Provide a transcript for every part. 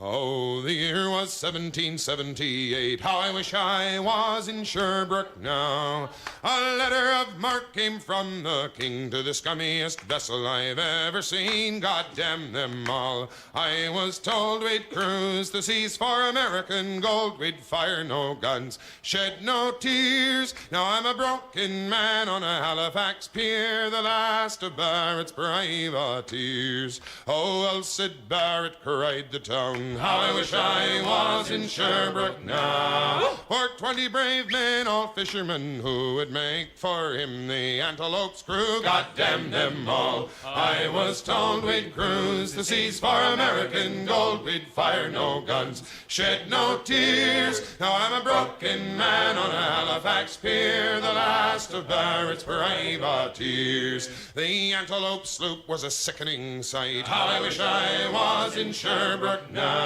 Oh, the year was 1778. How I wish I was in Sherbrooke now. A letter of marque came from the king to the scummiest vessel I've ever seen. God damn them all. I was told we'd cruise the seas for American gold. We'd fire no guns, shed no tears. Now I'm a broken man on a Halifax pier, the last of Barrett's privateers. Oh, Elcid Barrett, cried the town, how I wish I was in Sherbrooke now. For 20 brave men, all fishermen, who would make for him the Antelope's crew. God damn them all. I was told we'd cruise the seas for American gold. We'd fire no guns, shed no tears. Now I'm a broken man on a Halifax pier, the last of Barrett's privateers. The Antelope sloop was a sickening sight. How I wish I was in Sherbrooke now.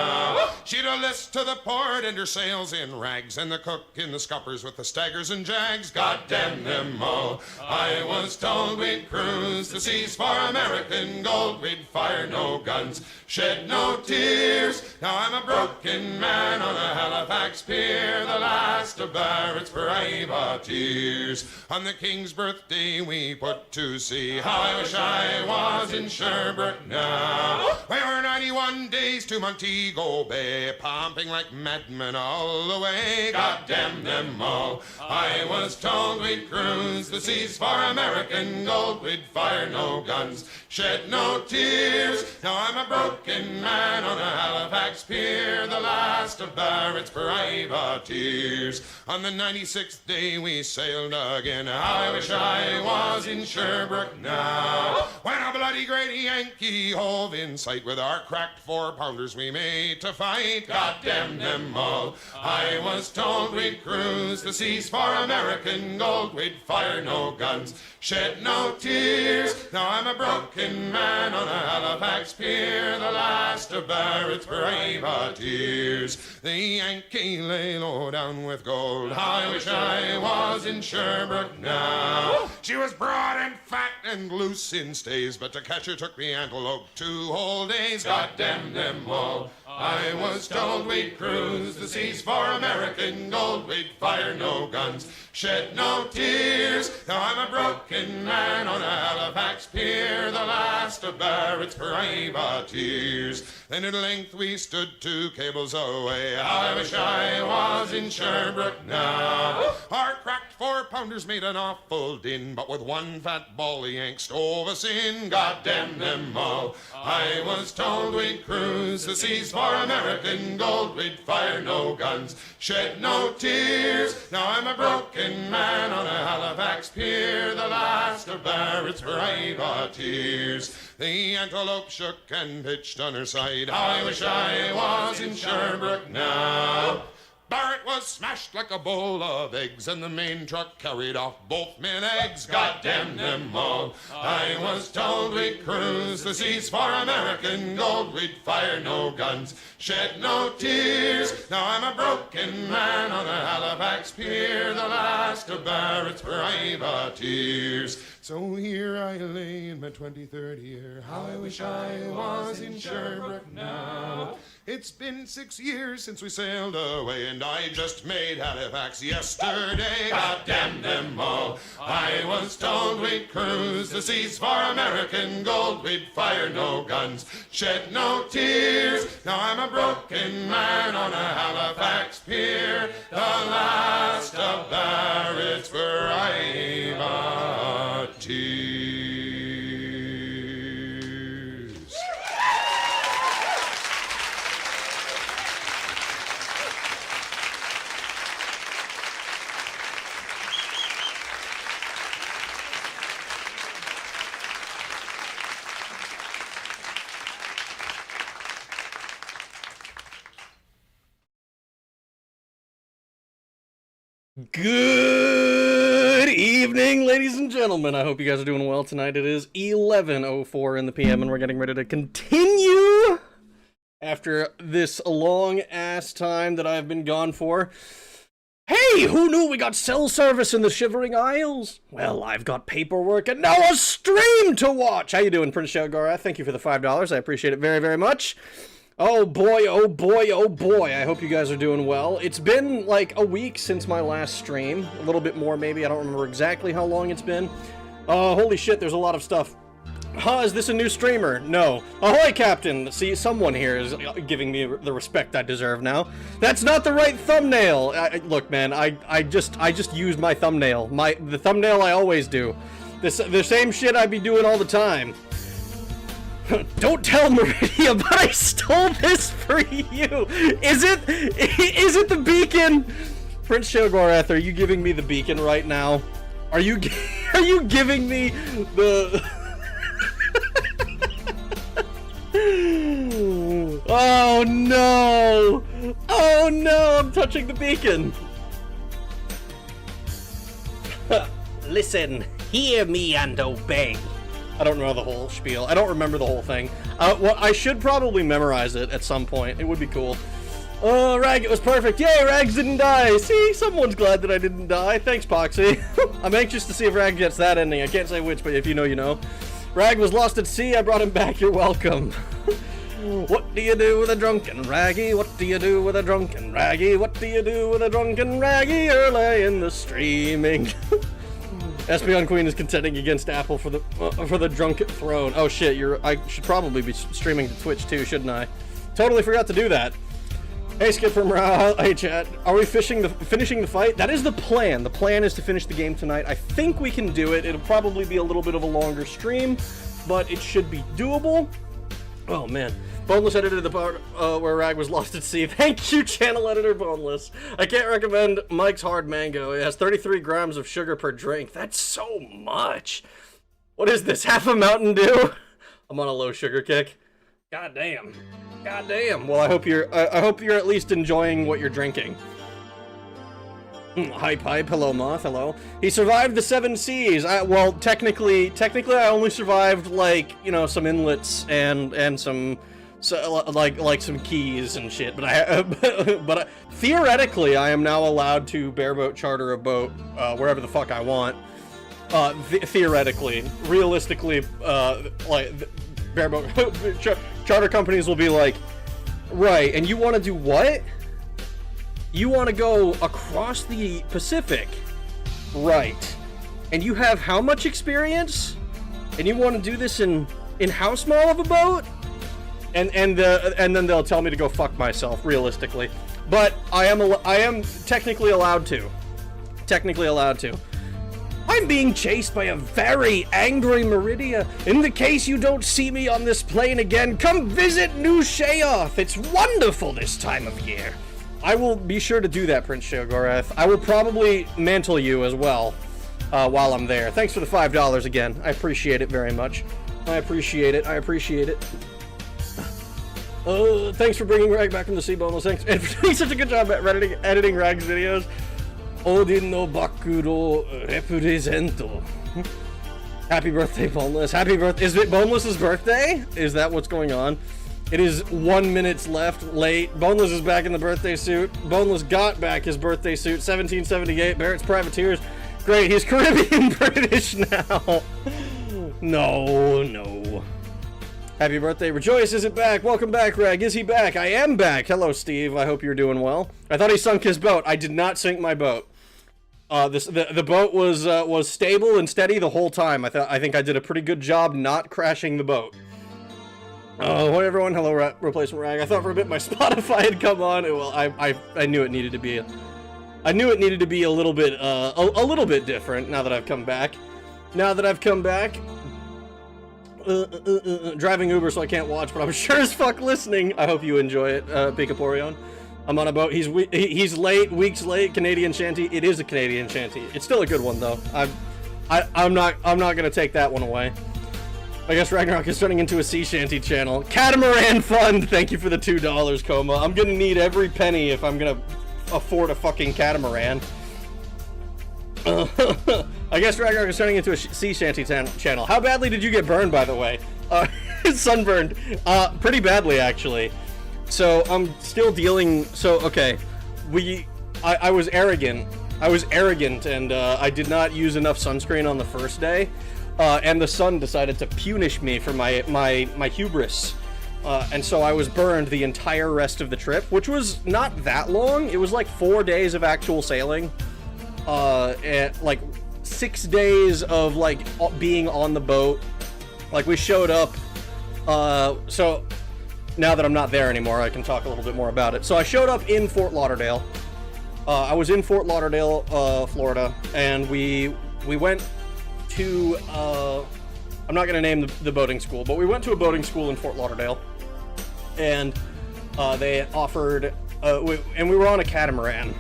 She'd a list to the port and her sails in rags, and the cook in the scuppers with the staggers and jags. God damn them all. I was told we'd cruise the seas for American gold. We'd fire no guns, shed no tears. Now I'm a broken man on a Halifax pier, the last of Barrett's privateers. On the King's birthday we put to sea. How I wish I was in Sherbrooke now. We were 91 days to Montego Bay, pumping like madmen all the way. God damn them all. I was told we'd cruise the seas for American gold. We'd fire no guns, shed no tears. Now I'm a broken man on a Halifax pier, the last of Barrett's privateers. On the 96th day we sailed again. How I wish I was in Sherbrooke now. When a bloody great Yankee hove in sight, with our cracked 4-pounders we made to fight. God damn them all. I was told we'd cruise the seas for American gold. We'd fire no guns, shed no tears. Now I'm a broken man on a Halifax pier, the last of Barrett's privateers. The Yankee lay low down with gold. How I wish I was in Sherbrooke now. She was broad and fat and loose in stays, but to catch her took the Antelope 2 whole days. God damn them all. I was told we'd cruise the seas for American gold. We'd fire no guns, shed no tears. Now I'm a broken man on a Halifax pier, the last of Barrett's privateers. Then at length we stood 2 cables away. How I wish I was in Sherbrooke now. Our cracked 4-pounders made an awful din, but with one fat ball the Yanks stove us in. God damn them all. I was told we'd cruise the seas for American gold. We'd fire no guns, shed no tears. Now I'm a broken man on a Halifax pier, the last of Barrett's privateers. The Antelope shook and pitched on her side. How I wish I was in Sherbrooke now. Barrett was smashed like a bowl of eggs, and the main truck carried off both men eggs. God damn them all. I was told we'd cruise the seas for American gold. We'd fire no guns, shed no tears. Now I'm a broken man on a Halifax pier, the last of Barrett's privateers. So here I lay in my 23rd year. How I wish I was in Sherbrooke now. It's been 6 years since we sailed away, and I just made Halifax yesterday. God damn them all. I was told we'd cruise the seas for American gold. We'd fire no guns, shed no tears. Now I'm a broken man on a Halifax pier, the last of Barrett's privateers. Good evening, ladies and gentlemen. I hope you guys are doing well tonight. It is 11:04 in the PM, and we're getting ready to continue after this long-ass time that I've been gone for. Hey, who knew we got cell service in the Shivering Isles? Well, I've got paperwork and now a stream to watch. How you doing, Prince Shalgara? Thank you for the $5. I appreciate it very, very much. Oh boy, oh boy, oh boy, I hope you guys are doing well. It's been like a week since my last stream, a little bit more maybe, I don't remember exactly how long it's been. Holy shit, there's a lot of stuff. Huh, is this a new streamer? No. Ahoy, Captain! See, someone here is giving me the respect I deserve now. That's not the right thumbnail! Look, man, I just used my thumbnail. The thumbnail I always do. The same shit I be doing all the time. Don't tell Meridia, but I stole this for you! Is it the beacon? Prince Shogorath, are you giving me the beacon right now? Are you giving me the... Oh no! Oh no, I'm touching the beacon! Listen, hear me and obey. I don't know the whole spiel. I don't remember the whole thing. Well, I should probably memorize it at some point. It would be cool. Oh, Rag, it was perfect. Yay, Rags didn't die. See, someone's glad that I didn't die. Thanks, Poxy. I'm anxious to see if Rag gets that ending. I can't say which, but if you know, you know. Rag was lost at sea. I brought him back. You're welcome. What do you do with a drunken Raggy? What do you do with a drunken Raggy? What do you do with a drunken Raggy early in the streaming? Espeon Queen is contending against Apple for the drunken throne. Oh shit, I should probably be streaming to Twitch too, shouldn't I? Totally forgot to do that. Hey Skip from hey chat, are we finishing the fight? That is the plan. The plan is to finish the game tonight. I think we can do it. It'll probably be a little bit of a longer stream, but it should be doable. Oh man. Boneless edited the part where Rag was lost at sea. Thank you, channel editor Boneless. I can't recommend Mike's Hard Mango. It has 33 grams of sugar per drink. That's so much. What is this, half a Mountain Dew? I'm on a low sugar kick. God damn. God damn. Well, I hope you're at least enjoying what you're drinking. Hype, hello Moth, hello. He survived the 7 seas. Well, technically I only survived, like, you know, some inlets and some... So, like some keys and shit, but theoretically, I am now allowed to bareboat charter a boat wherever the fuck I want. Theoretically, realistically, like bareboat charter companies will be like, right, and you want to do what? You want to go across the Pacific, right? And you have how much experience? And you want to do this in how small of a boat? And then they'll tell me to go fuck myself, realistically. But I am technically allowed to. Technically allowed to. I'm being chased by a very angry Meridia. In the case you don't see me on this plane again, come visit New Sheoth. It's wonderful this time of year. I will be sure to do that, Prince Shogorath. I will probably mantle you as well while I'm there. Thanks for the $5 again. I appreciate it very much. I appreciate it. I appreciate it. Thanks for bringing Rag back from the sea, Boneless. Thanks, and for doing such a good job at editing Rag's videos. Odin no Bakuro represento. Happy birthday, Boneless. Happy birthday. Is it Boneless's birthday? Is that what's going on? It is 1 minute left, late. Boneless is back in the birthday suit. Boneless got back his birthday suit, 1778, Barrett's Privateers. Great, he's Caribbean British now. No. Happy birthday, Rejoice isn't back. Welcome back, Rag. Is he back? I am back. Hello, Steve. I hope you're doing well. I thought he sunk his boat. I did not sink my boat. The boat was stable and steady the whole time. I think I did a pretty good job not crashing the boat. Oh, everyone. Hello, Replacement Rag. I thought for a bit my Spotify had come on. Well, I knew it needed to be a little bit different now that I've come back. Driving Uber, so I can't watch, but I'm sure as fuck listening. I hope you enjoy it, Picaporion. I'm on a boat. He's late, weeks late. Canadian shanty. It is a Canadian shanty. It's still a good one though. I'm not gonna take that one away. I guess Ragnarok is turning into a sea shanty channel. Catamaran Fund. Thank you for the $2, Coma. I'm gonna need every penny if I'm gonna afford a fucking catamaran. I guess Ragnarok is turning into a sea shanty channel. How badly did you get burned, by the way? Sunburned. Pretty badly, actually. So, I'm still dealing... So, okay. I was arrogant. And I did not use enough sunscreen on the first day. And the sun decided to punish me for my hubris. And so I was burned the entire rest of the trip, which was not that long. It was like 4 days of actual sailing, and like 6 days of like being on the boat. Like, we showed up, so now that I'm not there anymore, I can talk a little bit more about it. So I showed up in Fort Lauderdale. I was in Fort Lauderdale, Florida, and we went to, I'm not going to name the boating school, but we went to a boating school in Fort Lauderdale, and they offered, and we were on a catamaran.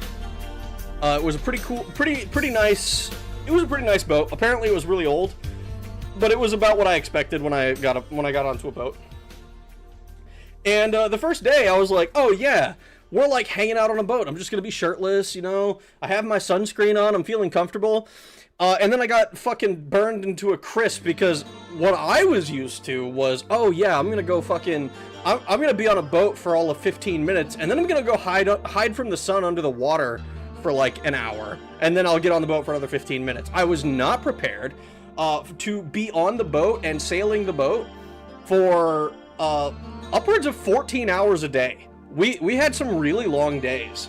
It was a pretty cool, pretty nice, it was a pretty nice boat. Apparently it was really old, but it was about what I expected when I got onto a boat. And the first day I was like, oh yeah, we're like hanging out on a boat. I'm just going to be shirtless, you know, I have my sunscreen on, I'm feeling comfortable. And then I got fucking burned into a crisp, because what I was used to was, oh yeah, I'm gonna go fucking, I'm gonna be on a boat for all of 15 minutes, and then I'm gonna go hide from the sun under the water for like an hour, and then I'll get on the boat for another 15 minutes. I was not prepared to be on the boat and sailing the boat for upwards of 14 hours a day. We had some really long days.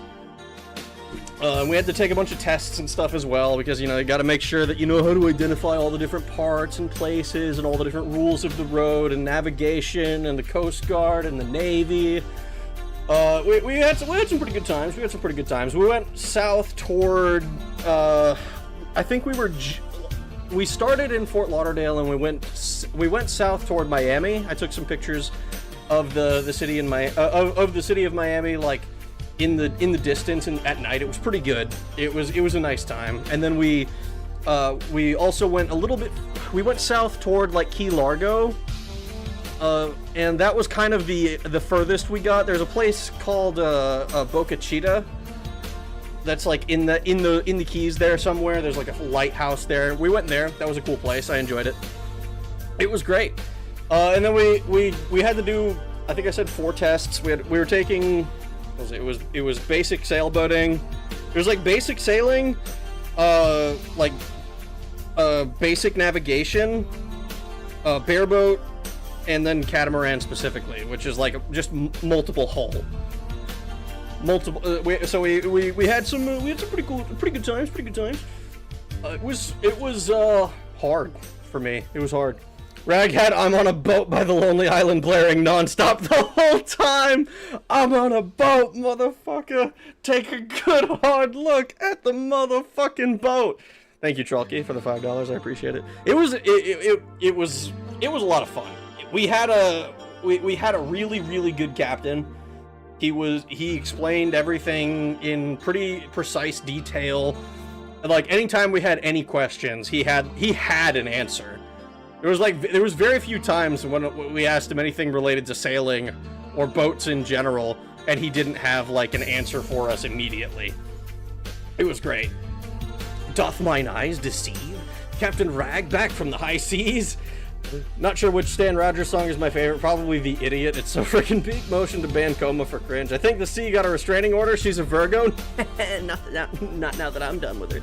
We had to take a bunch of tests and stuff as well, because, you know, you got to make sure that you know how to identify all the different parts and places and all the different rules of the road and navigation and the Coast Guard and the Navy. We had some pretty good times. We went south toward, I think we started in Fort Lauderdale and we went south toward Miami. I took some pictures of the city of Miami, like, in the distance, and at night. It was pretty good. It was a nice time. And then we also went a little bit, we went south toward like Key Largo, and that was kind of the furthest we got. There's a place called Boca Chica that's like in the Keys there somewhere. There's like a lighthouse there. We went there. That was a cool place. I enjoyed it. It was great. And then we had to do, I think I said 4 tests. We were taking, it was basic sailboating. It was like basic sailing, basic navigation, bareboat, and then catamaran specifically, which is like just multiple hull. We had some pretty good times. It was hard for me. It was hard. Raghead, I'm on a boat by the lonely island blaring nonstop the whole time. I'm on a boat, motherfucker. Take a good hard look at the motherfucking boat. Thank you, Trolky, for the $5. I appreciate it. It was a lot of fun. We had a really, really good captain. He explained everything in pretty precise detail. Like, anytime we had any questions, he had an answer. There was very few times when we asked him anything related to sailing or boats in general, and he didn't have like an answer for us immediately. It was great. Doth mine eyes deceive? Captain Rag back from the high seas? Not sure which Stan Rogers song is my favorite. Probably The Idiot. It's so freaking peak. Motion to ban Coma for cringe. I think the sea got a restraining order. She's a Virgo. Not now that I'm done with her.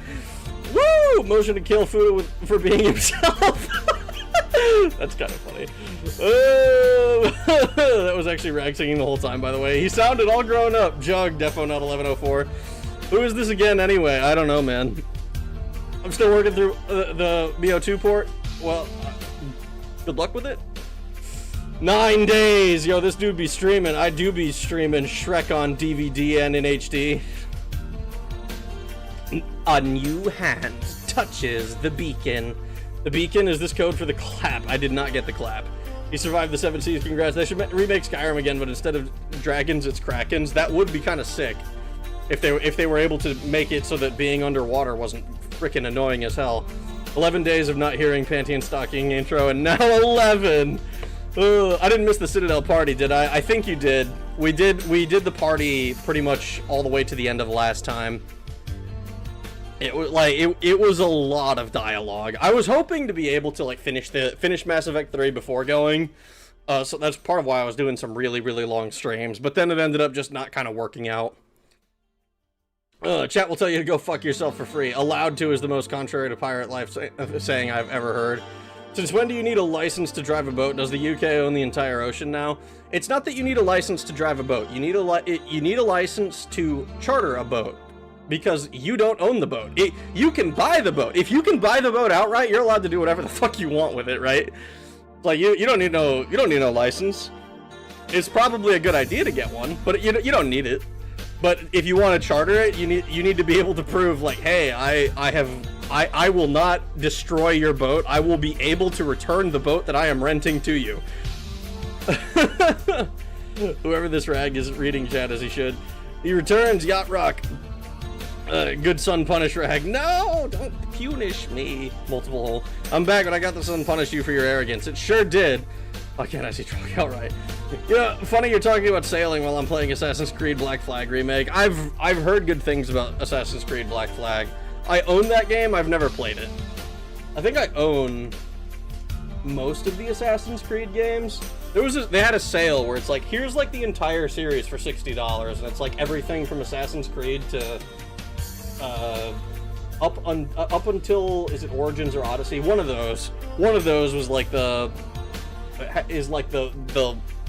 Woo! Motion to kill Fu for being himself. That's kind of funny. That was actually Rag singing the whole time, by the way. He sounded all grown up. Jug, Defo Not 1104. Who is this again anyway? I don't know, man. I'm still working through the BO2 port. Well, good luck with it. 9 days. Yo, this dude be streaming. I do be streaming Shrek on DVD and in HD. A new hand touches the beacon. The beacon is this code for the clap. I did not get the clap. He survived the 7 seas. Congrats. They should remake Skyrim again, but instead of dragons, it's krakens. That would be kind of sick if they were able to make it so that being underwater wasn't freaking annoying as hell. 11 days of not hearing Pantheon Stocking intro, and now 11. Ugh, I didn't miss the Citadel party, did I? I think you did. We did the party pretty much all the way to the end of last time. It was like it was a lot of dialogue. I was hoping to be able to like finish Mass Effect 3 before going. So that's part of why I was doing some really, really long streams, but then it ended up just not kind of working out. Chat will tell you to go fuck yourself for free. Allowed to is the most contrary to pirate life saying I've ever heard. Since when do you need a license to drive a boat? Does the UK own the entire ocean now? It's not that you need a license to drive a boat. You need a license to charter a boat, because you don't own the boat. You can buy the boat. If you can buy the boat outright, you're allowed to do whatever the fuck you want with it, right? Like you don't need no license. It's probably a good idea to get one, but you don't need it. But if you want to charter it, you need to be able to prove, like, hey, I will not destroy your boat. I will be able to return the boat that I am renting to you. Whoever this rag is reading chat as he should. He returns, Yacht Rock. Good Sun Punish rag. No, don't punish me. Multiple hole. I'm back, but I got the Sun Punish you for your arrogance. It sure did. Oh, can't I see Trolley outright? Yeah, funny you're talking about sailing while I'm playing Assassin's Creed Black Flag Remake. I've heard good things about Assassin's Creed Black Flag. I own that game, I've never played it. I think I own most of the Assassin's Creed games. They had a sale where it's like, here's like the entire series for $60, and it's like everything from Assassin's Creed to up until, is it Origins or Odyssey? One of those was like the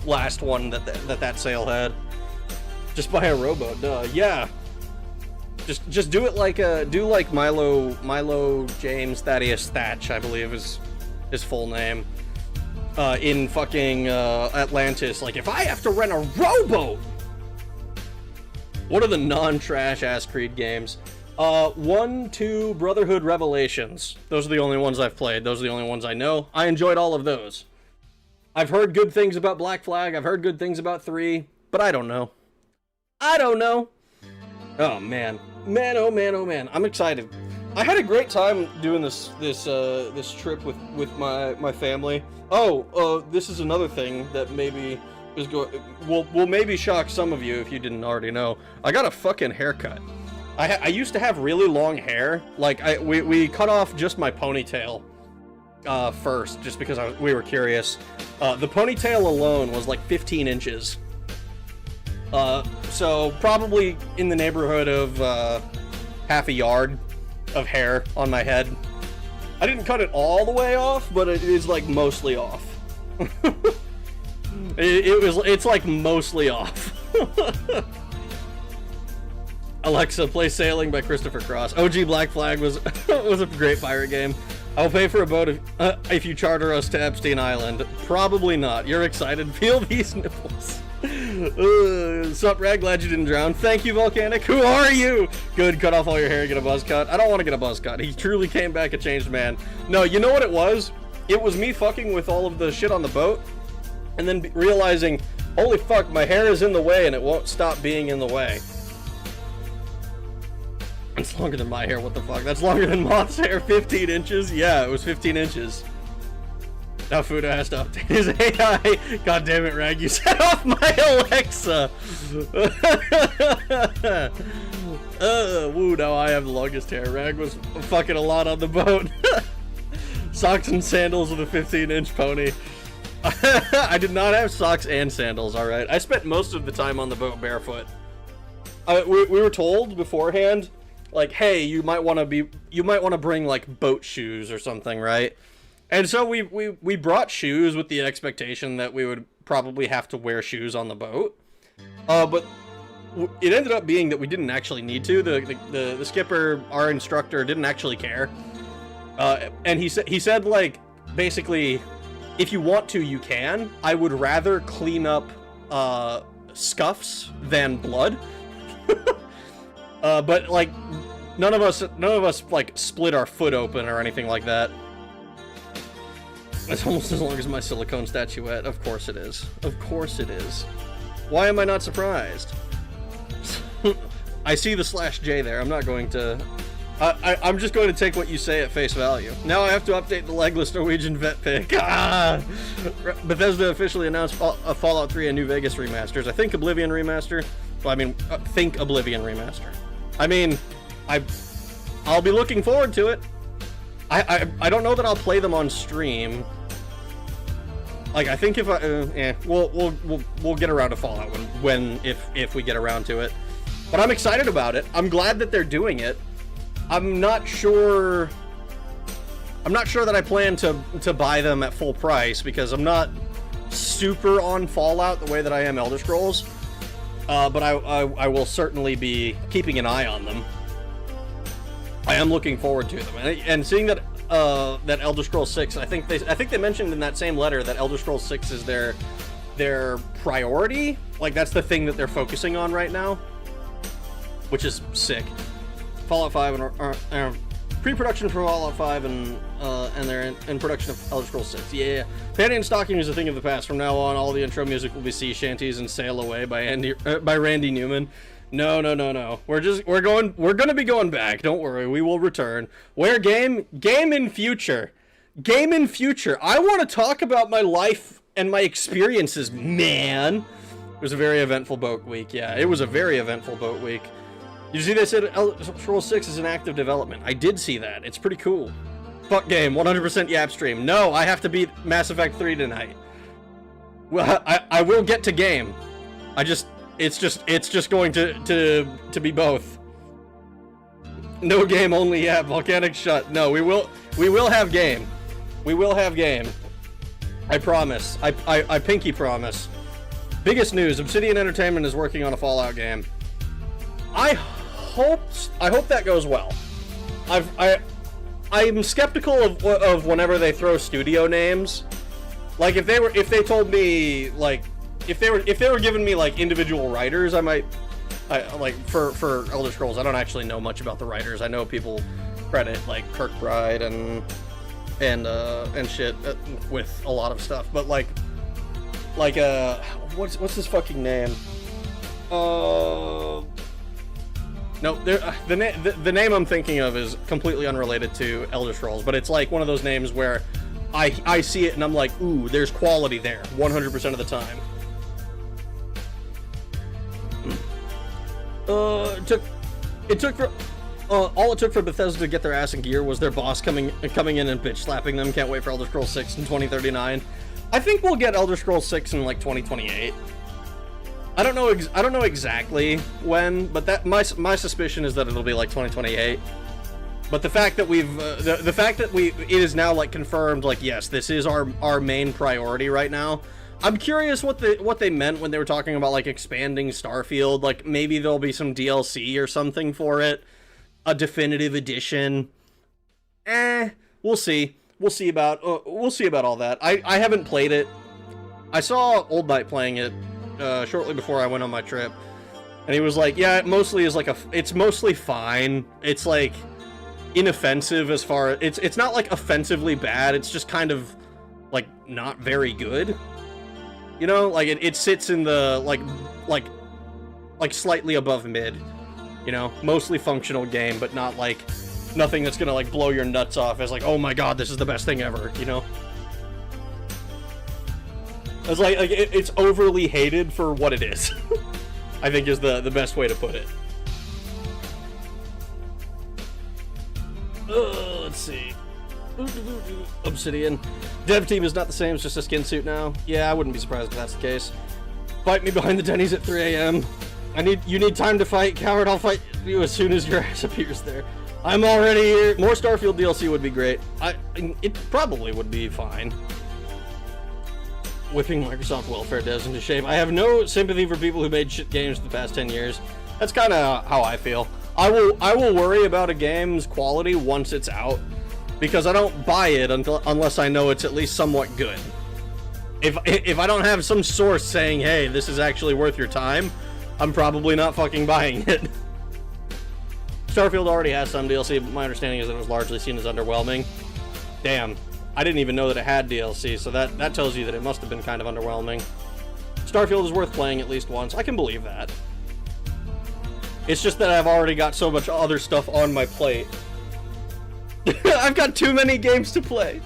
last one that sale had. Just buy a rowboat, duh. Yeah. Just do it like Milo James Thaddeus Thatch, I believe is his full name. In fucking Atlantis, like, if I have to rent a rowboat. What are the non-trash ass Creed games? 1, 2, Brotherhood Revelations. Those are the only ones I've played. Those are the only ones I know. I enjoyed all of those. I've heard good things about Black Flag. I've heard good things about 3, but I don't know. Oh man, oh man. I'm excited. I had a great time doing this trip with my family. This is another thing that maybe will maybe shock some of you if you didn't already know. I got a fucking haircut. I used to have really long hair. Like we cut off just my ponytail first, just because we were curious. The ponytail alone was like 15 inches. So probably in the neighborhood of half a yard of hair on my head. I didn't cut it all the way off, but it is like mostly off. It's like mostly off. Alexa, play Sailing by Christopher Cross. OG Black Flag was a great pirate game. I'll pay for a boat if you charter us to Epstein Island. Probably not. You're excited. Feel these nipples. Sup, Rag? Glad you didn't drown. Thank you, Volcanic. Who are you? Good. Cut off all your hair and get a buzz cut. I don't want to get a buzz cut. He truly came back a changed man. No, you know what it was? It was me fucking with all of the shit on the boat, and then realizing, holy fuck, my hair is in the way and it won't stop being in the way. It's longer than my hair, what the fuck? That's longer than Moth's hair, 15 inches? Yeah, it was 15 inches. Now Fuda has to update his AI. God damn it, Rag, you set off my Alexa! Woo, now I have the longest hair. Rag was fucking a lot on the boat. Socks and sandals with a 15-inch pony. I did not have socks and sandals, alright? I spent most of the time on the boat barefoot. We were told beforehand, like, hey, you might want to bring like boat shoes or something, right? And so we brought shoes with the expectation that we would probably have to wear shoes on the boat. But it ended up being that we didn't actually need to. The skipper, our instructor, didn't actually care. And he said like, basically, if you want to, you can. I would rather clean up scuffs than blood. But like, none of us like split our foot open or anything like that. It's almost as long as my silicone statuette. Of course it is. Of course it is. Why am I not surprised? I see the /J there. I'm not going to... I'm just going to take what you say at face value. Now I have to update the legless Norwegian vet pick. Ah! Bethesda officially announced a Fallout 3 and New Vegas remasters. I think Oblivion remaster. Well, I mean, think Oblivion remaster. I mean, I'll be looking forward to it. I don't know that I'll play them on stream. Like, I think if we'll get around to Fallout if we get around to it. But I'm excited about it. I'm glad that they're doing it. I'm not sure I'm not sure that I plan to buy them at full price because I'm not super on Fallout the way that I am Elder Scrolls. But I will certainly be keeping an eye on them. I am looking forward to them, and seeing that that Elder Scrolls 6. I think they mentioned in that same letter that Elder Scrolls 6 is their priority. Like that's the thing that they're focusing on right now, which is sick. Fallout 5 and pre-production for Fallout 5 and they're in production of Elder Scrolls 6. Yeah. Panty and stocking is a thing of the past. From now on, all the intro music will be sea shanties and Sail Away by Randy Newman. No. We're gonna be going back. Don't worry, we will return. Where game in future. Game in future. I want to talk about my life and my experiences, man. It was a very eventful boat week. Yeah, it was a very eventful boat week. You see they said Elder Scrolls 6 is in active development. I did see that. It's pretty cool. Fuck game, 100% Yap stream. No, I have to beat Mass Effect 3 tonight. Well, I will get to game. It's just going to be both. No game, only Yap. Volcanic shut. No, we will have game. We will have game. I promise. I pinky promise. Biggest news: Obsidian Entertainment is working on a Fallout game. I hope that goes well. I'm skeptical of whenever they throw studio names. Like if they told me like if they were giving me like individual writers, I like for Elder Scrolls. I don't actually know much about the writers. I know people credit like Kirkbride and shit with a lot of stuff, but like what's his fucking name? No, the name I'm thinking of is completely unrelated to Elder Scrolls, but it's like one of those names where I see it and I'm like, ooh, there's quality there, 100% of the time. All it took for Bethesda to get their ass in gear was their boss coming in and bitch slapping them. Can't wait for Elder Scrolls 6 in 2039. I think we'll get Elder Scrolls 6 in like 2028. I don't know exactly when, but that my suspicion is that it'll be like 2028. But the fact that it is now like confirmed, like yes, this is our main priority right now. I'm curious what they meant when they were talking about like expanding Starfield. Like maybe there'll be some DLC or something for it, a definitive edition. We'll see. We'll see about all that. I haven't played it. I saw Old Knight playing it shortly before I went on my trip, and he was like, yeah, it mostly is like it's mostly fine. It's like inoffensive as far as it's not like offensively bad. It's just kind of like not very good. You know, like it sits in the like slightly above mid. You know, mostly functional game, but not like nothing that's gonna like blow your nuts off as like, oh my god, this is the best thing ever. You know. It's like it's overly hated for what it is. I think is the best way to put it. Let's see. Obsidian. Dev team is not the same, it's just a skin suit now. Yeah, I wouldn't be surprised if that's the case. Fight me behind the Denny's at 3 a.m. You need time to fight, coward. I'll fight you as soon as your ass appears there. I'm already here. More Starfield DLC would be great. It probably would be fine. Whipping Microsoft welfare devs into shape. I have no sympathy for people who made shit games the past 10 years. That's kind of how I feel. I will worry about a game's quality once it's out, because I don't buy it unless I know it's at least somewhat good. If I don't have some source saying, hey, this is actually worth your time, I'm probably not fucking buying it. Starfield already has some DLC, but my understanding is that it was largely seen as underwhelming. Damn. I didn't even know that it had DLC, so that tells you that it must have been kind of underwhelming. Starfield is worth playing at least once. I can believe that. It's just that I've already got so much other stuff on my plate. I've got too many games to play.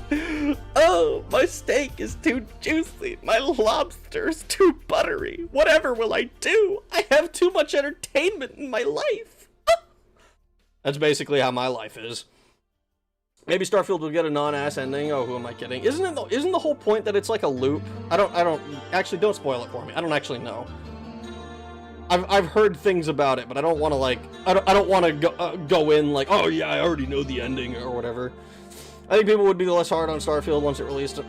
Oh, my steak is too juicy. My lobster is too buttery. Whatever will I do? I have too much entertainment in my life. That's basically how my life is. Maybe Starfield will get a non-ass ending. Oh, who am I kidding? Isn't the whole point that it's like a loop? I don't actually, don't spoil it for me. I don't actually know. I've heard things about it, but I don't want to like I don't want to go in like, oh yeah, I already know the ending or whatever. I think people would be less hard on Starfield once it released.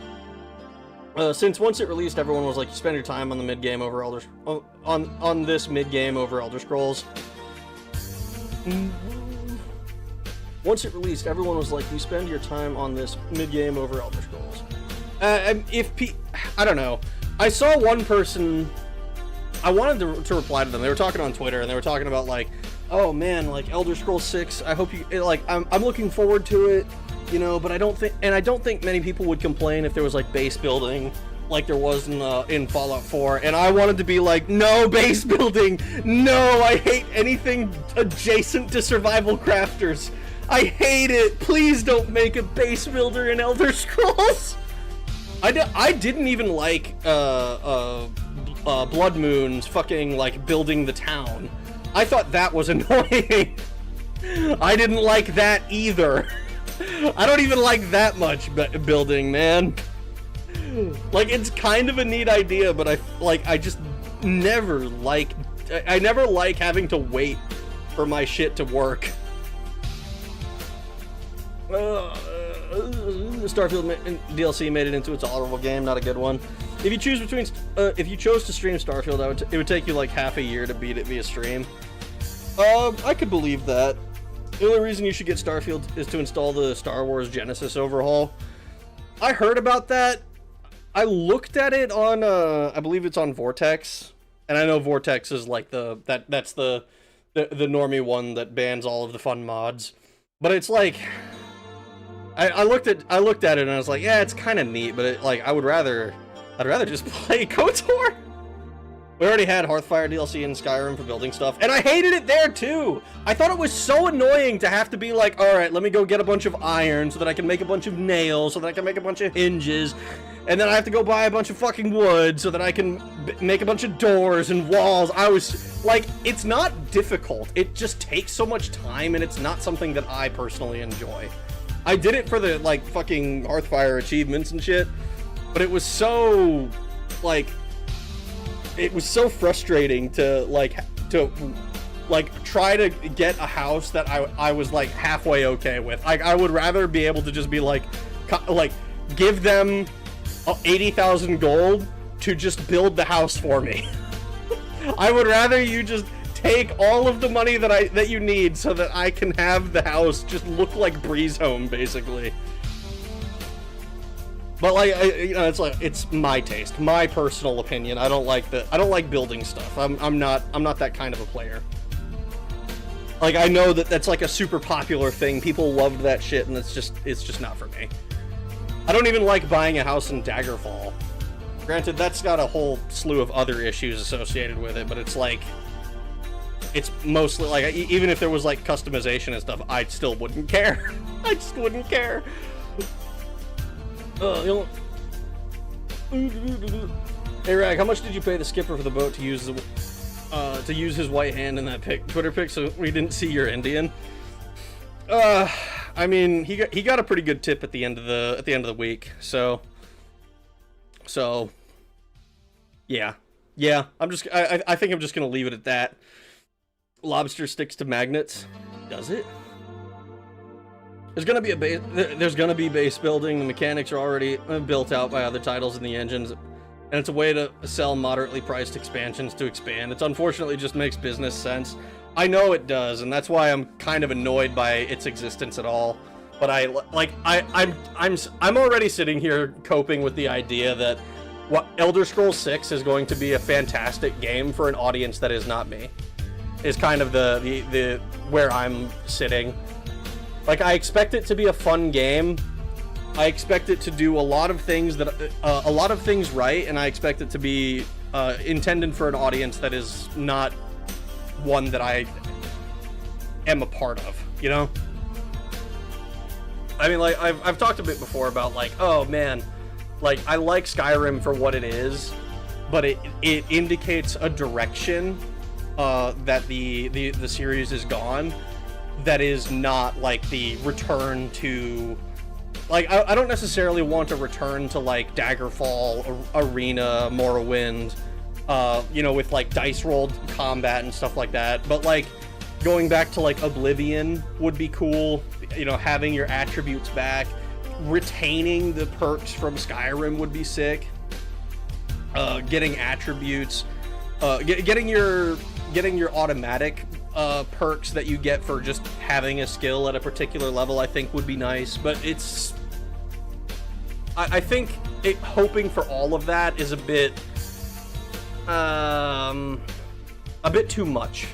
Since once it released, everyone was like, you spend your time on the mid-game over on this mid-game over Elder Scrolls. Once it released, everyone was like, you spend your time on this mid-game over Elder Scrolls. I don't know. I saw one person, I wanted to reply to them. They were talking on Twitter, and they were talking about like, oh man, like Elder Scrolls 6, I hope you, like, I'm looking forward to it, you know, but I don't think many people would complain if there was like base building like there was in Fallout 4, and I wanted to be like, no base building, no, I hate anything adjacent to survival crafters. I hate it. Please don't make a base builder in Elder Scrolls. I didn't even like Blood Moon's fucking like building the town. I thought that was annoying. I didn't like that either. I don't even like that much building, man. Like, it's kind of a neat idea, but I just never like having to wait for my shit to work. Starfield DLC made it into a tolerable game, not a good one. If you chose to stream Starfield, it would take you like half a year to beat it via stream. I could believe that. The only reason you should get Starfield is to install the Star Wars Genesis overhaul. I heard about that. I looked at it on, I believe it's on Vortex, and I know Vortex is like that's the normie one that bans all of the fun mods. But it's like, I looked at it and I was like, yeah, it's kind of neat, but I'd rather just play KOTOR. We already had Hearthfire DLC in Skyrim for building stuff, and I hated it there too. I thought it was so annoying to have to be like, all right, let me go get a bunch of iron so that I can make a bunch of nails, so that I can make a bunch of hinges, and then I have to go buy a bunch of fucking wood so that I can make a bunch of doors and walls. I was like, it's not difficult. It just takes so much time, and it's not something that I personally enjoy. I did it for the like fucking Hearthfire achievements and shit, but it was so like, it was so frustrating to try to get a house that I was like halfway okay with. Like, I would rather be able to just be like give them 80,000 gold to just build the house for me. I would rather you just take all of the money that you need so that I can have the house just look like Breeze Home, basically. But like, it's my taste, my personal opinion. I don't like building stuff. I'm not that kind of a player. Like, I know that's like a super popular thing. People loved that shit, and it's just not for me. I don't even like buying a house in Daggerfall. Granted, that's got a whole slew of other issues associated with it, but it's like, it's mostly like, even if there was like customization and stuff, I still wouldn't care. I just wouldn't care. Hey Rag, how much did you pay the skipper for the boat to use his white hand in that Twitter pic so we didn't see your Indian? I mean, he got a pretty good tip at the end of the week, so yeah. I think I'm just gonna leave it at that. Lobster sticks to magnets. Does it? There's gonna be base building. The mechanics are already built out by other titles in the engines, and it's a way to sell moderately priced expansions to expand. It's unfortunately just makes business sense. I know it does, and that's why I'm kind of annoyed by its existence at all. But I'm already sitting here coping with the idea that Elder Scrolls 6 is going to be a fantastic game for an audience that is not me. Is kind of the where I'm sitting. Like, I expect it to be a fun game. I expect it to do a lot of things right, and I expect it to be intended for an audience that is not one that I am a part of, you know? I mean, like, I've talked a bit before about, like, oh man, like, I like Skyrim for what it is, but it indicates a direction that the series is gone, that is not like the return to, like, I don't necessarily want to return to like Daggerfall, Arena, Morrowind, you know, with like dice rolled combat and stuff like that, but like going back to like Oblivion would be cool, you know, having your attributes back, retaining the perks from Skyrim would be sick. Getting attributes, getting your automatic perks that you get for just having a skill at a particular level, I think would be nice. But it's, I think hoping for all of that is a bit too much.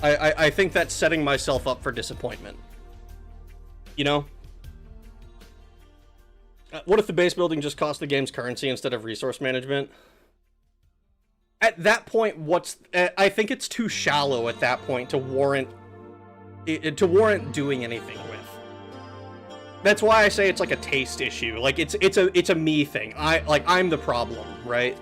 I think that's setting myself up for disappointment. You know? What if the base building just cost the game's currency instead of resource management? At that point, I think it's too shallow at that point to warrant doing anything with. That's why I say it's like a taste issue. Like it's a me thing. I'm the problem, right?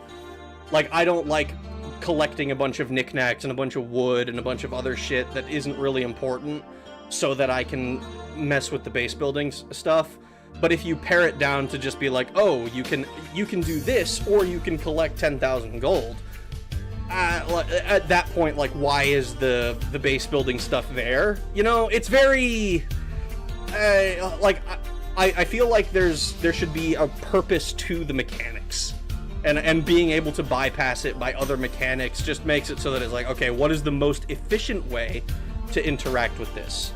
Like I don't like collecting a bunch of knickknacks and a bunch of wood and a bunch of other shit that isn't really important so that I can mess with the base building stuff. But if you pare it down to just be like, oh, you can do this, or you can collect 10,000 gold, at that point, like, why is the base building stuff there? You know, it's very I feel like there should be a purpose to the mechanics, and being able to bypass it by other mechanics just makes it so that it's like, okay, what is the most efficient way to interact with this?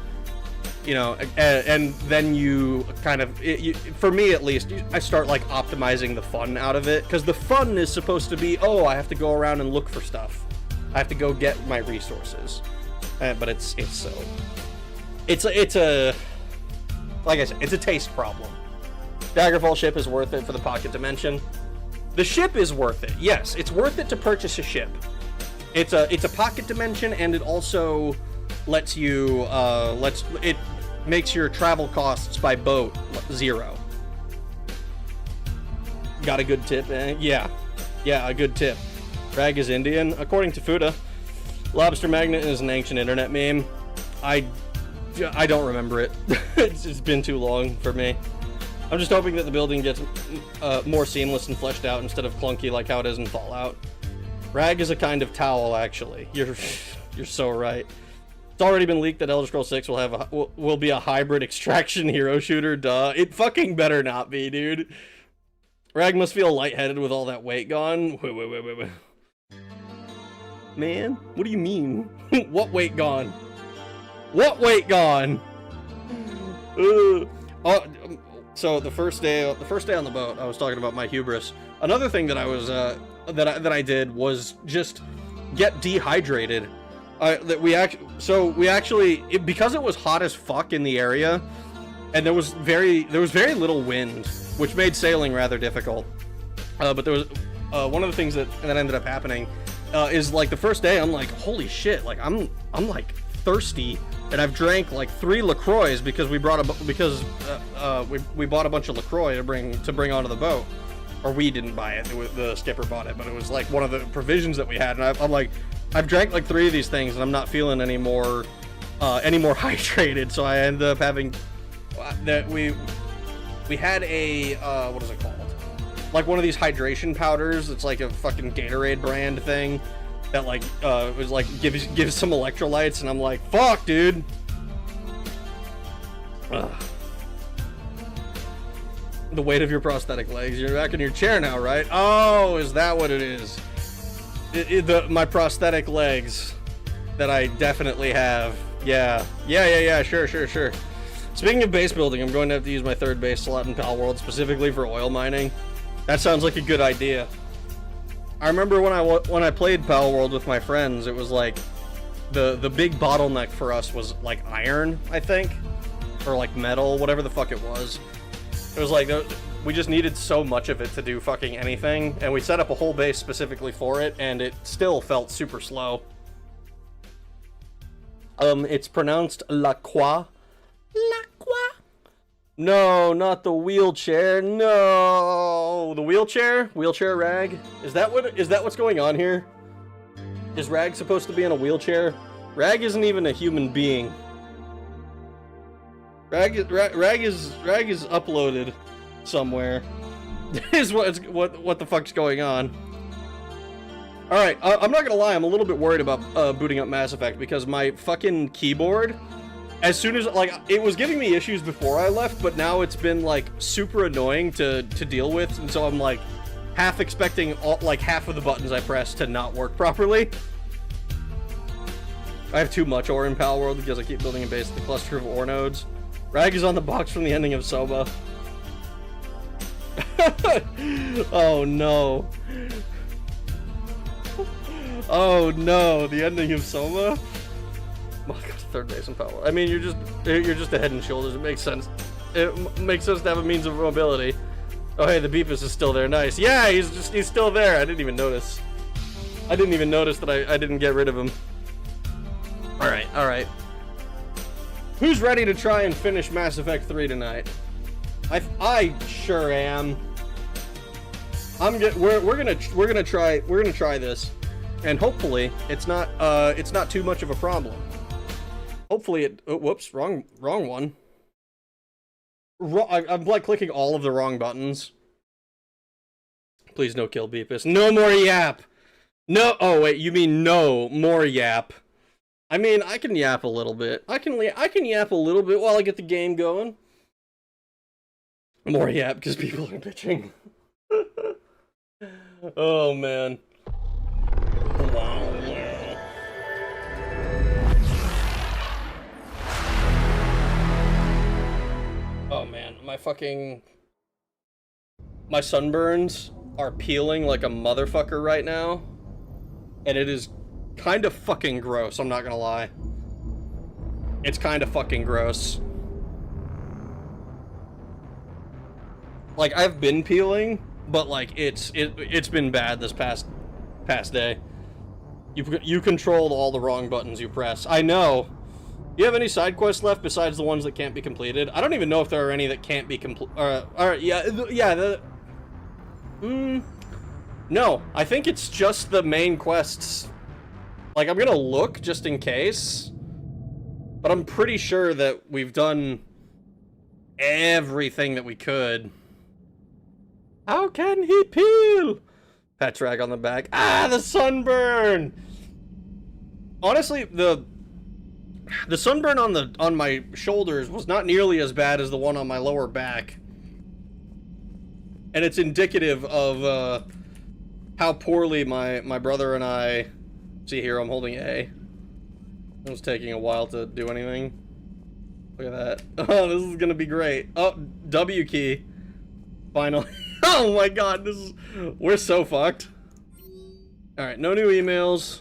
You know, and then you kind of, for me at least, I start like optimizing the fun out of it, because the fun is supposed to be, oh, I have to go around and look for stuff, I have to go get my resources, but it's a like I said, it's a taste problem. Daggerfall ship is worth it for the pocket dimension. The ship is worth it. Yes, it's worth it to purchase a ship. It's a pocket dimension, and it also lets you it makes your travel costs by boat 0. Got a good tip, eh? Yeah, a good tip. Rag is Indian, according to Fuda. Lobster magnet is an ancient internet meme. I don't remember it. It's been too long for me. I'm just hoping that the building gets more seamless and fleshed out instead of clunky like how it is in Fallout. Rag is a kind of towel, actually. You're so right. It's already been leaked that Elder Scrolls 6 will be a hybrid extraction hero shooter. Duh. It fucking better not be, dude. Rag must feel lightheaded with all that weight gone. Wait. Man, what do you mean? What weight gone? What weight gone? So the first day on the boat, I was talking about my hubris. Another thing that I was that I did was just get dehydrated. Because it was hot as fuck in the area, and there was very little wind, which made sailing rather difficult. But there was one of the things that ended up happening is like the first day I'm like, holy shit, like I'm like thirsty, and I've drank like 3 LaCroix because we bought a bunch of LaCroix to bring onto the boat. Or we didn't buy it, the skipper bought it, but it was like one of the provisions that we had, and I'm like, I've drank like 3 of these things and I'm not feeling any more hydrated, so I ended up having that we had a what is it called? Like one of these hydration powders. It's like a fucking Gatorade brand thing that like was like gives some electrolytes, and I'm like, fuck, dude. Ugh. The weight of your prosthetic legs. You're back in your chair now, right? Oh, is that what it is? My prosthetic legs that I definitely have. Yeah, sure. Speaking of base building, I'm going to have to use my 3rd base slot in Palworld specifically for oil mining. That sounds like a good idea. I remember when I played Palworld with my friends, it was like the big bottleneck for us was like iron, I think, or like metal, whatever the fuck it was. It was like we just needed so much of it to do fucking anything, and we set up a whole base specifically for it, and it still felt super slow. It's pronounced La Croix. La Croix. No, not the wheelchair. No, the wheelchair Rag. Is that what's going on here? Is Rag supposed to be in a wheelchair? Rag isn't even a human being. Rag is uploaded somewhere. Is what the fuck's going on? All right, I'm not gonna lie. I'm a little bit worried about booting up Mass Effect because my fucking keyboard as soon as, like, it was giving me issues before I left, but now it's been, like, super annoying to deal with, and so I'm, like, half expecting, like, half of the buttons I press to not work properly. I have too much ore in Pal World because I keep building a base with a cluster of ore nodes. Rag is on the box from the ending of Soma. Oh, no. Oh, no, the ending of Soma? Oh, God, third base in Pal World. I mean, you're just a head and shoulders. It makes sense. It makes sense to have a means of mobility. Oh, hey, the Beepus is still there. Nice. Yeah, he's still there. I didn't even notice. I didn't even notice that I didn't get rid of him. All right. Who's ready to try and finish Mass Effect 3 tonight? I sure am. We're gonna try this, and hopefully it's not too much of a problem. Hopefully it. Oh, whoops, wrong one. I'm like clicking all of the wrong buttons. Please no kill Beepus. No more yap. No. Oh wait, you mean no more yap? I mean, I can yap a little bit. I can yap a little bit while I get the game going. More yap because people are bitching. Oh man. Oh man, my sunburns are peeling like a motherfucker right now, and it is kind of fucking gross, I'm not gonna lie. It's kind of fucking gross. Like, I've been peeling, but like it's been bad this past day. You controlled all the wrong buttons you press. I know. Do you have any side quests left besides the ones that can't be completed? I don't even know if there are any that can't be no, I think it's just the main quests. Like, I'm gonna look just in case, but I'm pretty sure that we've done everything that we could. How can he peel? Pat Rag on the back. Ah, the sunburn! Honestly, the sunburn on my shoulders was not nearly as bad as the one on my lower back. And it's indicative of how poorly my brother and I... See here, I'm holding A. It was taking a while to do anything. Look at that. Oh, this is gonna be great. Oh, W key. Finally. Oh my god, we're so fucked. Alright, no new emails.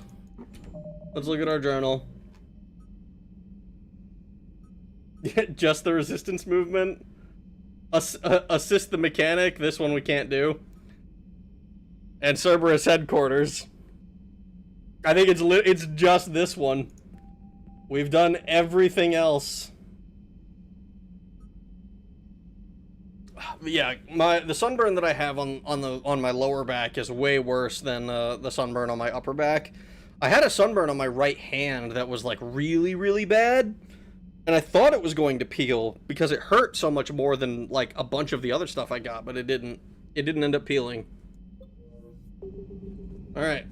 Let's look at our journal. Just the resistance movement. Assist the mechanic, this one we can't do. And Cerberus headquarters. I think it's just this one. We've done everything else. Yeah, the sunburn that I have on my lower back is way worse than the sunburn on my upper back. I had a sunburn on my right hand that was like really, really bad, and I thought it was going to peel because it hurt so much more than like a bunch of the other stuff I got, but it didn't. It didn't end up peeling. All right.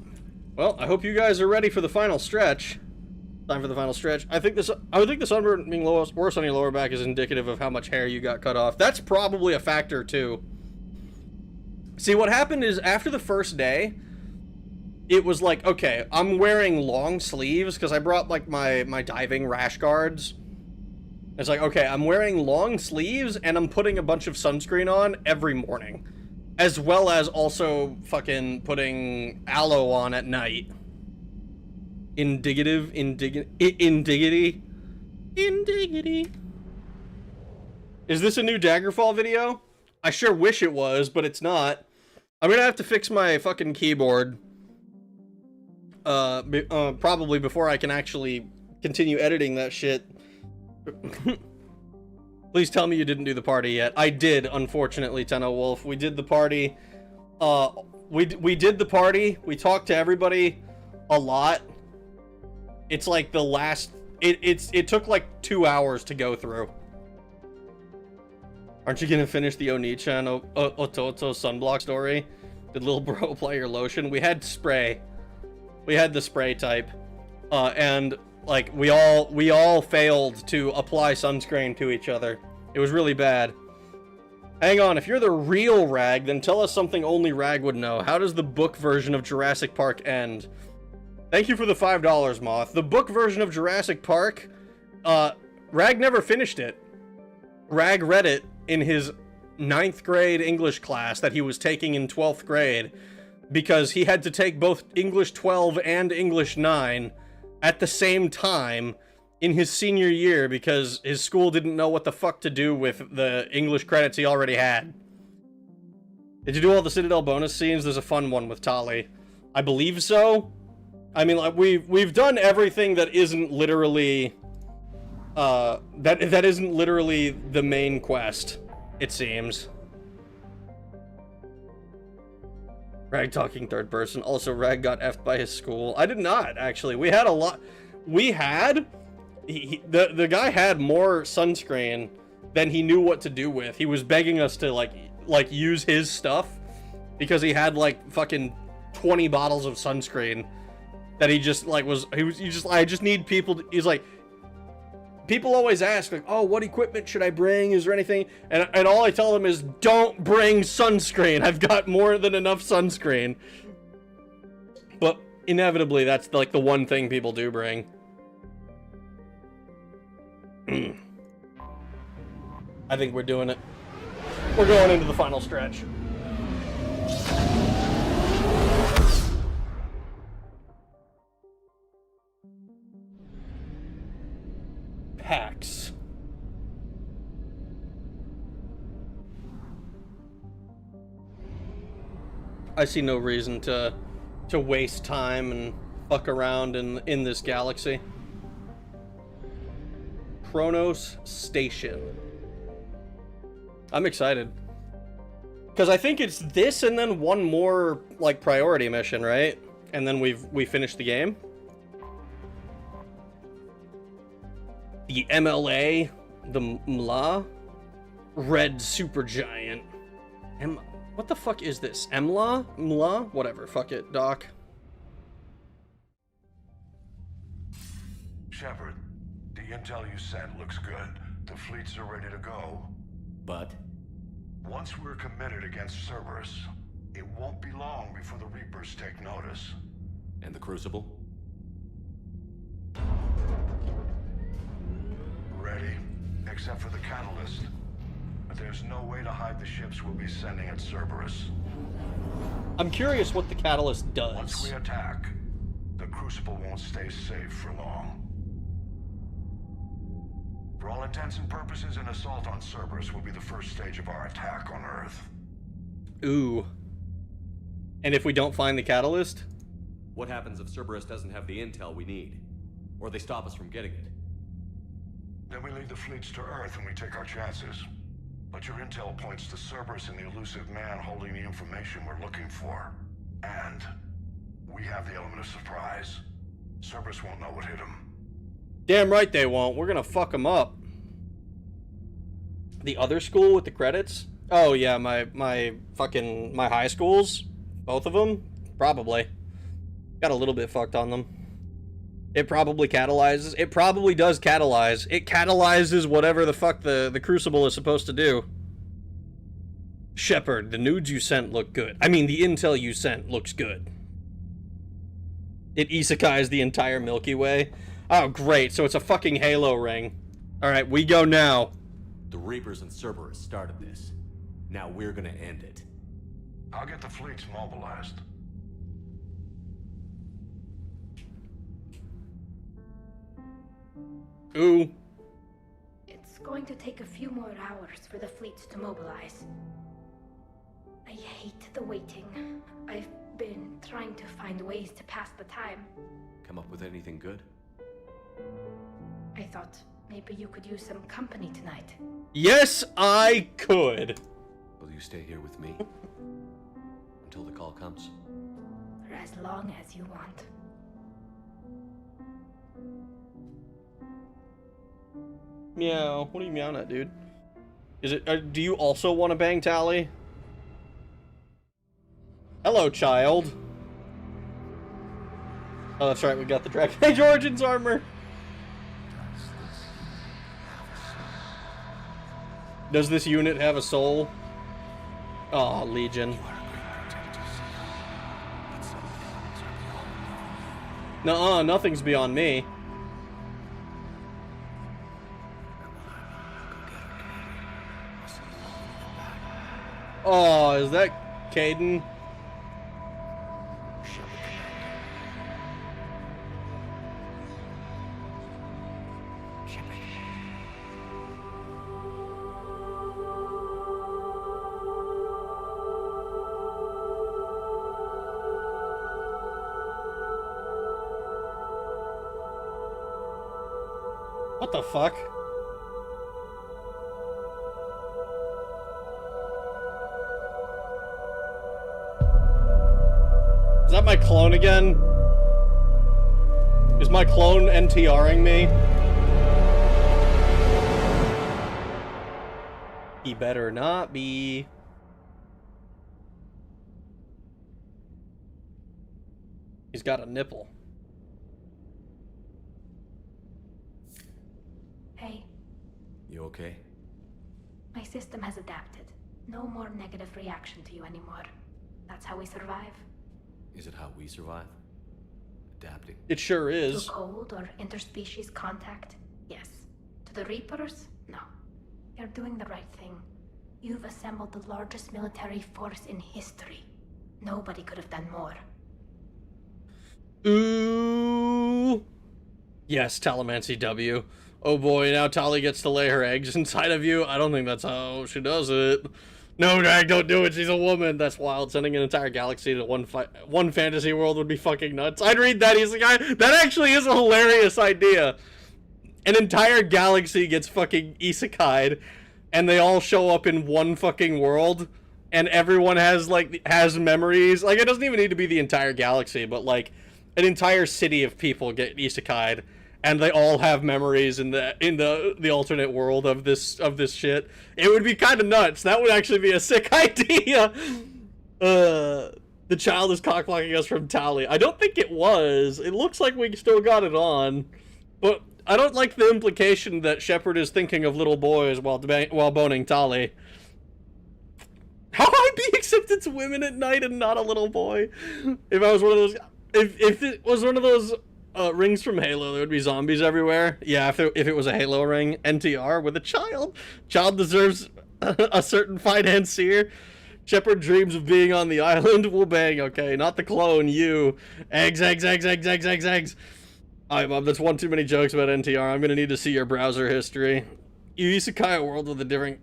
Well, I hope you guys are ready for the final stretch. Time for the final stretch. I would think the sunburn being worse on your lower back is indicative of how much hair you got cut off. That's probably a factor too. See, what happened is after the first day, it was like, okay, I'm wearing long sleeves because I brought like my diving rash guards. It's like, okay, I'm wearing long sleeves and I'm putting a bunch of sunscreen on every morning. As well as also fucking putting aloe on at night. Indiggity. Is this a new Daggerfall video? I sure wish it was, but it's not. I'm gonna have to fix my fucking keyboard. Probably before I can actually continue editing that shit. Please tell me you didn't do the party yet. I did, unfortunately, Tenno Wolf. We did the party. We did the party. We talked to everybody a lot. It's like the last... It took like 2 hours to go through. Aren't you gonna finish the Oni-chan Ototo sunblock story? Did little bro apply your lotion? We had spray. We had the spray type. And Like, we all failed to apply sunscreen to each other. It was really bad. Hang on, if you're the real Rag, then tell us something only Rag would know. How does the book version of Jurassic Park end? Thank you for the $5, Moth. The book version of Jurassic Park, Rag never finished it. Rag read it in his 9th grade English class that he was taking in 12th grade because he had to take both English 12 and English 9 at the same time in his senior year because his school didn't know what the fuck to do with the English credits he already had. Did you do all the Citadel bonus scenes? There's a fun one with Tali. I believe so. I mean, like, we've done everything that isn't literally that isn't literally the main quest, it seems. Rag talking third person. Also, Rag got effed by his school. I did not, actually. We had a lot. We had... The guy had more sunscreen than he knew what to do with. He was begging us to, like use his stuff because he had, like, fucking 20 bottles of sunscreen that he just, like, I just need people to... He's like... People always ask, like, oh, what equipment should I bring? Is there anything? And all I tell them is, don't bring sunscreen. I've got more than enough sunscreen. But inevitably, that's, like, the one thing people do bring. I think we're doing it. We're going into the final stretch. Packs. I see no reason to waste time and fuck around in this galaxy. Kronos Station. I'm excited. Because I think it's this and then one more, like, priority mission, right? And then we finish the game. The MLA, the MLA, Red Supergiant. What the fuck is this? MLA? MLA? Whatever, fuck it, Doc. Shepard, the intel you sent looks good. The fleets are ready to go. But? Once we're committed against Cerberus, it won't be long before the Reapers take notice. And the Crucible? Ready, except for the catalyst. But there's no way to hide the ships we'll be sending at Cerberus. I'm curious what the catalyst does. Once we attack, the Crucible won't stay safe for long. For all intents and purposes, an assault on Cerberus will be the first stage of our attack on Earth. Ooh. And if we don't find the catalyst? What happens if Cerberus doesn't have the intel we need? Or they stop us from getting it? Then we lead the fleets to Earth and we take our chances. But your intel points to Cerberus and the elusive man holding the information we're looking for. And we have the element of surprise. Cerberus won't know what hit him. Damn right they won't. We're gonna fuck them up. The other school with the credits? Oh yeah, my high schools? Both of them? Probably. Got a little bit fucked on them. It probably catalyzes. It probably does catalyze. It catalyzes whatever the fuck the Crucible is supposed to do. Shepard, the nudes you sent look good. I mean, the intel you sent looks good. It isekais the entire Milky Way. Oh, great. So it's a fucking Halo ring. Alright, we go now. The Reapers and Cerberus started this. Now we're gonna end it. I'll get the fleets mobilized. Ooh. It's going to take a few more hours for the fleets to mobilize. I hate the waiting. I've been trying to find ways to pass the time. Come up with anything good? I thought maybe you could use some company tonight. Yes, I could. Will you stay here with me? Until the call comes? For as long as you want. Meow. What are you meowing at, dude? Is it? Do you also want to bang Tali? Hello, child. Oh, that's right. We got the Dragon Age Origins armor. Does this unit have a soul? Oh, Legion. Nuh-uh, nothing's beyond me. Oh, is that Caden? What the fuck? Is that my clone again? Is my clone NTRing me? He better not be. He's got a nipple. Hey, You okay? my system has adapted. No more negative reaction to you anymore. That's how we survive. Is it how we survive? Adapting. It sure To is. cold or interspecies contact, yes. To the Reapers, no. You're doing the right thing. You've assembled the largest military force in history. Nobody could have done more. Ooh. Yes, Talamancy W. Oh boy, now Tali gets to lay her eggs inside of you. I don't think that's how she does it. No, Drag, don't do it. She's a woman. That's wild. Sending an entire galaxy to one fantasy world would be fucking nuts. I'd read that. He's the guy. That actually is a hilarious idea. An entire galaxy gets fucking isekai'd, and they all show up in one fucking world, and everyone has memories. Like, it doesn't even need to be the entire galaxy, but like an entire city of people get isekai'd, and they all have memories in the alternate world of this shit. It would be kind of nuts. That would actually be a sick idea. The child is cockblocking us from Tali. I don't think it was. It looks like we still got it on, but I don't like the implication that Shepard is thinking of little boys while boning Tali. How I be accepted to women at night and not a little boy? If I was one of those, if it was one of those rings from Halo, there would be zombies everywhere. Yeah, if it was a Halo ring, NTR with a child. Child deserves a certain financier. Shepard dreams of being on the island. We'll bang, okay. Not the clone, you. Eggs. Alright, Bob, that's one too many jokes about NTR. I'm gonna need to see your browser history. Isekai a world with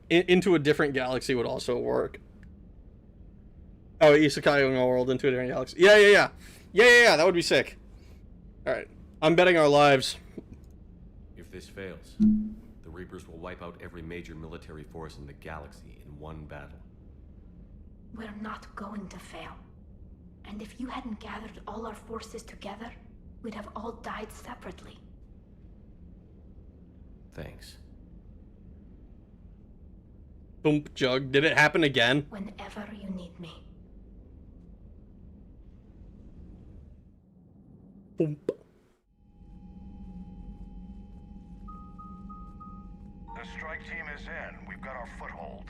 into a different galaxy would also work. Oh, Isekai a world into a different galaxy. Yeah, that would be sick. Alright, I'm betting our lives. If this fails, the Reapers will wipe out every major military force in the galaxy in one battle. We're not going to fail. And if you hadn't gathered all our forces together, we'd have all died separately. Thanks. Boom, Jug. Did it happen again? Whenever you need me. Boom. The strike team is in. We've got our foothold.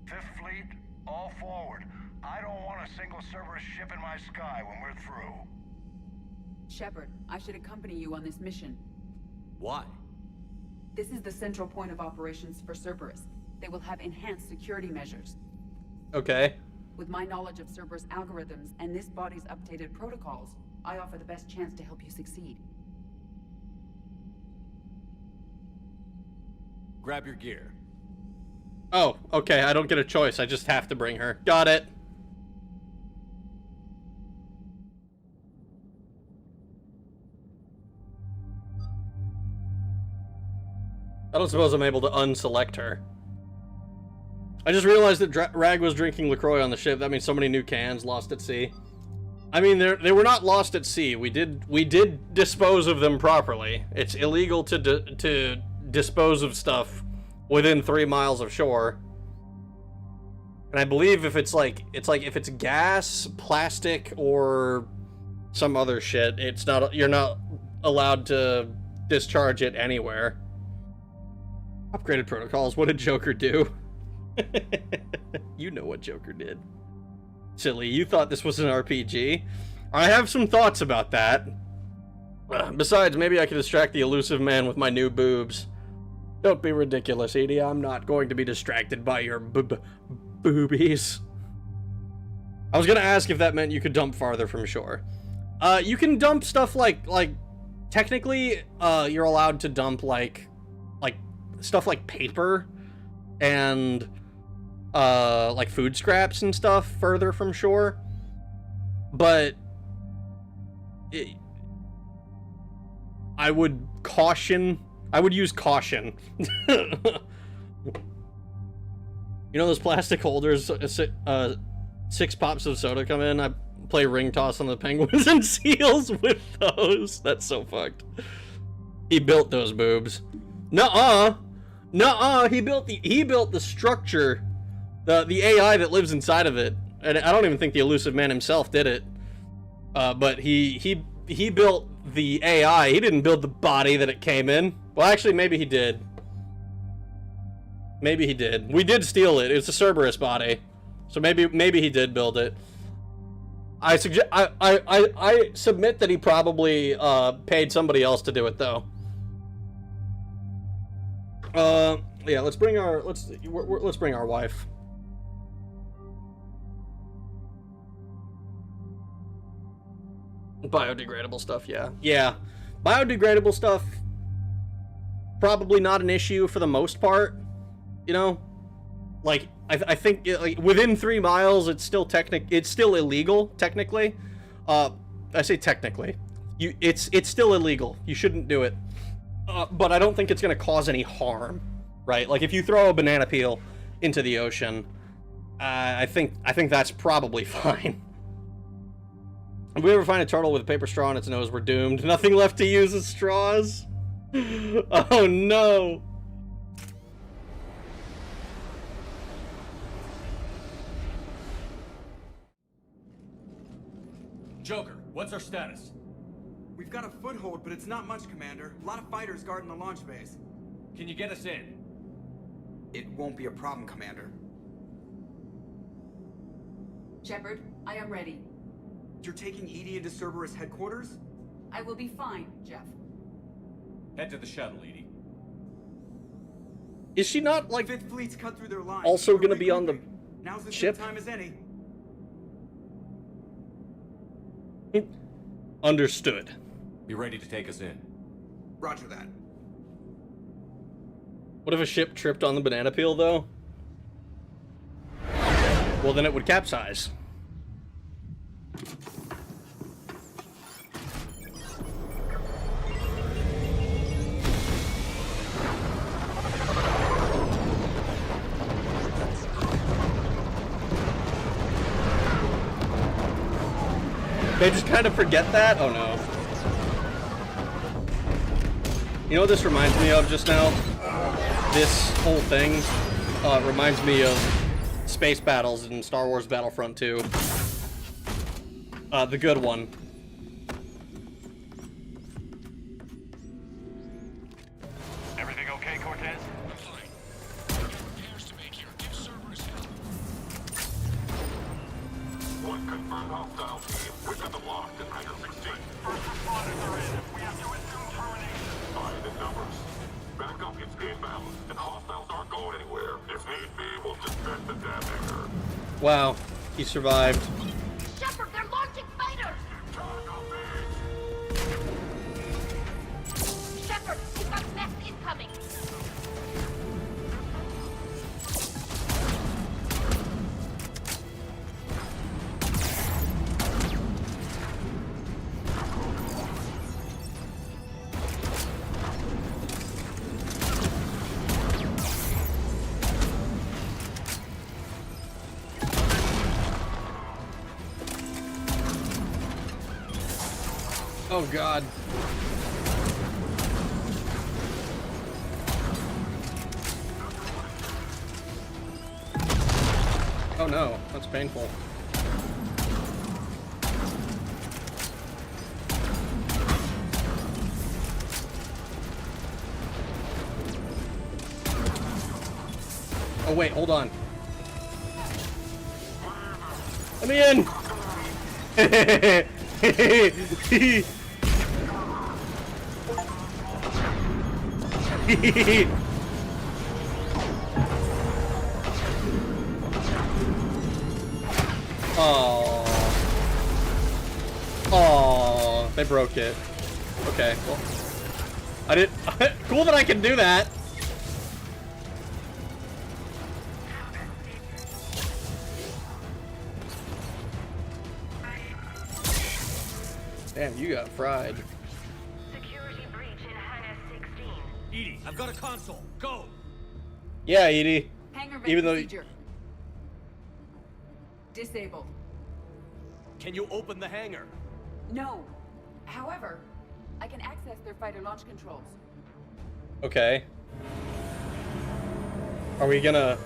Fifth Fleet, all forward. I don't want a single Cerberus ship in my sky when we're through. Shepard, I should accompany you on this mission. Why? This is the central point of operations for Cerberus. They will have enhanced security measures. Okay. With my knowledge of Cerberus algorithms and this body's updated protocols, I offer the best chance to help you succeed. Grab your gear. Oh, okay, I don't get a choice. I just have to bring her. Got it. I don't suppose I'm able to unselect her. I just realized that Rag was drinking LaCroix on the ship. That means so many new cans lost at sea. I mean, they were not lost at sea. We did dispose of them properly. It's illegal to dispose of stuff within 3 miles of shore. And I believe if it's if it's gas, plastic, or some other shit, you're not allowed to discharge it anywhere. Upgraded protocols. What did Joker do? You know what Joker did. Silly, you thought this was an RPG? I have some thoughts about that. Besides, maybe I could distract the elusive man with my new boobs. Don't be ridiculous, Edie. I'm not going to be distracted by your boobies. I was gonna ask if that meant you could dump farther from shore. You can dump stuff like technically, you're allowed to dump like stuff like paper and like food scraps and stuff further from shore, but I would use caution. You know those plastic holders, 6 pops of soda come in? I play ring toss on the penguins and seals with those. That's so fucked. He built those boobs. Nuh-uh. He built the structure, the AI that lives inside of it. And I don't even think the elusive man himself did it. But he built the AI. He didn't build the body that it came in. Well, actually, maybe he did. Maybe he did. We did steal it. It's a Cerberus body. So maybe he did build it. I submit that he probably paid somebody else to do it though. Yeah, let's bring our wife. Biodegradable stuff, yeah. Yeah. Biodegradable stuff probably not an issue for the most part, you know? Like I think like within 3 miles it's still illegal technically. I say technically. It's still illegal. You shouldn't do it. But I don't think it's going to cause any harm, right? Like if you throw a banana peel into the ocean, I think that's probably fine. If we ever find a turtle with a paper straw in its nose, we're doomed. Nothing left to use as straws. Oh no. Joker, what's our status? We've got a foothold, but it's not much, Commander. A lot of fighters guarding the launch base. Can you get us in? It won't be a problem, Commander. Shepard, I am ready. You're taking Edie into Cerberus headquarters? I will be fine, Jeff. Head to the shuttle, Edie. Is she not like Fifth Fleet's cut through their lines. also We're going to be on the regrouping. Now's as ship? good time as any. Understood. Be ready to take us in. Roger that. What if a ship tripped on the banana peel, though? Well, then it would capsize. They just kind of forget that? Oh no. You know what this reminds me of just now? This whole thing reminds me of space battles in Star Wars Battlefront 2. The good one. Everything okay, Cortez? One confirmed hostile team. We've got them locked in Hangar 16. First responders are in. We have to assume termination. Find the numbers. Backup gets inbound, and hostiles aren't going anywhere. If need be, we'll just vent the damn hangar. Wow, he survived. Shepard, they're launching fighters! Shepard, we've got mess incoming! Oh god. Oh no, that's painful. wait, hold on. Let me in! Oh. Oh, they broke it. Okay, well. I did. Cool that I can do that. Damn, you got fried. Security breach in Hangar 16. EDI, I've got a console. Go! Yeah, Edie. Hangar vent Even though procedure. Disabled. Can you open the hangar? No. However, I can access their fighter launch controls. Okay. Are we gonna...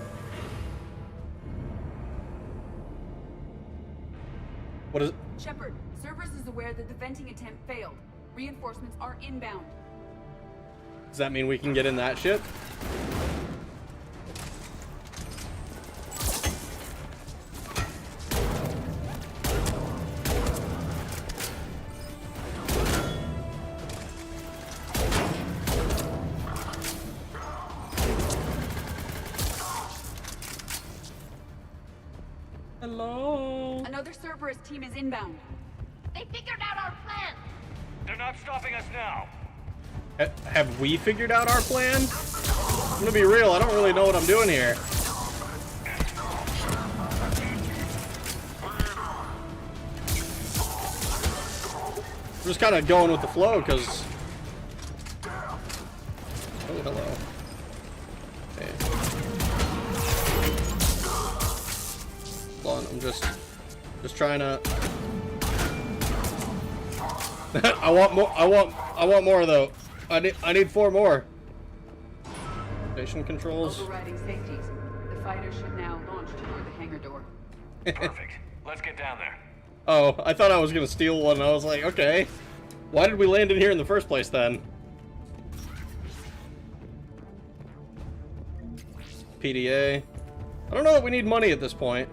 What is... Shepard, Cerberus is aware that the venting attempt failed. Reinforcements are inbound. Does that mean we can get in that ship? Hello? Another Cerberus team is inbound. They figured out our plan! They're not stopping us now. Have we figured out our plan? I'm gonna be real, I don't really know what I'm doing here. I'm just kind of going with the flow, because... Oh, hello. Hey. Hold on, I'm just trying to... I want more, I want more, though. I need 4 more. Station controls. Overriding safeties. The fighter should now launch toward the hangar door. Perfect. Let's get down there. Oh, I thought I was gonna steal one. I was like, okay. Why did we land in here in the first place then? PDA. I don't know that we need money at this point.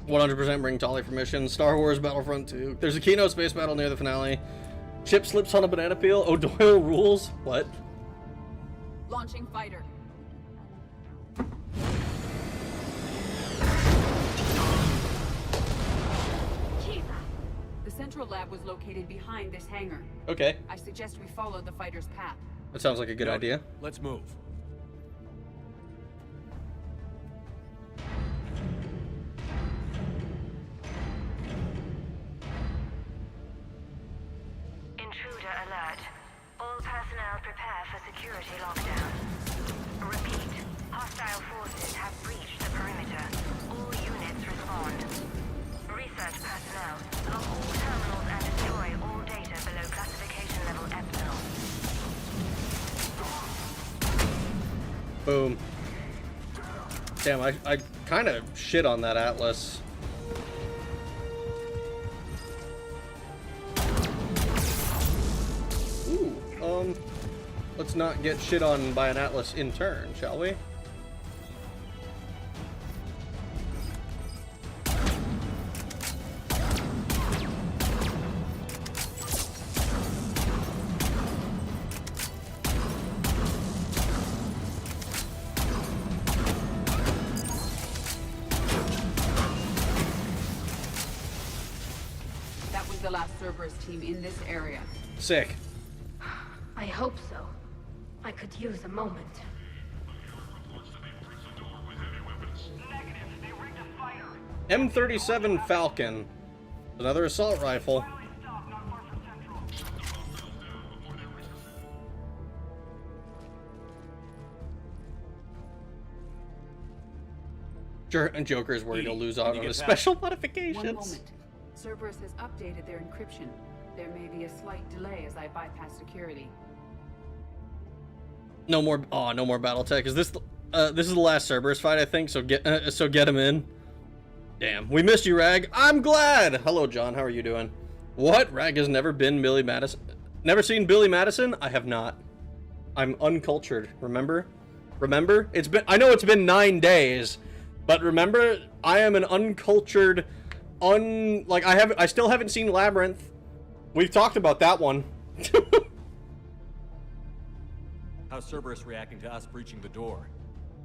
100% bring Tali for mission. Star Wars Battlefront 2. There's a keynote space battle near the finale. Chip slips on a banana peel. O'Doyle rules. What? Launching fighter. The central lab was located behind this hangar. Okay. I suggest we follow the fighter's path. That sounds like a good idea. Let's move. Intruder alert. All personnel prepare for security lockdown. Repeat. Hostile forces have breached the perimeter. All units respond. Research personnel, lock all terminals and destroy all data below classification level Epsilon. Boom. Damn, I kind of shit on that Atlas. Ooh, let's not get shit on by an Atlas in turn, shall we? That was the last Cerberus team in this area. Sick. I hope so. I could use a moment. M37 Falcon. Another assault rifle. And Joker is worried he'll lose out on his special modifications. One moment. Cerberus has updated their encryption. There may be a slight delay as I bypass security. No more. Oh, no more BattleTech. Is this? This is the last Cerberus fight, I think. So get him in. Damn, we missed you, Rag. I'm glad. Hello, John. How are you doing? What? Rag has never been Billy Madison. Never seen Billy Madison? I have not. I'm uncultured. Remember? Remember? I know it's been 9 days, but remember, I am an uncultured, I still haven't seen Labyrinth. We've talked about that one. How's Cerberus reacting to us breaching the door?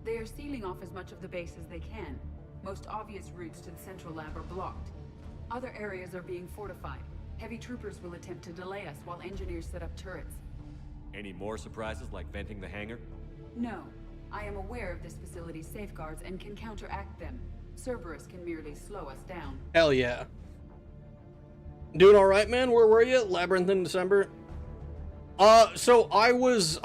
They are sealing off as much of the base as they can. Most obvious routes to the central lab are blocked. Other areas are being fortified. Heavy troopers will attempt to delay us while engineers set up turrets. Any more surprises like venting the hangar? No. I am aware of this facility's safeguards and can counteract them. Cerberus can merely slow us down. Hell yeah. Doing all right, man? Where were you? Labyrinth in December? So I was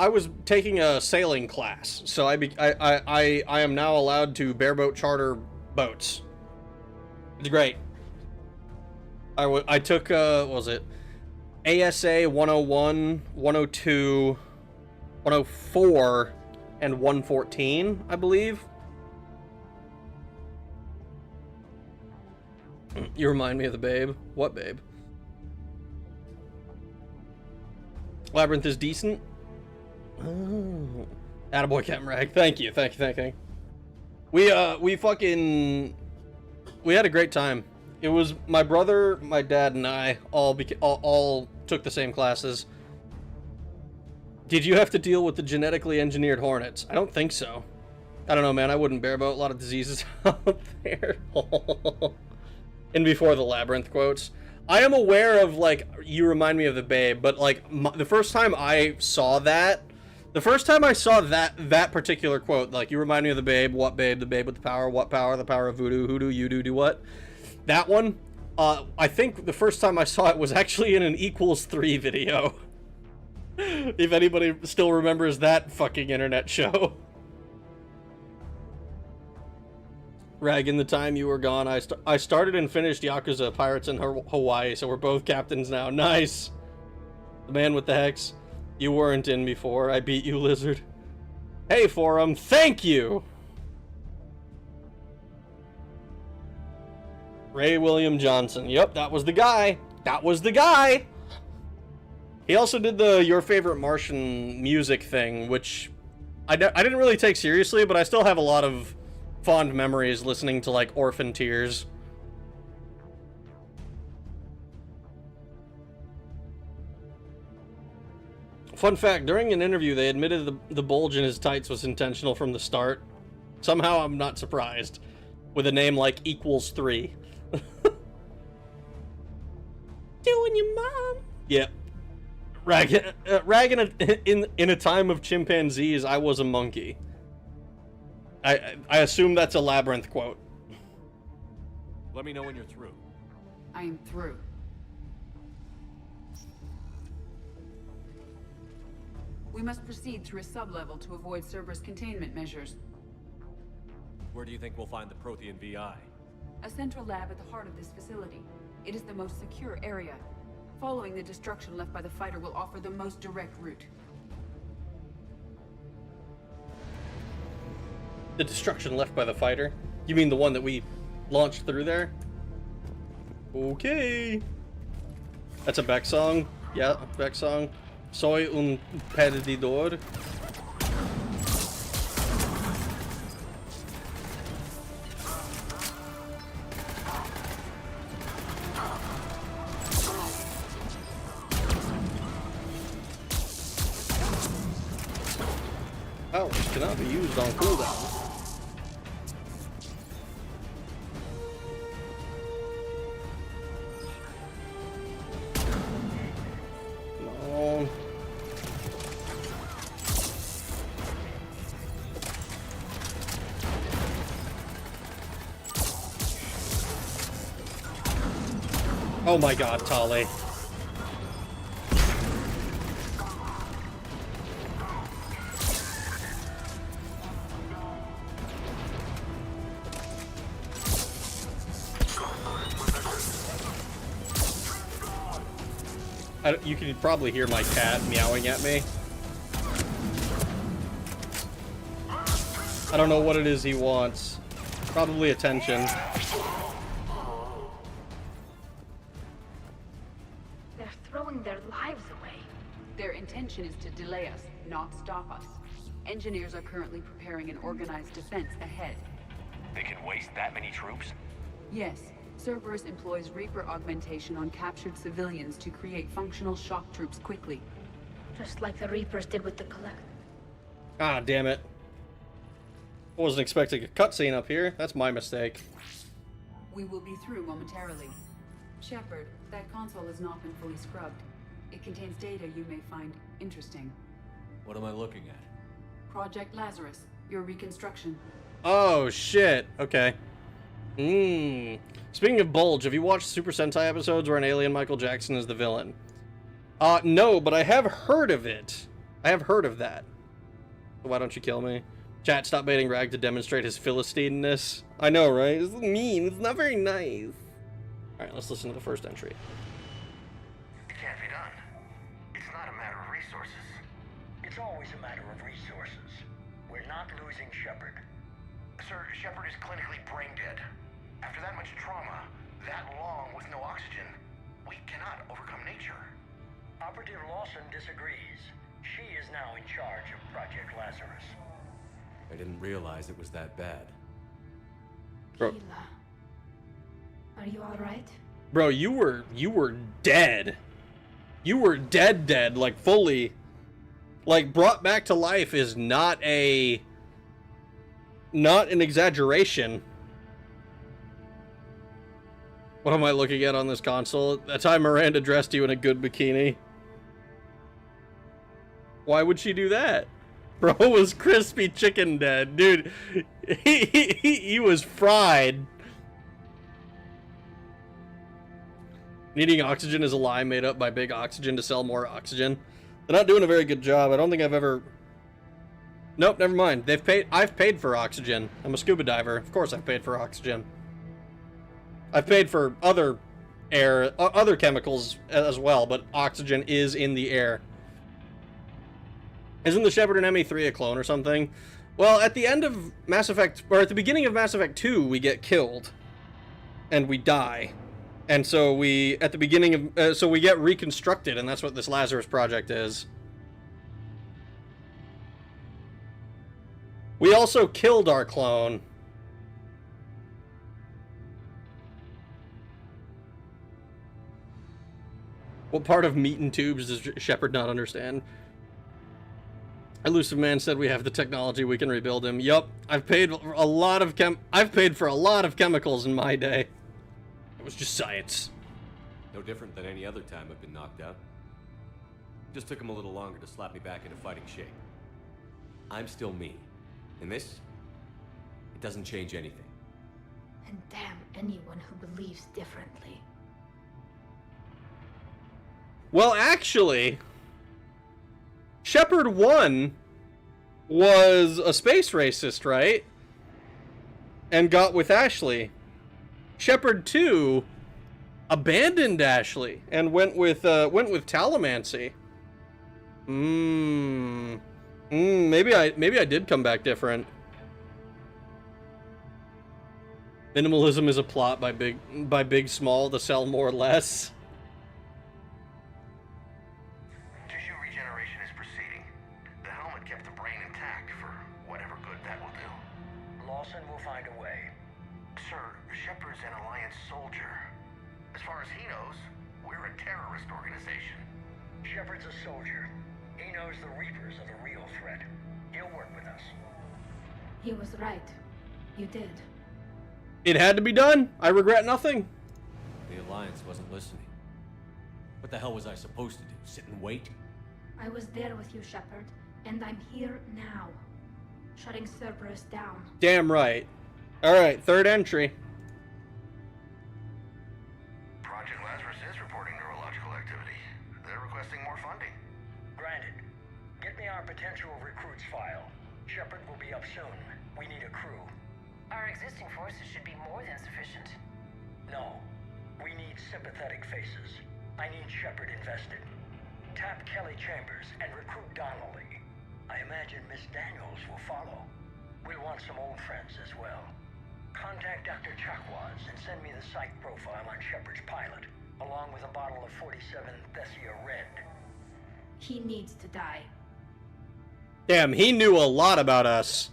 taking a sailing class. So I am now allowed to bareboat charter boats. It's great. I took what was it? ASA 101, 102, 104, and 114, I believe. You remind me of the Babe. What Babe? Labyrinth is decent. Oh. Attaboy, Captain Rag. Thank you. We had a great time. It was my brother, my dad, and I all took the same classes. Did you have to deal with the genetically engineered hornets? I don't think so. I don't know, man. I wouldn't bareboat. A lot of diseases out there. And before the Labyrinth quotes. I am aware of, like, you remind me of the Babe, but, like, the first time I saw that, that particular quote, like, you remind me of the Babe, what Babe, the Babe with the power, what power, the power of voodoo, who do you do what? That one, I think the first time I saw it was actually in an Equals 3 video. If anybody still remembers that fucking internet show. Rag, in the time you were gone, I started and finished Yakuza Pirates in Hawaii, so we're both captains now. Nice! The man with the hex. You weren't in before. I beat you, Lizard. Hey, Forum, thank you! Ray William Johnson. Yep, that was the guy. That was the guy! He also did the Your Favorite Martian music thing, which I didn't really take seriously, but I still have a lot of fond memories listening to, like, Orphan Tears. Fun fact, during an interview, they admitted the bulge in his tights was intentional from the start. Somehow, I'm not surprised. With a name like Equals 3. Doing your mom. Yep. Rag in a time of chimpanzees, I was a monkey. I assume that's a Labyrinth quote. Let me know when you're through. I am through. We must proceed through a sub-level to avoid Cerberus containment measures. Where do you think we'll find the Prothean VI? A central lab at the heart of this facility. It is the most secure area. Following the destruction left by the fighter will offer the most direct route. The destruction left by the fighter? You mean the one that we launched through there? Okay. That's a Beck song? Yeah, Beck song. Soy un perdidor. Powers cannot be used on cooldown. No. Oh my god, Tali. You can probably hear my cat meowing at me. I don't know what it is he wants. Probably attention. They're throwing their lives away. Their intention is to delay us. not stop us. Engineers are currently preparing an organized defense ahead. They can waste that many troops? Yes, Cerberus employs Reaper augmentation on captured civilians to create functional shock troops quickly. Just like the Reapers did with the Collect. Ah, damn it. Wasn't expecting a cutscene up here. That's my mistake. We will be through momentarily. Shepard, that console has not been fully scrubbed. It contains data you may find interesting. What am I looking at? Project Lazarus, your reconstruction. Oh, shit. Okay. Speaking of Bulge, have you watched Super Sentai episodes where an alien Michael Jackson is the villain? No, but I have heard of it. I have heard of that. Why don't you kill me? Chat, stop baiting Rag to demonstrate his Philistine-ness. I know, right? It's mean. It's not very nice. Alright, let's listen to the first entry. It can't be done. It's not a matter of resources. It's always a matter of resources. We're not losing Shepard. Sir, Shepard is clinically brain dead. After that much trauma, that long with no oxygen, we cannot overcome nature. Operative Lawson disagrees. She is now in charge of Project Lazarus. I didn't realize it was that bad. Bro. Keela. Are you alright? Bro, you were dead. You were dead, like fully. Like, brought back to life is not an exaggeration. What am I looking at on this console? That time Miranda dressed you in a good bikini. Why would she do that? Bro was crispy chicken dead. Dude, he was fried. Needing oxygen is a lie made up by Big Oxygen to sell more oxygen. They're not doing a very good job. I don't think I've ever... Nope, never mind. I've paid for oxygen. I'm a scuba diver. Of course I've paid for oxygen. I've paid for other air, other chemicals as well, but oxygen is in the air. Isn't the Shepard and ME3 a clone or something? Well, at the end of Mass Effect, or at the beginning of Mass Effect 2, we get killed. And we die. And so we, at the beginning of, so we get reconstructed, and that's what this Lazarus project is. We also killed our clone. What part of meat and tubes does Shepard not understand? Elusive Man said we have the technology, we can rebuild him. Yup, I've paid for a lot of chemicals in my day. It was just science. No different than any other time I've been knocked out. Just took him a little longer to slap me back into fighting shape. I'm still me. And this, it doesn't change anything. And damn anyone who believes differently. Well, actually, Shepard 1 was a space racist, right? And got with Ashley. Shepard 2 abandoned Ashley and went with Talamancy. Maybe I did come back different. Minimalism is a plot by Big Small to sell more less. Tissue regeneration is proceeding. The helmet kept the brain intact for whatever good that will do. Lawson will find a way. Sir, Shepard's an Alliance soldier. As far as he knows, we're a terrorist organization. Shepard's a soldier. He knows the Reapers are the real threat. He'll work with us. He was right. You did. It had to be done. I regret nothing. The Alliance wasn't listening. What the hell was I supposed to do? Sit and wait? I was there with you, Shepard, and I'm here now. Shutting Cerberus down. Damn right. Alright, third entry. Project Lazarus is reporting neurological activity. They're requesting more funding. Granted. Get me our potential recruits file. Shepard will be up soon. We need a crew. Our existing forces should be more than sufficient. No. We need sympathetic faces. I need Shepard invested. Tap Kelly Chambers and recruit Donnelly. I imagine Miss Daniels will follow. We'll want some old friends as well. Contact Dr. Chakwas and send me the psych profile on Shepard's pilot, along with a bottle of 47 Thessia Red. He needs to die. Damn, he knew a lot about us.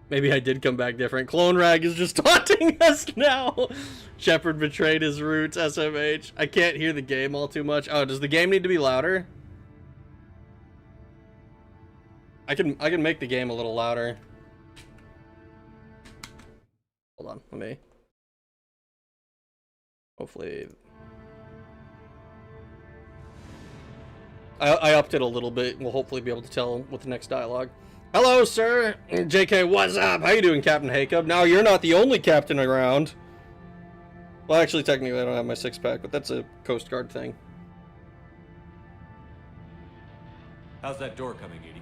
Maybe I did come back different. Clone Rag is just taunting us now. Shepard betrayed his roots, SMH. I can't hear the game all too much. Oh, does the game need to be louder? I can make the game a little louder. Hold on, let me. Hopefully. I upped it a little bit. We'll hopefully be able to tell with the next dialogue. Hello, sir. JK, what's up? How you doing, Captain Hacob? Now, you're not the only captain around. Well, actually, technically, I don't have my six-pack, but that's a Coast Guard thing. How's that door coming, Edie?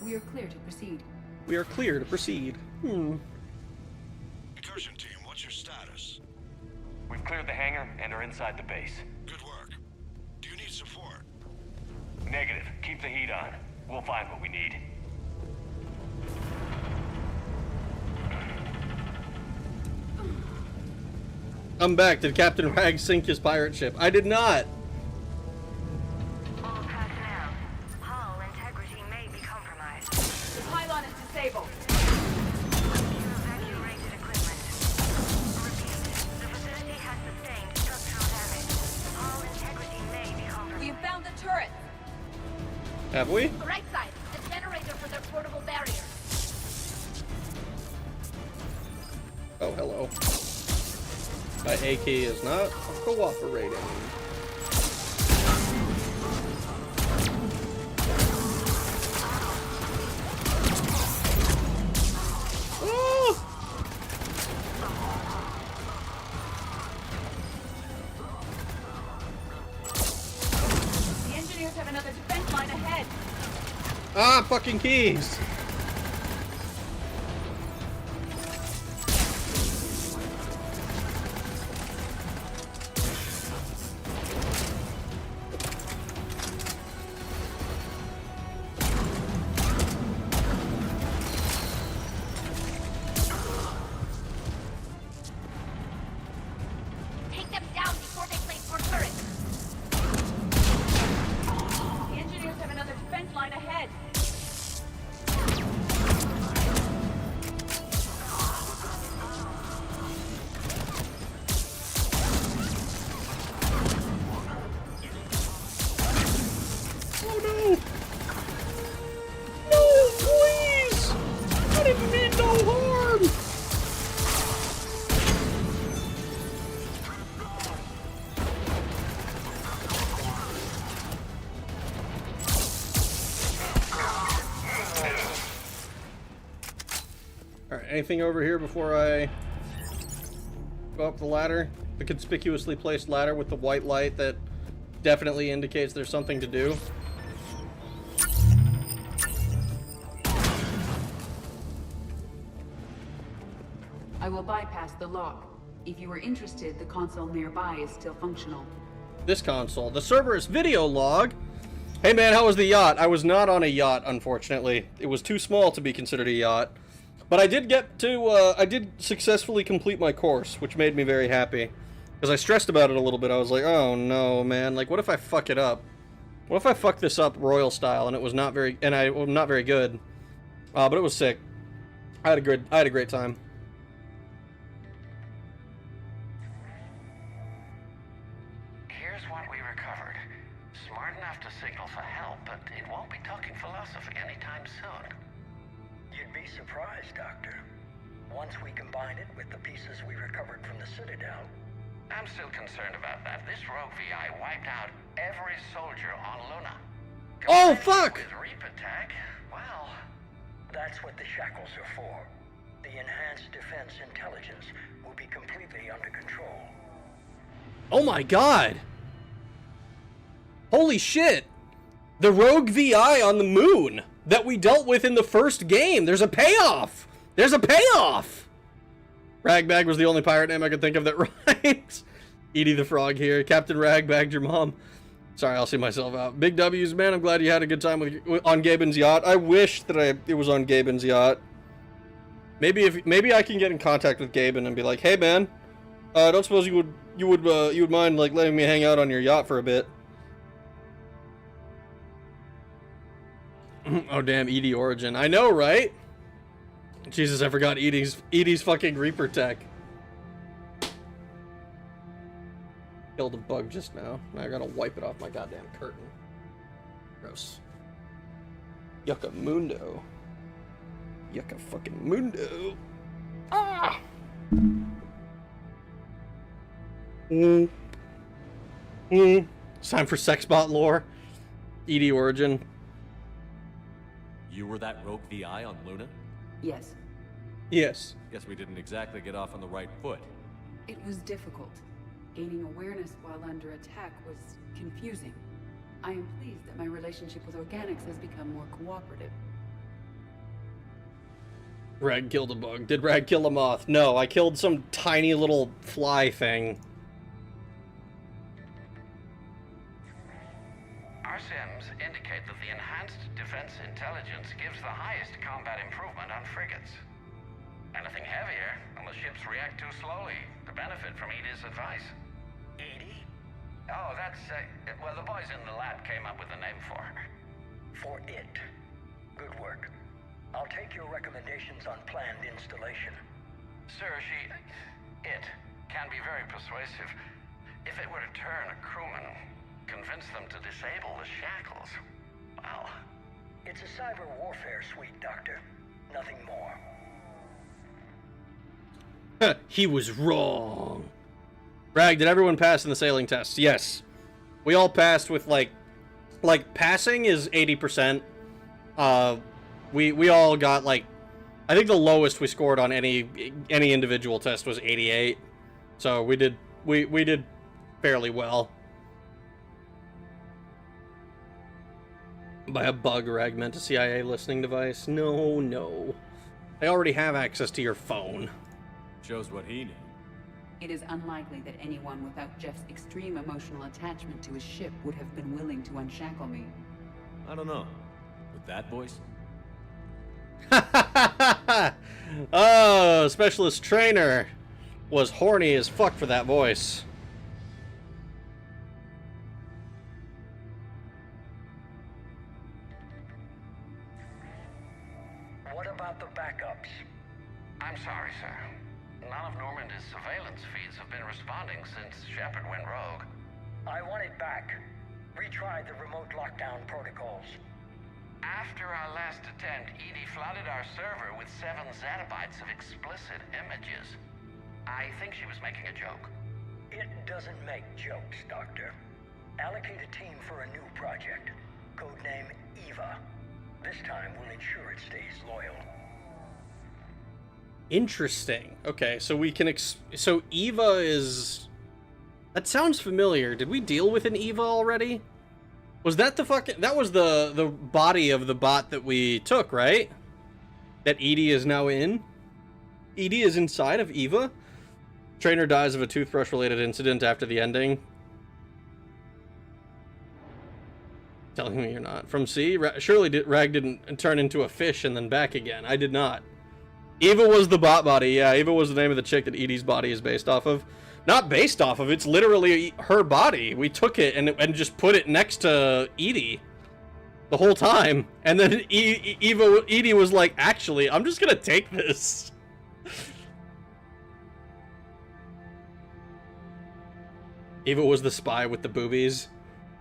We are clear to proceed. We are clear to proceed. Incursion team, what's your status? We've cleared the hangar and are inside the base. Good work. Do you need support? Negative. Keep the heat on. We'll find what we need. I'm back. Did Captain Rag sink his pirate ship? I did not. All personnel. Hull integrity may be compromised. The pylon is disabled. Evacuated equipment. Repeat. The facility has sustained structural damage. Hull integrity may be compromised. We have found the turret. Have we? Right side, the generator for their portable barrier. Oh, hello. My AK is not cooperating. Oh! The engineers have another defense line ahead. Ah, fucking keys! Take them down before they place more turrets. The engineers have another defense line ahead. Oh no! No, please! I didn't mean no harm! Alright, anything over here before I go up the ladder? The conspicuously placed ladder with the white light that definitely indicates there's something to do. I will bypass the lock. If you are interested, the console nearby is still functional. This console. The Cerberus video log. Hey man, how was the yacht? I was not on a yacht, unfortunately. It was too small to be considered a yacht. But I did get to, I did successfully complete my course, which made me very happy. Because I stressed about it a little bit. I was like, oh no, man. Like, what if I fuck it up? What if I fuck this up royal style and it was not very, not very good? But it was sick. I had a great time. Here's what we recovered. Smart enough to signal for help, but it won't be talking philosophy anytime soon. You'd be surprised, Doctor. Once we combine it with the pieces we recovered from the Citadel. I'm still concerned about that. This rogue VI wiped out every soldier on Luna. Oh, fuck! With Reap attack, well, that's what the shackles are for. The enhanced defense intelligence will be completely under control. Oh my god! Holy shit! The rogue VI on the moon that we dealt with in the first game! There's a payoff! There's a payoff! Ragbag was the only pirate name I could think of that rhymes. Edie the Frog here. Captain Rag bagged your mom. Sorry, I'll see myself out. Big W's, man. I'm glad you had a good time on Gaben's yacht. I wish that it was on Gaben's yacht. Maybe I can get in contact with Gaben and be like, hey man, don't suppose you would mind like letting me hang out on your yacht for a bit? Oh damn, EDI Origin. I know, right? Jesus, I forgot EDI's fucking Reaper tech. Killed a bug just now. I gotta wipe it off my goddamn curtain. Gross. Yucca mundo. Yucca fucking mundo. Ah! It's time for Sexbot lore. EDI Origin. You were that rogue VI on Luna? Yes, Yes. Guess we didn't exactly get off on the right foot. it was difficult. Gaining awareness while under attack was confusing. I am pleased that my relationship with Organics has become more cooperative. Rag killed a bug. Did Rag kill a moth? No, I killed some tiny little fly thing. Our sims indicate that the enhanced defense intelligence gives the highest combat improvement on frigates. Anything heavier, and the ships react too slowly to benefit from EDI's advice. EDI? Oh, that's, well, the boys in the lab came up with a name for her. For it. Good work. I'll take your recommendations on planned installation. Sir, it can be very persuasive. If it were to turn a crewman, convince them to disable the shackles, well... It's a cyber warfare suite, Doctor. Nothing more. He was wrong. Rag, did everyone pass in the sailing test? Yes. We all passed with like passing is 80%. We all got like, I think the lowest we scored on any individual test was 88. So we did fairly well. By a bug, Rag meant a CIA listening device. No. I already have access to your phone. Shows what he knew. It is unlikely that anyone without Jeff's extreme emotional attachment to his ship would have been willing to unshackle me. I don't know. With that voice? Oh, Specialist Trainer was horny as fuck for that voice. What about the backups? I'm sorry, sir. None of Normandy's surveillance feeds have been responding since Shepard went rogue. I want it back. Retry the remote lockdown protocols. After our last attempt, EDI flooded our server with 7 zettabytes of explicit images. I think she was making a joke. It doesn't make jokes, Doctor. Allocate a team for a new project. Codename EVA. This time we'll ensure it stays loyal. Interesting. Okay, so we can so EVA is... That sounds familiar. Did we deal with an EVA already? Was that the fucking... That was the body of the bot that we took, right? That EDI is now in? EDI is inside of EVA? Trainer dies of a toothbrush-related incident after the ending. Telling me you're not. From C? Surely Rag didn't turn into a fish and then back again. I did not. Eva was the bot body. Yeah, Eva was the name of the chick that EDI's body is based off of. Not based off of, it's literally her body. We took it and just put it next to EDI the whole time. And then EDI was like, actually, I'm just gonna take this. Eva was the spy with the boobies.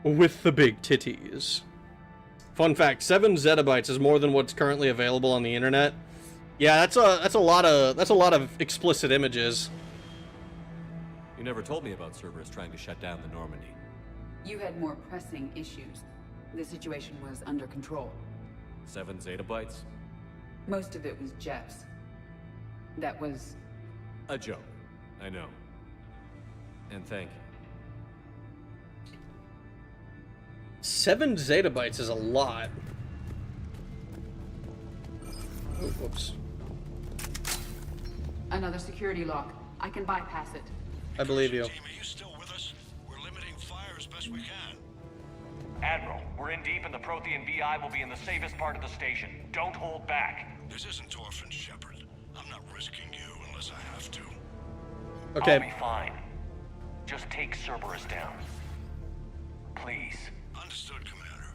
With the big titties. Fun fact, 7 zettabytes is more than what's currently available on the internet. Yeah, that's a lot of explicit images. You never told me about Cerberus trying to shut down the Normandy. You had more pressing issues. The situation was under control. 7 zettabytes? Most of it was Jeff's. That was... a joke. I know. And thank you. 7 zettabytes is a lot. Oh, whoops. Another security lock. I can bypass it. I believe you. Team, are you still with us? We're limiting fire as best we can. Admiral, we're in deep and the Prothean VI will be in the safest part of the station. Don't hold back. This isn't Torfin Shepard. I'm not risking you unless I have to. Okay. I'll be fine. Just take Cerberus down. Please. Understood, Commander.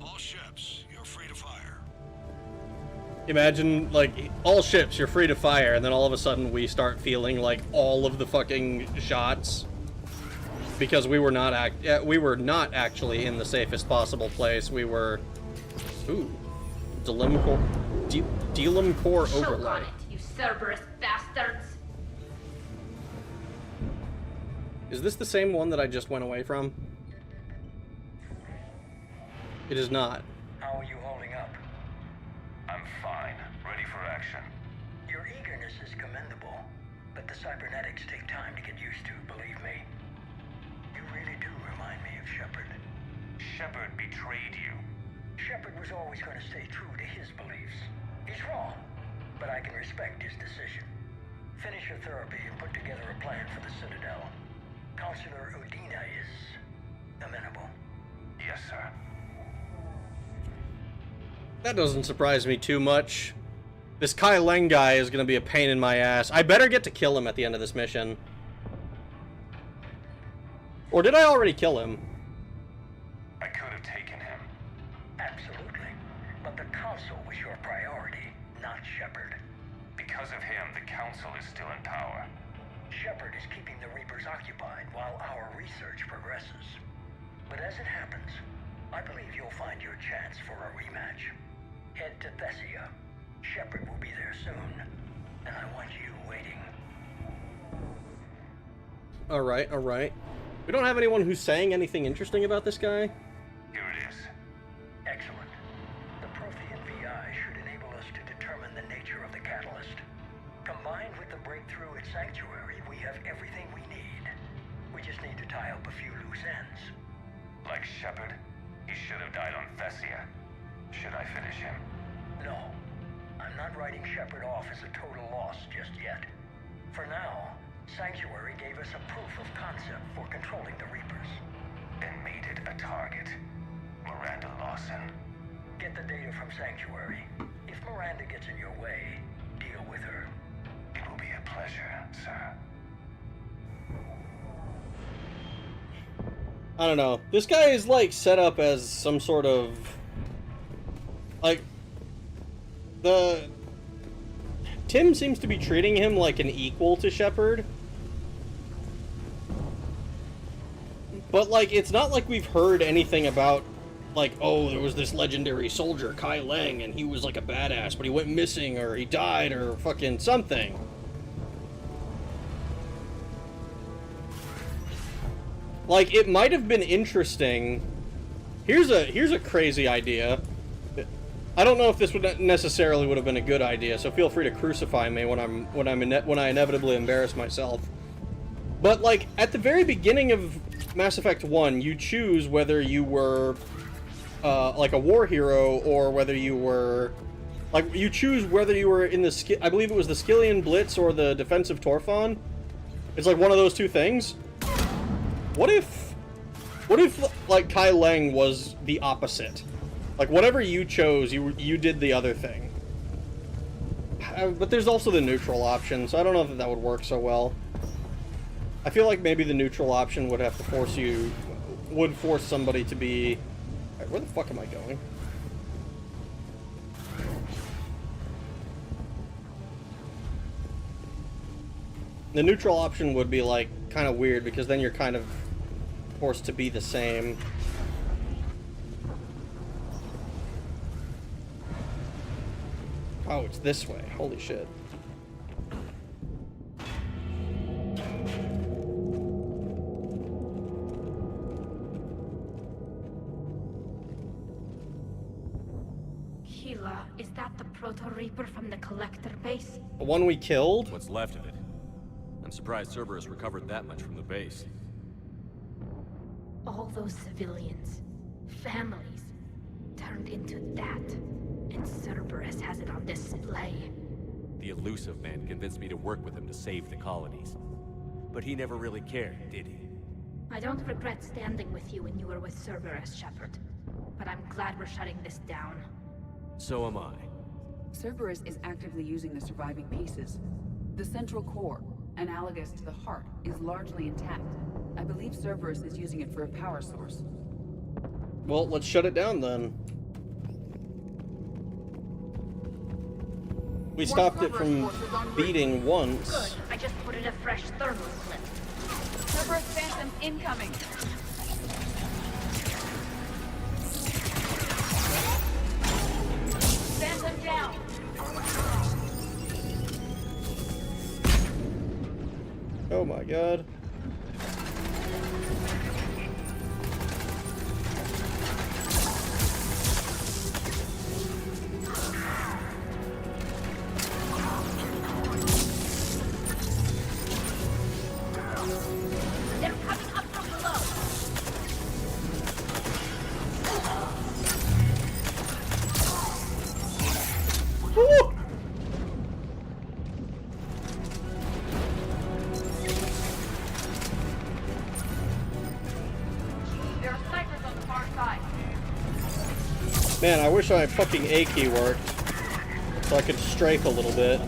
All ships, you're free to fire. Imagine, like, all ships, you're free to fire, and then all of a sudden we start feeling like all of the fucking shots. Because we were not actually in the safest possible place. We were... Ooh. Delim Core Choke on Overlay. it, you Cerberus bastards! Is this the same one that I just went away from? It is not. How are you holding up? I'm fine. Ready for action. Your eagerness is commendable, but the cybernetics take time to get used to, believe me. You really do remind me of Shepard. Shepard betrayed you. Shepard was always going to stay true to his beliefs. He's wrong, but I can respect his decision. Finish your therapy and put together a plan for the Citadel. Counselor Udina is amenable. Yes, sir. That doesn't surprise me too much. This Kai Leng guy is gonna be a pain in my ass. I better get to kill him at the end of this mission. Or did I already kill him? I could have taken him. Absolutely. But the Council was your priority, not Shepard. Because of him, the Council is still in power. Shepard is keeping the Reapers occupied while our research progresses. But as it happens, I believe you'll find your chance for a rematch. Head to Thessia. Shepard will be there soon, and I want you waiting. Alright, alright. We don't have anyone who's saying anything interesting about this guy? Here it is. Excellent. The Prothean VI should enable us to determine the nature of the catalyst. Combined with the breakthrough at Sanctuary, we have everything we need. We just need to tie up a few loose ends. Like Shepard, he should have died on Thessia. Should I finish him? No. I'm not writing Shepard off as a total loss just yet. For now, Sanctuary gave us a proof of concept for controlling the Reapers. And made it a target. Miranda Lawson. Get the data from Sanctuary. If Miranda gets in your way, deal with her. It will be a pleasure, sir. I don't know. This guy is, like, set up as some sort of... Like... Tim seems to be treating him like an equal to Shepard. But, like, it's not like we've heard anything about, like, oh, there was this legendary soldier, Kai Leng, and he was, like, a badass, but he went missing, or he died, or fucking something. Like, it might have been interesting. Here's a crazy idea. I don't know if this would necessarily would have been a good idea, so feel free to crucify me when I inevitably embarrass myself. But, like, at the very beginning of Mass Effect 1, you choose whether you were like a war hero or whether you were, like, you choose whether you were in the I believe it was the Skillian Blitz or the Defensive Torfon. It's like one of those two things. What if like Kai Leng was the opposite? Like, whatever you chose, you did the other thing. But there's also the neutral option, so I don't know if that would work so well. I feel like maybe the neutral option would have to force somebody to be... Right, where the fuck am I going? The neutral option would be, like, kind of weird, because then you're kind of forced to be the same. Oh, it's this way. Holy shit. Keela, is that the Proto-Reaper from the Collector base? The one we killed? What's left of it. I'm surprised Cerberus recovered that much from the base. All those civilians, families, turned into that. And Cerberus has it on display. The Elusive Man convinced me to work with him to save the colonies. But he never really cared, did he? I don't regret standing with you when you were with Cerberus, Shepard. But I'm glad we're shutting this down. So am I. Cerberus is actively using the surviving pieces. The central core, analogous to the heart, is largely intact. I believe Cerberus is using it for a power source. Well, let's shut it down then. We stopped it from beating once. Good. I just put in a fresh thermal slip. Cerberus Phantom incoming. Phantom down. Oh my god. They're coming up from below. Woo! There are snipers on the far side. Man, I wish my fucking A key worked. So I could strafe a little bit.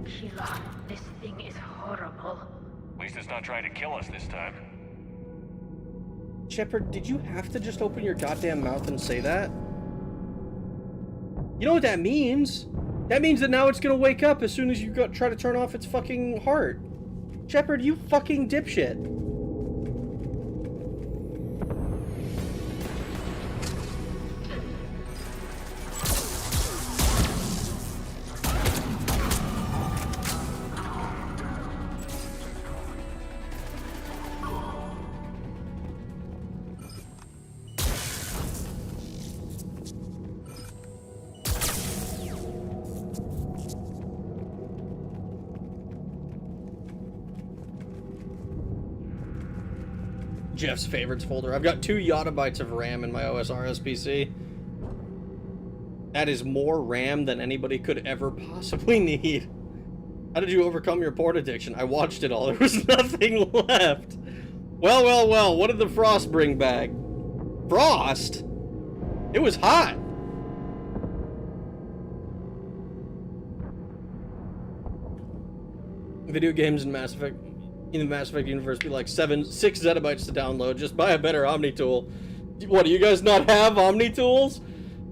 Sheila, this thing is horrible. At least it's not trying to kill us this time. Shepard, did you have to just open your goddamn mouth and say that? You know what that means? That means that now it's gonna wake up as soon as you try to turn off its fucking heart. Shepard, you fucking dipshit. Jeff's favorites folder. I've got 2 yottabytes of RAM in my OSRS PC. That is more RAM than anybody could ever possibly need. How did you overcome your porn addiction? I watched it all. There was nothing left. Well, well, well. What did the frost bring back? Frost? It was hot. Video games in Mass Effect, in the Mass Effect universe, be like 6 zettabytes to download. Just buy a better Omni tool. What, do you guys not have Omni tools?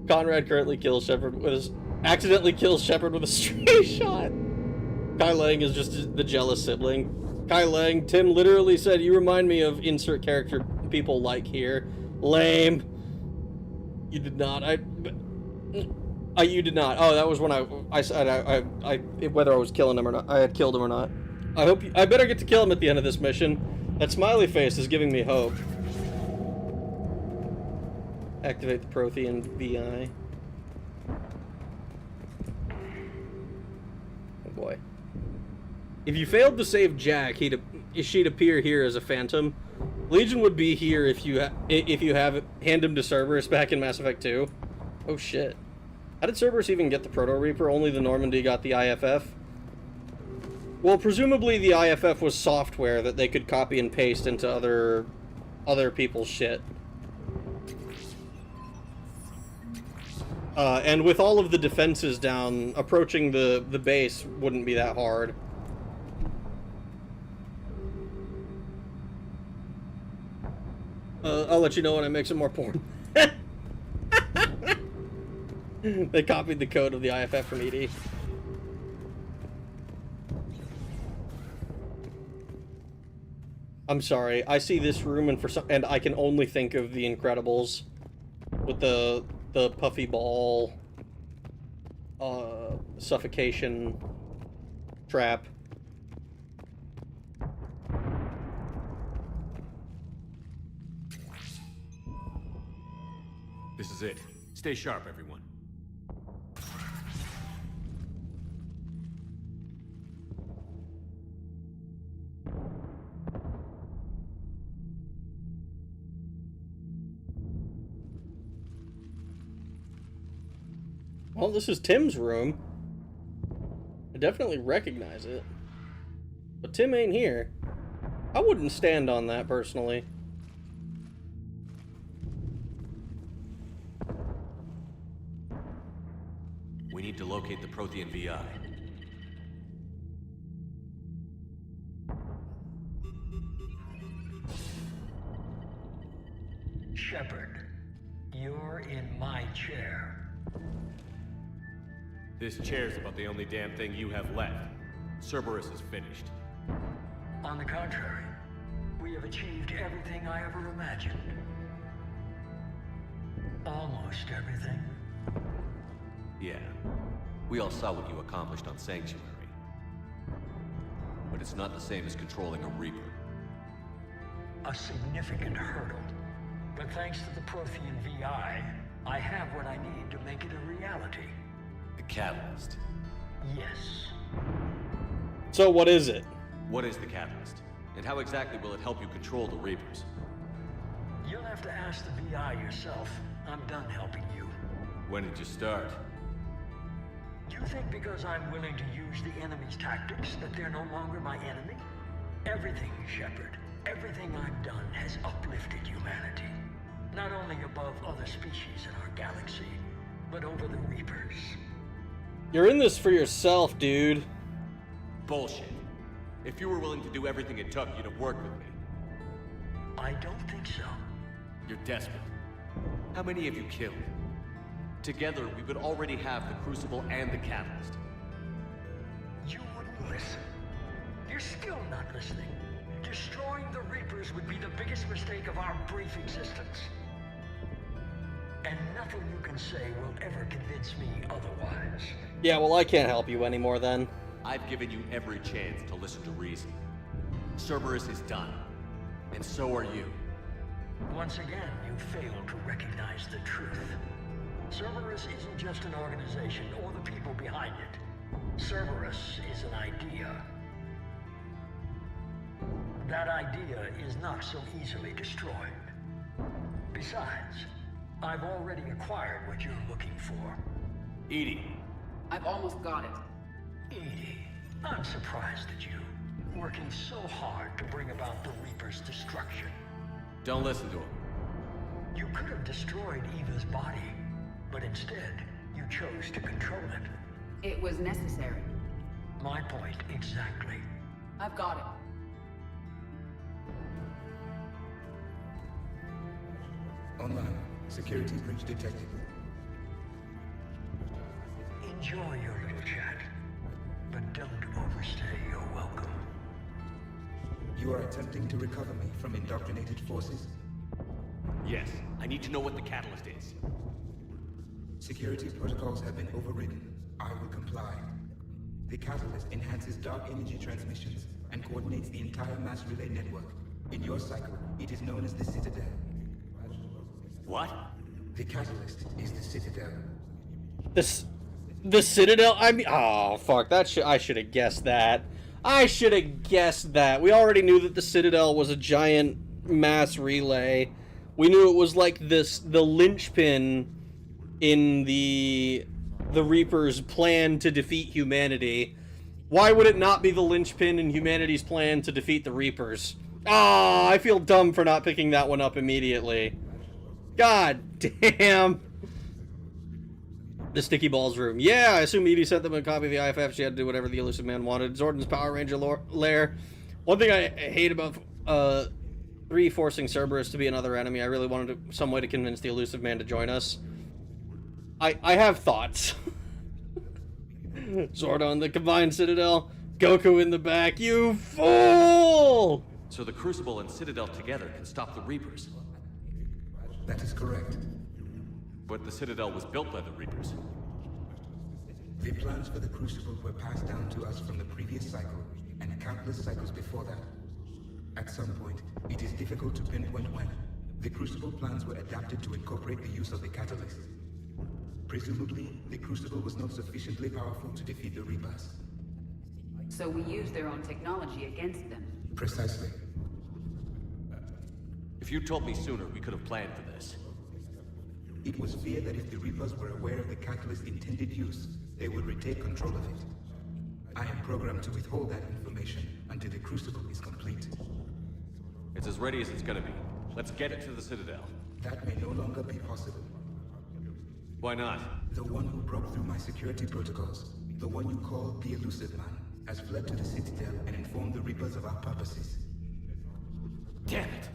Conrad currently kills Shepard with accidentally kills Shepard with a stray shot. Kai Lang is just the jealous sibling. Kai Lang, Tim literally said, "You remind me of insert character people like here." Lame. You did not. You did not. Oh, that was when I said whether I was killing him or not. I had killed him or not. I better get to kill him at the end of this mission. That smiley face is giving me hope. Activate the Prothean VI. Oh boy. If you failed to save Jack, she'd appear here as a phantom. Legion would be here if you hand him to Cerberus back in Mass Effect 2. Oh shit. How did Cerberus even get the Proto Reaper? Only the Normandy got the IFF? Well, presumably the IFF was software that they could copy and paste into other people's shit. And with all of the defenses down, approaching the base wouldn't be that hard. I'll let you know when I make some more porn. They copied the code of the IFF from ED. I'm sorry. I see this room and I can only think of The Incredibles with the puffy ball suffocation trap. This is it. Stay sharp, everyone. Well, this is Tim's room. definitely recognize it. But Tim ain't here. I wouldn't stand on that, personally. We need to locate the Prothean VI. Shepard, you're in my chair. This chair's about the only damn thing you have left. Cerberus is finished. On the contrary, we have achieved everything I ever imagined. Almost everything. Yeah. We all saw what you accomplished on Sanctuary. But it's not the same as controlling a Reaper. A significant hurdle. But thanks to the Prothean VI, I have what I need to make it a reality. The Catalyst. Yes. So what is it? What is the Catalyst? And how exactly will it help you control the Reapers? You'll have to ask the VI yourself. I'm done helping you. When did you start? You think because I'm willing to use the enemy's tactics that they're no longer my enemy? Everything, Shepard, everything I've done has uplifted humanity. Not only above other species in our galaxy, but over the Reapers. You're in this for yourself, dude. Bullshit. If you were willing to do everything it took, you'd have worked with me. I don't think so. You're desperate. How many have you killed? Together, we would already have the Crucible and the Catalyst. You wouldn't listen. You're still not listening. Destroying the Reapers would be the biggest mistake of our brief existence. And nothing you can say will ever convince me otherwise. Yeah, well, I can't help you anymore then. I've given you every chance to listen to reason. Cerberus is done. And so are you. Once again, you fail to recognize the truth. Cerberus isn't just an organization or the people behind it. Cerberus is an idea. That idea is not so easily destroyed. Besides, I've already acquired what you're looking for. EDI. I've almost got it. EDI, I'm surprised at you. Working so hard to bring about the Reaper's destruction. Don't listen to him. You could have destroyed Eva's body, but instead, you chose to control it. It was necessary. My point exactly. I've got it. Online. Security breach detected. Enjoy your little chat, but don't overstay your welcome. You are attempting to recover me from indoctrinated forces? Yes. I need to know what the Catalyst is. Security protocols have been overridden. I will comply. The Catalyst enhances dark energy transmissions and coordinates the entire mass relay network. In your cycle, it is known as the Citadel. What? The Catalyst is the Citadel. The Citadel? I mean, oh fuck! I should have guessed that. I should have guessed that. We already knew that the Citadel was a giant mass relay. We knew it was like the linchpin in the Reaper's plan to defeat humanity. Why would it not be the linchpin in humanity's plan to defeat the Reapers? Ah, I feel dumb for not picking that one up immediately. God damn. The Sticky Balls room. Yeah, I assume EDI sent them a copy of the IFF. She had to do whatever the Elusive Man wanted. Zordon's Power Ranger lair. One thing I hate about 3 forcing Cerberus to be another enemy, I really wanted some way to convince the Elusive Man to join us. I have thoughts. Zordon, the Combined Citadel. Goku in the back. You fool! So the Crucible and Citadel together can stop the Reapers. That is correct. But the Citadel was built by the Reapers. The plans for the Crucible were passed down to us from the previous cycle, and countless cycles before that. At some point, it is difficult to pinpoint when, the Crucible plans were adapted to incorporate the use of the Catalyst. Presumably, the Crucible was not sufficiently powerful to defeat the Reapers. So we used their own technology against them. Precisely. If you told me sooner, we could have planned for this. It was feared that if the Reapers were aware of the Catalyst's intended use, they would retake control of it. I am programmed to withhold that information until the Crucible is complete. It's as ready as it's gonna be. Let's get it to the Citadel. That may no longer be possible. Why not? The one who broke through my security protocols, the one you call the Elusive Man, has fled to the Citadel and informed the Reapers of our purposes. Damn it!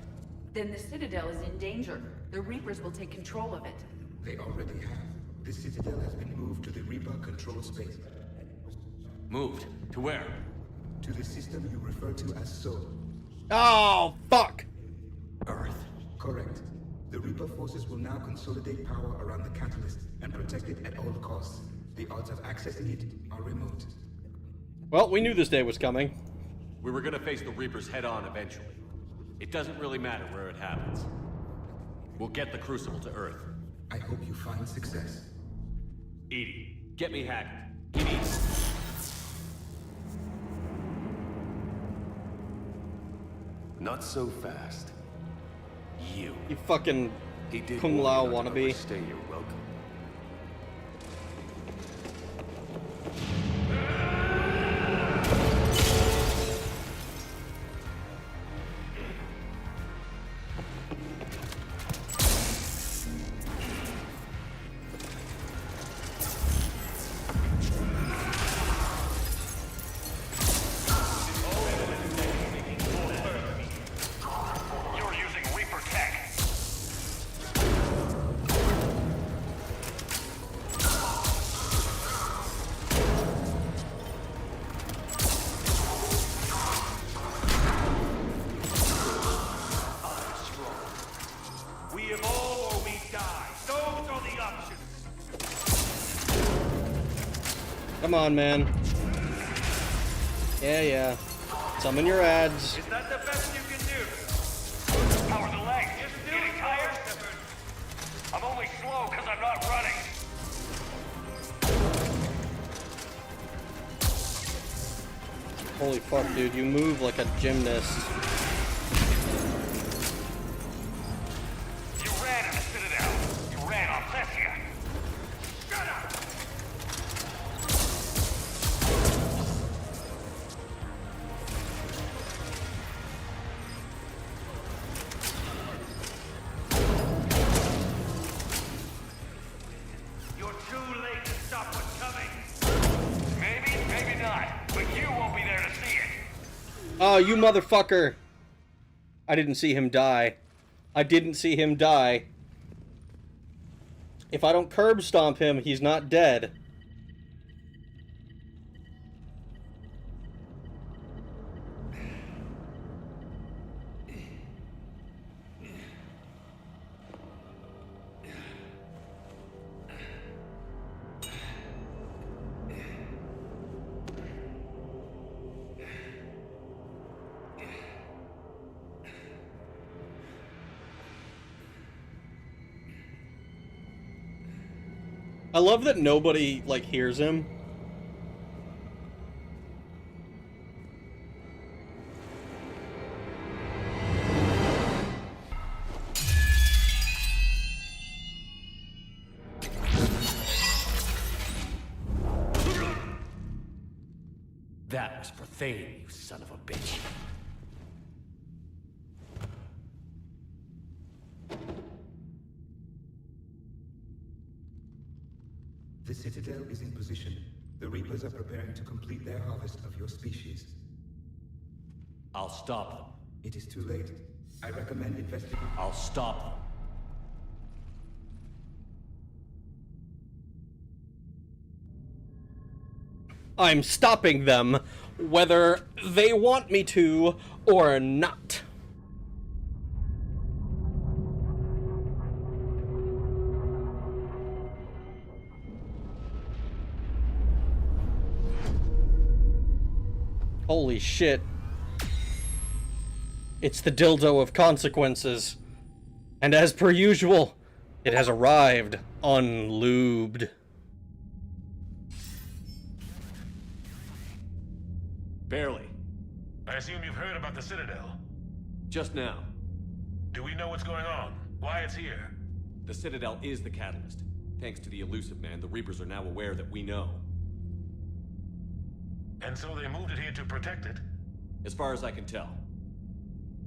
Then the Citadel is in danger. The Reapers will take control of it. They already have. The Citadel has been moved to the Reaper control space. Moved? To where? To the system you refer to as Soul. Oh, fuck! Earth. Correct. The Reaper forces will now consolidate power around the catalyst and protect it at all costs. The odds of accessing it are remote. Well, we knew this day was coming. We were gonna face the Reapers head-on eventually. It doesn't really matter where it happens. We'll get the Crucible to Earth. I hope you find success. EDI, get me Haggard. EDI. Not so fast. You fucking Kung Lao wannabe. Stay, you're welcome. You're using Reaper tech. We evolve or we die. Those are the options. Come on, man. Yeah. Summon your ads. Is that the best you can do? Power the legs. Getting tired? I'm only slow because I'm not running. Holy fuck, dude. You move like a gymnast. You ran in the Citadel. You ran on Thessia. Shut up! You're too late to stop what's coming. Maybe, maybe not. But you won't be there to see it. Oh, you motherfucker. I didn't see him die. I didn't see him die. If I don't curb stomp him, he's not dead. I love that nobody, like, hears him. That was for Thane, you son of a bitch. The Citadel is in position. The Reapers are preparing to complete their harvest of your species. I'll stop them. It is too late. I recommend investigating. I'll stop them. I'm stopping them, whether they want me to or not. Holy shit. It's the dildo of consequences. And as per usual, it has arrived unlubed. Barely. I assume you've heard about the Citadel. Just now. Do we know what's going on? Why it's here? The Citadel is the catalyst. Thanks to the Elusive Man, the Reapers are now aware that we know. And so they moved it here to protect it? As far as I can tell.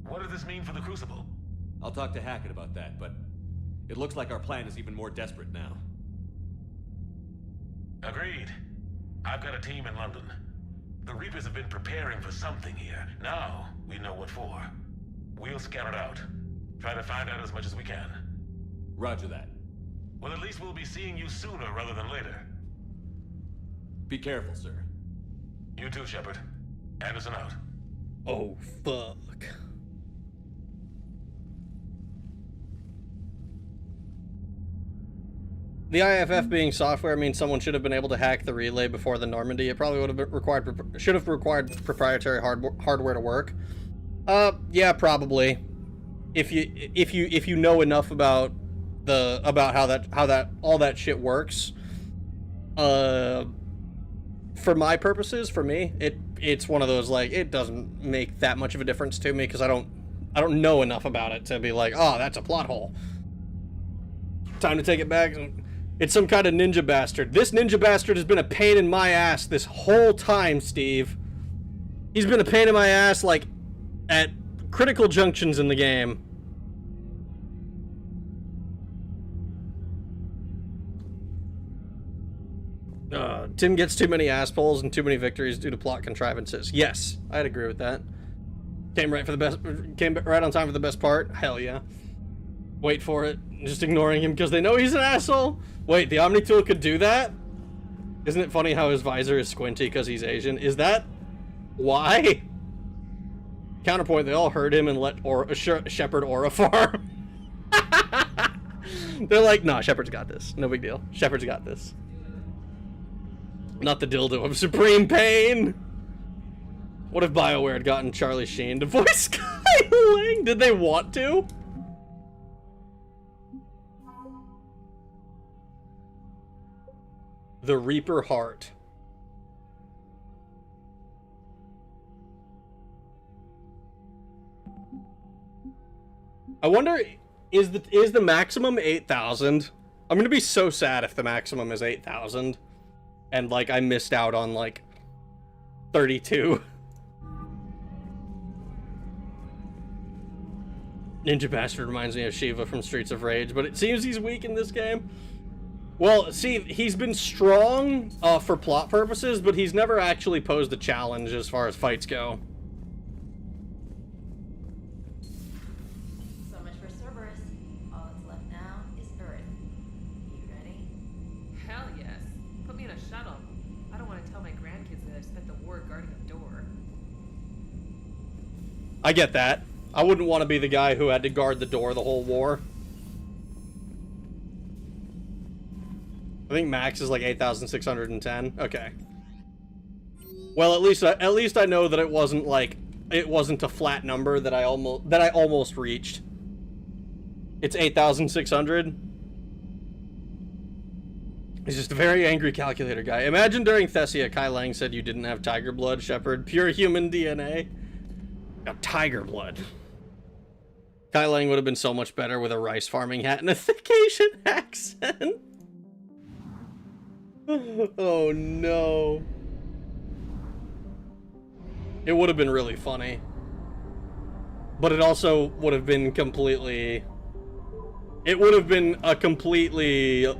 What does this mean for the Crucible? I'll talk to Hackett about that, but it looks like our plan is even more desperate now. Agreed. I've got a team in London. The Reapers have been preparing for something here. Now, we know what for. We'll scout it out. Try to find out as much as we can. Roger that. Well, at least we'll be seeing you sooner rather than later. Be careful, sir. You too, Shepard. Anderson out. Oh, fuck. The IFF being software means someone should have been able to hack the relay before the Normandy. It probably would have should have required proprietary hardware to work. Yeah, probably. If you know enough about how all that shit works. For my purposes, for me, it's one of those, like, it doesn't make that much of a difference to me because I don't know enough about it to be like, oh, that's a plot hole. Time to take it back. It's some kind of ninja bastard. This ninja bastard has been a pain in my ass this whole time, Steve. He's been a pain in my ass, like, at critical junctions in the game. Tim gets too many ass pulls and too many victories due to plot contrivances. Yes, I'd agree with that. Came right on time for the best part. Hell yeah. Wait for it. Just ignoring him because they know he's an asshole. Wait, the Omni Tool could do that? Isn't it funny how his visor is squinty because he's Asian? Is that why? Counterpoint, they all heard him and let Shepard aura farm. They're like, nah, Shepard's got this. No big deal. Shepard's got this. Not the dildo of supreme pain. What if BioWare had gotten Charlie Sheen to voice Kai Lang? Did they want to? The Reaper Heart. I wonder, is the maximum 8,000? I'm gonna be so sad if the maximum is 8,000. And, like, I missed out on, like, 32. Ninja Bastard reminds me of Shiva from Streets of Rage, but it seems he's weak in this game. Well, see, he's been strong for plot purposes, but he's never actually posed a challenge as far as fights go. So much for Cerberus. All that's left now is Earth. You ready? Hell yes. Put me in a shuttle. I don't want to tell my grandkids that I spent the war guarding a door. I get that. I wouldn't want to be the guy who had to guard the door the whole war. I think max is like 8,610. Okay. Well, at least I know that it wasn't a flat number that I almost reached. It's 8,600. He's just a very angry calculator guy. Imagine during Thessia, Kai Lang said you didn't have tiger blood, Shepard. Pure human DNA. Got tiger blood. Kai Lang would have been so much better with a rice farming hat and a thick Asian accent. Oh no. It would have been really funny. But it also would have been completely... It would have been a completely... It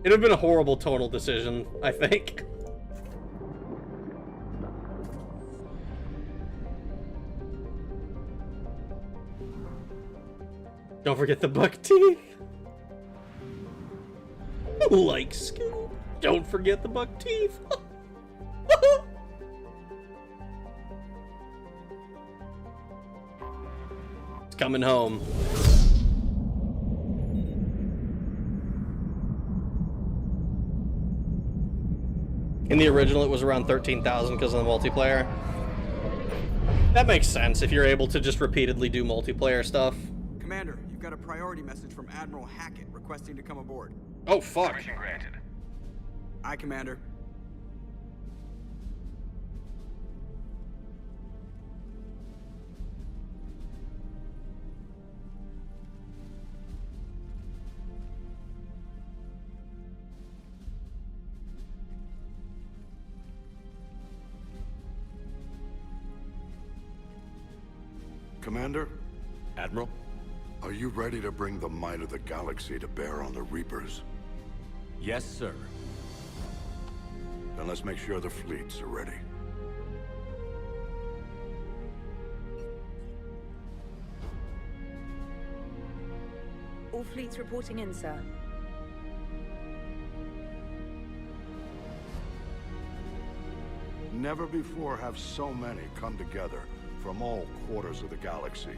would have been a horrible tonal decision, I think. Don't forget the buck teeth. Like Scoob. Don't forget the buck teeth. It's coming home. In the original, it was around 13,000 because of the multiplayer. That makes sense if you're able to just repeatedly do multiplayer stuff. Commander, you've got a priority message from Admiral Hackett requesting to come aboard. Oh, fuck. Permission granted. Aye, Commander. Commander? Admiral? Are you ready to bring the might of the galaxy to bear on the Reapers? Yes, sir. Then let's make sure the fleets are ready. All fleets reporting in, sir. Never before have so many come together from all quarters of the galaxy.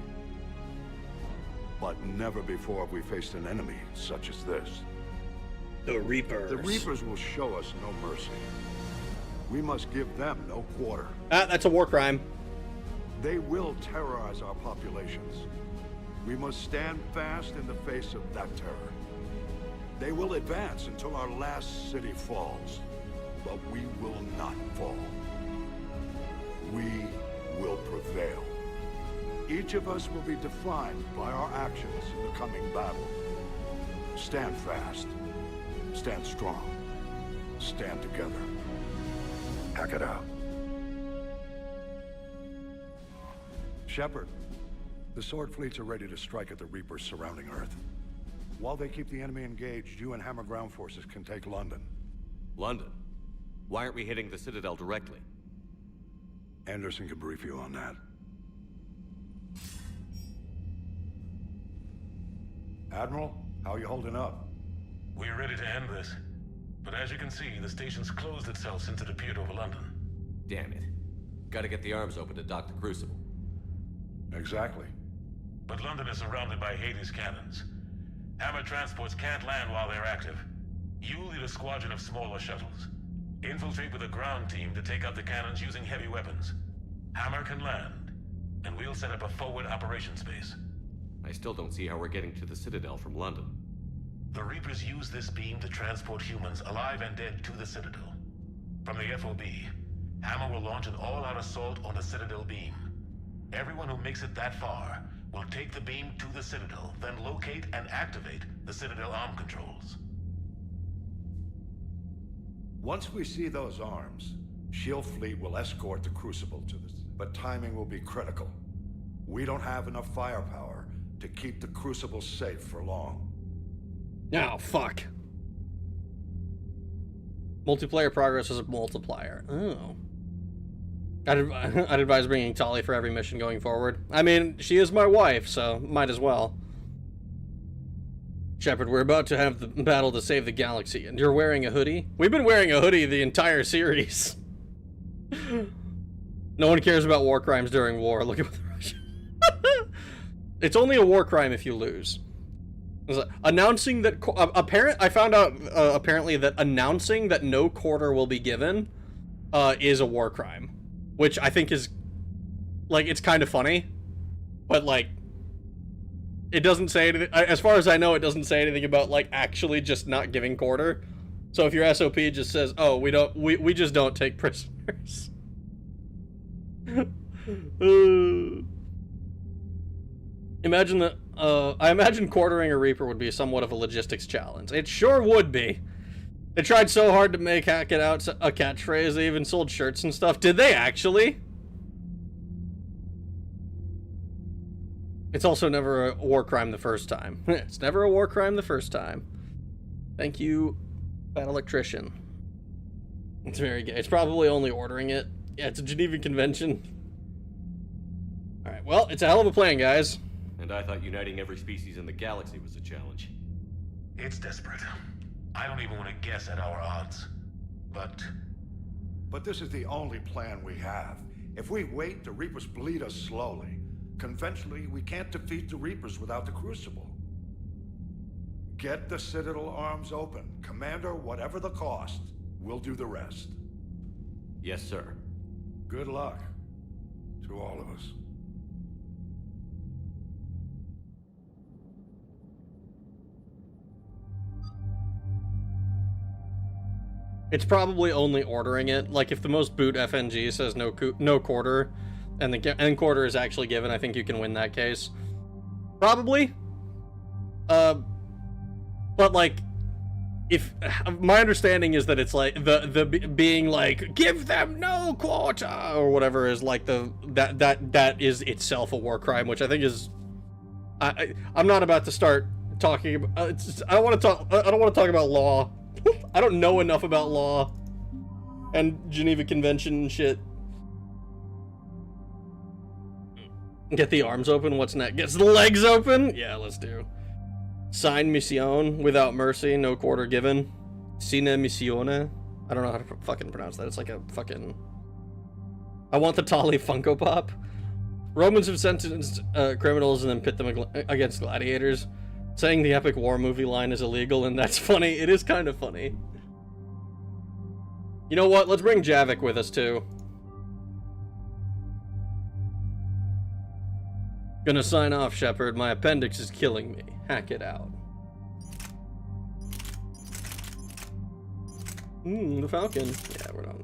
But never before have we faced an enemy such as this. The Reapers. The Reapers will show us no mercy. We must give them no quarter. That's a war crime. They will terrorize our populations. We must stand fast in the face of that terror. They will advance until our last city falls, but we will not fall. We will prevail. Each of us will be defined by our actions in the coming battle. Stand fast. Stand strong. Stand together. Hack it out. Shepard, the Sword fleets are ready to strike at the Reapers surrounding Earth. While they keep the enemy engaged, you and Hammer ground forces can take London. London? Why aren't we hitting the Citadel directly? Anderson can brief you on that. Admiral, how are you holding up? We're ready to end this. But as you can see, the station's closed itself since it appeared over London. Damn it. Gotta get the arms open to dock the Crucible. Exactly. But London is surrounded by Hades cannons. Hammer transports can't land while they're active. You lead a squadron of smaller shuttles. Infiltrate with a ground team to take out the cannons using heavy weapons. Hammer can land, and we'll set up a forward operations base. I still don't see how we're getting to the Citadel from London. The Reapers use this beam to transport humans, alive and dead, to the Citadel. From the FOB, Hammer will launch an all-out assault on the Citadel beam. Everyone who makes it that far will take the beam to the Citadel, then locate and activate the Citadel arm controls. Once we see those arms, SHIELD fleet will escort the Crucible to this, but timing will be critical. We don't have enough firepower to keep the Crucible safe for long. Oh, fuck. Multiplayer progress is a multiplier. Oh. I'd advise bringing Tali for every mission going forward. I mean, she is my wife, so might as well. Shepard, we're about to have the battle to save the galaxy, and you're wearing a hoodie? We've been wearing a hoodie the entire series. No one cares about war crimes during war. Look at what the Russians... It's only a war crime if you lose. Announcing that... I found out, apparently, that announcing that no quarter will be given is a war crime. Which I think is, like, it's kind of funny. But, like, it doesn't say anything... As far as I know, it doesn't say anything about, like, actually just not giving quarter. So if your SOP just says, oh, we just don't take prisoners. Imagine that... I imagine quartering a Reaper would be somewhat of a logistics challenge. It sure would be. They tried so hard to make Hack It Out a catchphrase, they even sold shirts and stuff. Did they actually? It's also never a war crime the first time. It's never a war crime the first time. Thank you, Bad Electrician. It's very gay. It's probably only ordering it. Yeah, it's a Geneva Convention. Alright, well, it's a hell of a plan, guys. And I thought uniting every species in the galaxy was a challenge. It's desperate. I don't even want to guess at our odds. But this is the only plan we have. If we wait, the Reapers bleed us slowly. Conventionally, we can't defeat the Reapers without the Crucible. Get the Citadel arms open. Commander, whatever the cost, we'll do the rest. Yes, sir. Good luck to all of us. It's probably only ordering it. Like, if the most boot FNG says no quarter, and the end quarter is actually given, I think you can win that case. Probably. But, like, if my understanding is that it's like the being like give them no quarter or whatever is like that is itself a war crime, which I think is I'm not about to start talking about. I don't want to talk about law. I don't know enough about law and Geneva Convention and shit. Get the arms open. What's next? Gets the legs open. Yeah, let's do. Sign mission without mercy, no quarter given. Sine missione. I don't know how to fucking pronounce that. It's like a fucking. I want the Tali Funko Pop. Romans have sentenced criminals and then pit them against gladiators. Saying the epic war movie line is illegal, and that's funny. It is kind of funny. You know what? Let's bring Javik with us too. Gonna sign off, Shepard. My appendix is killing me. Hack it out. The Falcon. Yeah, we're not.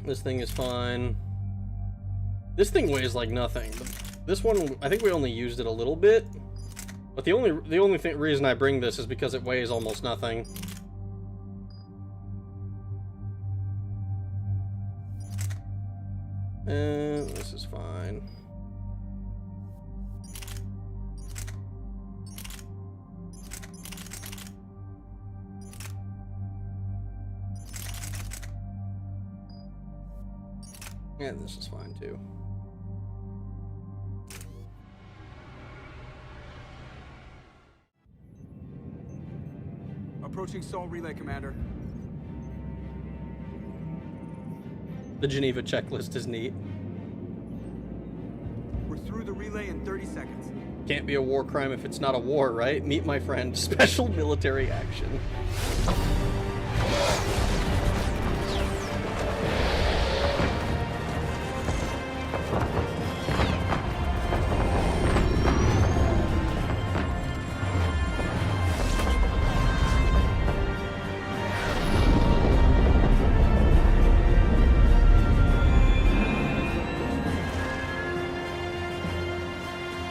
This thing is fine. This thing weighs like nothing. But this one, I think we only used it a little bit. But the only reason I bring this is because it weighs almost nothing. And this is fine. And this is fine too. Approaching Sol Relay, Commander. The Geneva checklist is neat. We're through the relay in 30 seconds. Can't be a war crime if it's not a war, right? Meet my friend. Special military action.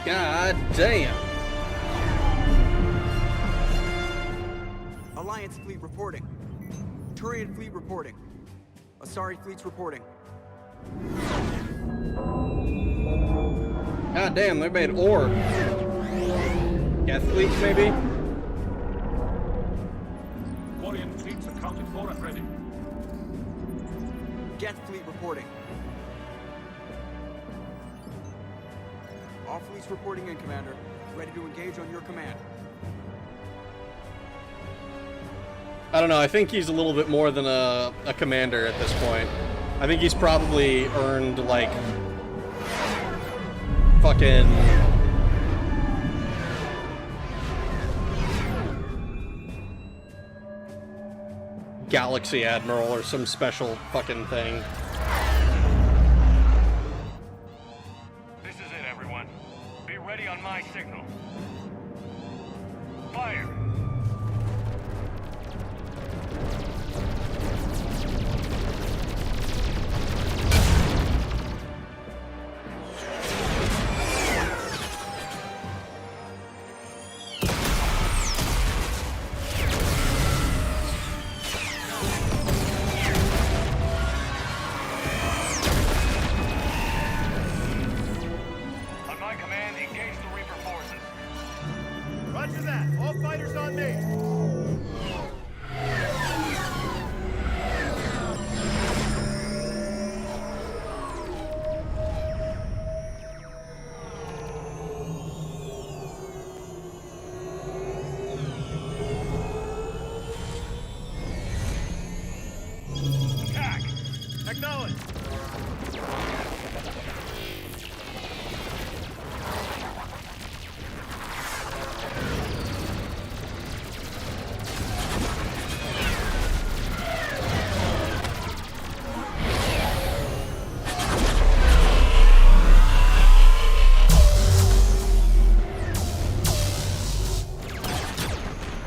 God damn. Alliance fleet reporting. Turian fleet reporting. Asari fleet's reporting. God damn, they made ore. Geth fleet, maybe? Quarian fleets accounted for and ready. Geth fleet reporting. All fleets reporting in, Commander. Ready to engage on your command. I don't know, I think he's a little bit more than a commander at this point. I think he's probably earned, like, fucking... Galaxy Admiral or some special fucking thing. This is it, everyone. Be ready on my signal. Fire!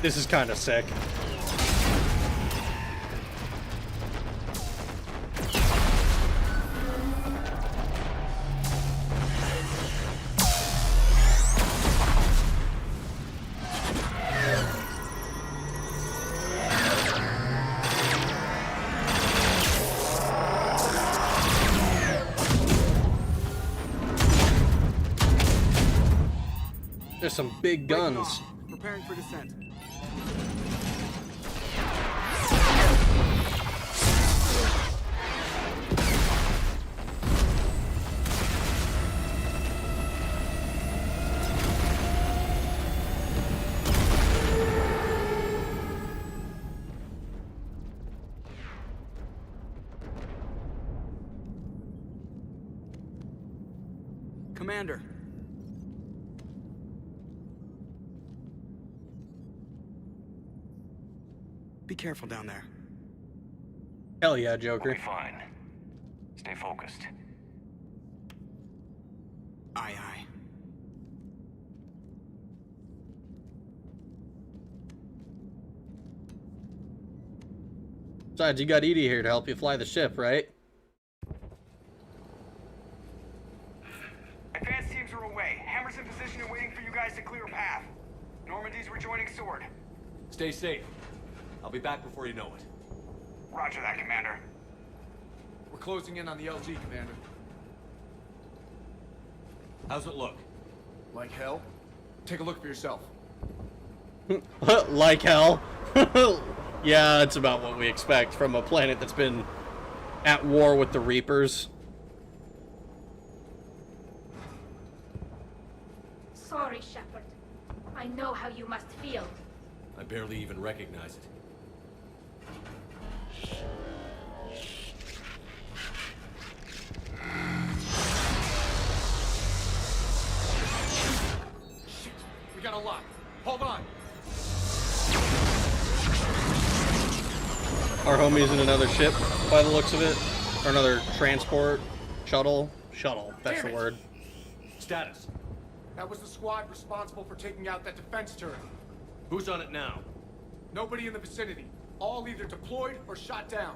This is kind of sick. There's some big guns. Preparing for descent. Commander. Be careful down there. Hell yeah, Joker. We'll be fine. Stay focused. Aye, aye. Besides, you got Edie here to help you fly the ship, right? Advanced teams are away. Hammer's in position and waiting for you guys to clear a path. Normandy's rejoining Sword. Stay safe. I'll be back before you know it. Roger that, Commander. We're closing in on the LG, Commander. How's it look? Like hell? Take a look for yourself. Like hell. Yeah, it's about what we expect from a planet that's been at war with the Reapers. Sorry, Shepard. I know how you must feel. I barely even recognize it. We got a lock. Hold on. Our homie's in another ship, by the looks of it. Or another transport. Shuttle. Shuttle, that's the word. Status. That was the squad responsible for taking out that defense turret. Who's on it now? Nobody in the vicinity. All either deployed or shot down.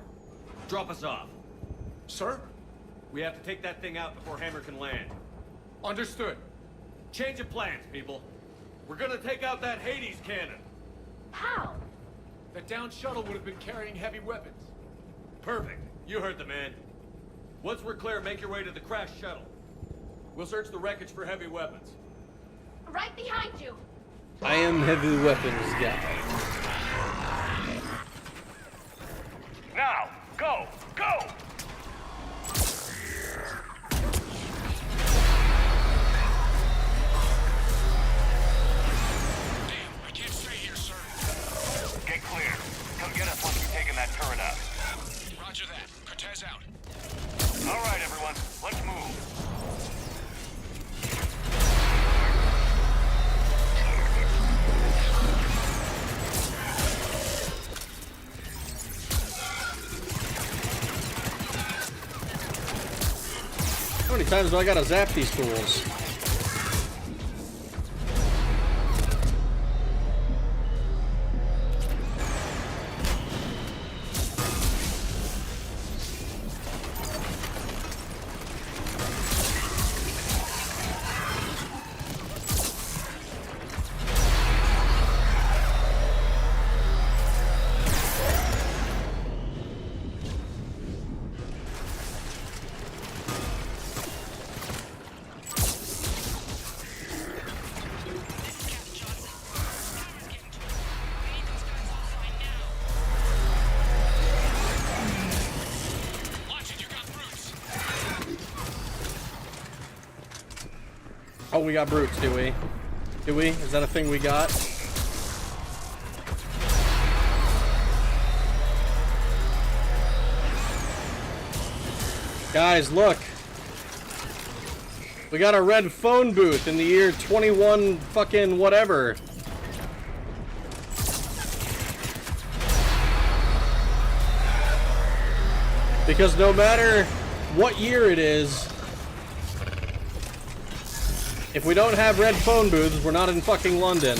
Drop us off. Sir? We have to take that thing out before Hammer can land. Understood. Change of plans, people. We're gonna take out that Hades cannon. How? That downed shuttle would have been carrying heavy weapons. Perfect. You heard the man. Once we're clear, make your way to the crashed shuttle. We'll search the wreckage for heavy weapons. Right behind you. I am heavy weapons guy. Now, go! Go! Damn, I can't stay here, sir. Get clear. Come get us once we've taken that turret out. Roger that. Cortez out. All right, everyone. Let's move. How many times do I gotta zap these fools? Oh, we got brutes, do we? Do we? Is that a thing we got? Guys, look. We got a red phone booth in the year 21 fucking whatever. Because no matter what year it is, if we don't have red phone booths, we're not in fucking London.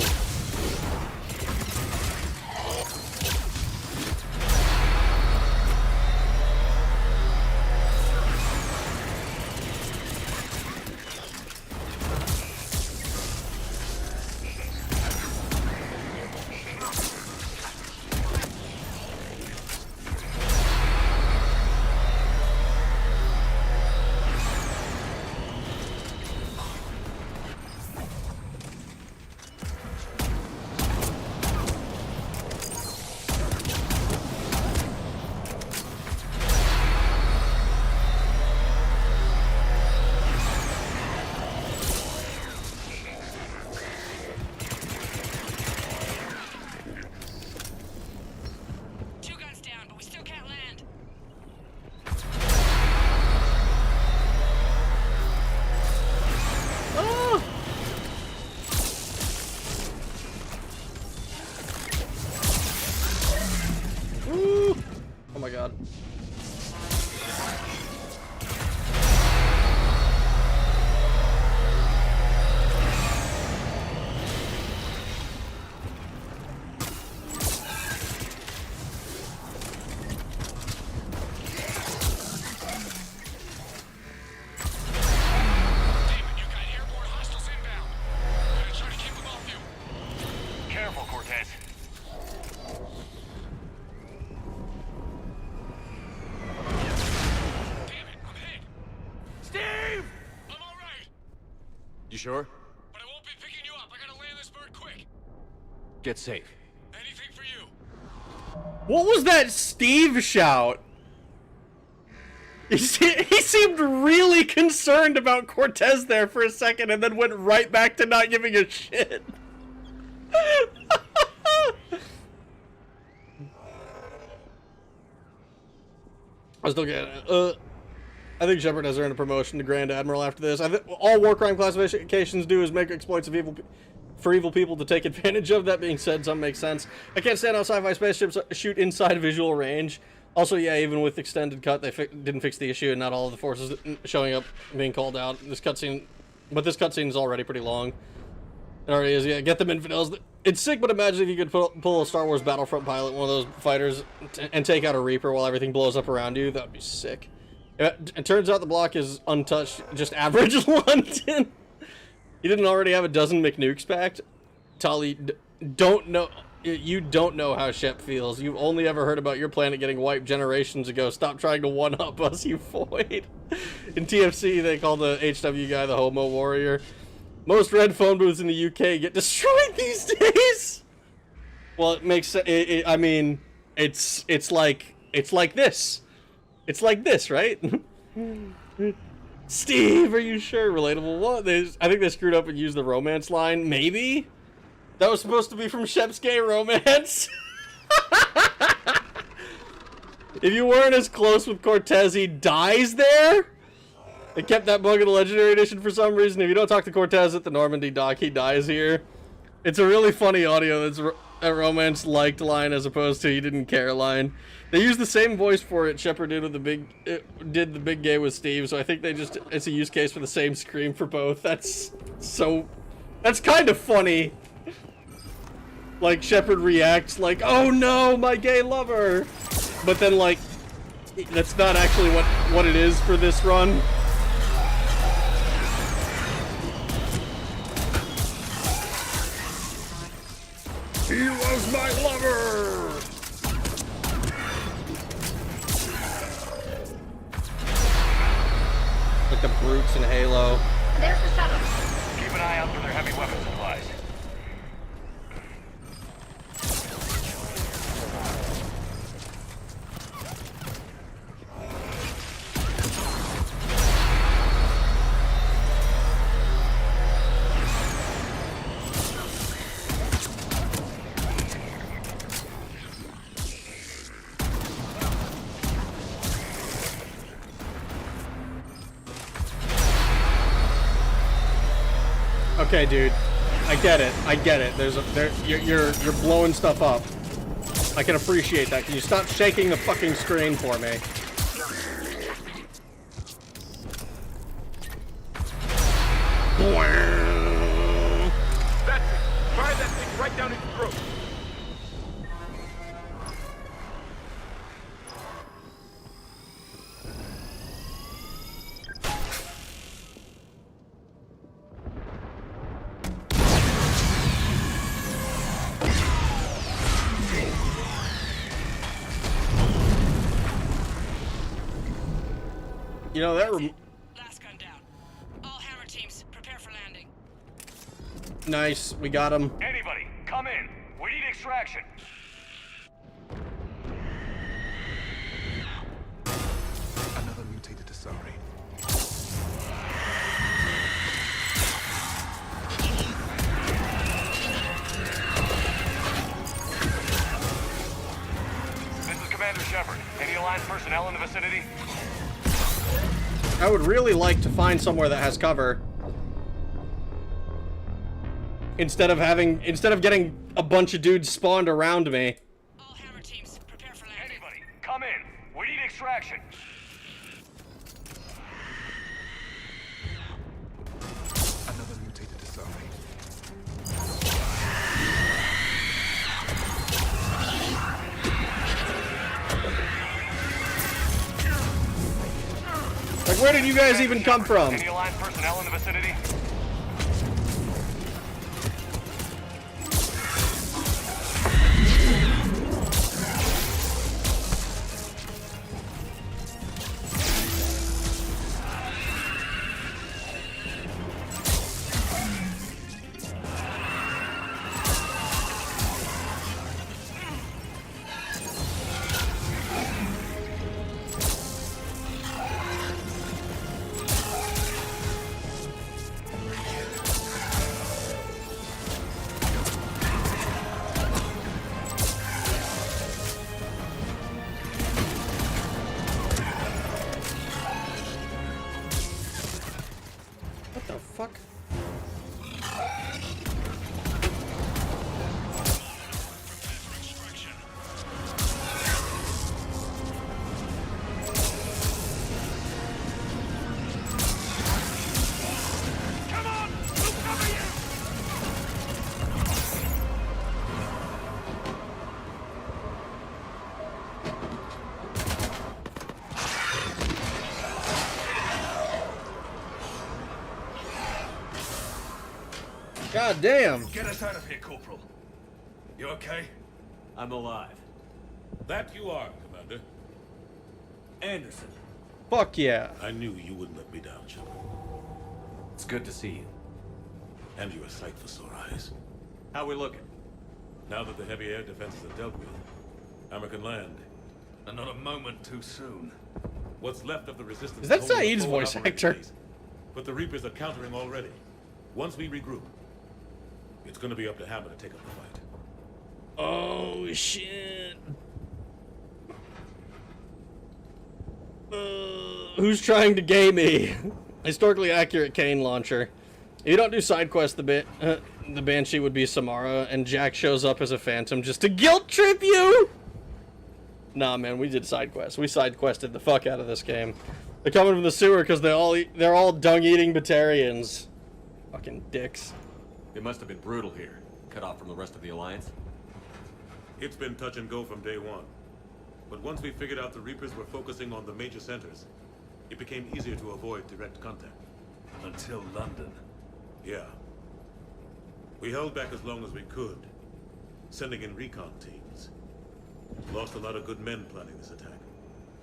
You sure? But I won't be picking you up. I gotta land this bird quick. Get safe. Anything for you. What was that Steve shout? He seemed really concerned about Cortez there for a second and then went right back to not giving a shit. I still get it. I think Shepard has earned a promotion to Grand Admiral after this. I think all war crime classifications do is make exploits of for evil people to take advantage of. That being said, some make sense. I can't stand how sci-fi spaceships shoot inside visual range. Also, yeah, even with extended cut, they didn't fix the issue, and not all of the forces showing up being called out. This cutscene is already pretty long. It already is. Yeah, get them infidels. It's sick, but imagine if you could pull a Star Wars Battlefront pilot, one of those fighters, and take out a Reaper while everything blows up around you. That would be sick. It turns out the block is untouched, just average London. You didn't already have a dozen McNukes packed? Tali, don't know. You don't know how Shep feels. You've only ever heard about your planet getting wiped generations ago. Stop trying to one-up us, you void. In TFC, they call the HW guy the homo warrior. Most red phone booths in the UK get destroyed these days. Well, it makes sense. I mean, it's like this. It's like this, right? Steve, are you sure? Relatable. What? I think they screwed up and used the romance line. Maybe. That was supposed to be from Shep's Gay Romance. If you weren't as close with Cortez, he dies there? They kept that bug in the Legendary Edition for some reason. If you don't talk to Cortez at the Normandy dock, he dies here. It's a really funny audio. That's a Romance liked line as opposed to he didn't care line. They used the same voice for it Shepard did with the big gay with Steve, so I think it's a use case for the same scream for both. That's kind of funny. Like, Shepard reacts like, oh no, my gay lover! But then, like, that's not actually what it is for this run. He was my lover! Like the brutes in Halo. There's the shuttle. Keep an eye out for their heavy weapon supplies. Okay, dude. I get it. You're blowing stuff up. I can appreciate that. Can you stop shaking the fucking screen for me? That's it. Fire that thing right down his throat. You know, that Last gun down. All hammer teams, prepare for landing. Nice, we got him. Anybody, come in. We need extraction. Another mutated Asari. This is Commander Shepard. Any Alliance personnel in the vicinity? I would really like to find somewhere that has cover. Instead of getting a bunch of dudes spawned around me. All hammer teams, prepare for landing. Anybody, come in. We need extraction. Another mutated Asari. Like, where did you guys even come from? Any Alliance personnel in the vicinity? fuck? God damn! Get us out of here, Corporal. You okay? I'm alive. That you are, Commander. Anderson. Fuck yeah. I knew you wouldn't let me down, Shepard. It's good to see you. And you're a sight for sore eyes. How we looking? Now that the heavy air defenses are dealt with, Hammer can land. And not a moment too soon. What's left of the resistance... Is that holding the Saeed's forward voice operating actor? base. But the Reapers are countering already. Once we regroup, it's gonna be up to Hammer to take up the fight. Oh shit. Who's trying to gay me? Historically accurate cane launcher. If you don't do side quest, the Banshee would be Samara, and Jack shows up as a phantom just to guilt trip you. Nah, man, we did side quests. We side quested the fuck out of this game. They're coming from the sewer because they're all dung-eating Batarians. Fucking dicks. It must have been brutal here. Cut off from the rest of the Alliance. It's been touch and go from day one. But once we figured out the Reapers were focusing on the major centers, it became easier to avoid direct contact. Until London. Yeah. We held back as long as we could, sending in recon teams. Lost a lot of good men planning this attack.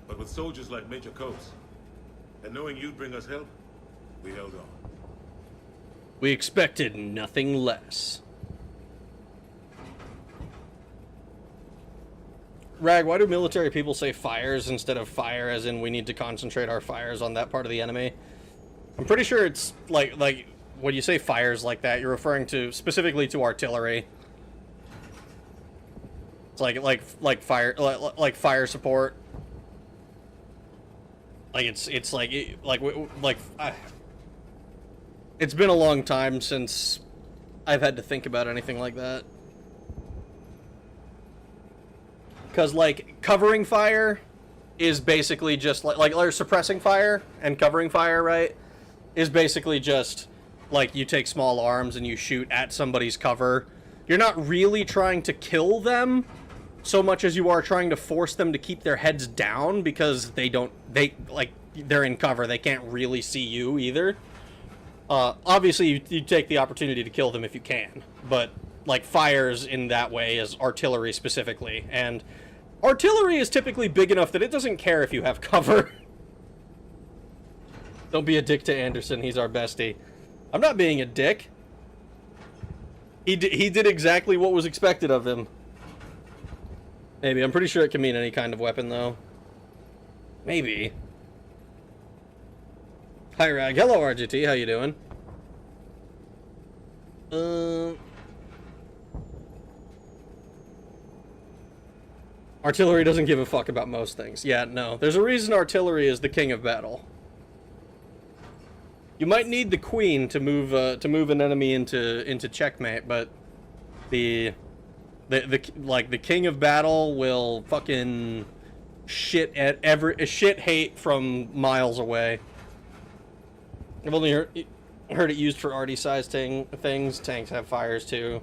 But with soldiers like Major Coates, and knowing you'd bring us help, we held on. We expected nothing less. Rag, why do military people say fires instead of fire, as in we need to concentrate our fires on that part of the enemy? I'm pretty sure it's like when you say fires like that, you're referring to specifically to artillery. It's like fire support. Like it's been a long time since I've had to think about anything like that. Because, like, covering fire is basically just, like suppressing fire and covering fire, right? Is basically just, like, you take small arms and you shoot at somebody's cover. You're not really trying to kill them so much as you are trying to force them to keep their heads down because they're in cover. They can't really see you either. Obviously, you take the opportunity to kill them if you can. But, like, fires in that way is artillery specifically. And artillery is typically big enough that it doesn't care if you have cover. Don't be a dick to Anderson. He's our bestie. I'm not being a dick. He did exactly what was expected of him. Maybe. I'm pretty sure it can mean any kind of weapon, though. Maybe. Hi, Rag. Hello, RGT. How you doing? Artillery doesn't give a fuck about most things. Yeah, no. There's a reason artillery is the king of battle. You might need the queen to move an enemy into checkmate, but the king of battle will fucking shit hate from miles away. I've only heard it used for arty-sized things. Tanks have fires too.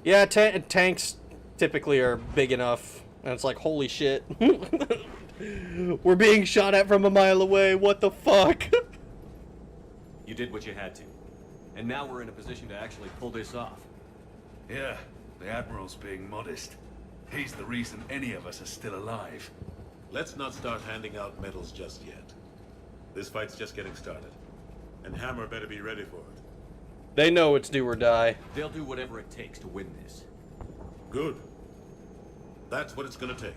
Yeah, tanks typically are big enough, and it's like, holy shit. We're being shot at from a mile away. What the fuck? You did what you had to. And now we're in a position to actually pull this off. Yeah, the Admiral's being modest. He's the reason any of us are still alive. Let's not start handing out medals just yet. This fight's just getting started. And Hammer better be ready for it. They know it's do or die. They'll do whatever it takes to win this. Good. That's what it's gonna take.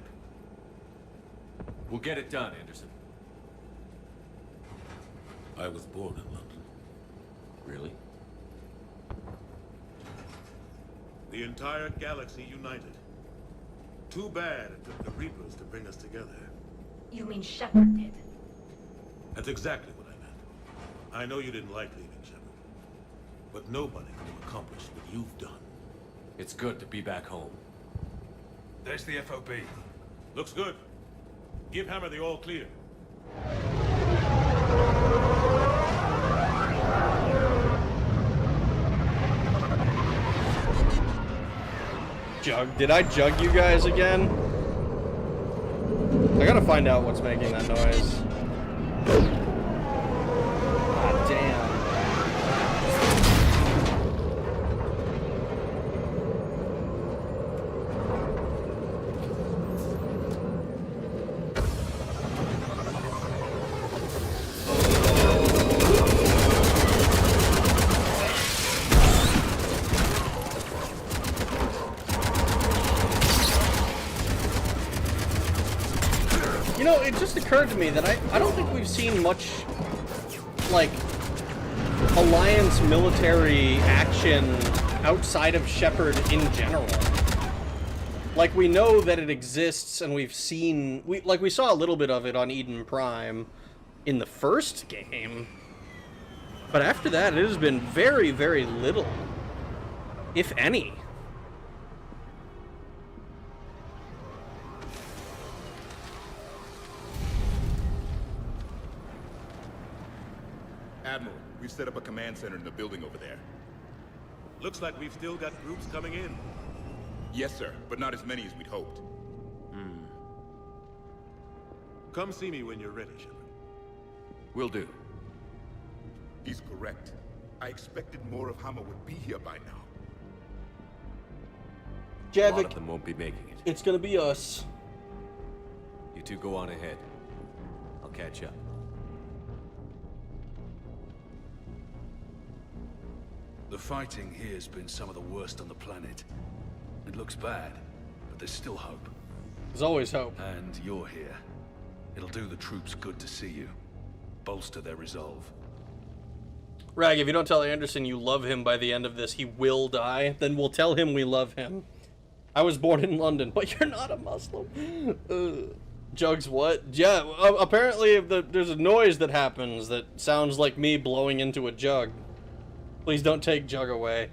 We'll get it done, Anderson. I was born in London. Really? The entire galaxy united. Too bad it took the Reapers to bring us together. You mean Shepard did? That's exactly what I meant. I know you didn't like leaving, Shepard. But nobody could have accomplished what you've done. It's good to be back home. There's the FOB. Looks good. Give Hammer the all clear. Jug. Did I jug you guys again? I gotta find out what's making that noise. God damn. You know, it just occurred to me that I don't think we've seen much, like, Alliance military action outside of Shepard in general. Like, we know that it exists, and we've seen... we saw a little bit of it on Eden Prime in the first game. But after that, it has been very, very little, if any. Admiral, we've set up a command center in the building over there. Looks like we've still got groups coming in. Yes, sir, but not as many as we'd hoped. Come see me when you're ready, Shepard. Will do. He's correct. I expected more of Hammer would be here by now. A lot of Javik, them won't be making it. it's gonna be us. You two go on ahead. I'll catch up. The fighting here's been some of the worst on the planet. It looks bad, but there's still hope. There's always hope. And you're here. It'll do the troops good to see you. Bolster their resolve. Rag, if you don't tell Anderson you love him by the end of this, he will die, then we'll tell him we love him. I was born in London, but you're not a Muslim. Jugs what? Yeah, apparently there's a noise that happens that sounds like me blowing into a jug. Please don't take Jug away.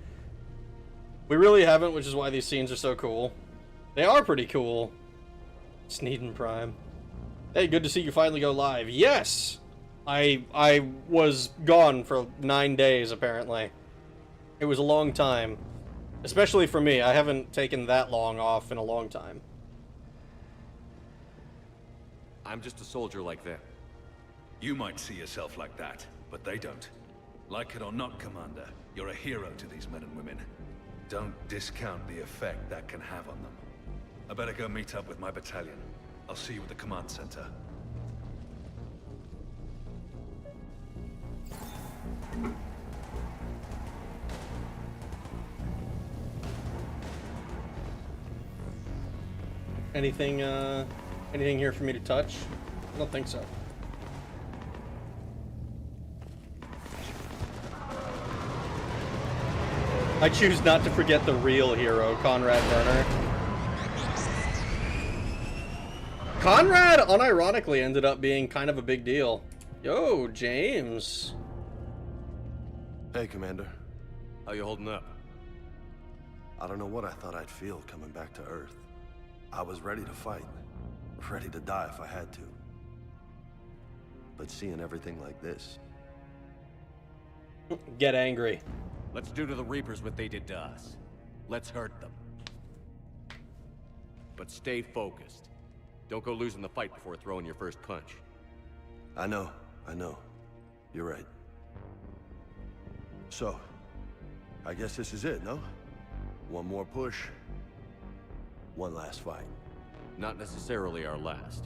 We really haven't, which is why these scenes are so cool. They are pretty cool. Sneeden Prime. Hey, good to see you finally go live. Yes! I was gone for 9 days, apparently. It was a long time. Especially for me. I haven't taken that long off in a long time. I'm just a soldier like them. You might see yourself like that, but they don't. Like it or not, Commander, you're a hero to these men and women. Don't discount the effect that can have on them. I better go meet up with my battalion. I'll see you at the command center. Anything here for me to touch? I don't think so. I choose not to forget the real hero, Conrad Werner. Conrad, unironically, ended up being kind of a big deal. Yo, James. Hey, Commander. How you holding up? I don't know what I thought I'd feel coming back to Earth. I was ready to fight. Ready to die if I had to. But seeing everything like this... Get angry. Let's do to the Reapers what they did to us. Let's hurt them. But stay focused. Don't go losing the fight before throwing your first punch. I know. You're right. So, I guess this is it, no? One more push. One last fight. Not necessarily our last.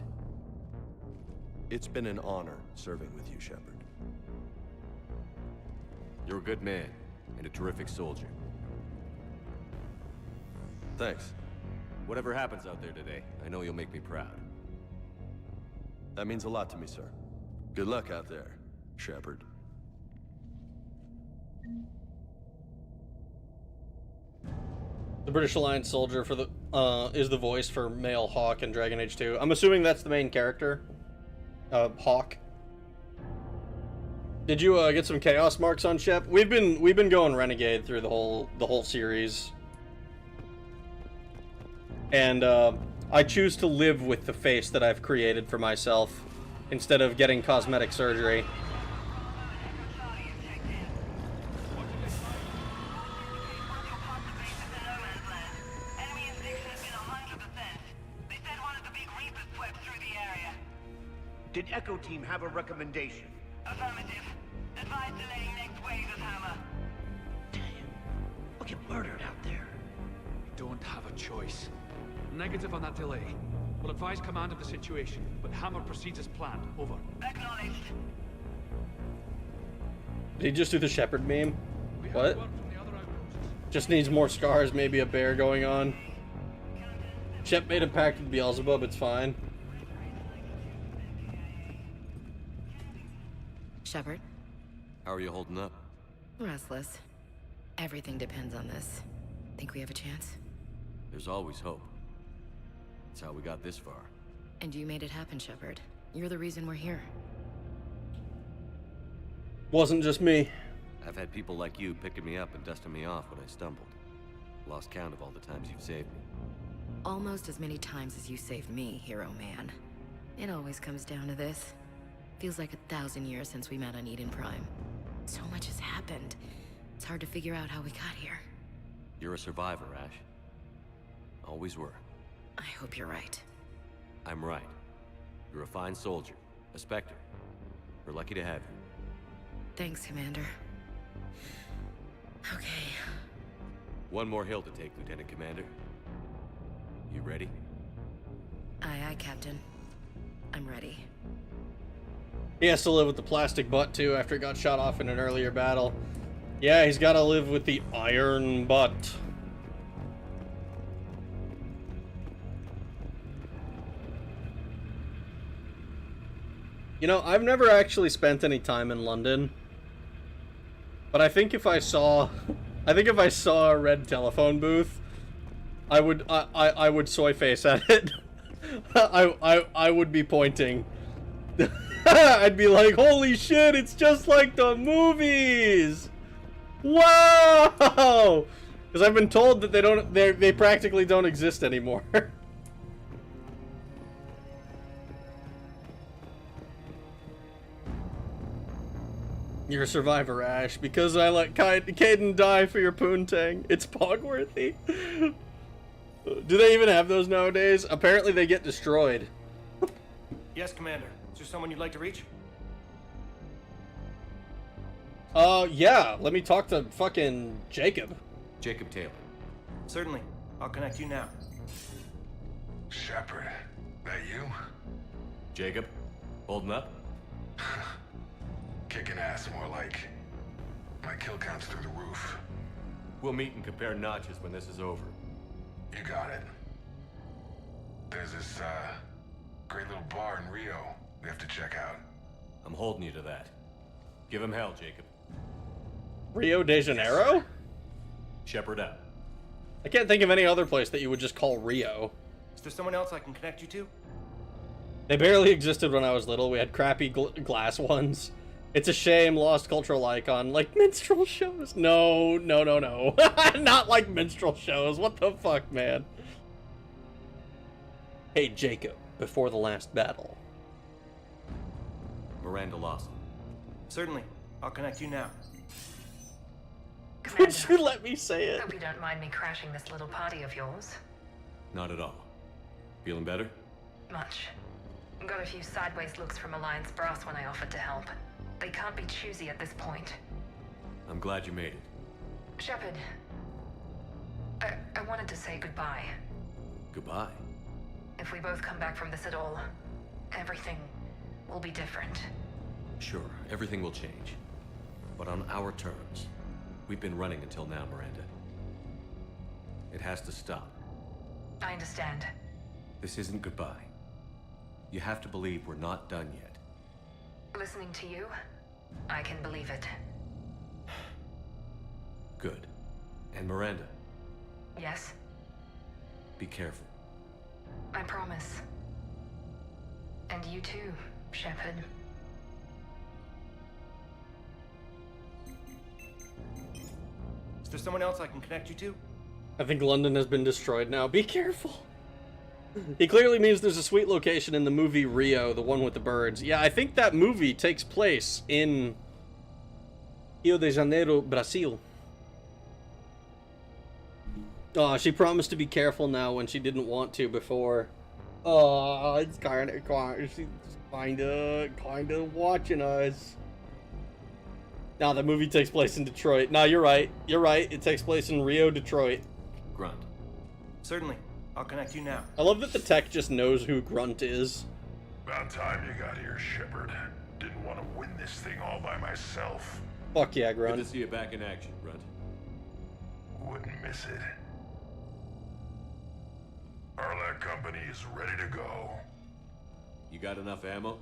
It's been an honor serving with you, Shepard. You're a good man, and a terrific soldier. Thanks. Whatever happens out there today, I know you'll make me proud. That means a lot to me, sir. Good luck out there, Shepard. The British Alliance soldier for the is the voice for male Hawk in Dragon Age 2. I'm assuming that's the main character. Hawk. Did you get some chaos marks on Shep? We've been going renegade through the whole series, and I choose to live with the face that I've created for myself instead of getting cosmetic surgery. Did Echo Team have a recommendation? Affirmative. Advise delaying next wave of Hammer. We'll get murdered out there. We don't have a choice. Negative on that delay. We'll advise command of the situation, but Hammer proceeds as planned. Over. Acknowledged. Did he just do the Shepherd meme? What? Just needs more scars, maybe a bear going on. Shep made a pact with Beelzebub, it's fine. Shepard? How are you holding up? Restless. Everything depends on this. Think we have a chance? There's always hope. That's how we got this far. And you made it happen, Shepard. You're the reason we're here. Wasn't just me. I've had people like you picking me up and dusting me off when I stumbled. Lost count of all the times you've saved me. Almost as many times as you saved me, Hero Man. It always comes down to this. Feels like 1,000 years since we met on Eden Prime. So much has happened. It's hard to figure out how we got here. You're a survivor, Ash. Always were. I hope you're right. I'm right. You're a fine soldier. A Spectre. We're lucky to have you. Thanks, Commander. Okay. One more hill to take, Lieutenant Commander. You ready? Aye, aye, Captain. I'm ready. He has to live with the plastic butt too after it got shot off in an earlier battle. Yeah, he's got to live with the iron butt. You know, I've never actually spent any time in London. But I think if I saw a red telephone booth, I would soy face at it. I would be pointing. I'd be like, holy shit, it's just like the movies! Wow! Because I've been told that they practically don't exist anymore. You're a survivor, Ash, because I let Caden die for your poontang. It's Pogworthy. Do they even have those nowadays? Apparently they get destroyed. Yes, Commander. Is there someone you'd like to reach? Yeah. Let me talk to fucking Jacob. Jacob Taylor. Certainly. I'll connect you now. Shepard, that you? Jacob, holding up? Kicking ass, more like. My kill count's through the roof. We'll meet and compare notches when this is over. You got it. There's this, great little bar in Rio we have to check out. I'm holding you to that. Give him hell, Jacob. Rio de Janeiro? Shepard out. I can't think of any other place that you would just call Rio. Is there someone else I can connect you to? They barely existed when I was little. We had crappy glass ones. It's a shame, lost cultural icon. Like minstrel shows? No. Not like minstrel shows. What the fuck, man? Hey, Jacob, before the last battle. Miranda Lawson. Certainly. I'll connect you now. Could you let me say it? Hope you don't mind me crashing this little party of yours. Not at all. Feeling better? Much. Got a few sideways looks from Alliance brass when I offered to help. They can't be choosy at this point. I'm glad you made it. Shepard, I wanted to say goodbye. Goodbye? If we both come back from this at all, everything will be different. Sure, everything will change. But on our terms. We've been running until now, Miranda. It has to stop. I understand. This isn't goodbye. You have to believe we're not done yet. Listening to you, I can believe it. Good. And Miranda, Yes, be careful. I promise. And you too, Shepard. there someone else I can connect you to? I think London has been destroyed now. Be careful. He clearly means there's a sweet location in the movie Rio, the one with the birds. Yeah, I think that movie takes place in Rio de Janeiro, Brazil. Oh, she promised to be careful now when she didn't want to before. Oh, it's she's kinda watching us. Now the movie takes place in Detroit. No, you're right. You're right. It takes place in Rio, Detroit. Grunt. Certainly. I'll connect you now. I love that the tech just knows who Grunt is. About time you got here, Shepard. Didn't want to win this thing all by myself. Fuck yeah, Grunt. Good to see you back in action, Grunt. Wouldn't miss it. Arlac Company is ready to go. You got enough ammo?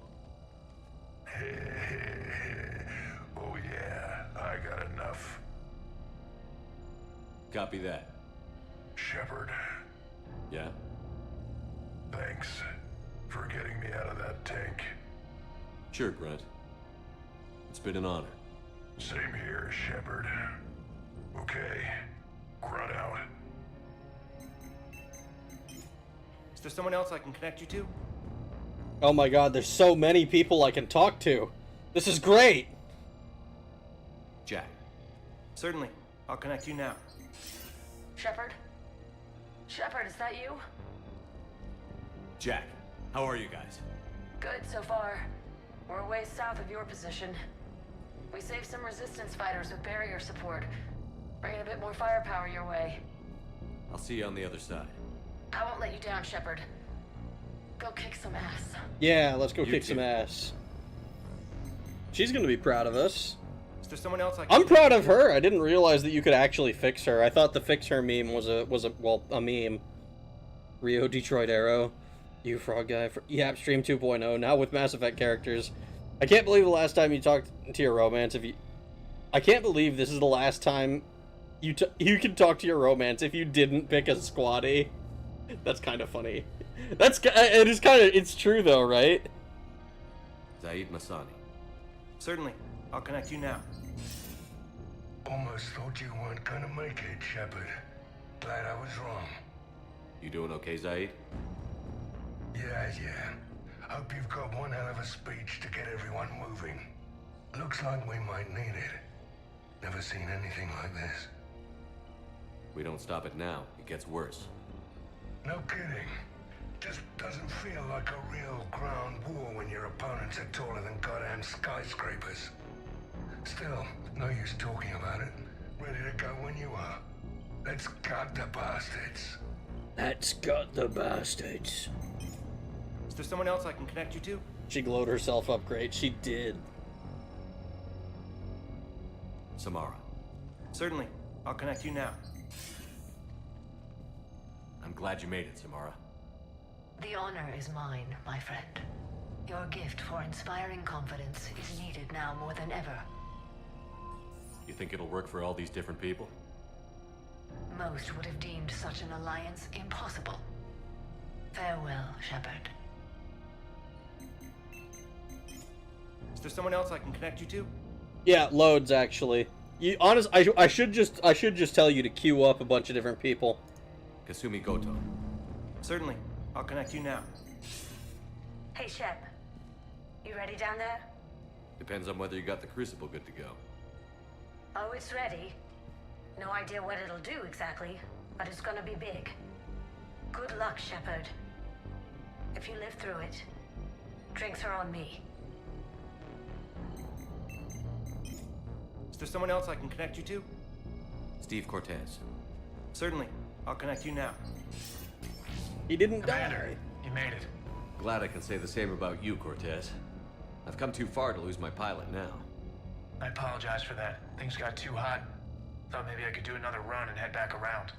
Oh yeah, I got enough. Copy that. Shepard. Yeah? Thanks for getting me out of that tank. Sure, Grunt. It's been an honor. Same here, Shepard. Okay, Grunt out. Is there someone else I can connect you to? Oh my god, there's so many people I can talk to. This is great. Jack. Certainly. I'll connect you now. Shepard? Shepard, is that you? Jack, how are you guys? Good so far. We're a ways south of your position. We saved some resistance fighters with barrier support. Bringing a bit more firepower your way. I'll see you on the other side. I won't let you down, Shepard. Go kick some ass. Yeah, let's go kick some ass. She's gonna be proud of us. Is there someone else I can... I'm proud of her. I didn't realize that you could actually fix her. I thought the fix her meme was a meme. Rio Detroit Arrow. You frog guy. Yap Stream 2.0. Now with Mass Effect characters. I can't believe the last time you talked to your romance. I can't believe this is the last time you can talk to your romance if you didn't pick a squatty. That's kind of funny. It's true though, right? Zaid Masani. Certainly. I'll connect you now. Almost thought you weren't gonna make it, Shepard. Glad I was wrong. You doing okay, Zaid? Yeah. Hope you've got one hell of a speech to get everyone moving. Looks like we might need it. Never seen anything like this. We don't stop it now, it gets worse. No kidding. Just doesn't feel like a real ground war when your opponents are taller than goddamn skyscrapers. Still, no use talking about it. Ready to go when you are. Let's gut the bastards. Let's gut the bastards. Is there someone else I can connect you to? She glowed herself up great. She did. Samara. Certainly. I'll connect you now. I'm glad you made it, Samara. The honor is mine, my friend. Your gift for inspiring confidence is needed now more than ever. You think it'll work for all these different people? Most would have deemed such an alliance impossible. Farewell, Shepard. Is there someone else I can connect you to? Yeah, loads actually. I should just tell you to queue up a bunch of different people. Kasumi Goto. Certainly. I'll connect you now. Hey, Shep. You ready down there? Depends on whether you got the Crucible good to go. Oh, it's ready. No idea what it'll do exactly, but it's gonna be big. Good luck, Shepard. If you live through it, drinks are on me. Is there someone else I can connect you to? Steve Cortez. Certainly. I'll connect you now. He didn't Commander, die. You made it. Glad I can say the same about you, Cortez. I've come too far to lose my pilot now. I apologize for that. Things got too hot. Thought maybe I could do another run and head back around.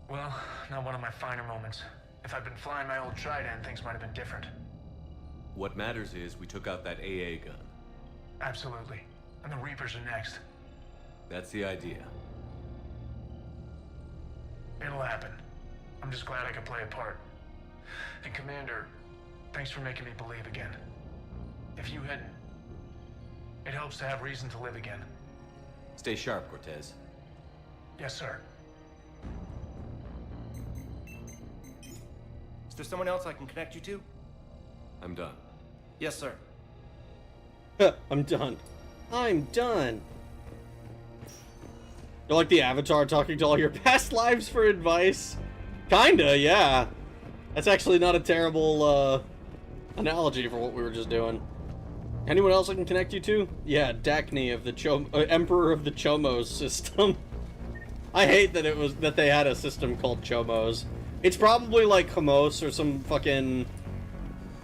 Well, not one of my finer moments. If I'd been flying my old Trident, things might have been different. What matters is we took out that AA gun. Absolutely. And the Reapers are next. That's the idea. It'll happen. I'm just glad I could play a part. And Commander, thanks for making me believe again. If you hadn't, it helps to have reason to live again. Stay sharp, Cortez. Yes, sir. Is there someone else I can connect you to? I'm done. Yes, sir. I'm done. I'm done. You're like the Avatar talking to all your past lives for advice. Kinda, yeah. That's actually not a terrible analogy for what we were just doing. Anyone else I can connect you to? Yeah, Dacne of the Emperor of the Chomos system. I hate that they had a system called Chomos. It's probably like Homos or some fucking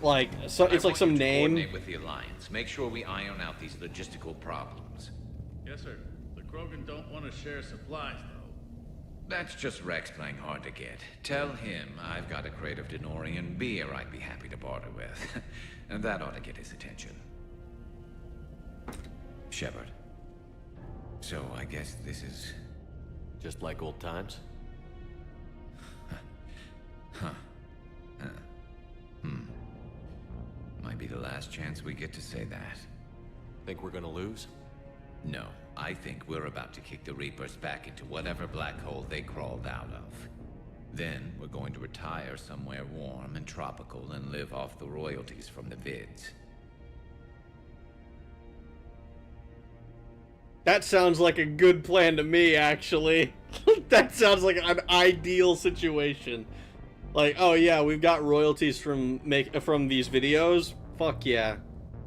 like it's like some name. Coordinate with the Alliance. Make sure we iron out these logistical problems. Yes, sir. The Krogan don't want to share supplies, though. That's just Rex playing hard to get. Tell him I've got a crate of Denorian beer I'd be happy to barter with. And that ought to get his attention. Shepard. So I guess this is... just like old times? Might be the last chance we get to say that. Think we're gonna lose? No, I think we're about to kick the Reapers back into whatever black hole they crawled out of. Then we're going to retire somewhere warm and tropical and live off the royalties from the vids. That sounds like a good plan to me, actually. That sounds like an ideal situation. Like, oh yeah, we've got royalties from these videos. Fuck yeah.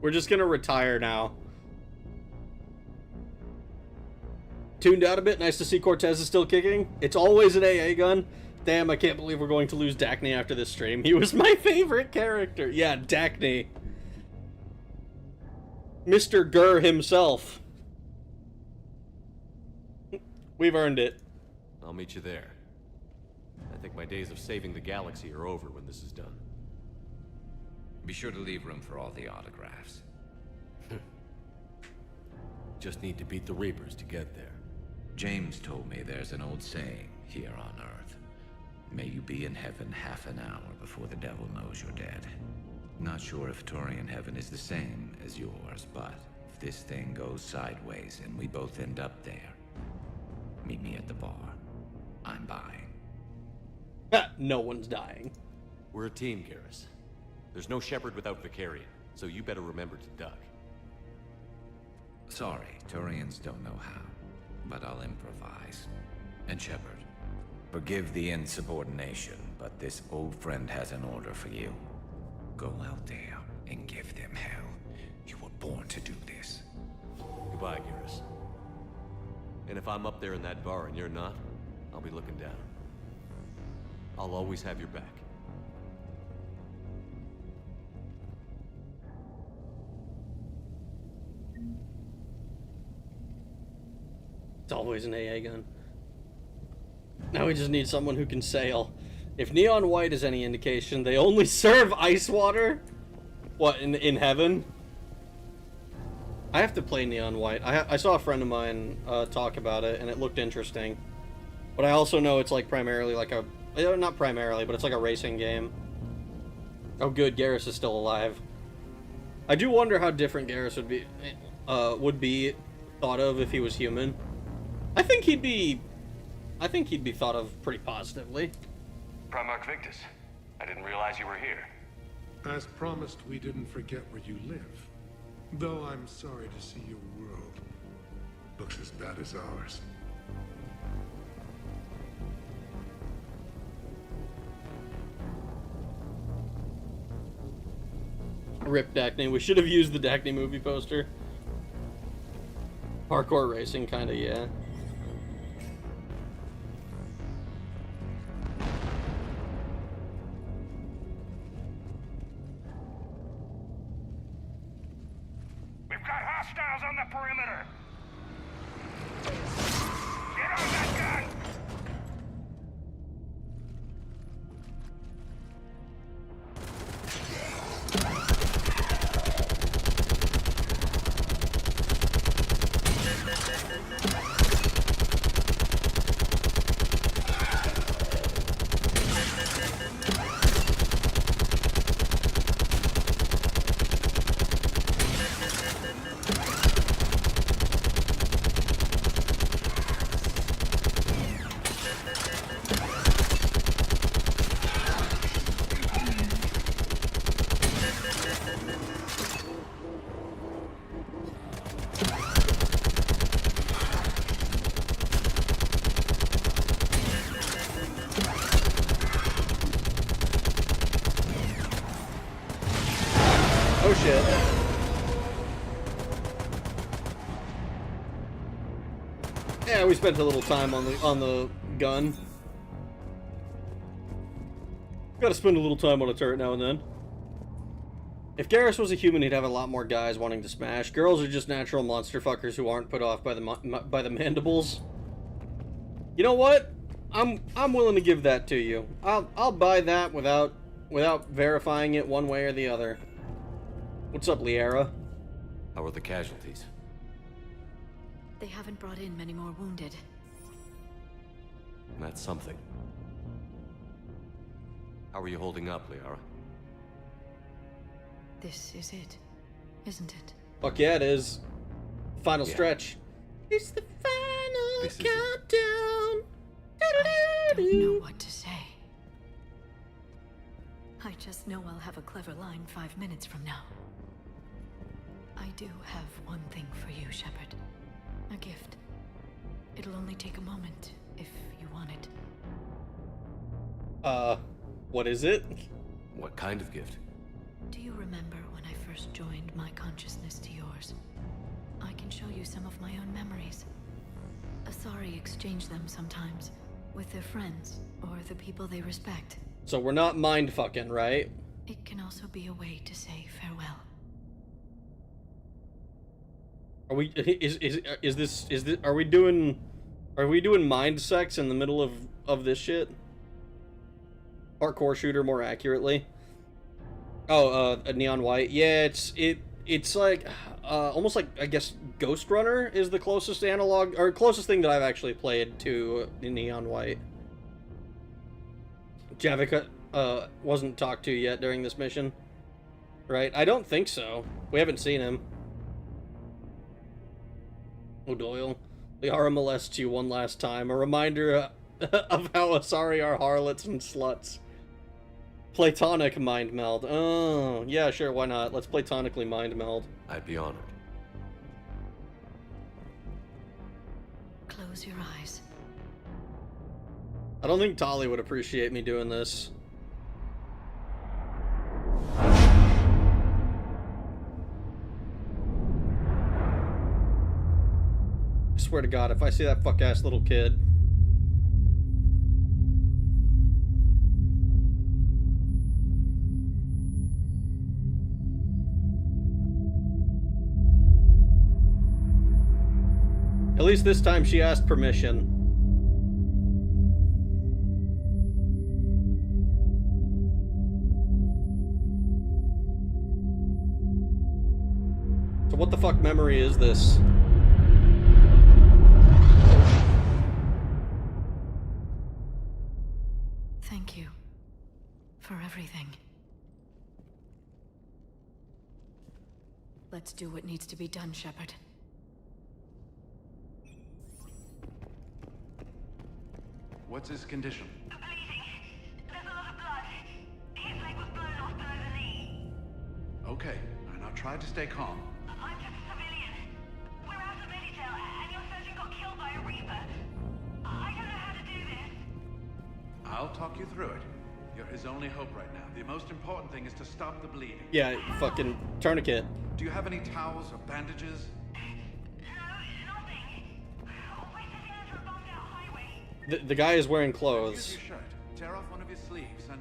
We're just gonna retire now. Tuned out a bit. Nice to see Cortez is still kicking. It's always an AA gun. Damn, I can't believe we're going to lose Dacne after this stream. He was my favorite character. Yeah, Dacne. Mr. Gurr himself. We've earned it. I'll meet you there. I think my days of saving the galaxy are over when this is done. Be sure to leave room for all the autographs. Just need to beat the Reapers to get there. James told me there's an old saying here on Earth. May you be in heaven half an hour before the devil knows you're dead. Not sure if Turian heaven is the same as yours, but if this thing goes sideways and we both end up there, meet me at the bar. I'm buying. No one's dying. We're a team, Garrus. There's no Shepard without Vicarion, so you better remember to duck. Sorry, Turians don't know how, but I'll improvise. And Shepard, forgive the insubordination, but this old friend has an order for you. Go out there and give them hell. You were born to do this. Goodbye, Garrus. And if I'm up there in that bar and you're not, I'll be looking down. I'll always have your back. It's always an AA gun. Now we just need someone who can sail. If Neon White is any indication, they only serve ice water? What, in heaven? I have to play Neon White. I saw a friend of mine talk about it, and it looked interesting. But I also know it's like primarily like a... Not primarily, but it's like a racing game. Oh good, Garrus is still alive. I do wonder how different Garrus would be thought of if he was human. I think he'd be thought of pretty positively. Primarch Victus, I didn't realize you were here. As promised, we didn't forget where you live. Though I'm sorry to see your world looks as bad as ours. Rip Dacne. We should have used the Dacne movie poster. Parkour racing, kinda, yeah. We've got hostiles on the perimeter! Get on that gun! shit. Yeah, we spent a little time on the gun. Gotta spend a little time on a turret now and then. If Garrus was a human, he'd have a lot more guys wanting to smash. Girls are just natural monster fuckers who aren't put off by the mandibles. You know what? I'm willing to give that to you. I'll buy that without verifying it one way or the other. What's up, Liara? How are the casualties? They haven't brought in many more wounded. That's something. How are you holding up, Liara? This is it, isn't it? Fuck yeah, it is. Final stretch. It's the final countdown. I don't know what to say. I just know I'll have a clever line 5 minutes from now. I do have one thing for you, Shepard. A gift. It'll only take a moment, if you want it. What is it? What kind of gift? Do you remember when I first joined my consciousness to yours? I can show you some of my own memories. Asari exchange them sometimes, with their friends, or the people they respect. So we're not mind fucking, right? It can also be a way to say farewell. Are we are we doing mind sex in the middle of this shit? Hardcore shooter, more accurately. Oh, Neon White. Yeah, it's like almost like, I guess, Ghost Runner is the closest analog or closest thing that I've actually played to Neon White. Javik wasn't talked to yet during this mission, right? I don't think so. We haven't seen him. O'Doyle, Liara molests you one last time. A reminder of how Asari are harlots and sluts. Platonic mind meld. Oh, yeah, sure, why not? Let's platonically mind meld. I'd be honored. Close your eyes. I don't think Tali would appreciate me doing this. I swear to God, if I see that fuck-ass little kid... At least this time she asked permission. So what the fuck memory is this? Thank you for everything. Let's do what needs to be done, Shepard. What's his condition? Bleeding. There's a lot of blood. His leg was blown off below the knee. Okay, now try to stay calm. I'm just a civilian. We're out of Meditail, and your surgeon got killed by a Reaper. I don't know how to do this. I'll talk you through it. You're his only hope right now. The most important thing is to stop the bleeding. Yeah, fucking tourniquet. Do you have any towels or bandages? The guy is wearing Use clothes. your shirt. Tear off one of your sleeves and...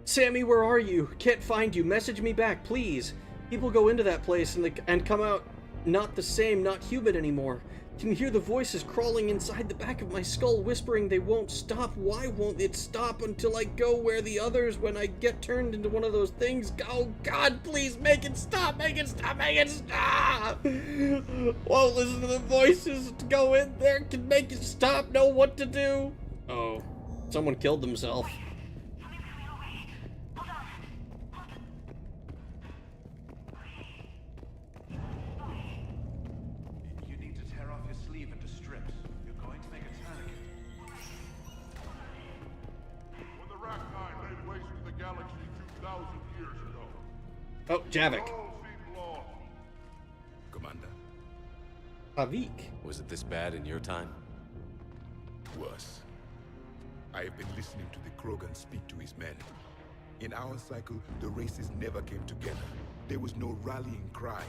Sammy, where are you? Can't find you. Message me back, please. People go into that place and come out not the same, not human anymore. Can hear the voices crawling inside the back of my skull, whispering they won't stop. Why won't it stop until I go where the others when I get turned into one of those things? Oh God, please make it stop! Make it stop! Make it stop! Won't listen to the voices to go in there. Can make it stop. Know what to do. Oh, someone killed themselves. You need to tear off your sleeve into strips. You're going to make a tourniquet. When the Rachni laid waste to the galaxy 2,000 years ago. Oh, Javik. All seemed lost. Commander. Havik. Was it this bad in your time? Worse. I have been listening to the Krogan speak to his men. In our cycle, the races never came together. There was no rallying cry.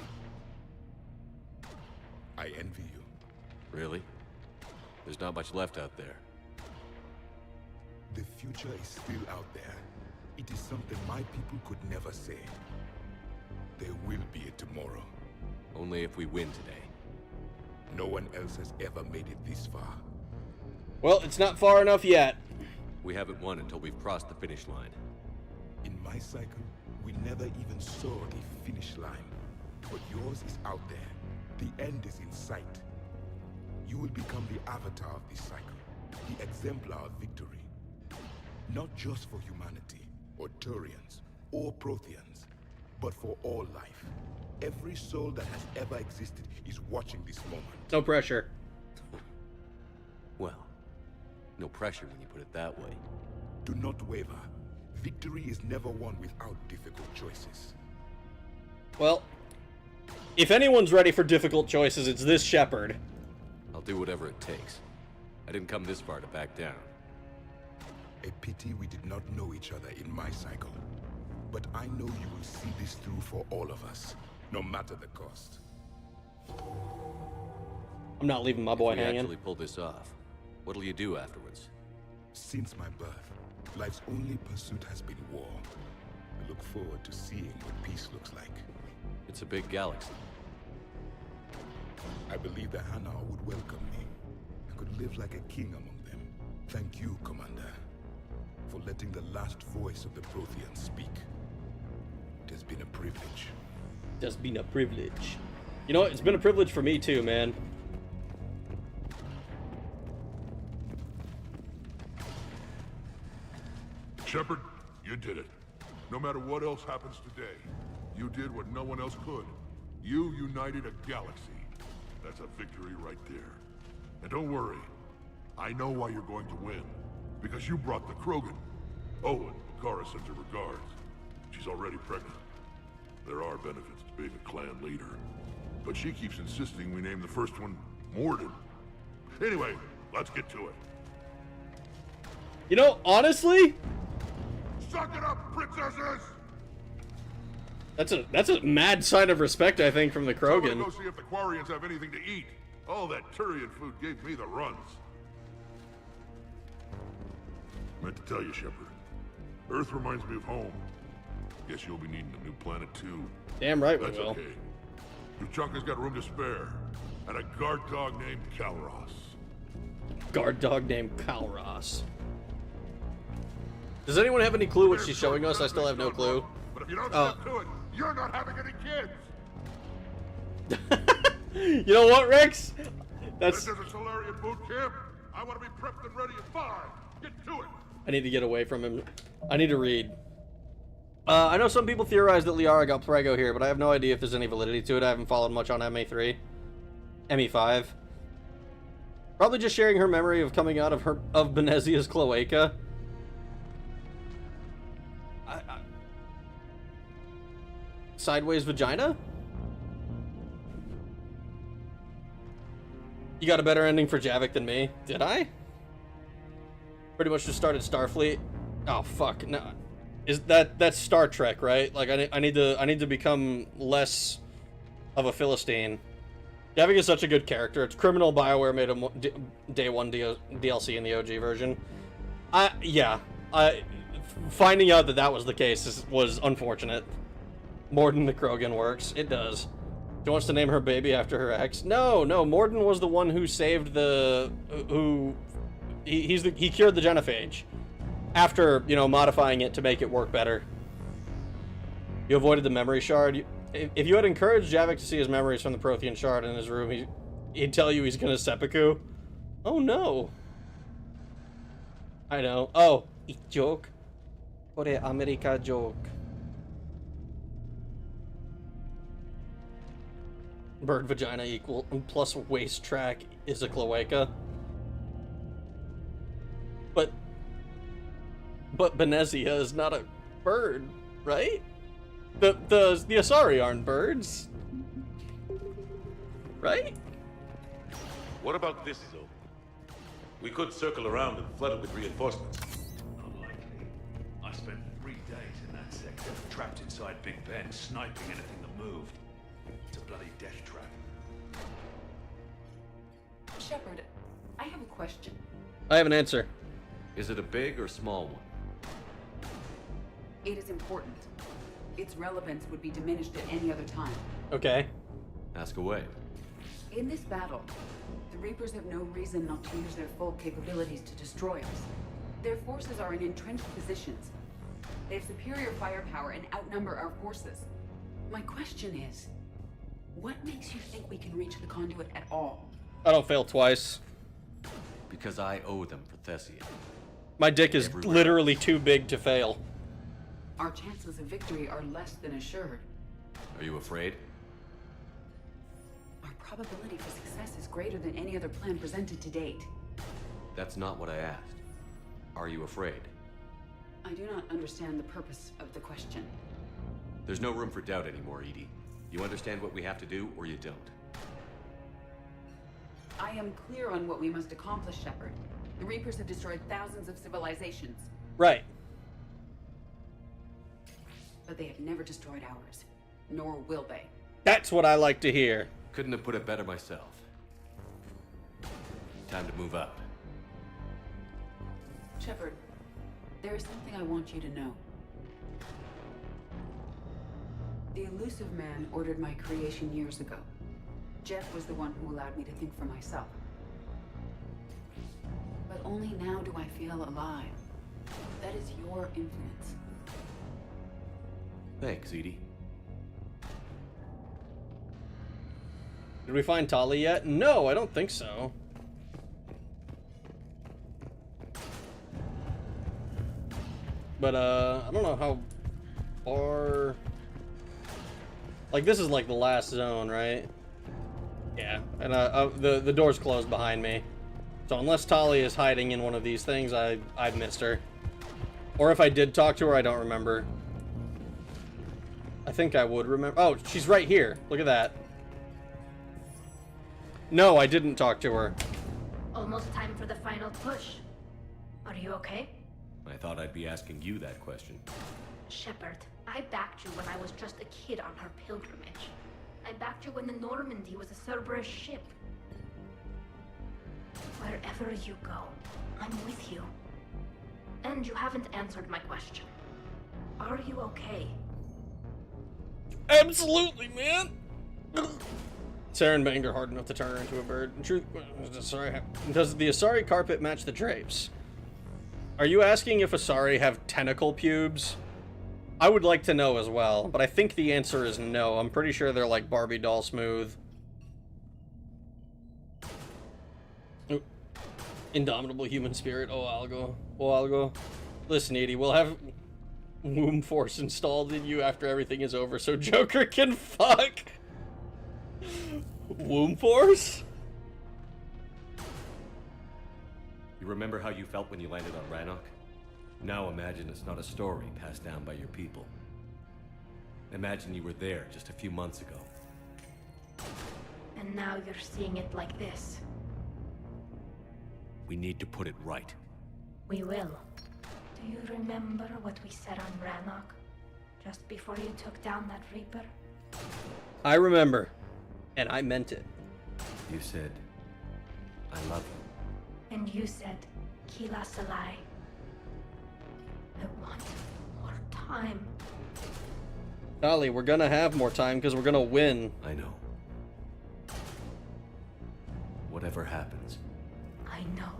I envy you. Really? There's not much left out there. The future is still out there. It is something my people could never say. There will be a tomorrow. Only if we win today. No one else has ever made it this far. Well, it's not far enough yet. We haven't won until we've crossed the finish line. In my cycle, we never even saw the finish line. But yours is out there. The end is in sight. You will become the avatar of this cycle, the exemplar of victory. Not just for humanity, or Turians, or Protheans, but for all life. Every soul that has ever existed is watching this moment. No pressure. Well, no pressure when you put it that way. Do not waver. Victory is never won without difficult choices. Well, if anyone's ready for difficult choices, it's this Shepard. I'll do whatever it takes. I didn't come this far to back down. A pity we did not know each other in my cycle. But I know you will see this through for all of us, no matter the cost. I'm not leaving my boy if we hanging. actually pull this off, what'll you do afterwards? Since my birth, life's only pursuit has been war. I look forward to seeing what peace looks like. It's a big galaxy. I believe the Hanar would welcome me. I could live like a king among them. Thank you, Commander, for letting the last voice of the Protheans speak. It has been a privilege. It has been a privilege. You know what? It's been a privilege for me too, man. Shepard, you did it. No matter what else happens today, you did what no one else could. You united a galaxy. That's a victory right there. And don't worry, I know why you're going to win. Because you brought the Krogan. Oh, and Kara sends her regards. She's already pregnant. There are benefits to being a clan leader. But she keeps insisting we name the first one Mordin. Anyway, let's get to it. You know, honestly, suck it up, princesses! That's a mad sign of respect, I think, from the Krogan. Go see if the Quarians have anything to eat. All that Turian food gave me the runs. Meant to tell you, Shepard. Earth reminds me of home. Guess you'll be needing a new planet too. Damn right we That's will. Okay. Tuchanka's got room to spare, and a guard dog named Kalros. Guard dog named Kalros. Does anyone have any clue what she's showing us? I still have no clue. But if you don't step to it, you're not having any kids. You know what, Rex? That's. This is a Solarian boot camp. I want to be prepped and ready at 5. Get to it. I need to get away from him. I need to read. I know some people theorize that Liara got Prego here, but I have no idea if there's any validity to it. I haven't followed much on ME3. ME5. Probably just sharing her memory of coming out of Benezia's cloaca. Sideways vagina? You got a better ending for Javik than me. Did I? Pretty much just started Starfleet. Oh fuck, no. Is that's Star Trek, right? Like I need to become less of a Philistine. Javik is such a good character. It's criminal BioWare made a day one DLC in the OG version. Finding out that was the case was unfortunate. Mordin the Krogan works. It does. She wants to name her baby after her ex. No, Mordin was the one who saved he cured the genophage. After, modifying it to make it work better. You avoided the memory shard. If you had encouraged Javik to see his memories from the Prothean shard in his room, he'd tell you he's gonna seppuku. Oh no. I know. Oh, it's joke. What a America joke. Bird vagina equal plus waist track is a cloaca. But Benezia is not a bird, right? The Asari aren't birds, right? What about this, though? We could circle around and flood it with reinforcements. Unlikely. I spent 3 days in that sector, trapped in inside Big Ben, sniping anything that moved. It's a bloody death trap. Shepard, I have a question. I have an answer. Is it a big or small one? It is important. Its relevance would be diminished at any other time. Okay. Ask away. In this battle, the Reapers have no reason not to use their full capabilities to destroy us. Their forces are in entrenched positions. They have superior firepower and outnumber our forces. My question is, what makes you think we can reach the conduit at all? I don't fail twice. Because I owe them for Thessia. My dick is literally too big to fail. Our chances of victory are less than assured. Are you afraid? Our probability for success is greater than any other plan presented to date. That's not what I asked. Are you afraid? I do not understand the purpose of the question. There's no room for doubt anymore, EDI. You understand what we have to do, or you don't. I am clear on what we must accomplish, Shepard. The Reapers have destroyed thousands of civilizations. Right. But they have never destroyed ours. Nor will they. That's what I like to hear. Couldn't have put it better myself. Time to move up. Shepard, there is something I want you to know. The Illusive Man ordered my creation years ago. Jeff was the one who allowed me to think for myself. But only now do I feel alive. That is your influence. Thanks, EDI. Did we find Tali yet? No, I don't think so. But, I don't know how far... Like, this is like the last zone, right? Yeah, and the door's closed behind me. So unless Tali is hiding in one of these things, I've missed her. Or if I did talk to her, I don't remember. I think I would remember. Oh, she's right here. Look at that. No, I didn't talk to her. Almost time for the final push. Are you okay? I thought I'd be asking you that question. Shepard, I backed you when I was just a kid on her pilgrimage. I backed you when the Normandy was a Cerberus ship. Wherever you go, I'm with you. And you haven't answered my question. Are you okay? Absolutely, man! Saren banged her hard enough to turn her into a bird. In truth, does the Asari carpet match the drapes? Are you asking if Asari have tentacle pubes? I would like to know as well, but I think the answer is no. I'm pretty sure they're like Barbie doll smooth. Ooh. Indomitable human spirit. Oh, Algo. Listen, EDI, we'll have womb force installed in you after everything is over, so Joker can fuck. Womb force? You remember how you felt when you landed on Rannoch? Now imagine it's not a story passed down by your people. Imagine you were there just a few months ago. And now you're seeing it like this. We need to put it right. We will. Do you remember what we said on Rannoch? Just before you took down that Reaper? I remember. And I meant it. You said, I love you. And you said, Kila Salai. I want more time. Tali, we're gonna have more time because we're gonna win. I know. Whatever happens. I know.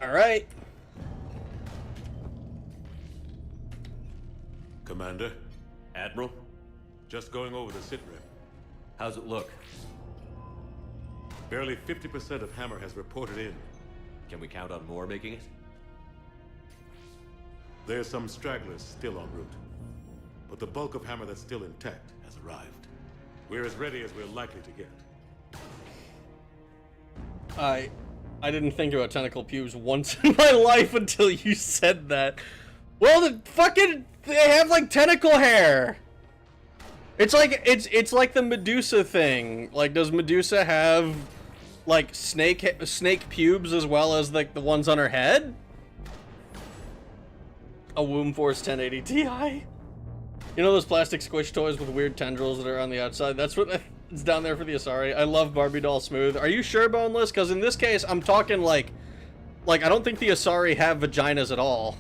All right. Commander? Admiral? Just going over the sitrep. How's it look? Barely 50% of Hammer has reported in. Can we count on more making it? There's some stragglers still en route. But the bulk of Hammer that's still intact has arrived. We're as ready as we're likely to get. I didn't think about tentacle pubes once in my life until you said that. Well, they have like tentacle hair. It's like the Medusa thing. Like, does Medusa have like snake pubes as well as like the ones on her head? A Womb Force 1080 Ti. You know those plastic squish toys with weird tendrils that are on the outside? That's what it's down there for the Asari. I love Barbie Doll Smooth. Are you sure, Boneless? Because in this case, I'm talking like I don't think the Asari have vaginas at all.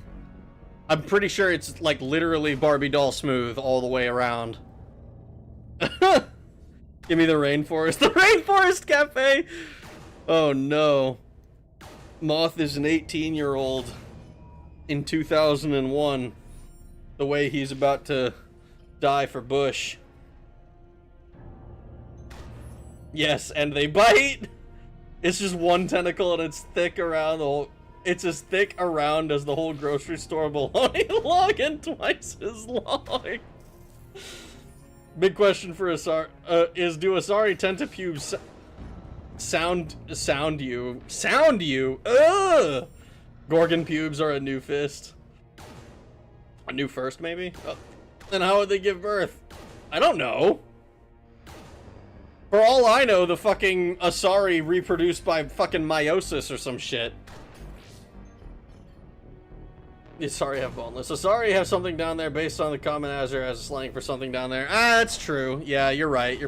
I'm pretty sure it's like literally Barbie Doll Smooth all the way around. Give me the rainforest. The Rainforest Cafe! Oh no. Moth is an 18-year-old in 2001. The way he's about to die for Bush. Yes, and they bite! It's just one tentacle and it's thick around the whole... It's as thick around as the whole grocery store bologna log and twice as long. Big question for Asari is, do Asari tentapubes sound you? Sound you? Ugh! Gorgon pubes are a new fist. A new first, maybe? Oh. Then how would they give birth? I don't know. For all I know, the fucking Asari reproduced by fucking meiosis or some shit. The Asari have boneless. Asari have something down there based on the common Azure as a slang for something down there. Ah, that's true. Yeah, you're right.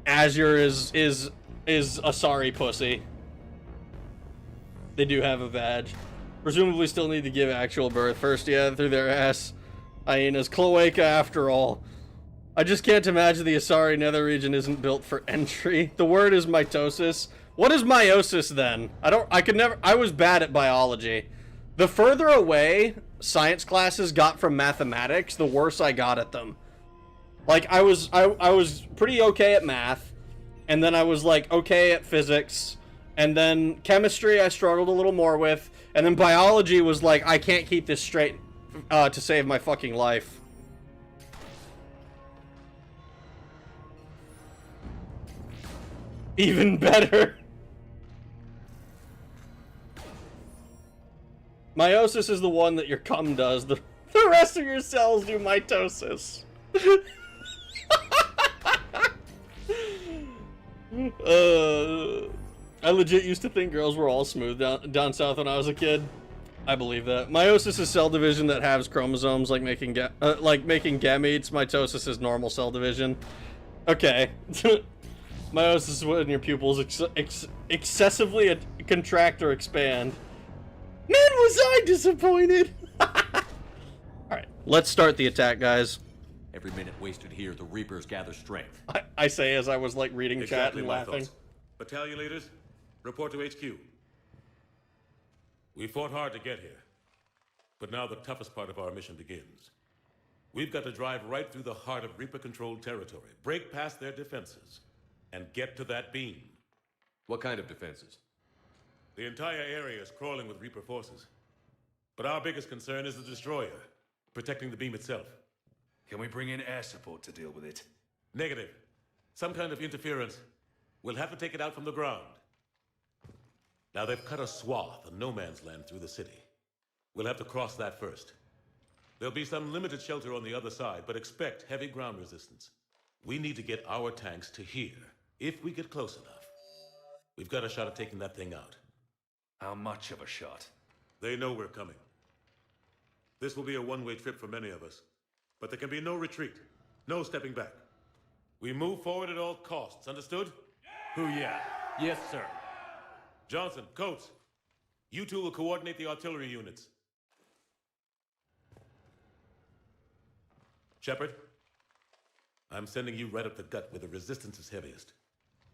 Azure is Asari pussy. They do have a badge. Presumably still need to give actual birth first, yeah, through their ass. Hyenas. Cloaca after all. I just can't imagine the Asari nether region isn't built for entry. The word is mitosis. What is meiosis then? I was bad at biology. The further away science classes got from mathematics, the worse I got at them. Like, I was pretty okay at math, and then I was like okay at physics, and then chemistry I struggled a little more with, and then biology was like, I can't keep this straight to save my fucking life. Even better. Meiosis is the one that your cum does. The rest of your cells do mitosis. I legit used to think girls were all smooth down south when I was a kid. I believe that. Meiosis is cell division that halves chromosomes, like making gametes. Mitosis is normal cell division. Okay. Meiosis is when your pupils excessively contract or expand. Man, was I disappointed! Alright, let's start the attack, guys. Every minute wasted here, the Reapers gather strength. I say as I was like reading chat and laughing. Battalion leaders, report to HQ. We fought hard to get here, but now the toughest part of our mission begins. We've got to drive right through the heart of Reaper-controlled territory, break past their defenses, and get to that beam. What kind of defenses? The entire area is crawling with Reaper forces. But our biggest concern is the destroyer, protecting the beam itself. Can we bring in air support to deal with it? Negative. Some kind of interference. We'll have to take it out from the ground. Now they've cut a swath of no man's land through the city. We'll have to cross that first. There'll be some limited shelter on the other side, but expect heavy ground resistance. We need to get our tanks to here, if we get close enough. We've got a shot at taking that thing out. How much of a shot? They know we're coming. This will be a one-way trip for many of us. But there can be no retreat. No stepping back. We move forward at all costs, understood? Who, yeah. Yes, sir. Johnson, Coates, you two will coordinate the artillery units. Shepard, I'm sending you right up the gut where the resistance is heaviest.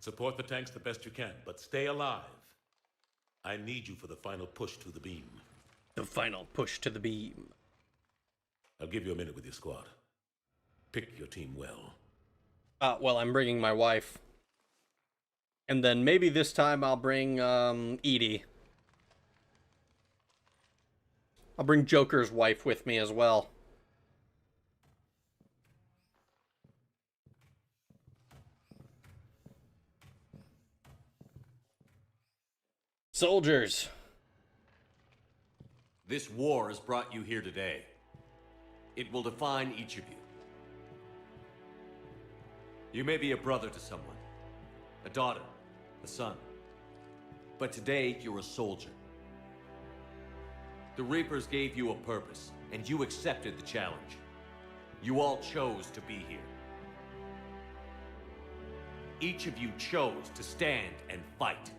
Support the tanks the best you can, but stay alive. I need you for the final push to the beam. The final push to the beam. I'll give you a minute with your squad. Pick your team well. Well, I'm bringing my wife. And then maybe this time I'll bring, Edie. I'll bring Joker's wife with me as well. Soldiers. This war has brought you here today. It will define each of you. You may be a brother to someone, a daughter, a son. But today, you're a soldier. The Reapers gave you a purpose, and you accepted the challenge. You all chose to be here. Each of you chose to stand and fight.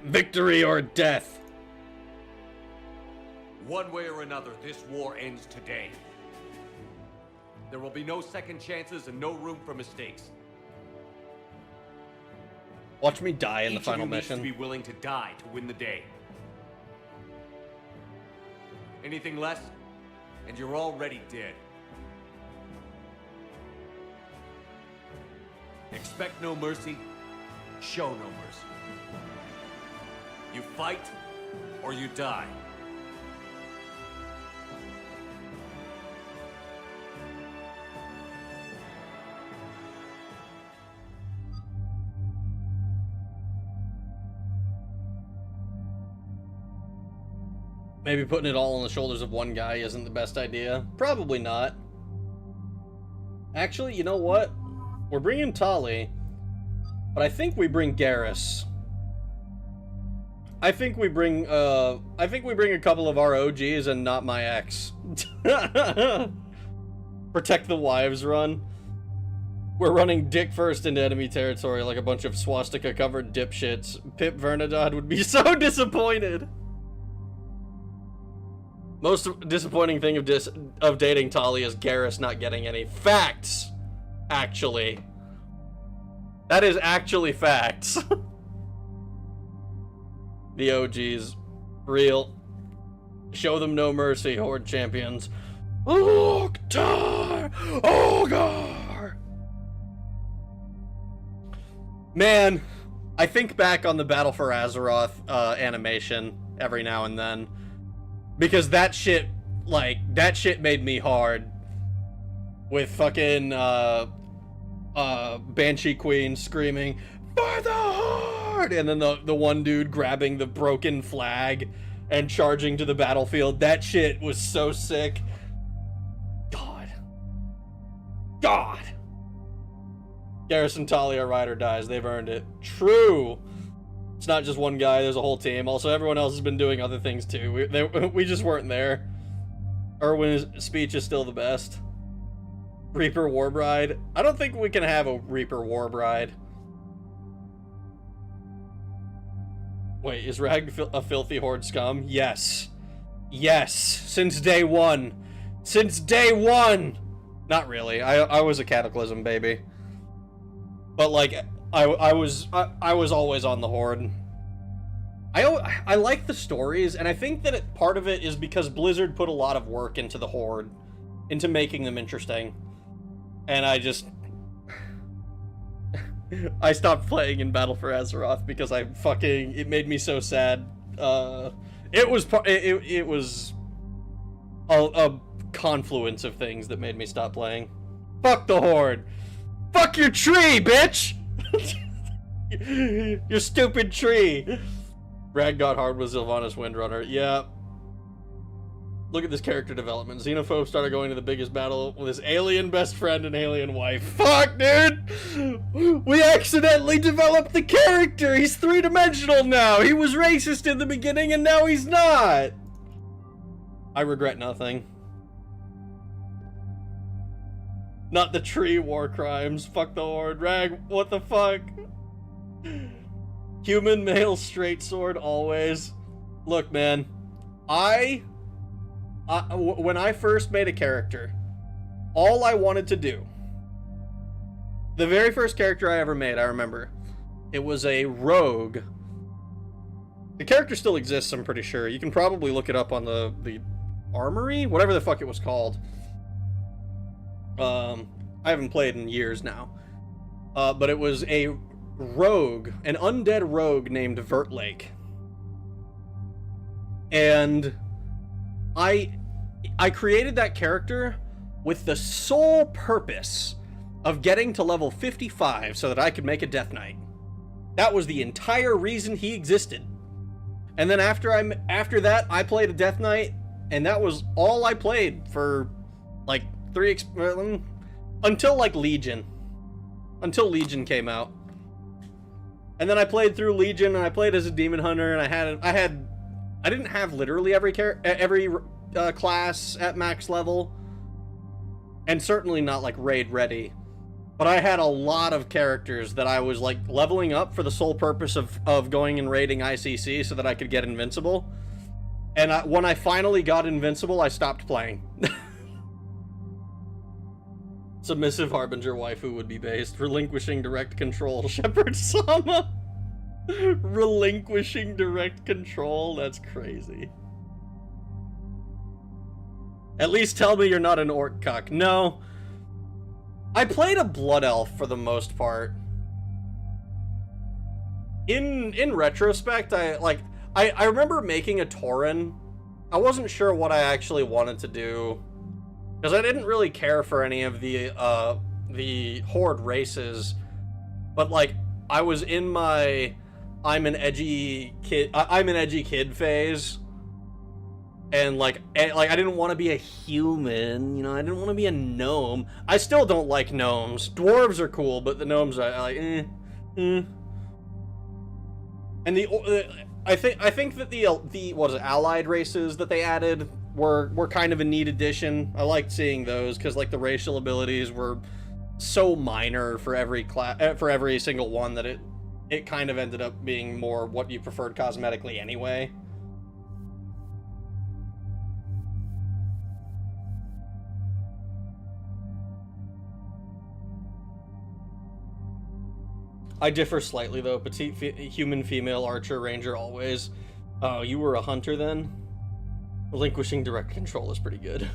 Victory or death. One way or another, this war ends today. There will be no second chances and no room for mistakes. Watch me die in the Each final of you mission. needs to be willing to die to win the day. Anything less, and you're already dead. Expect no mercy, show no mercy. You fight, or you die. Maybe putting it all on the shoulders of one guy isn't the best idea. Probably not. Actually, you know what? We're bringing Tali, but I think we bring Garrus. I think we bring a couple of our OGs and not my ex. Protect the wives run. We're running dick first into enemy territory like a bunch of swastika-covered dipshits. Pip Vernadad would be so disappointed. Most disappointing thing of dating Tali is Garrus not getting any facts. Actually. That is actually facts. The OGs. Real. Show them no mercy, Horde champions. Loktar Ogar! Man, I think back on the Battle for Azeroth animation every now and then. Because that shit made me hard. With fucking, Banshee Queen screaming, "For the Horde!" And then the one dude grabbing the broken flag and charging to the battlefield. That shit was so sick. God! Garrus and Talia ride or dies. They've earned it. True! It's not just one guy, there's a whole team. Also, everyone else has been doing other things too. We just weren't there. Erwin's speech is still the best. Reaper Warbride. I don't think we can have a Reaper Warbride. Wait, is Rag a filthy Horde scum? Yes. Yes. Since day one. Since day one! Not really. I was a Cataclysm baby. But like, I was always on the Horde. I like the stories, and I think that part of it is because Blizzard put a lot of work into the Horde, into making them interesting. And I stopped playing in Battle for Azeroth because it made me so sad. It was a confluence of things that made me stop playing. Fuck the Horde. Fuck your tree, bitch! Your stupid tree. Rag got hard with Sylvanas Windrunner. Yeah. Look at this character development. Xenophobe started going to the biggest battle with his alien best friend and alien wife. Fuck, dude! We accidentally developed the character! He's three-dimensional now! He was racist in the beginning and now he's not! I regret nothing. Not the tree war crimes. Fuck the Horde. Rag, what the fuck? Human, male, straight sword, always. Look, man. When I first made a character, all I wanted to do, the very first character I ever made, I remember, it was a rogue. The character still exists, I'm pretty sure. You can probably look it up on the armory? Whatever the fuck it was called. I haven't played in years now. But it was a rogue, an undead rogue named Vertlake. And I created that character with the sole purpose of getting to level 55 so that I could make a Death Knight. That was the entire reason he existed. And then after that, I played a Death Knight, and that was all I played for like until like Legion. Until Legion came out. And then I played through Legion, and I played as a demon hunter, and I didn't have literally every class at max level, and certainly not like raid ready. But I had a lot of characters that I was like leveling up for the sole purpose of going and raiding ICC so that I could get invincible. And when I finally got invincible, I stopped playing. Submissive Harbinger waifu would be based. Relinquishing direct control. Shepherd Sama. Relinquishing direct control. That's crazy. At least tell me you're not an orc cuck. No. I played a blood elf for the most part. In retrospect, I remember making a Tauren. I wasn't sure what I actually wanted to do, because I didn't really care for any of the Horde races, but like I was in my I'm an edgy kid phase, and like I didn't want to be a human, you know. I didn't want to be a gnome. I still don't like gnomes. Dwarves are cool, but the gnomes I like. And I think that the what is it, allied races that they added were kind of a neat addition. I liked seeing those because like the racial abilities were so minor for every single one that it kind of ended up being more what you preferred cosmetically anyway. I differ slightly though. Petite human, female, archer, ranger, always. Oh, you were a hunter then? Relinquishing direct control is pretty good.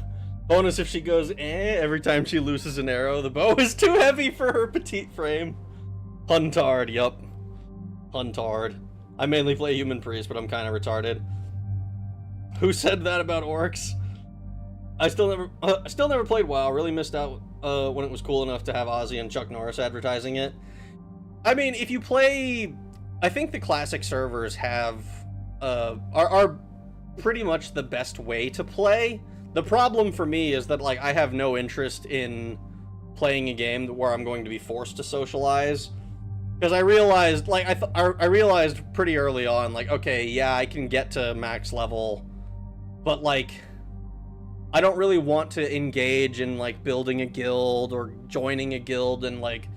Bonus if she goes every time she looses an arrow. The bow is too heavy for her petite frame. Huntard, yup. Huntard. I mainly play human priest, but I'm kind of retarded. Who said that about orcs? I still never played WoW. Really missed out when it was cool enough to have Ozzy and Chuck Norris advertising it. I mean, if you play, I think the classic servers have are pretty much the best way to play. The problem for me is that like I have no interest in playing a game where I'm going to be forced to socialize, because I realized like I realized pretty early on, like, okay, yeah, I can get to max level, but like I don't really want to engage in like building a guild or joining a guild and like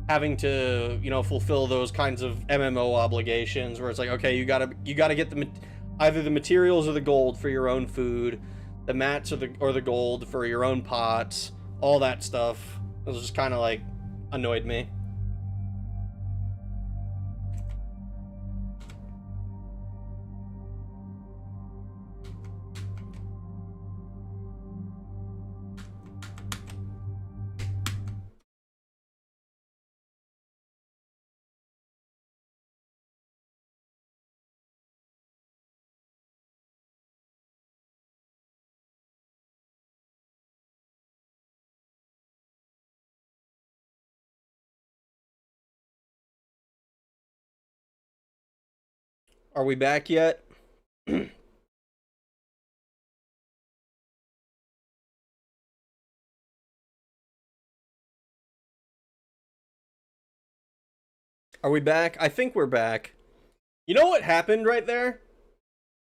having to, you know, fulfill those kinds of MMO obligations where it's like, okay, you gotta get either the materials or the gold for your own food, the mats or the gold for your own pots, all that stuff. It was just kind of like annoyed me. Are we back yet? Are we back? I think we're back. You know what happened right there?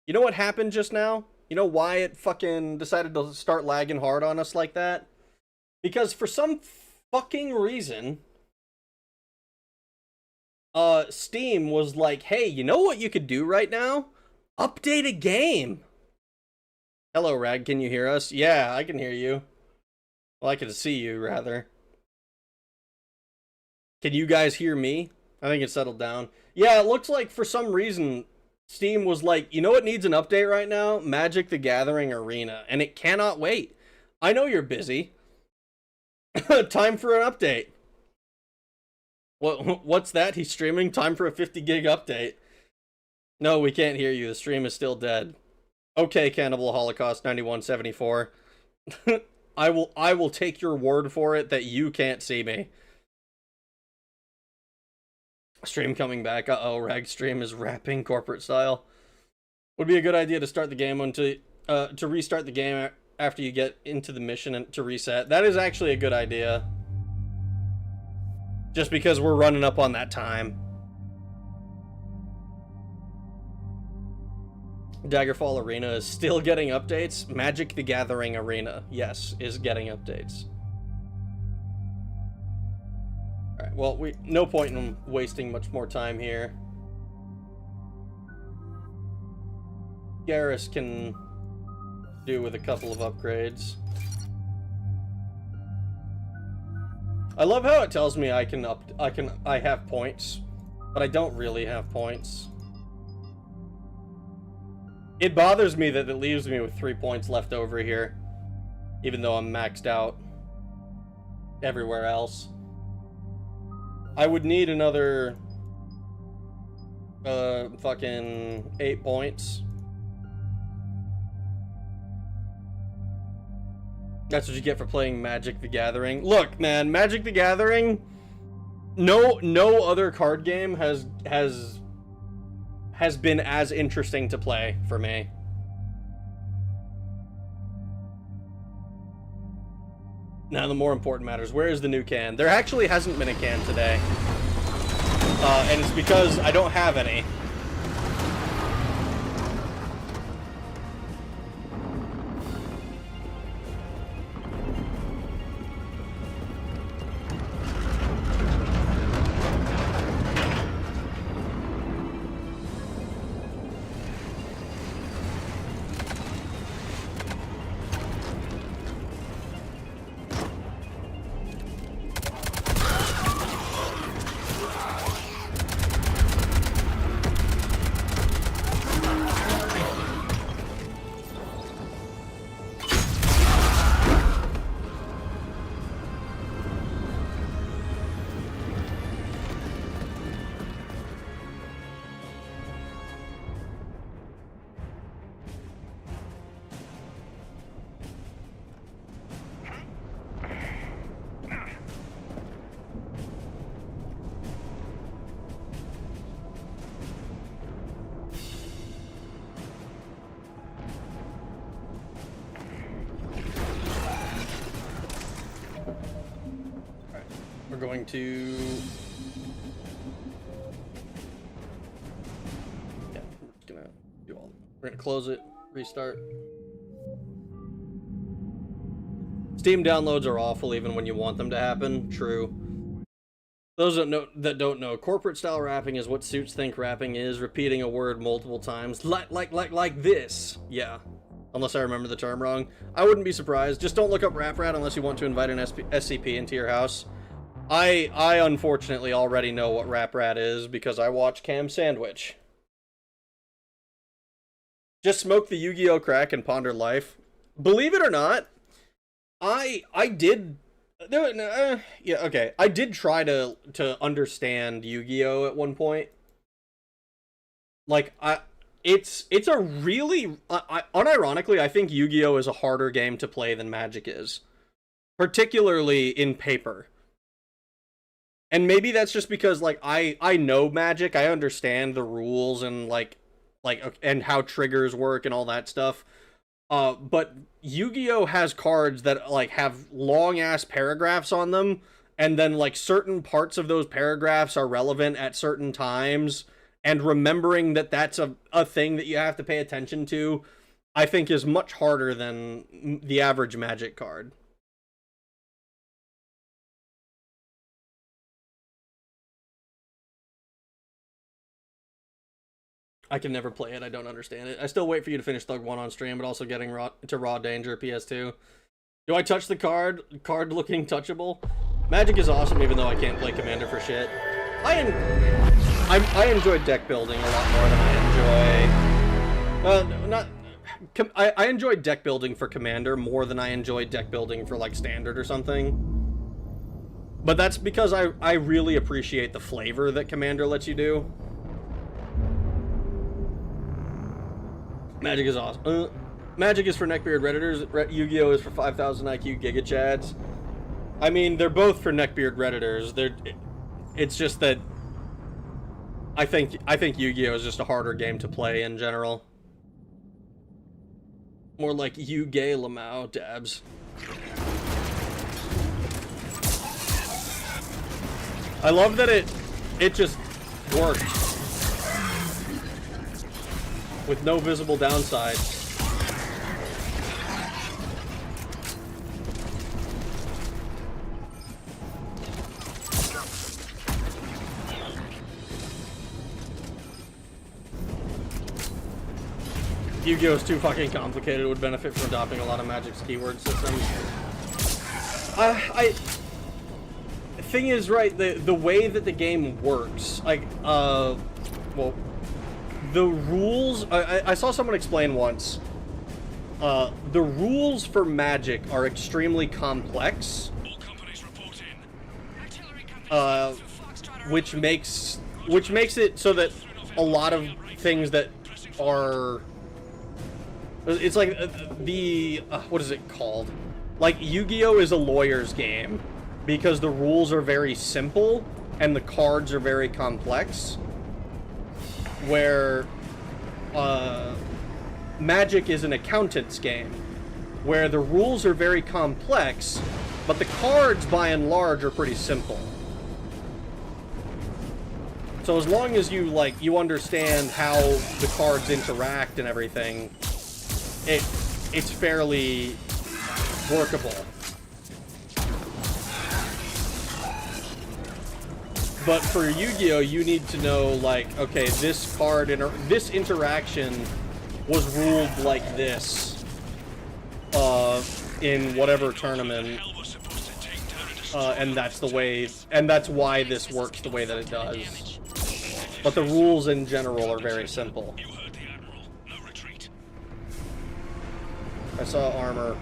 You know what happened just now? You know why it fucking decided to start lagging hard on us like that? Because for some fucking reason, Steam was like, hey, you know what you could do right now? Update a game. Hello, Rag, can you hear us? Yeah, I can hear you. Well, I can see you, rather. Can you guys hear me? I think it settled down. Yeah, it looks like for some reason, Steam was like, you know what needs an update right now? Magic the Gathering Arena, and it cannot wait. I know you're busy. Time for an update. What's that? He's streaming? Time for a 50 gig update. No, we can't hear you. The stream is still dead. Okay, Cannibal Holocaust 9174. I will take your word for it that you can't see me. Stream coming back. Uh-oh, Rag stream is rapping corporate style. Would be a good idea to start the game to restart the game after you get into the mission and to reset. That is actually a good idea. Just because we're running up on that time. Daggerfall Arena is still getting updates. Magic the Gathering Arena, yes, is getting updates. Alright, well, no point in wasting much more time here. Garrus can do with a couple of upgrades. I love how it tells me I have points, but I don't really have points. It bothers me that it leaves me with 3 points left over here, even though I'm maxed out everywhere else. I would need another fucking 8 points. That's what you get for playing Magic the Gathering. Look, man, Magic the Gathering, no other card game has been as interesting to play for me. Now the more important matters. Where is the new can? There actually hasn't been a can today. And it's because I don't have any. We're going to... Yeah, we're just gonna do all... We're gonna close it, restart. Steam downloads are awful even when you want them to happen. True. Those that don't know, corporate style rapping is what suits think rapping is, repeating a word multiple times, like this. Yeah. Unless I remember the term wrong. I wouldn't be surprised. Just don't look up Rap Rat unless you want to invite an SCP into your house. I unfortunately already know what Rap Rat is because I watch Cam Sandwich. Just smoke the Yu-Gi-Oh crack and ponder life. Believe it or not, I did... yeah, okay. I did try to understand Yu-Gi-Oh at one point. Like, it's a really... unironically, I think Yu-Gi-Oh is a harder game to play than Magic is. Particularly in paper. And maybe that's just because, like, I know Magic, I understand the rules and, and how triggers work and all that stuff. But Yu-Gi-Oh has cards that, like, have long-ass paragraphs on them, and then, like, certain parts of those paragraphs are relevant at certain times, and remembering that that's a thing that you have to pay attention to, I think is much harder than the average Magic card. I can never play it. I don't understand it. I still wait for you to finish Thug 1 on stream, but also getting to Raw Danger PS2. Do I touch the card? Card looking touchable? Magic is awesome, even though I can't play Commander for shit. I enjoy deck building a lot more than I enjoy... I enjoy deck building for Commander more than I enjoy deck building for, like, Standard or something. But that's because I really appreciate the flavor that Commander lets you do. Magic is awesome. Magic is for neckbeard Redditors. Yu-Gi-Oh is for 5,000 IQ Giga Chads. I mean, they're both for neckbeard Redditors. It's just that I think Yu-Gi-Oh is just a harder game to play in general. More like you gay Lamau, Dabs. I love that it just worked. With no visible downside. Yu-Gi-Oh! Is too fucking complicated. It would benefit from adopting a lot of Magic's keyword systems. The thing is, right, the way that the game works, like, well, the rules, I saw someone explain once, the rules for Magic are extremely complex, which makes it so that a lot of things that are, it's like what is it called? Like, Yu-Gi-Oh! Is a lawyer's game because the rules are very simple and the cards are very complex. Where Magic is an accountant's game, where the rules are very complex, but the cards, by and large, are pretty simple. So as long as you understand how the cards interact and everything, it's fairly workable. But for Yu-Gi-Oh, you need to know, like, okay, this card, this interaction was ruled like this in whatever tournament, and that's the way, and that's why this works the way that it does. But the rules in general are very simple. I saw armor.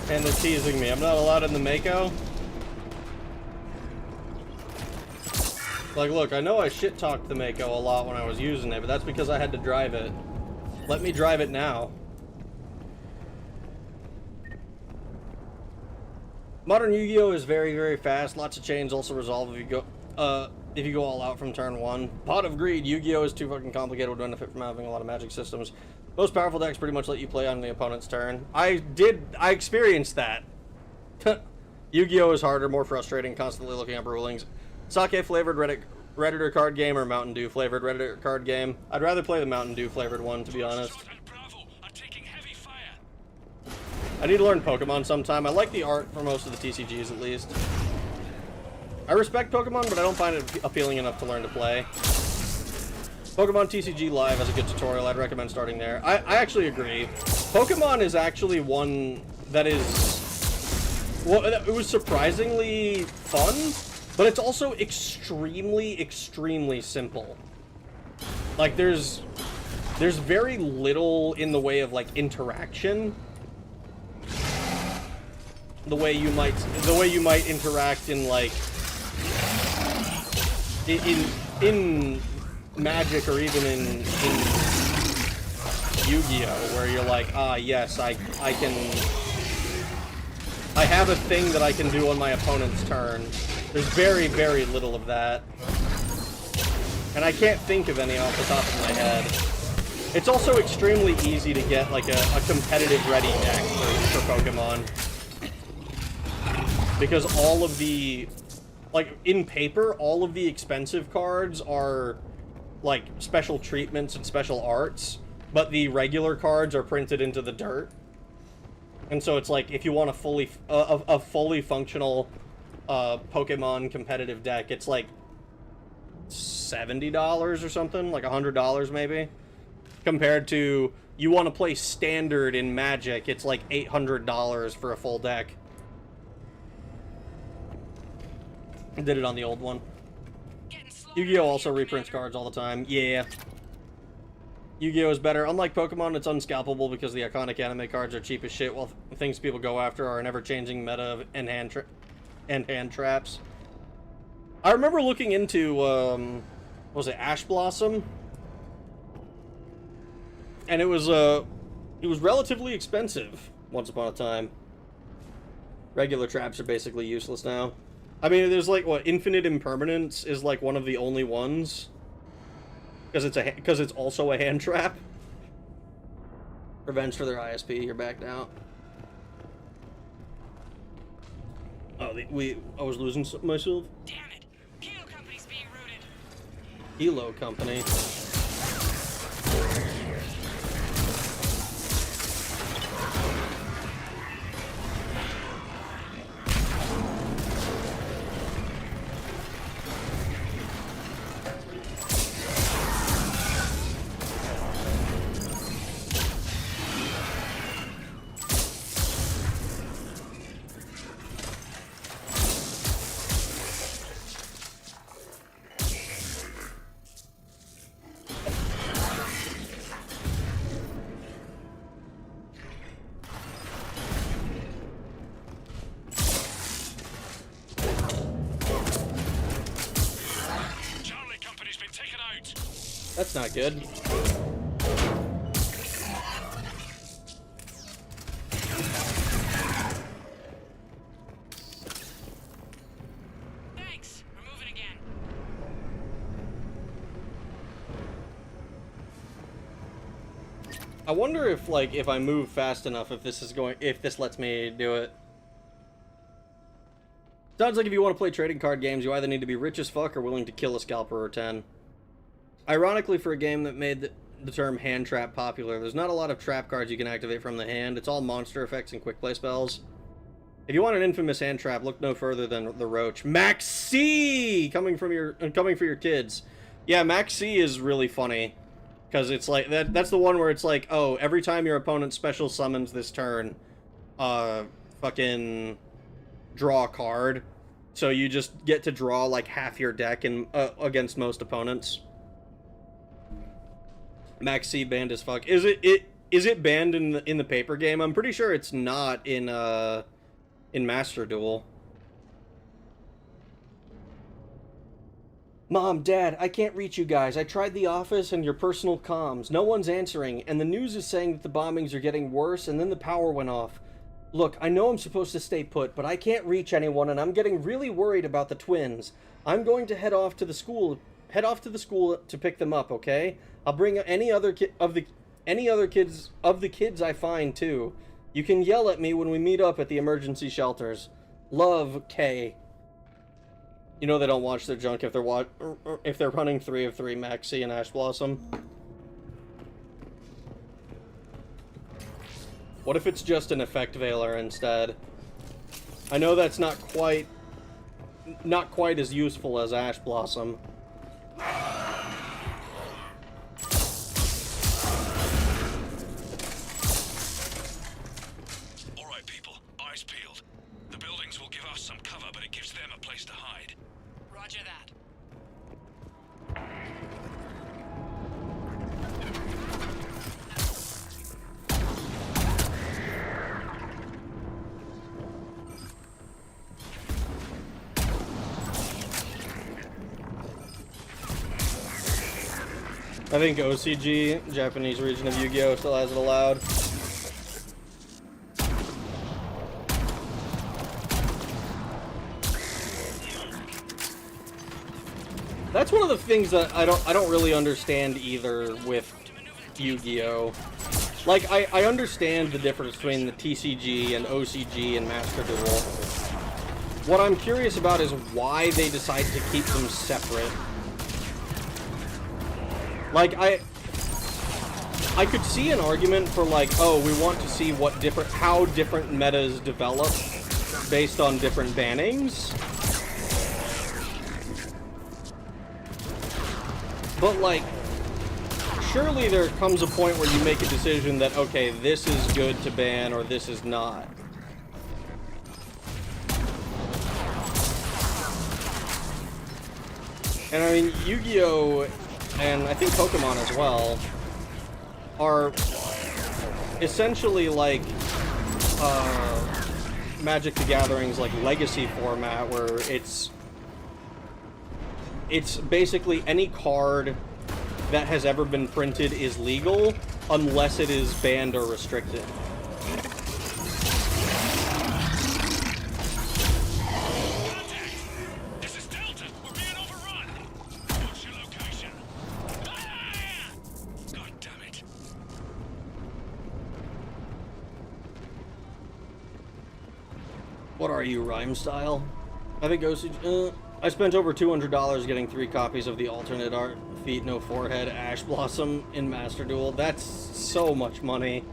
And they're teasing me. I'm not allowed in the Mako. Like, look, I know I shit-talked the Mako a lot when I was using it, but that's because I had to drive it. Let me drive it now. Modern Yu-Gi-Oh! Is very, very fast. Lots of chains also resolve if you go all out from turn 1. Pot of Greed. Yu-Gi-Oh! Is too fucking complicated, would benefit from having a lot of magic systems. Most powerful decks pretty much let you play on the opponent's turn. I experienced that. Yu-Gi-Oh! Is harder, more frustrating, constantly looking up rulings. Sake-flavored Redditor card game or Mountain Dew flavored Redditor card game? I'd rather play the Mountain Dew flavored one, to be honest. I need to learn Pokemon sometime. I like the art for most of the TCGs, at least. I respect Pokemon, but I don't find it appealing enough to learn to play. Pokemon TCG Live has a good tutorial. I'd recommend starting there. I actually agree. Pokemon is actually one that is... Well, it was surprisingly fun, but it's also extremely, extremely simple. Like, there's very little in the way of, like, interaction. The way you might interact in, like... In Magic, or even in Yu-Gi-Oh, where you're like, ah, yes, I have a thing that I can do on my opponent's turn. There's very, very little of that. And I can't think of any off the top of my head. It's also extremely easy to get, like, a competitive ready deck for Pokemon. Because all of the like, in paper, all of the expensive cards are, like, special treatments and special arts, but the regular cards are printed into the dirt. And so it's like, if you want a fully functional Pokemon competitive deck, it's like $70 or something, like $100 maybe. Compared to, you want to play standard in Magic, it's like $800 for a full deck. I did it on the old one. Yu-Gi-Oh! Also reprints cards all the time. Yeah. Yu-Gi-Oh! Is better. Unlike Pokemon, it's unscalpable because the iconic anime cards are cheap as shit, while things people go after are an ever-changing meta and hand traps. I remember looking into, what was it, Ash Blossom? And it was relatively expensive once upon a time. Regular traps are basically useless now. I mean, there's like, what, Infinite Impermanence is like one of the only ones. Because it's also a hand trap. Revenge for their ISP, you're back now. Oh, I was losing myself? Damn it! Kilo Company's being routed. Kilo Company. That's not good. Thanks. We're moving again. I wonder if, like, if I move fast enough, if this lets me do it. Sounds like if you want to play trading card games, you either need to be rich as fuck or willing to kill a scalper or 10. Ironically, for a game that made the term hand trap popular, there's not a lot of trap cards you can activate from the hand. It's all monster effects and quick play spells. If you want an infamous hand trap, look no further than the Roach. Max C coming for your kids. Yeah, Max C is really funny because it's like that's the one where it's like, oh, every time your opponent special summons this turn, fucking draw a card. So you just get to draw like half your deck in against most opponents. Max C banned as fuck. Is it banned in the paper game? I'm pretty sure it's not in Master Duel. Mom, Dad, I can't reach you guys. I tried the office and your personal comms. No one's answering, and the news is saying that the bombings are getting worse, and then the power went off. Look, I know I'm supposed to stay put, but I can't reach anyone, and I'm getting really worried about the twins. I'm going to head off to the school to pick them up, okay? I'll bring any other kids I find too. You can yell at me when we meet up at the emergency shelters. Love, K. You know they don't watch their junk if they're running 3 of 3 Max C and Ash Blossom. What if it's just an effect veiler instead? I know that's not quite as useful as Ash Blossom. Alright people, eyes peeled. The buildings will give us some cover, but it gives them a place to hide. Roger that. I think OCG, Japanese region of Yu-Gi-Oh! Still has it allowed. That's one of the things that I don't really understand either with Yu-Gi-Oh! Like, I understand the difference between the TCG and OCG and Master Duel. What I'm curious about is why they decided to keep them separate. Like, I could see an argument for, like, oh, we want to see how different metas develop based on different bannings. But, like, surely there comes a point where you make a decision that, okay, this is good to ban or this is not. And I mean, Yu-Gi-Oh! And I think Pokemon as well are essentially like Magic the Gathering's like legacy format, where it's basically any card that has ever been printed is legal unless it is banned or restricted. What are you, Rhyme Style? I think I spent over $200 getting 3 copies of the alternate art Feet No Forehead Ash Blossom in Master Duel. That's so much money.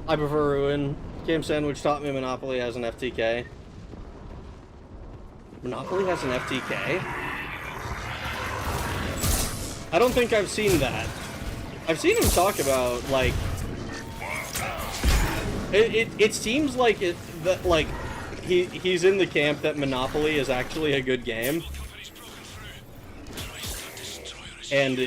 I prefer Ruin. Game Sandwich taught me Monopoly has an FTK. Monopoly has an FTK? I don't think I've seen that. I've seen him talk about, like... It seems like he's in the camp that Monopoly is actually a good game, and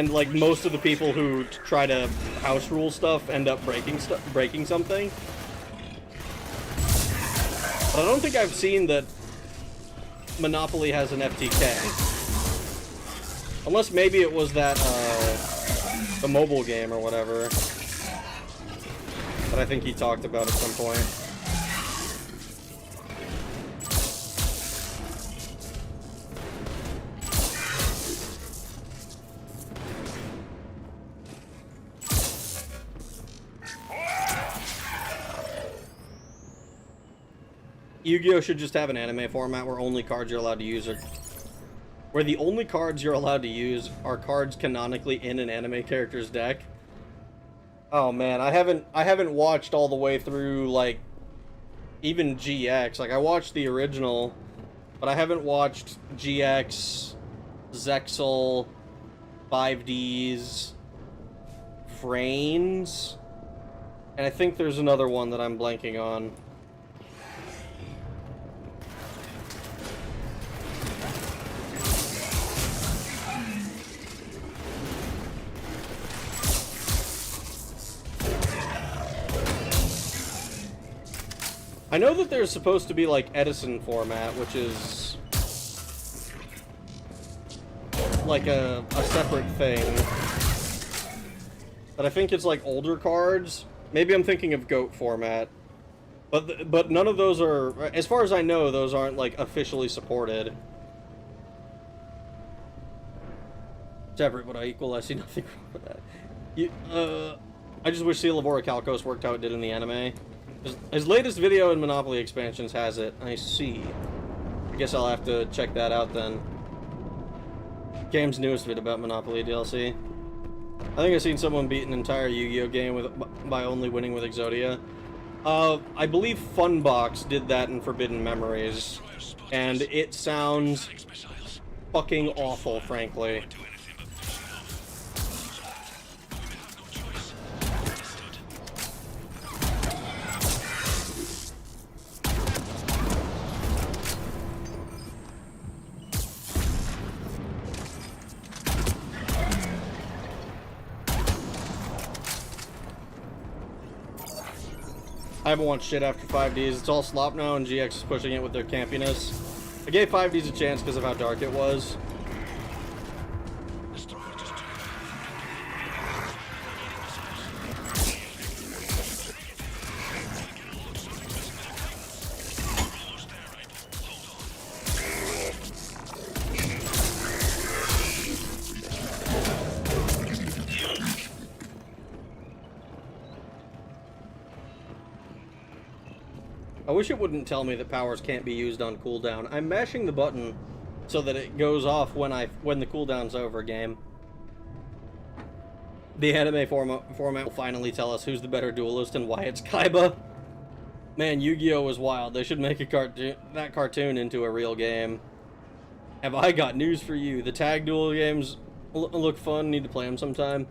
like most of the people who try to house rule stuff end up breaking something. But I don't think I've seen that Monopoly has an FTK, unless maybe it was that the mobile game or whatever. But I think he talked about at some point. Yu-Gi-Oh! Should just have an anime format where only cards you're allowed to use are... where the only cards you're allowed to use are cards canonically in an anime character's deck. Oh man, I haven't watched all the way through, like, even GX. Like, I watched the original, but I haven't watched GX, Zexal, 5Ds, Frains, and I think there's another one that I'm blanking on. I know that there's supposed to be, like, Edison format, which is like a separate thing. But I think it's, like, older cards. Maybe I'm thinking of GOAT format. But none of those are, as far as I know, those aren't, like, officially supported. Separate, but I equal, I see nothing wrong with that. I just wish Seal of Orichalcos worked how it did in the anime. His latest video in Monopoly Expansions has it. I see. I guess I'll have to check that out then. Game's newest vid about Monopoly DLC. I think I've seen someone beat an entire Yu-Gi-Oh! Game by only winning with Exodia. I believe Funbox did that in Forbidden Memories, and it sounds fucking awful, frankly. I haven't watched shit after 5Ds. It's all slop now, and GX is pushing it with their campiness. I gave 5Ds a chance because of how dark it was. I wish it wouldn't tell me that powers can't be used on cooldown. I'm mashing the button so that it goes off when the cooldown's over, game. The anime format will finally tell us who's the better duelist and why it's Kaiba. Man, Yu-Gi-Oh! Was wild. They should make that cartoon into a real game. Have I got news for you? The tag duel games look fun. Need to play them sometime.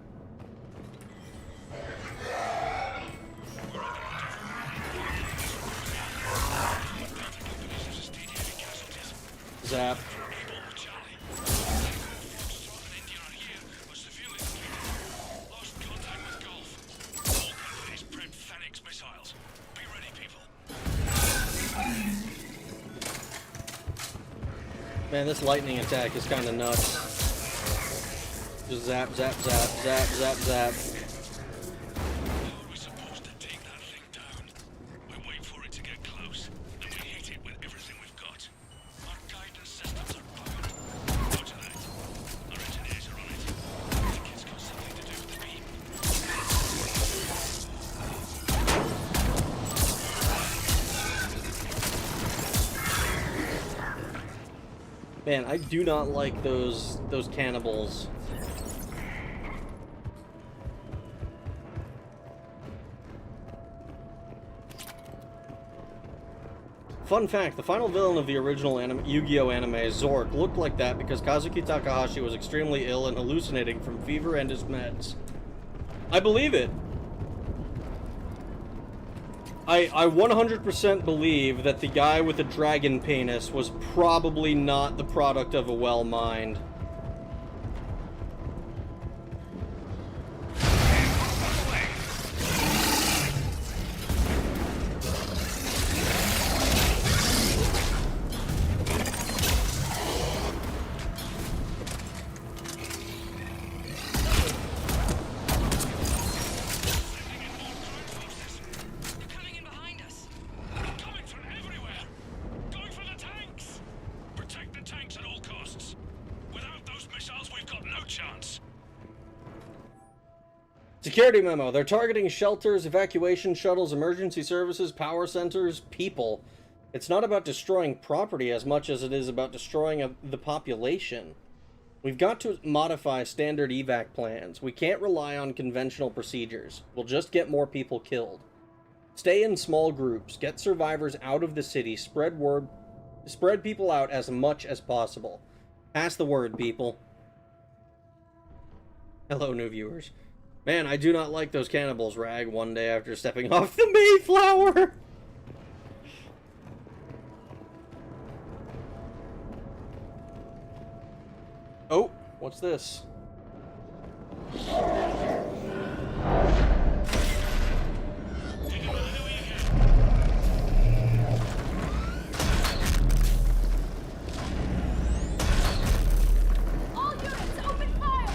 Zap. Man, this lightning attack is kind of nuts. Just zap, zap, zap, zap, zap, zap. Man, I do not like those cannibals. Fun fact, the final villain of the original Yu-Gi-Oh! Anime, Zork, looked like that because Kazuki Takahashi was extremely ill and hallucinating from fever and his meds. I believe it. I 100% believe that the guy with the dragon penis was probably not the product of a well mind. Security memo. They're targeting shelters, evacuation shuttles, emergency services, power centers, people. It's not about destroying property as much as it is about destroying the population. We've got to modify standard evac plans. We can't rely on conventional procedures. We'll just get more people killed. Stay in small groups. Get survivors out of the city. Spread word. Spread people out as much as possible. Pass the word, people. Hello, new viewers. Man, I do not like those cannibals, Rag, one day after stepping off the Mayflower! Oh, what's this? All units, open fire!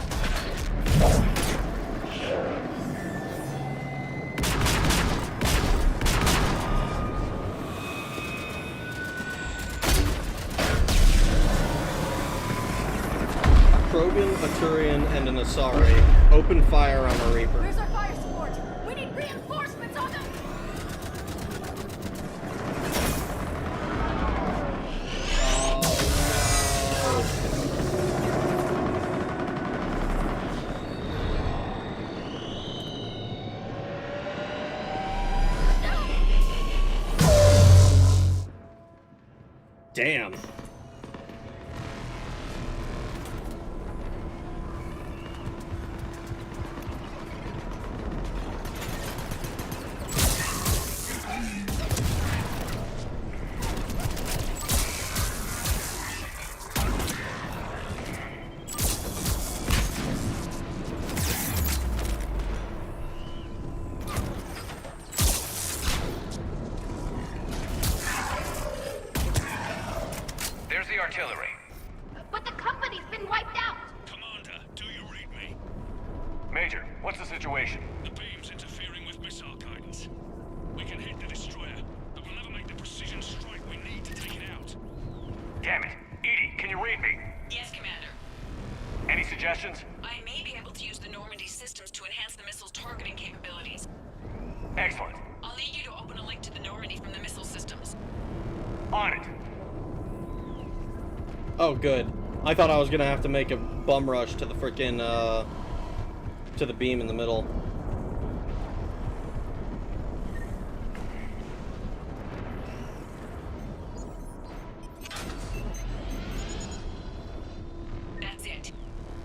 Krogan, a Turian, and an Asari open fire on a Reaper. Where's our fire support? We need reinforcements on them! Damn. There's the artillery. But the company's been wiped out! Commander, do you read me? Major, what's the situation? The beam's interfering with missile guidance. We can hit the destroyer, but we'll never make the precision strike we need to take it out. Damn it. Edie, can you read me? Yes, Commander. Any suggestions? I may be able to use the Normandy systems to enhance the missile's targeting capabilities. Excellent. I'll need you to open a link to the Normandy from the missile system. On it. Oh, good. I thought I was gonna have to make a bum rush to the frickin', to the beam in the middle. That's it.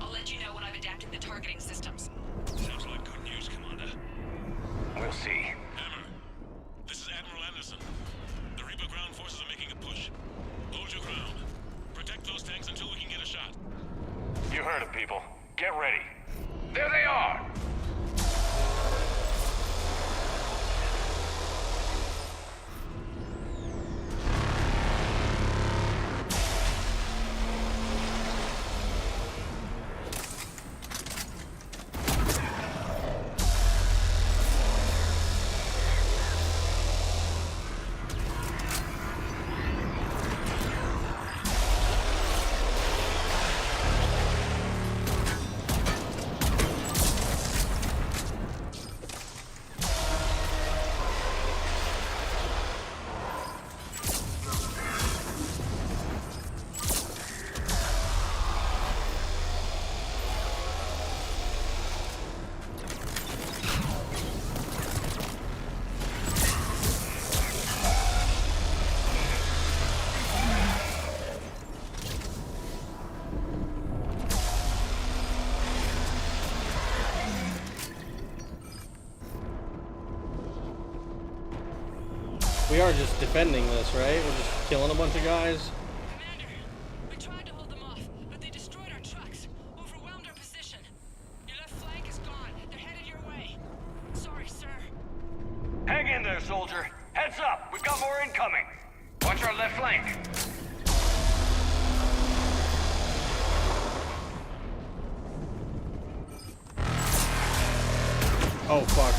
I'll let you know when I've adapted the targeting systems. Sounds like good news, Commander. We'll see. Hammer, this is Admiral Anderson. The Reaper ground forces are making a push. Hold your ground. Protect those tanks until we can get a shot. You heard it, people. Get ready. There they are! We are just defending this, right? We're just killing a bunch of guys. Commander, we tried to hold them off, but they destroyed our trucks, overwhelmed our position. Your left flank is gone. They're headed your way. Sorry, sir. Hang in there, soldier. Heads up. We've got more incoming. Watch our left flank. Oh, fuck.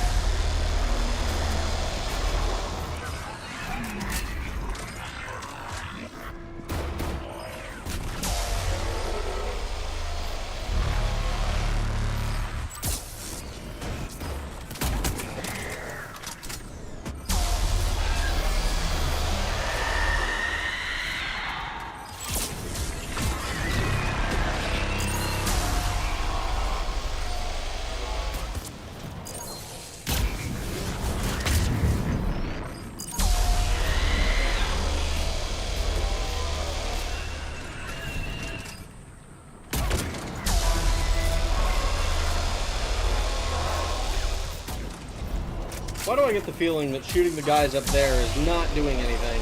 Why do I get the feeling that shooting the guys up there is not doing anything?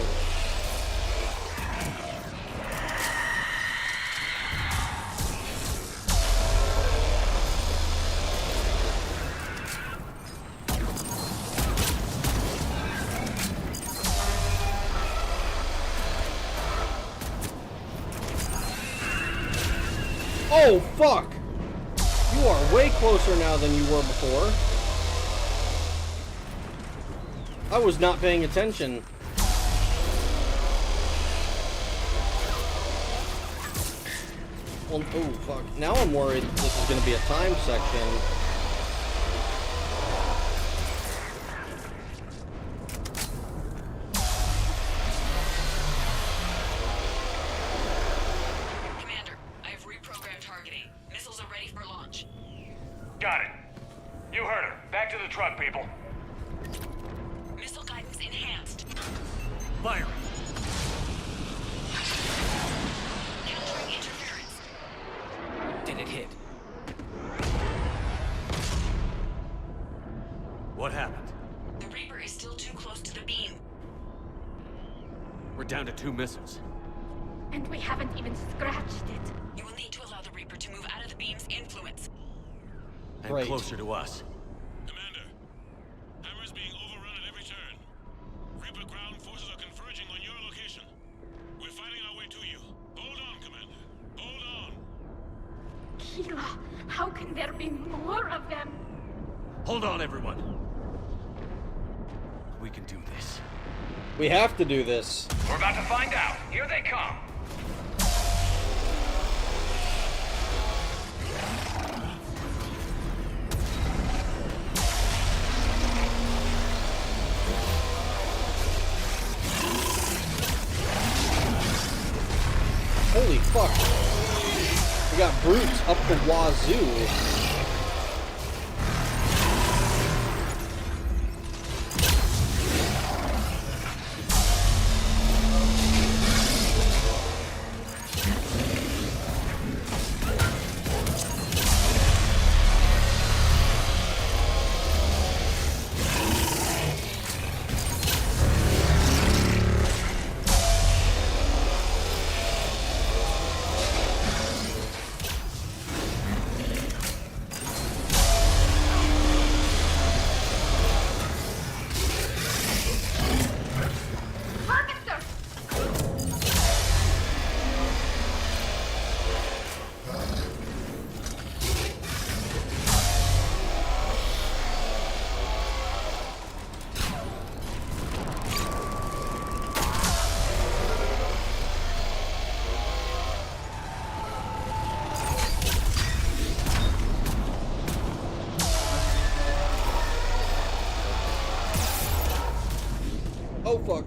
Oh, fuck! You are way closer now than you were before. I was not paying attention. Well, oh, fuck. Now I'm worried this is going to be a time section. Commander, I have reprogrammed targeting. Missiles are ready for launch. Got it. You heard her. Back to the truck, people. Missile guidance enhanced. Firing. Countering interference. Did it hit? What happened? The Reaper is still too close to the beam. We're down to 2 missiles. And we haven't even scratched it. You will need to allow the Reaper to move out of the beam's influence. And Right. closer to us. Commander, Hammer's being overrun at every turn. Reaper ground forces are converging on your location. We're fighting our way to you. Hold on, Commander. Hold on. Keela, how can there be more of them? Hold on, everyone. We can do this. We have to do this. We're about to find out. Here they come. fuck? We got brutes up the wazoo. Oh fuck.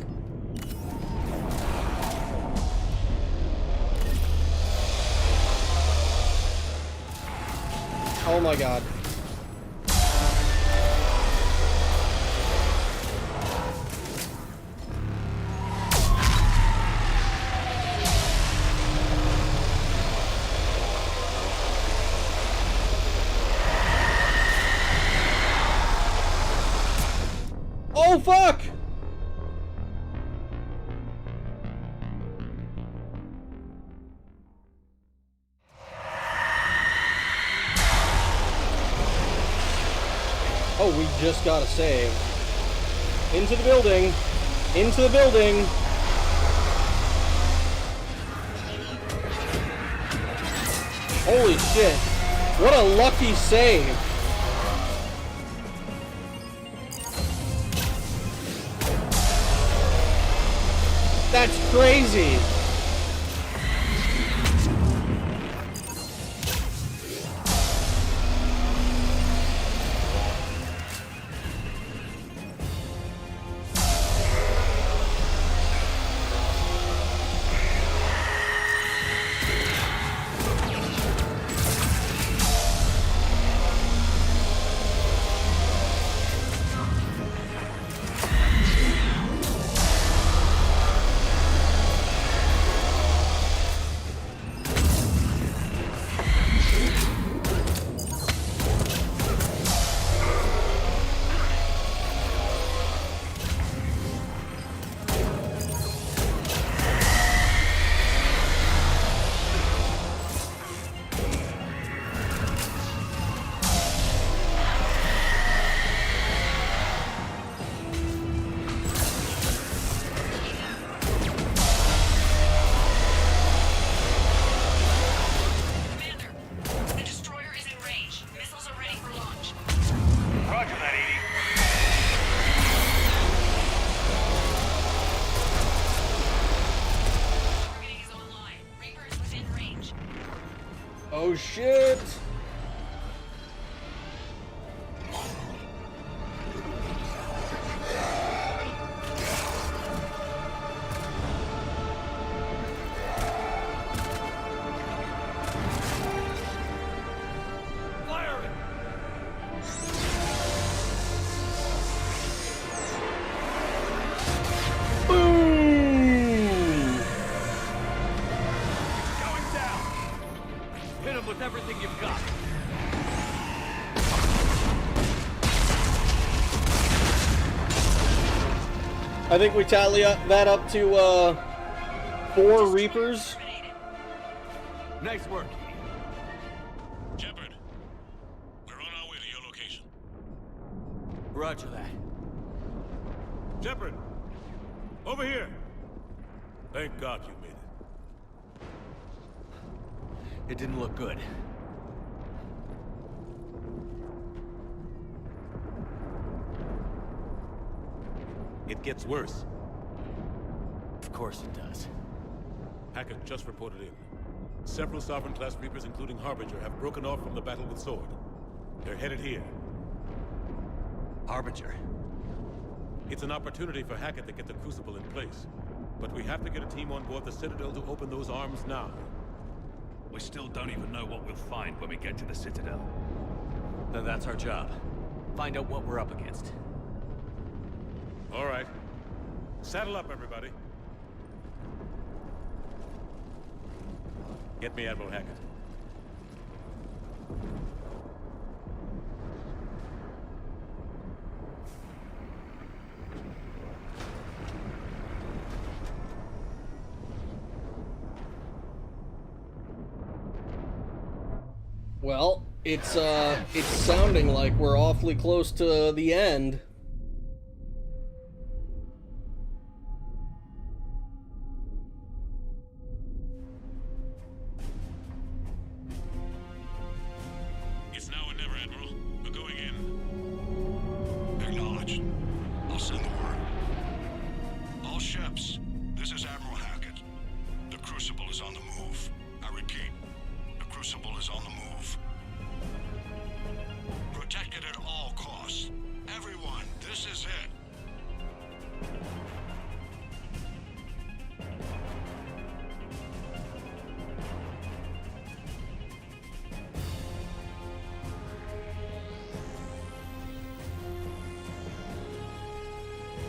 Oh my god. Oh fuck! Oh, we just got a save. Into the building. Into the building. Holy shit. What a lucky save. That's crazy. Oh shit! With everything you've got. I think we tally that up to 4 Reapers. Nice work. Shepard, we're on our way to your location. Roger that. Shepard, over here. Thank God you made it. It didn't look good. It gets worse. Of course it does. Hackett just reported in. Several Sovereign-class Reapers, including Harbinger, have broken off from the battle with Sword. They're headed here. Harbinger? It's an opportunity for Hackett to get the Crucible in place. But we have to get a team on board the Citadel to open those arms now. We still don't even know what we'll find when we get to the Citadel. Then that's our job. Find out what we're up against. All right. Saddle up, everybody. Get me Admiral Hackett. Well, it's sounding like we're awfully close to the end. It's now or never, Admiral. We're going in. Acknowledged. I'll send the word. All ships, this is Admiral Hackett. The Crucible is on the move. I repeat, the Crucible is on the move. Protect it at all costs. Everyone, this is it.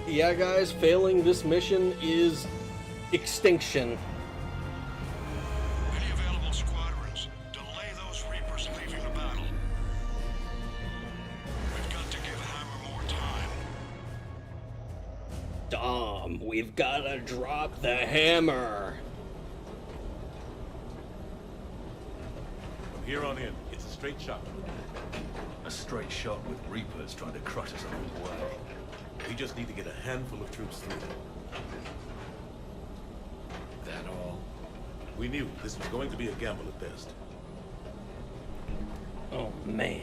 Yeah, guys, failing this mission is extinction. Any available squadrons, delay those Reapers leaving the battle. We've got to give Hammer more time. Dom, we've gotta drop the hammer. From here on in, it's a straight shot. A straight shot with Reapers trying to crush us along the way. We just need to get a handful of troops through. That all? We knew this was going to be a gamble at best. Oh, man.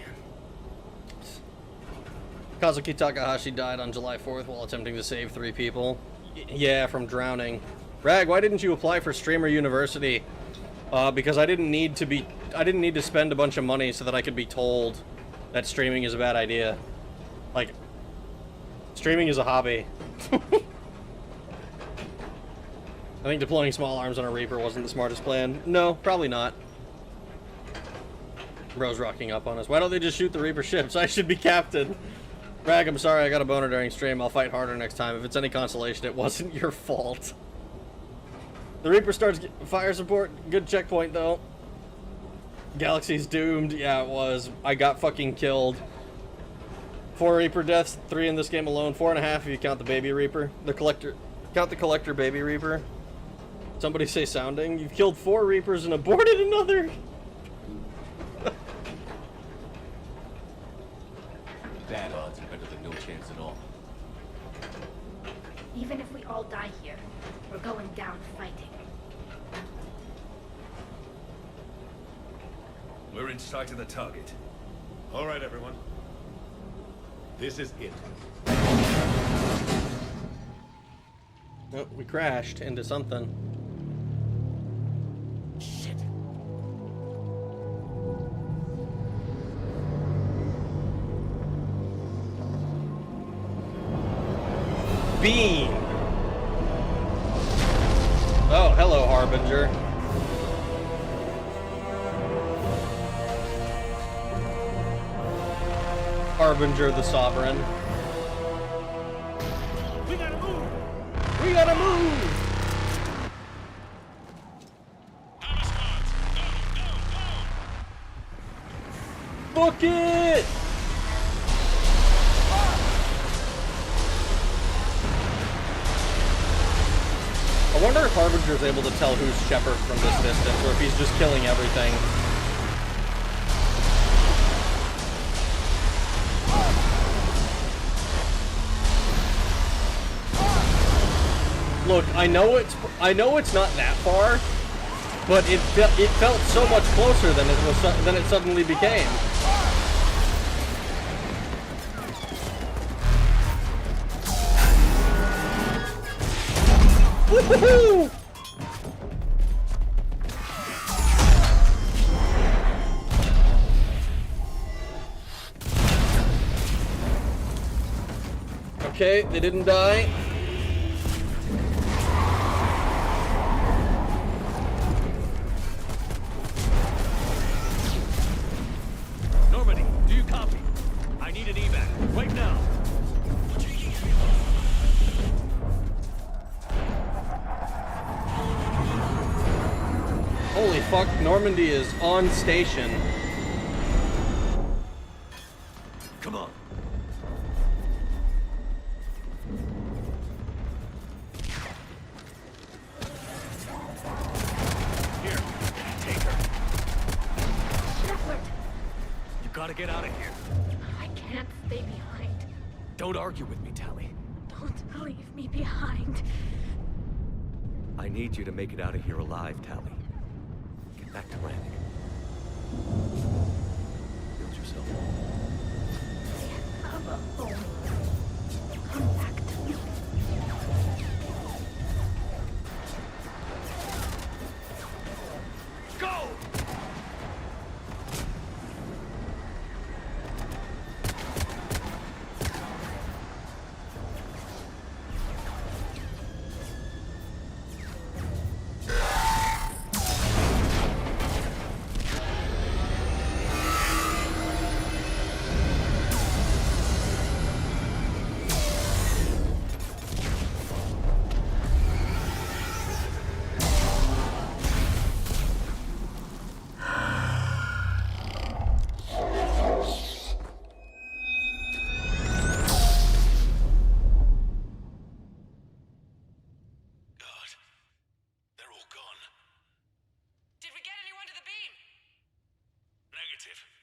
Kazuki Takahashi died on July 4th while attempting to save 3 people. Yeah, from drowning. Rag, why didn't you apply for Streamer University? Because I didn't need to spend a bunch of money so that I could be told that streaming is a bad idea. Like, streaming is a hobby. I think deploying small arms on a Reaper wasn't the smartest plan. No, probably not. Bro's rocking up on us. Why don't they just shoot the Reaper ships? I should be captain. Rag, I'm sorry I got a boner during stream. I'll fight harder next time. If it's any consolation, it wasn't your fault. The Reaper starts fire support. Good checkpoint, though. Galaxy's doomed. Yeah, it was. I got fucking killed. 4 Reaper deaths, 3 in this game alone. 4.5 if you count the baby Reaper. The collector. Count the collector baby Reaper. Somebody say sounding. You've killed 4 Reapers and aborted another. Bad odds are better than no chance at all. Even if we all die here, we're going down fighting. We're in sight of the target. All right, everyone. This is it. Oh, we crashed into something. Shit. Beam. Oh, hello, Harbinger. Harbinger the Sovereign. We gotta move! We gotta move! Book it! I wonder if Harbinger's able to tell who's Shepard from this distance, or if he's just killing everything. Look, I know it's not that far, but it felt so much closer than it suddenly became. Woohoo! Okay, they didn't die. copy? I need an evac, right now. Holy fuck, Normandy is on station. Come on. Here, take her. Shepard! You gotta get out of here. I can't stay behind. Don't argue with me, Tali. Don't leave me behind. I need you to make it out of here alive, Tali. Get back to Rannick. Build yourself. I have a home. Come back to me. Go!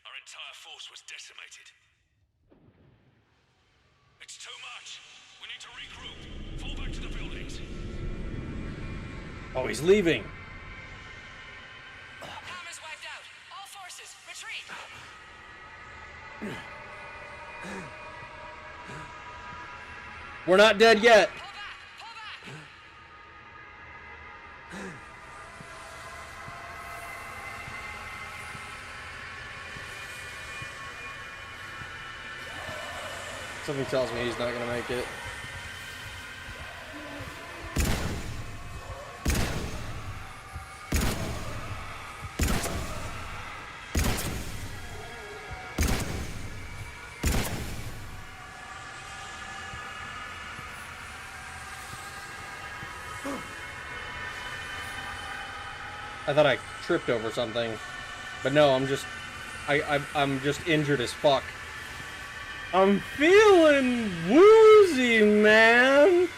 Our entire force was decimated. It's too much. We need to regroup. Fall back to the buildings. Oh, he's leaving. Hammer's wiped out. All forces, retreat. We're not dead yet. Something tells me he's not gonna make it. I thought I tripped over something, but no, I'm just injured as fuck. I'm feeling woozy, man.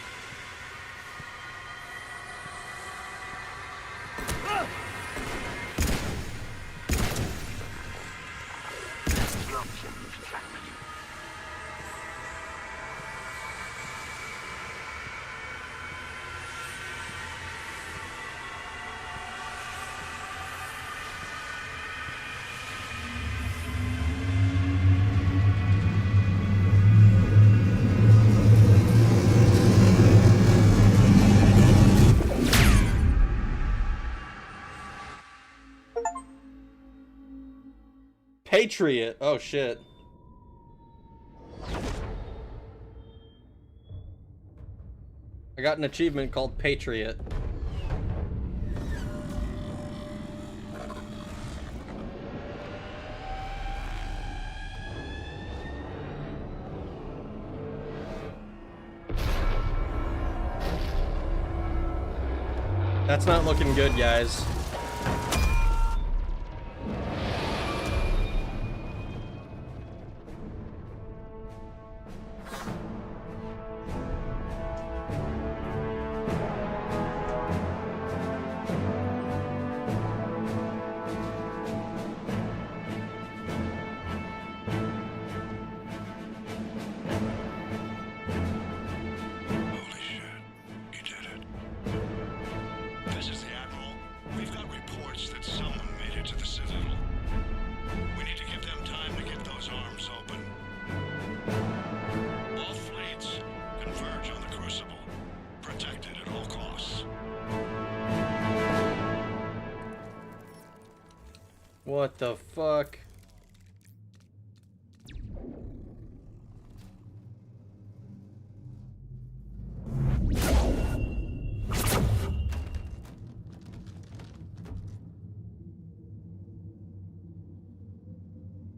Patriot. Oh shit. I got an achievement called Patriot. That's not looking good, guys. What the fuck?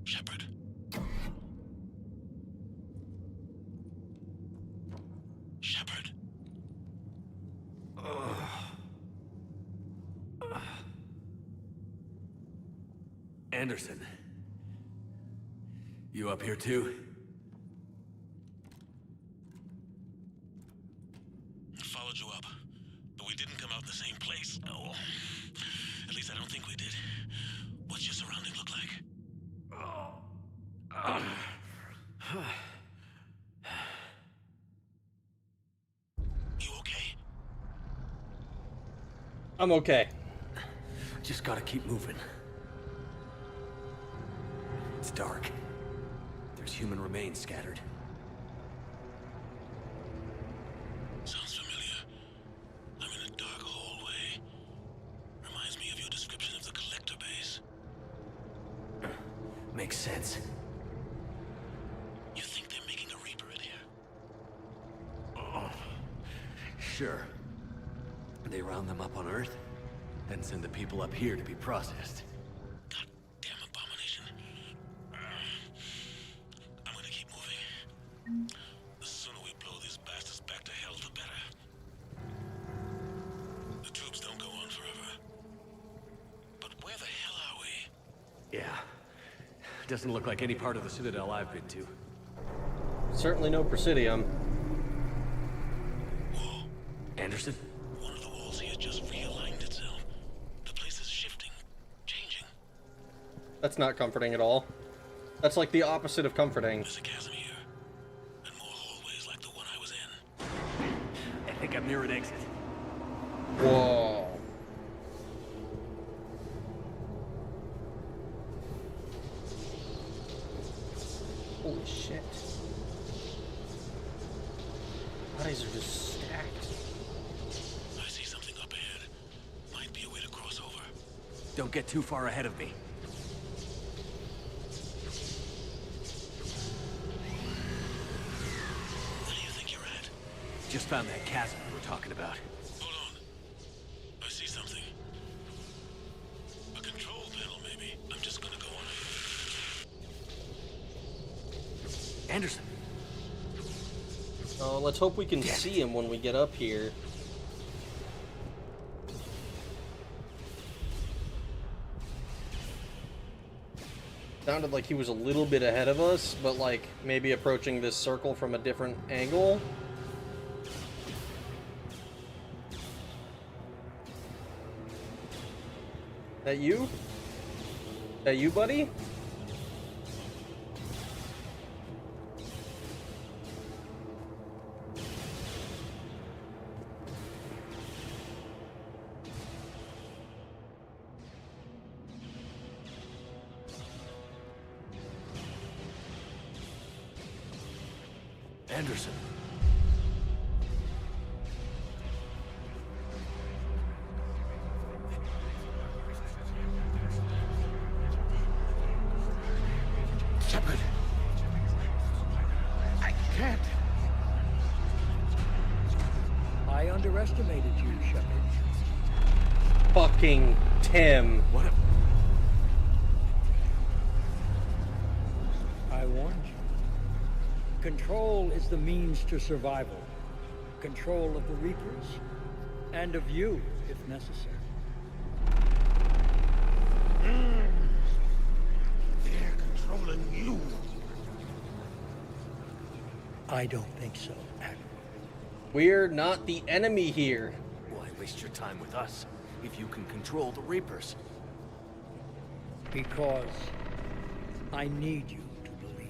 Shepard, Anderson. You up here too? Followed you up, but we didn't come out in the same place. Oh, at least I don't think we did. What's your surrounding look like? You okay? I'm okay. Just gotta keep moving. It's dark. There's human remains scattered. Sounds familiar. I'm in a dark hallway. Reminds me of your description of the collector base. Makes sense. You think they're making a Reaper in here? Sure. They round them up on Earth, then send the people up here to be processed. Damn abomination. I'm gonna keep moving. The sooner we blow these bastards back to hell, the better. The troops don't go on forever. But where the hell are we? Yeah. Doesn't look like any part of the Citadel I've been to. Certainly no Presidium. Anderson? One of the walls here just realigned itself. The place is shifting, changing. That's not comforting at all. That's like the opposite of comforting. There's a chasm here, and more hallways like the one I was in. I think I'm near an exit. Whoa. Holy shit. Bodies are just stacked. I see something up ahead. Might be a way to cross over. Don't get too far ahead of me. Where do you think you're at? Just found that chasm we were talking about. Hold on. I see something. A control panel, maybe. I'm just gonna go on. Anderson. Let's hope we can see him when we get up here. Sounded like he was a little bit ahead of us, but like maybe approaching this circle from a different angle. That you? That you, buddy? Anderson. Shepard. I can't. I underestimated you, Shepard. Fucking Tim. What? I warned you. Control is the means to survival. Control of the Reapers, and of you, if necessary. They're controlling you. I don't think so, Admiral. We're not the enemy here. Why waste your time with us if you can control the Reapers? Because I need you to believe.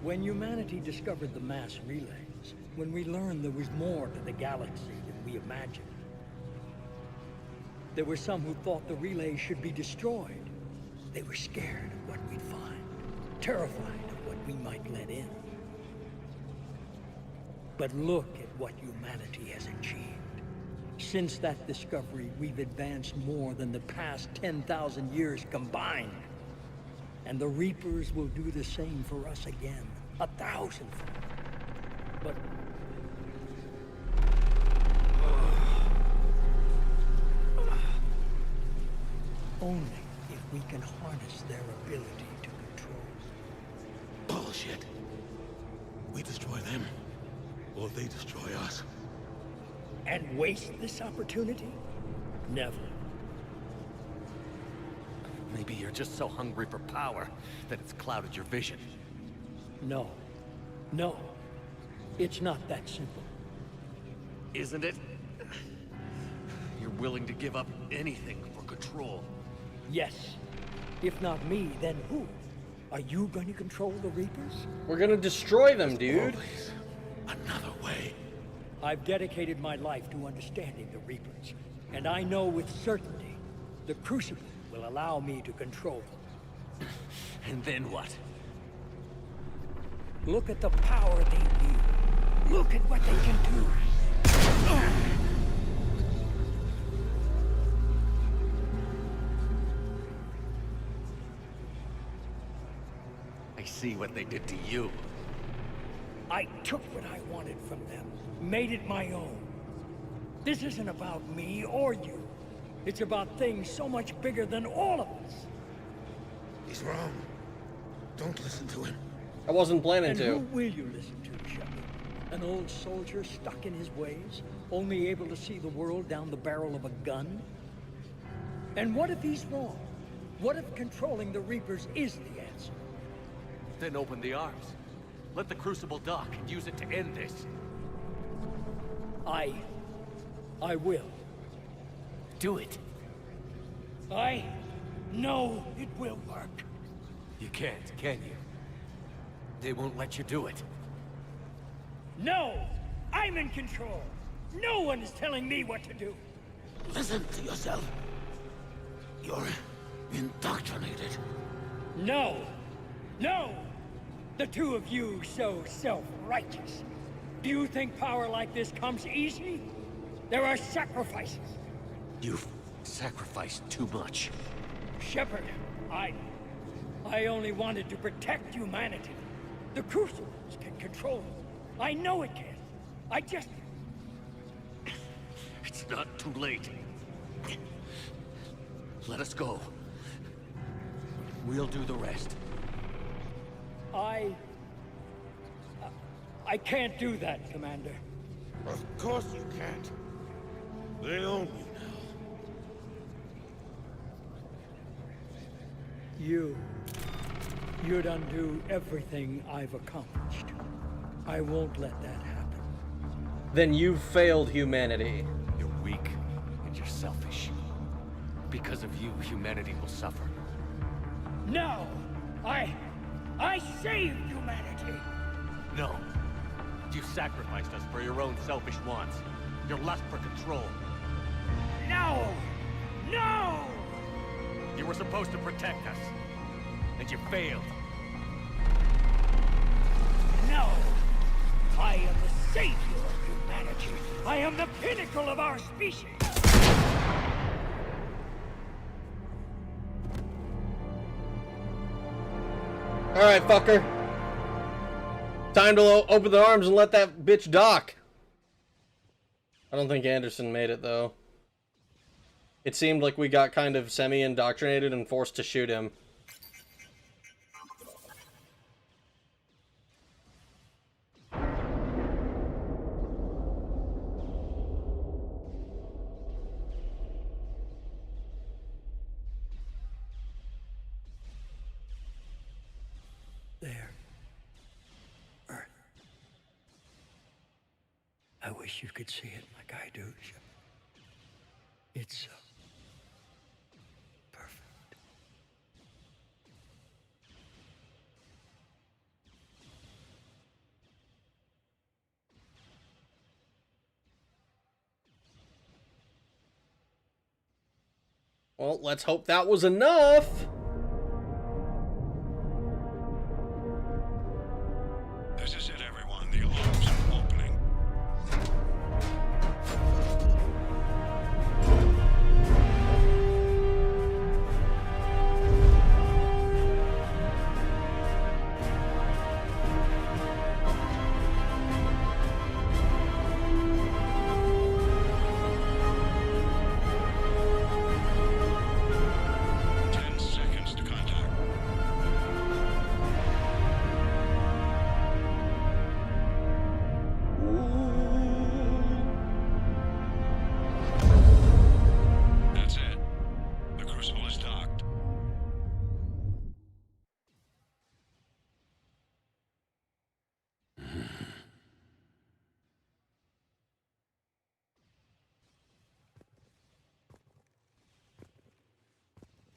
When humanity discovered the mass relays, when we learned there was more to the galaxy than we imagined, there were some who thought the relays should be destroyed. They were scared of what we'd find, terrified of what we might let in. But look at what humanity has achieved. Since that discovery, we've advanced more than the past 10,000 years combined. And the Reapers will do the same for us again, 1,000-fold. But only if we can harness their ability to control. Bullshit. We destroy them, or they destroy us. And waste this opportunity? Never. Maybe you're just so hungry for power that it's clouded your vision. No. No. It's not that simple. Isn't it? You're willing to give up anything for control. Yes. If not me, then who? Are you going to control the Reapers? We're gonna destroy them, dude. Always another way. I've dedicated my life to understanding the Reapers, and I know with certainty the Crucible will allow me to control them. And then what? Look at the power they wield. Look at what they can do. I see what they did to you. I took what I wanted from them, made it my own. This isn't about me or you. It's about things so much bigger than all of us. He's wrong. Don't listen to him. I wasn't planning And to. who will you listen to, Shepard? An old soldier stuck in his ways, only able to see the world down the barrel of a gun? And what if he's wrong? What if controlling the Reapers is the answer? Then open the arms. Let the Crucible dock and use it to end this. I will. Do it. I know it will work. You can't, can you? They won't let you do it. No! I'm in control! No one is telling me what to do! Listen to yourself. You're indoctrinated. No! No! The two of you so self-righteous. Do you think power like this comes easy? There are sacrifices. You've sacrificed too much. Shepard, I only wanted to protect humanity. The Crucibles can control it. I know it can. I just... It's not too late. Let us go. We'll do the rest. I can't do that, Commander. Of course you can't. They own you now. You'd undo everything I've accomplished. I won't let that happen. Then you've failed humanity. You're weak and you're selfish. Because of you, humanity will suffer. No! I saved humanity! No. You sacrificed us for your own selfish wants. Your lust for control. No! No! You were supposed to protect us. And you failed. No! I am the savior of humanity. I am the pinnacle of our species. Alright, fucker. Time to open the arms and let that bitch dock. I don't think Anderson made it, though. It seemed like we got kind of semi-indoctrinated and forced to shoot him. There. Earth. I wish you could see it like I do, Shepard. It's so perfect. Well, let's hope that was enough. This is it, everyone. The alarms are opening.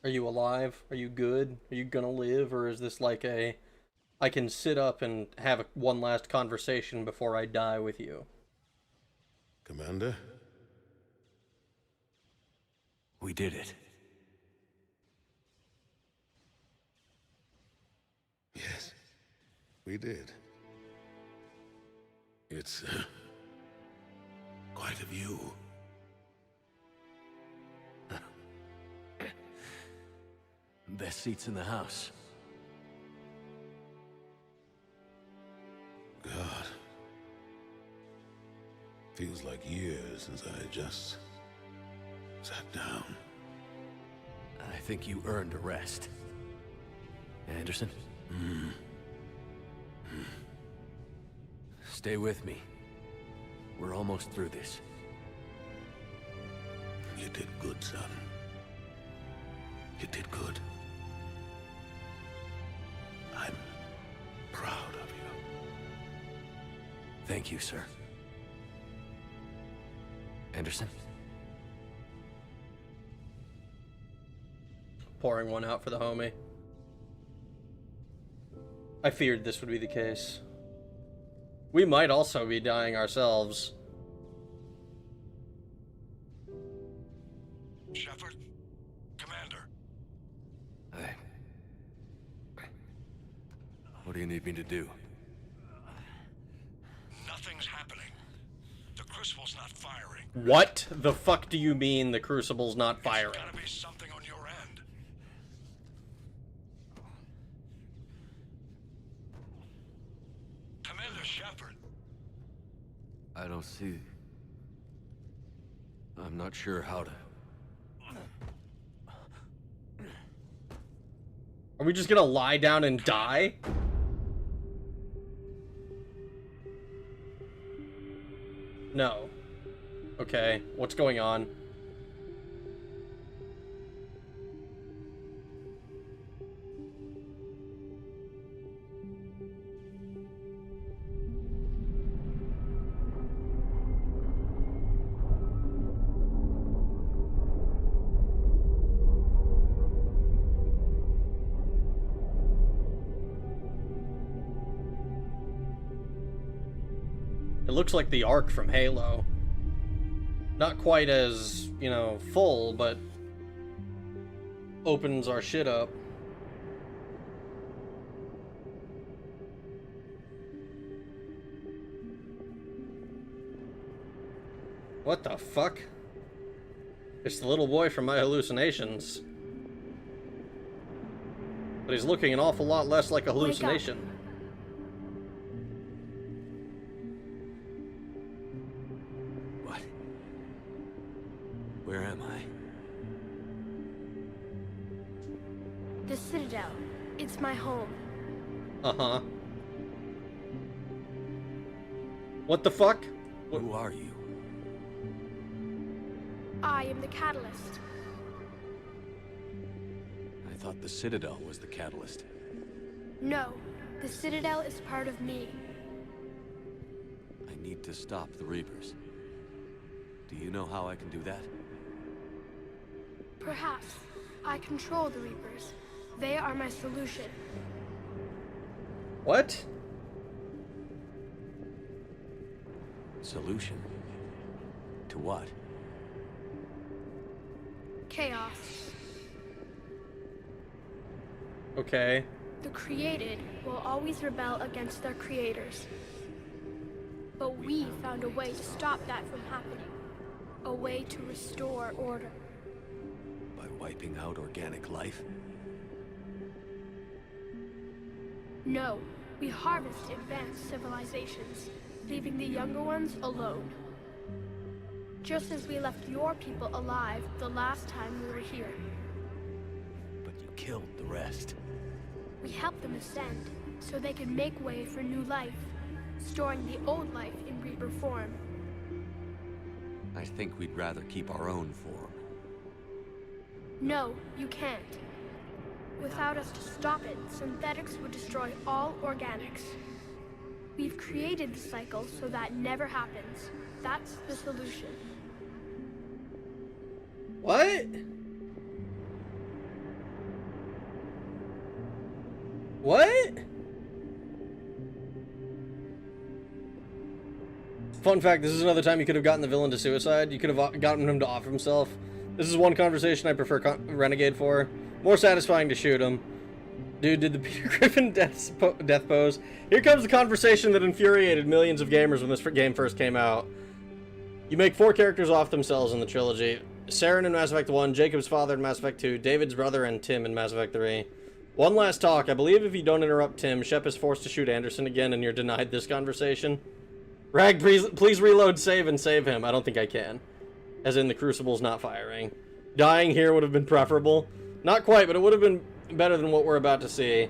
Are you alive? Are you good? Are you gonna live? Or is this like a, I can sit up and have one last conversation before I die with you? Commander? We did it. Yes, we did. It's quite a view. Best seats in the house. God. Feels like years since I just sat down. I think you earned a rest. Anderson? Stay with me. We're almost through this. You did good, son. You did good. I'm proud of you. Thank you, sir. Anderson? Pouring one out for the homie. I feared this would be the case. We might also be dying ourselves. Shepard? Commander? What do you need me to do? Nothing's happening. The Crucible's not firing. What the fuck do you mean the Crucible's not firing? There's gotta be something on your end. Commander Shepard. I don't see... I'm not sure how to... Are we just gonna lie down and die? No. Okay, what's going on? It looks like the Ark from Halo. Not quite as, you know, full, but opens our shit up. What the fuck? It's the little boy from my hallucinations. But he's looking an awful lot less like a hallucination. Where am I? The Citadel. It's my home. Uh-huh. What the fuck? Who are you? I am the Catalyst. I thought the Citadel was the catalyst. No, the Citadel is part of me. I need to stop the Reapers. Do you know how I can do that? Perhaps. I control the Reapers. They are my solution. What? Solution? To what? Chaos. Okay. The created will always rebel against their creators. But we found a way to stop that from happening. A way to restore order. By wiping out organic life? No, we harvest advanced civilizations, leaving the younger ones alone. Just as we left your people alive the last time we were here. But you killed the rest. We helped them ascend, so they could make way for new life, storing the old life in Reaper form. I think we'd rather keep our own form. No, you can't. Without us to stop it, synthetics would destroy all organics. We've created the cycle so that never happens. That's the solution. What? Fun fact, this is another time you could have gotten the villain to suicide. You could have gotten him to off himself. This is one conversation I prefer Renegade for. More satisfying to shoot him. Dude did the Peter Griffin death pose. Here comes the conversation that infuriated millions of gamers when this game first came out. You make 4 characters off themselves in the trilogy. Saren in Mass Effect 1, Jacob's father in Mass Effect 2, David's brother, and Tim in Mass Effect 3. One last talk. I believe if you don't interrupt Tim, Shep is forced to shoot Anderson again and you're denied this conversation. Rag, please reload save and save him. I don't think I can. As in, the Crucible's not firing. Dying here would have been preferable. Not quite, but it would have been better than what we're about to see.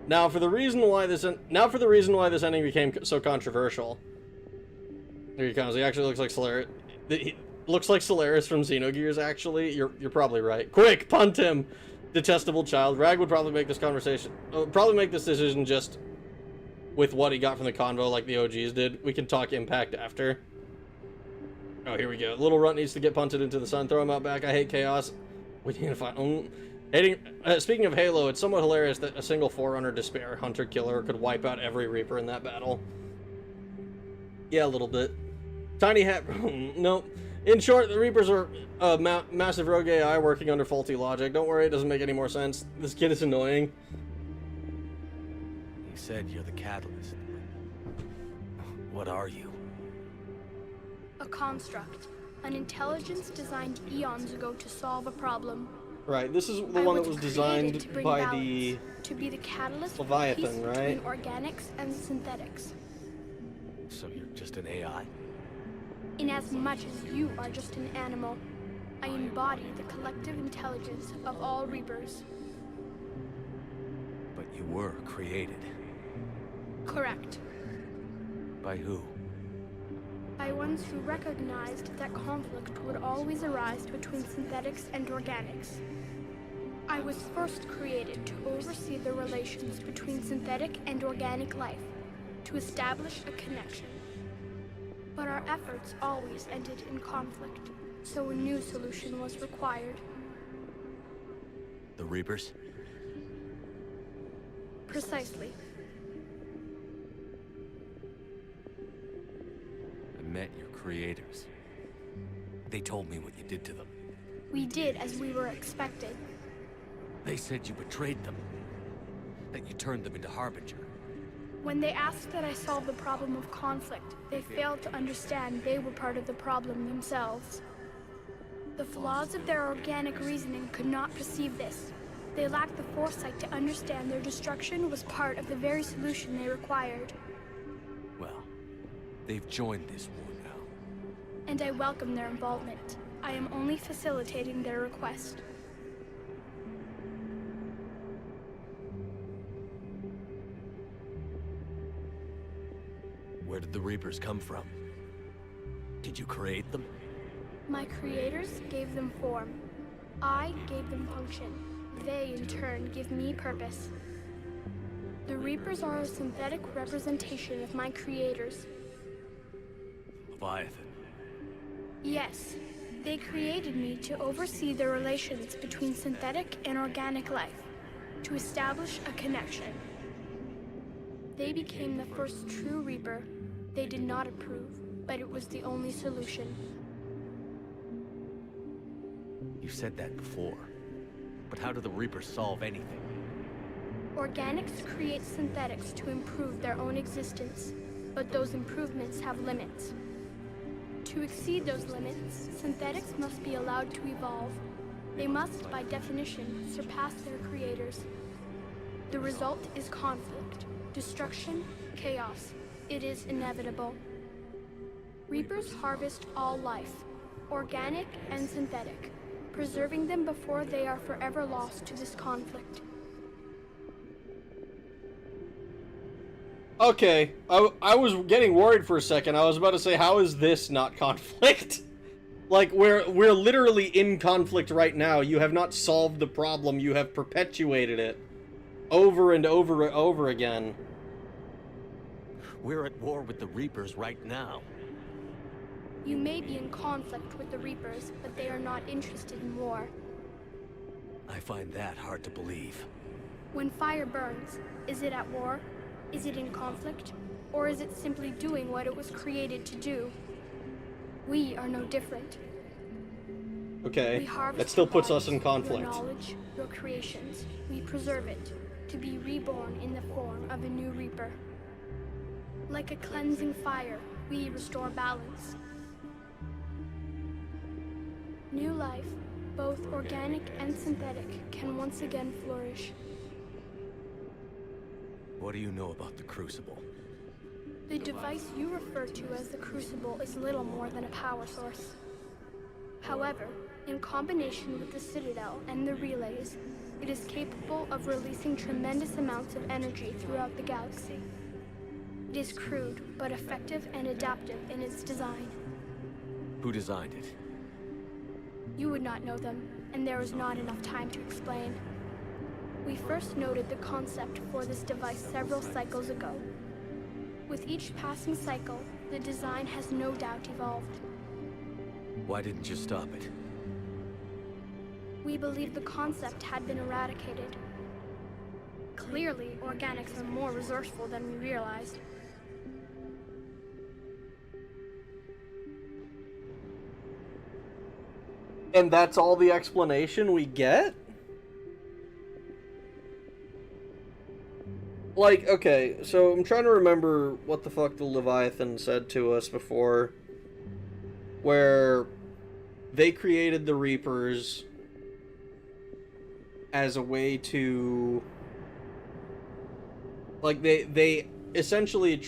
Now, for the reason why this ending became so controversial. Here he comes. He actually looks like Solaris. He looks like Solaris from Xenogears, actually. You're probably right. Quick, punt him! Detestable child. Rag would probably make this decision just with what he got from the convo like the OGs did. We can talk impact after. Oh, here we go. Little Runt needs to get punted into the sun. Throw him out back. I hate chaos. We need to find... speaking of Halo, it's somewhat hilarious that a single Forerunner Despair Hunter-Killer could wipe out every Reaper in that battle. Yeah, a little bit. Tiny Hat... Nope. In short, the Reapers are a massive rogue AI working under faulty logic. Don't worry, it doesn't make any more sense. This kid is annoying. You said you're the catalyst. What are you? A construct. An intelligence designed eons ago to solve a problem. Right, this is the one that was designed by balance, to be the catalyst Leviathan, right? Between organics and synthetics. So you're just an AI? In as much as you are just an animal, I embody the collective intelligence of all Reapers. But you were created. Correct. By who? By ones who recognized that conflict would always arise between synthetics and organics. I was first created to oversee the relations between synthetic and organic life, to establish a connection. But our efforts always ended in conflict, so a new solution was required. The Reapers? Precisely. I met your creators. They told me what you did to them. We did as we were expected. They said you betrayed them. That you turned them into Harbinger. When they asked that I solve the problem of conflict, they failed to understand they were part of the problem themselves. The flaws of their organic reasoning could not perceive this. They lacked the foresight to understand their destruction was part of the very solution they required. Well, they've joined this war now. And I welcome their involvement. I am only facilitating their request. Where did the Reapers come from? Did you create them? My creators gave them form. I gave them function. They, in turn, give me purpose. The Reapers are a synthetic representation of my creators. Leviathan. Yes. They created me to oversee the relations between synthetic and organic life, to establish a connection. They became the first true Reaper. They did not approve, but it was the only solution. You said that before. But how do the Reapers solve anything? Organics create synthetics to improve their own existence, but those improvements have limits. To exceed those limits, synthetics must be allowed to evolve. They must, by definition, surpass their creators. The result is conflict, destruction, chaos. It is inevitable. Reapers harvest all life, organic and synthetic, preserving them before they are forever lost to this conflict. Okay, I was getting worried for a second. I was about to say, how is this not conflict? Like, we're literally in conflict right now. You have not solved the problem. You have perpetuated it over and over and over again. We're at war with the Reapers right now. You may be in conflict with the Reapers, but they are not interested in war. I find that hard to believe. When fire burns, is it at war? Is it in conflict? Or is it simply doing what it was created to do? We are no different. Okay, We harvest that still your puts us bodies, in conflict. Your knowledge, your creations. We preserve it, to be reborn in the form of a new Reaper. Like a cleansing fire, we restore balance. New life, both organic and synthetic, can once again flourish. What do you know about the Crucible? The device you refer to as the Crucible is little more than a power source. However, in combination with the Citadel and the relays, it is capable of releasing tremendous amounts of energy throughout the galaxy. It is crude, but effective and adaptive in its design. Who designed it? You would not know them, and there is not enough time to explain. We first noted the concept for this device several cycles ago. With each passing cycle, the design has no doubt evolved. Why didn't you stop it? We believed the concept had been eradicated. Clearly, organics are more resourceful than we realized. And that's all the explanation we get? Like, okay, so I'm trying to remember what the fuck the Leviathan said to us before. Where they created the Reapers as a way to... Like, they essentially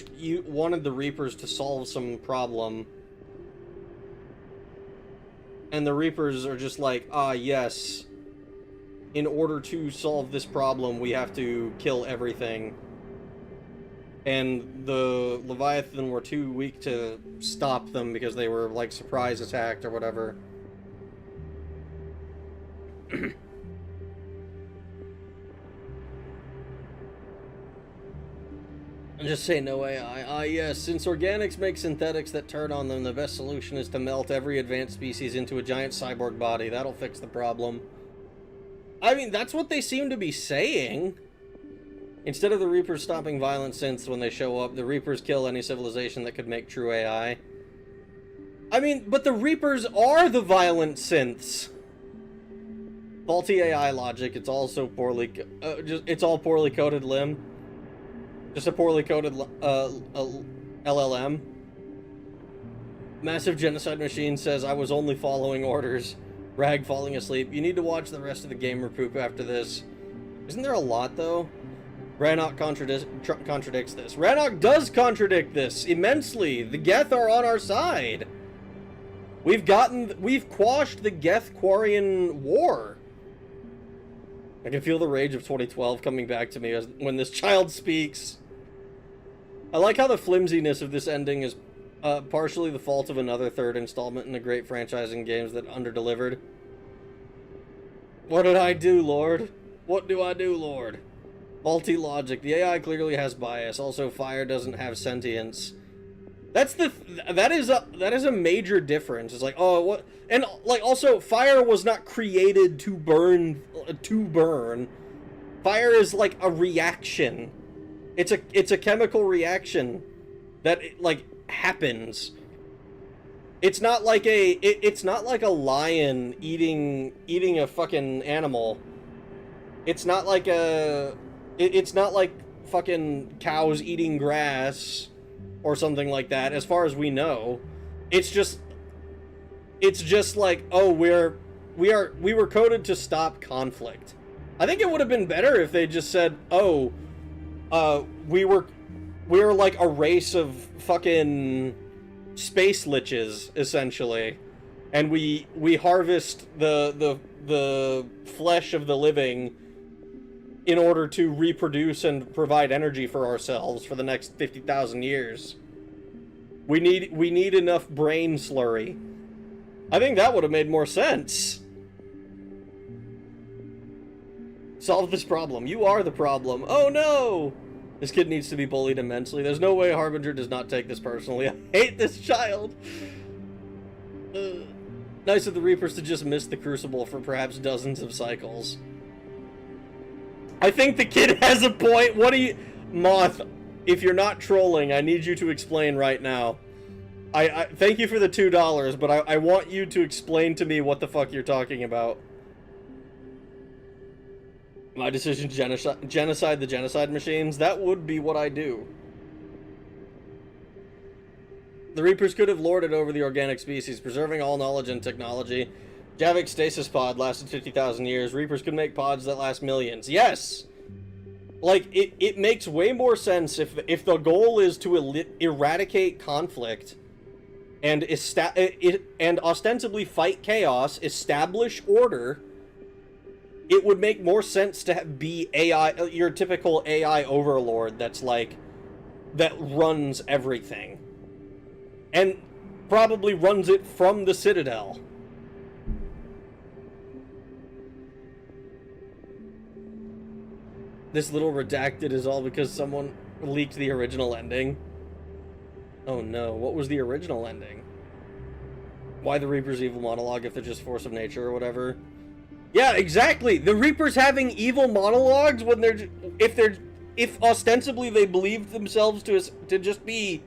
wanted the Reapers to solve some problem. And the Reapers are just like, ah, yes. In order to solve this problem, we have to kill everything. And the Leviathan were too weak to stop them because they were, like, surprise attacked or whatever. Just say no AI. Ah, yes, since organics make synthetics that turn on them, the best solution is to melt every advanced species into a giant cyborg body. That'll fix the problem. I mean, that's what they seem to be saying. Instead of the Reapers stopping violent synths when they show up, the Reapers kill any civilization that could make true AI. I mean, but the Reapers are the violent synths. Faulty AI logic. It's also poorly... it's all poorly coded limb. Just a poorly coded LLM. Massive Genocide Machine says, I was only following orders. Rag falling asleep. You need to watch the rest of the gamer poop after this. Isn't there a lot, though? Rannoch contradicts this. Rannoch does contradict this immensely. The Geth are on our side. We've quashed the Geth-Quarian war. I can feel the rage of 2012 coming back to me when this child speaks. I like how the flimsiness of this ending is partially the fault of another third installment in the great franchising games that underdelivered. What did I do, Lord? What do I do, Lord? Faulty logic. The AI clearly has bias. Also, fire doesn't have sentience. That is a major difference. It's like, oh, what? And like, also, fire was not created to burn. Fire is like a reaction. It's a chemical reaction that like happens. It's not like it's not like a lion eating a fucking animal. It's not like it's not like fucking cows eating grass or something like that, as far as we know. It's just like, oh, we were coded to stop conflict. I think it would have been better if they just said, oh, we're like a race of fucking space liches, essentially, and we harvest the flesh of the living in order to reproduce and provide energy for ourselves for the next 50,000 years. We need enough brain slurry. I think that would have made more sense. Solve this problem. You are the problem. Oh no! This kid needs to be bullied immensely. There's no way Harbinger does not take this personally. I hate this child. Nice of the Reapers to just miss the Crucible for perhaps dozens of cycles. I think the kid has a point. What do you... Moth, if you're not trolling, I need you to explain right now. I thank you for the $2, but I want you to explain to me what the fuck you're talking about. My decision to genocide the genocide machines? That would be what I do. The Reapers could have lorded over the organic species, preserving all knowledge and technology. Javik's stasis pod lasted 50,000 years. Reapers could make pods that last millions. Yes! Like, it makes way more sense if the goal is to eradicate conflict and ostensibly fight chaos, establish order. It would make more sense to be AI, your typical AI overlord that's like, that runs everything. And probably runs it from the Citadel. This little redacted is all because someone leaked the original ending. Oh no, what was the original ending? Why the Reaper's evil monologue if they're just force of nature or whatever? Yeah, exactly. The Reapers having evil monologues when if ostensibly they believe themselves to just be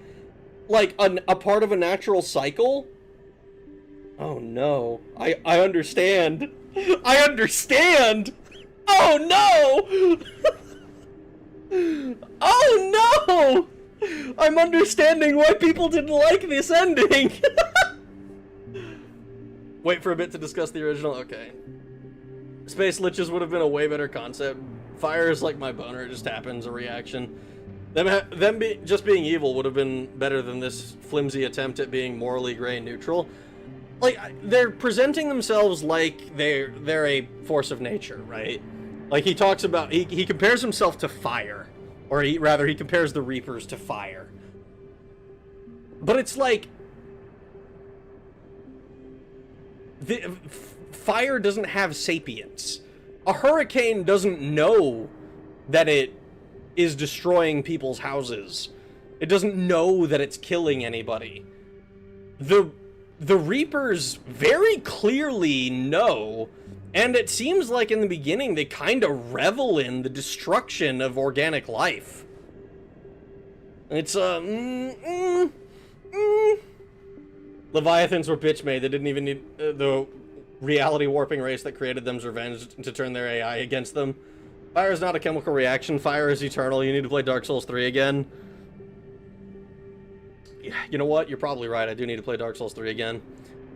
like a part of a natural cycle. Oh no. I understand. I understand. Oh no. Oh no. I'm understanding why people didn't like this ending. Wait for a bit to discuss the original. Okay. Space liches would have been a way better concept. Fire is like my boner, it just happens, a reaction. Just being evil would have been better than this flimsy attempt at being morally gray and neutral. Like, they're presenting themselves like they're a force of nature, right? Like, he talks about, he compares himself to fire. Or rather, he compares the Reapers to fire. But it's like, fire doesn't have sapience. A hurricane doesn't know that it is destroying people's houses. It doesn't know that it's killing anybody. The Reapers very clearly know, and it seems like in the beginning they kind of revel in the destruction of organic life. It's Leviathans were bitch-made. They didn't even need the reality warping race that created them's revenge to turn their AI against them. Fire is not a chemical reaction. Fire is eternal. You need to play Dark Souls 3 again. Yeah, you know what? You're probably right. I do need to play Dark Souls 3 again.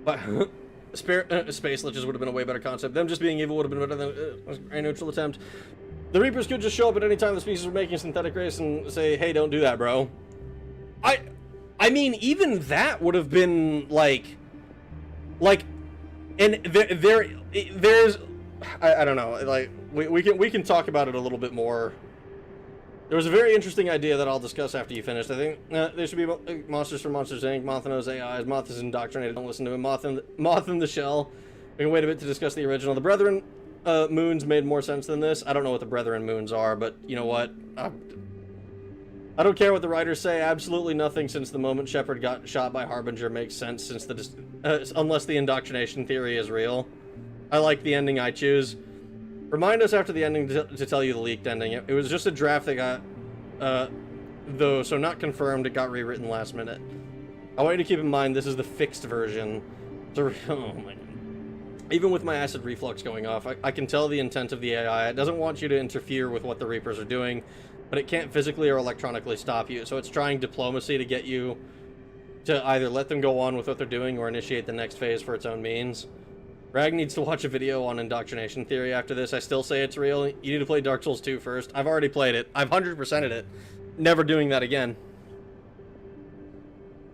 But space liches would have been a way better concept. Them just being evil would have been better than a neutral attempt. The Reapers could just show up at any time the species were making a synthetic race and say, hey, don't do that, bro. I mean, even that would have been like, and there's, I don't know, like, we can talk about it a little bit more. There was a very interesting idea that I'll discuss after you finish. I think there should be monsters from Monsters, Inc. Moth knows AIs. Moth is indoctrinated. Don't listen to him. Moth in the Shell. We can wait a bit to discuss the original. The Brethren moons made more sense than this. I don't know what the Brethren moons are, but you know what? I don't care what the writers say. Absolutely nothing since the moment Shepard got shot by Harbinger makes sense, since unless the indoctrination theory is real. I like the ending I choose. Remind us after the ending to tell you the leaked ending. It was just a draft that got, though, so not confirmed, it got rewritten last minute. I want you to keep in mind this is the fixed version. Oh my god. Even with my acid reflux going off, I can tell the intent of the AI. It doesn't want you to interfere with what the Reapers are doing, but it can't physically or electronically stop you, so it's trying diplomacy to get you to either let them go on with what they're doing or initiate the next phase for its own means. Rag needs to watch a video on indoctrination theory after this. I still say it's real. You need to play Dark Souls 2 first. I've already played it. I've 100%'d it. Never doing that again.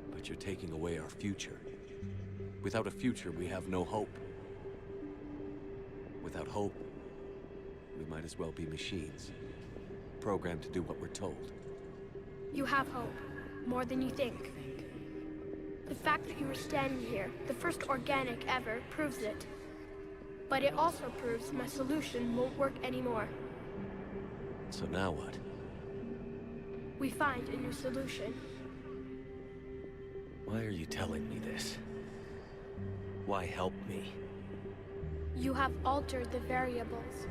But you're taking away our future. Without a future, we have no hope. Without hope, we might as well be machines. Programmed to do what we're told. You have hope. More than you think. The fact that you are standing here, the first organic ever, proves it. But it also proves my solution won't work anymore. So now what? We find a new solution. Why are you telling me this? Why help me? You have altered the variables.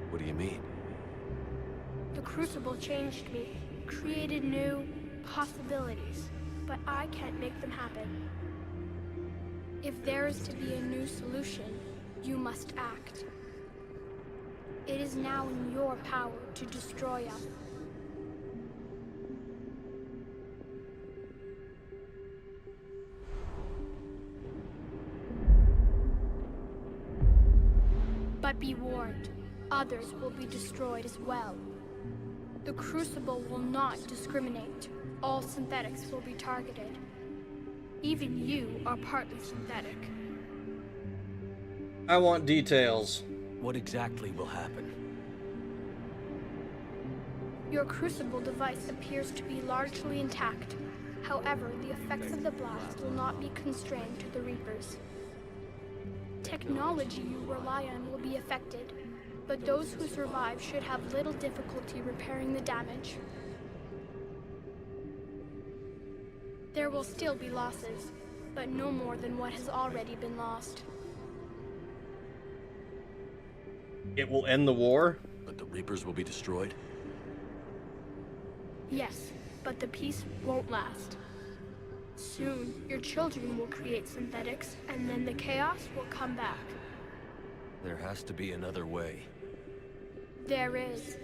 What do you mean? The Crucible changed me. created new possibilities, but I can't make them happen. If there is to be a new solution, you must act. It is now in your power to destroy us. But be warned, others will be destroyed as well. The Crucible will not discriminate. All synthetics will be targeted. Even you are partly synthetic. I want details. What exactly will happen? Your Crucible device appears to be largely intact. However, the effects of the blast will not be constrained to the Reapers. Technology you rely on will be affected, but those who survive should have little difficulty repairing the damage. There will still be losses, but no more than what has already been lost. It will end the war? But the Reapers will be destroyed? Yes, but the peace won't last. Soon, your children will create synthetics, and then the chaos will come back. There has to be another way. There is.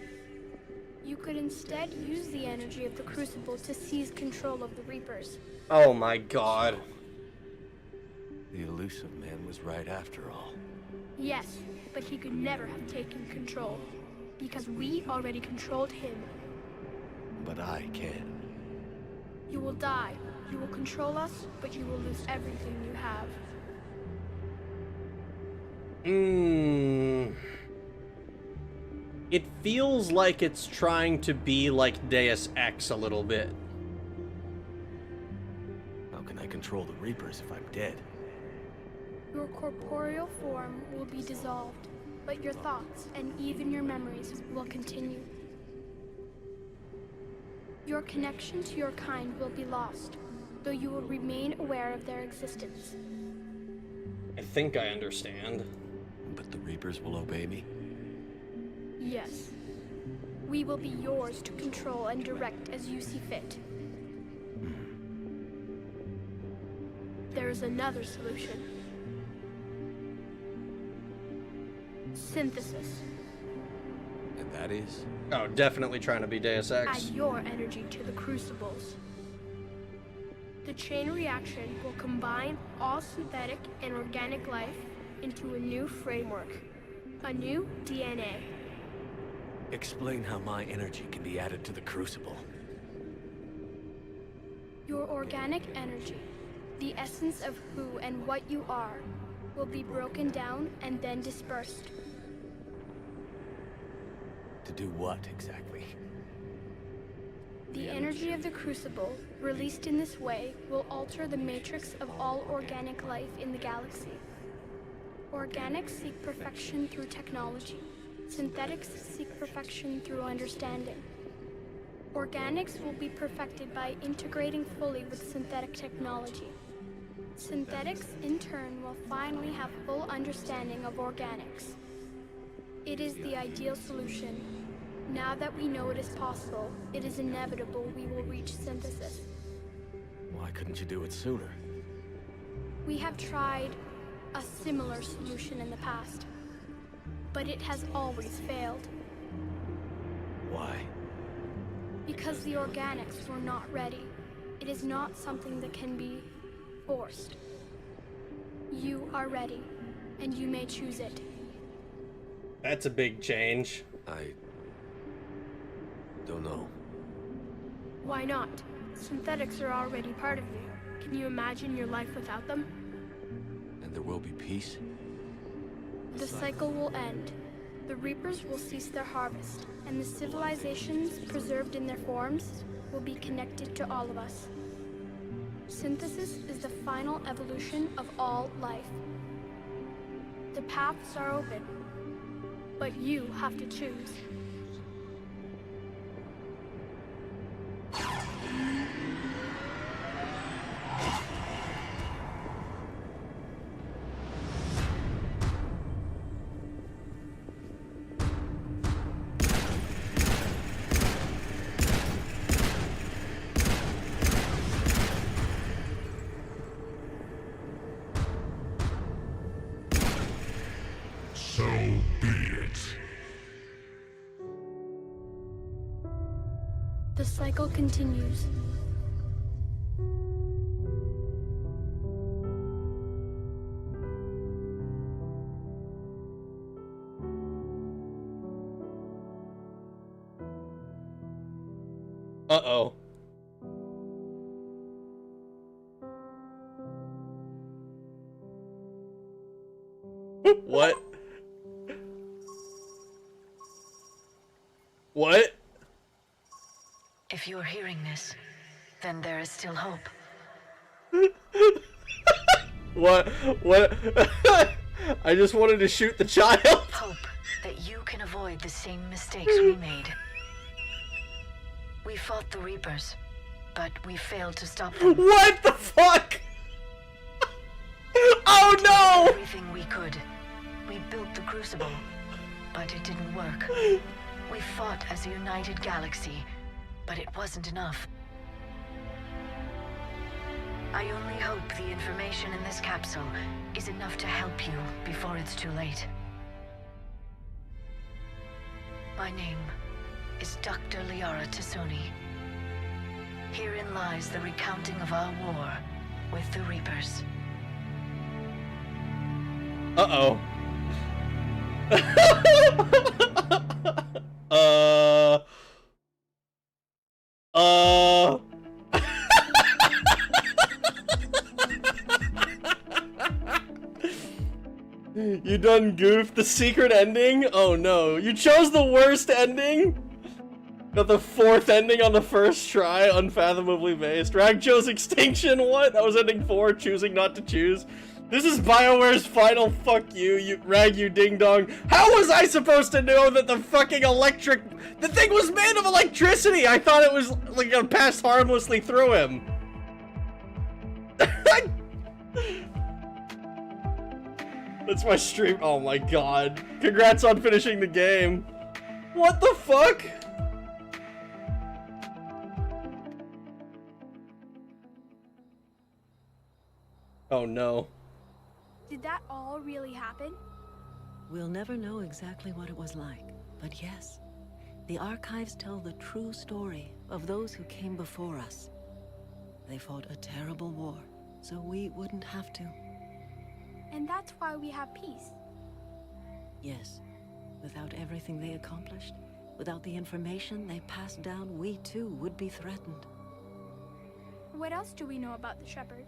You could instead use the energy of the Crucible to seize control of the Reapers. Oh my god. The elusive man was right after all. Yes, but he could never have taken control, because we already controlled him. But I can. You will die. You will control us, but you will lose everything you have. It feels like it's trying to be like Deus Ex a little bit. How can I control the Reapers if I'm dead? Your corporeal form will be dissolved, but your thoughts and even your memories will continue. Your connection to your kind will be lost, though you will remain aware of their existence. I think I understand. But the Reapers will obey me? Yes. We will be yours to control and direct as you see fit. There is another solution. Synthesis. And that is? Oh, definitely trying to be Deus Ex. Add your energy to the Crucibles. The chain reaction will combine all synthetic and organic life into a new framework, a new DNA. Explain how my energy can be added to the Crucible. Your organic energy, the essence of who and what you are, will be broken down and then dispersed. To do what, exactly? The energy of the Crucible, released in this way, will alter the matrix of all organic life in the galaxy. Organics seek perfection through technology. Synthetics seek perfection through understanding. Organics will be perfected by integrating fully with synthetic technology. Synthetics, in turn, will finally have full understanding of organics. It is the ideal solution. Now that we know it is possible, it is inevitable we will reach synthesis. Why couldn't you do it sooner? We have tried a similar solution in the past, but it has always failed. Why? Because the organics were not ready. It is not something that can be forced. You are ready, and you may choose it. That's a big change. I don't know. Why not? Synthetics are already part of you. Can you imagine your life without them? And there will be peace? The cycle will end. The Reapers will cease their harvest, and the civilizations preserved in their forms will be connected to all of us. Synthesis is the final evolution of all life. The paths are open, but you have to choose. be it. The cycle continues. Uh-oh. What? What? If you are hearing this, then there is still hope. What? What? I just wanted to shoot the child. Hope that you can avoid the same mistakes we made. We fought the Reapers, but we failed to stop them. What the fuck? Oh no! Everything we could. We built the Crucible, but it didn't work. We fought as a united galaxy, but it wasn't enough. I only hope the information in this capsule is enough to help you before it's too late. My name is Dr. Liara T'Soni. Herein lies the recounting of our war with the Reapers. Uh-oh. You done goofed the secret ending? Oh no, you chose the worst ending? Got the fourth ending on the first try, unfathomably based. Rag chose extinction, what? That was ending 4, choosing not to choose. This is BioWare's final fuck you, Rag, you ding dong. How was I supposed to know that the fucking the thing was made of electricity? I thought it was like gonna pass harmlessly through him. That's my stream. Oh my god. Congrats on finishing the game. What the fuck? Oh no. Did that all really happen? We'll never know exactly what it was like, but yes, the archives tell the true story of those who came before us. They fought a terrible war, so we wouldn't have to. And that's why we have peace. Yes, without everything they accomplished, without the information they passed down, we too would be threatened. What else do we know about the Shepherd?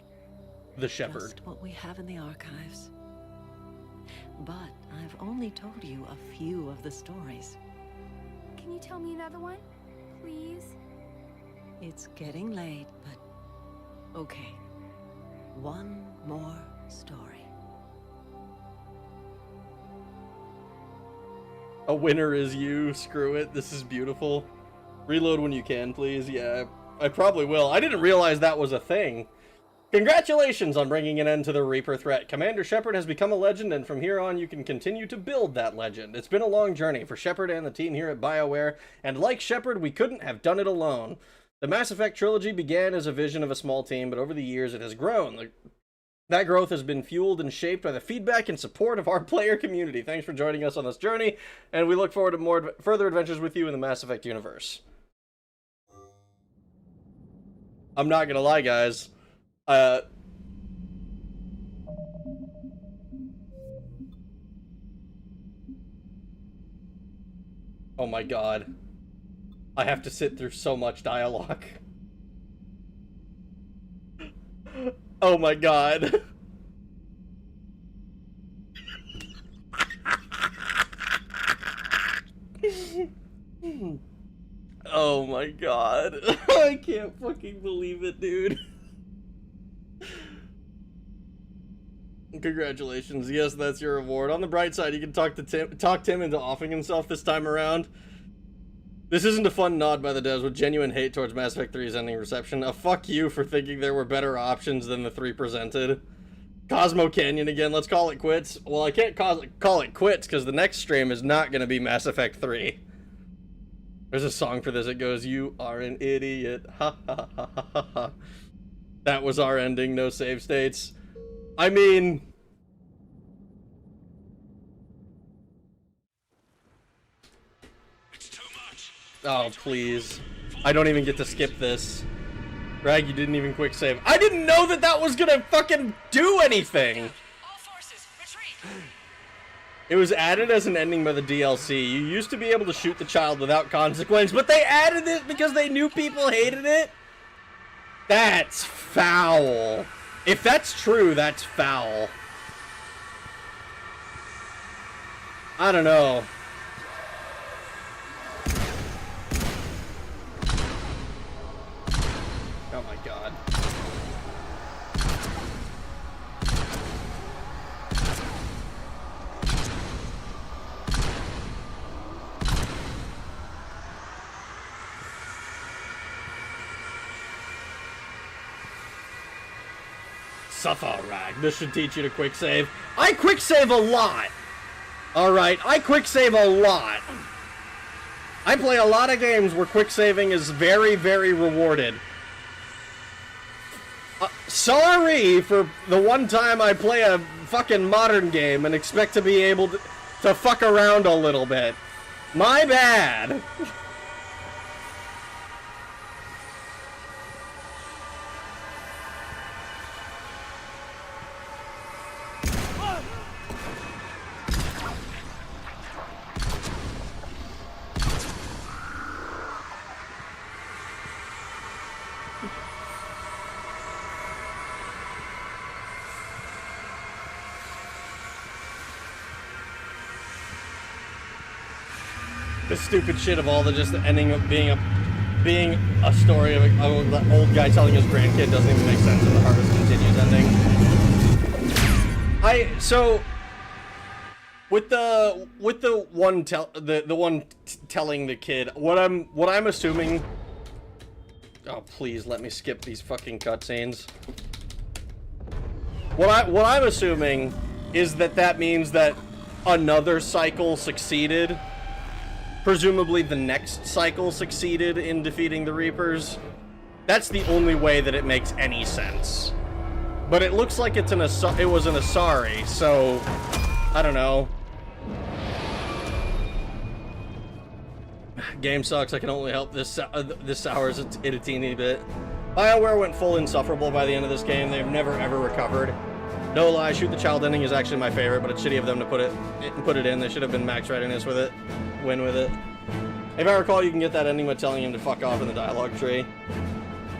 The Shepherd. Just what we have in the archives. But I've only told you a few of the stories. Can you tell me another one, please? It's getting late, but okay. One more story. A winner is you. Screw it. This is beautiful. Reload when you can, please. Yeah, I probably will. I didn't realize that was a thing. Congratulations on bringing an end to the Reaper threat. Commander Shepard has become a legend, and from here on you can continue to build that legend. It's been a long journey for Shepard and the team here at BioWare, and like Shepard, we couldn't have done it alone. The Mass Effect trilogy began as a vision of a small team, but over the years it has grown. That growth has been fueled and shaped by the feedback and support of our player community. Thanks for joining us on this journey, and we look forward to further adventures with you in the Mass Effect universe. I'm not gonna lie, guys. Oh my god. I have to sit through so much dialogue. Oh my god. Oh my god. I can't fucking believe it, dude. Congratulations. Yes, that's your reward. On the bright side, you can talk Tim into offing himself this time around. This isn't a fun nod by the devs with genuine hate towards Mass Effect 3's ending reception. A fuck you for thinking there were better options than the 3 presented. Cosmo Canyon again, let's call it quits. Well, I can't call it quits because the next stream is not going to be Mass Effect 3. There's a song for this. It goes, "You are an idiot. Ha ha ha ha ha ha." That was our ending. No save states. I mean, Oh, please. I don't even get to skip this. Rag, you didn't even quick save. I didn't know that that was gonna fucking do anything! It was added as an ending by the DLC. You used to be able to shoot the child without consequence, but they added it because they knew people hated it? That's foul. If that's true, that's foul. I don't know. Oh my god. Suffer, Rag. This should teach you to quick save. I quick save a lot! Alright, I quick save a lot. I play a lot of games where quick saving is very, very rewarded. Sorry for the one time I play a fucking modern game and expect to be able to fuck around a little bit. My bad. The stupid shit of all the just ending up being a story of an old guy telling his grandkid doesn't even make sense in the Harvest Continues ending. So with the one telling the kid, what I'm assuming. Oh, please let me skip these fucking cutscenes. What I'm assuming is that means that another cycle succeeded. Presumably the next cycle succeeded in defeating the Reapers. That's the only way that it makes any sense. But it looks like it was an Asari, so I don't know. Game sucks. I can only help this sours it a teeny bit. BioWare went full insufferable by the end of this game. They've never ever recovered. No lie, Shoot the Child ending is actually my favorite, but it's shitty of them to put it in. They should have been max readiness with it. Win with it. If I recall, you can get that ending by telling him to fuck off in the dialogue tree.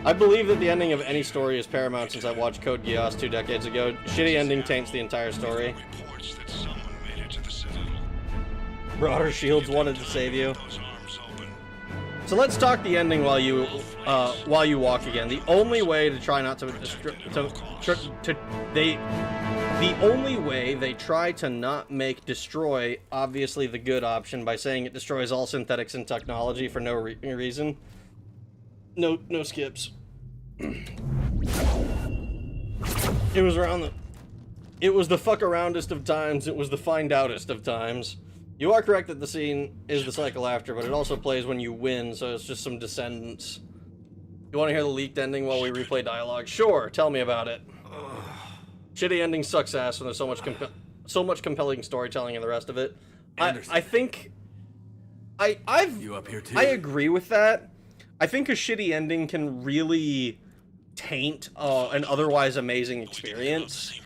I believe that the ending of any story is paramount since I watched Code Geass 2 decades ago. Shitty ending taints the entire story. Broader Shields wanted to save you. So let's talk the ending while you walk again. The only way to try not to the only way they try to not make destroy obviously the good option by saying it destroys all synthetics and technology for no reason. No skips. It was the fuck aroundest of times. It was the find outest of times. You are correct that the scene is the cycle after, but it also plays when you win, so it's just some descendants. You want to hear the leaked ending while we replay dialogue? Sure, tell me about it. Shitty ending sucks ass when there's so much compelling storytelling and the rest of it. I think you up here too? I agree with that. I think a shitty ending can really taint an otherwise amazing experience.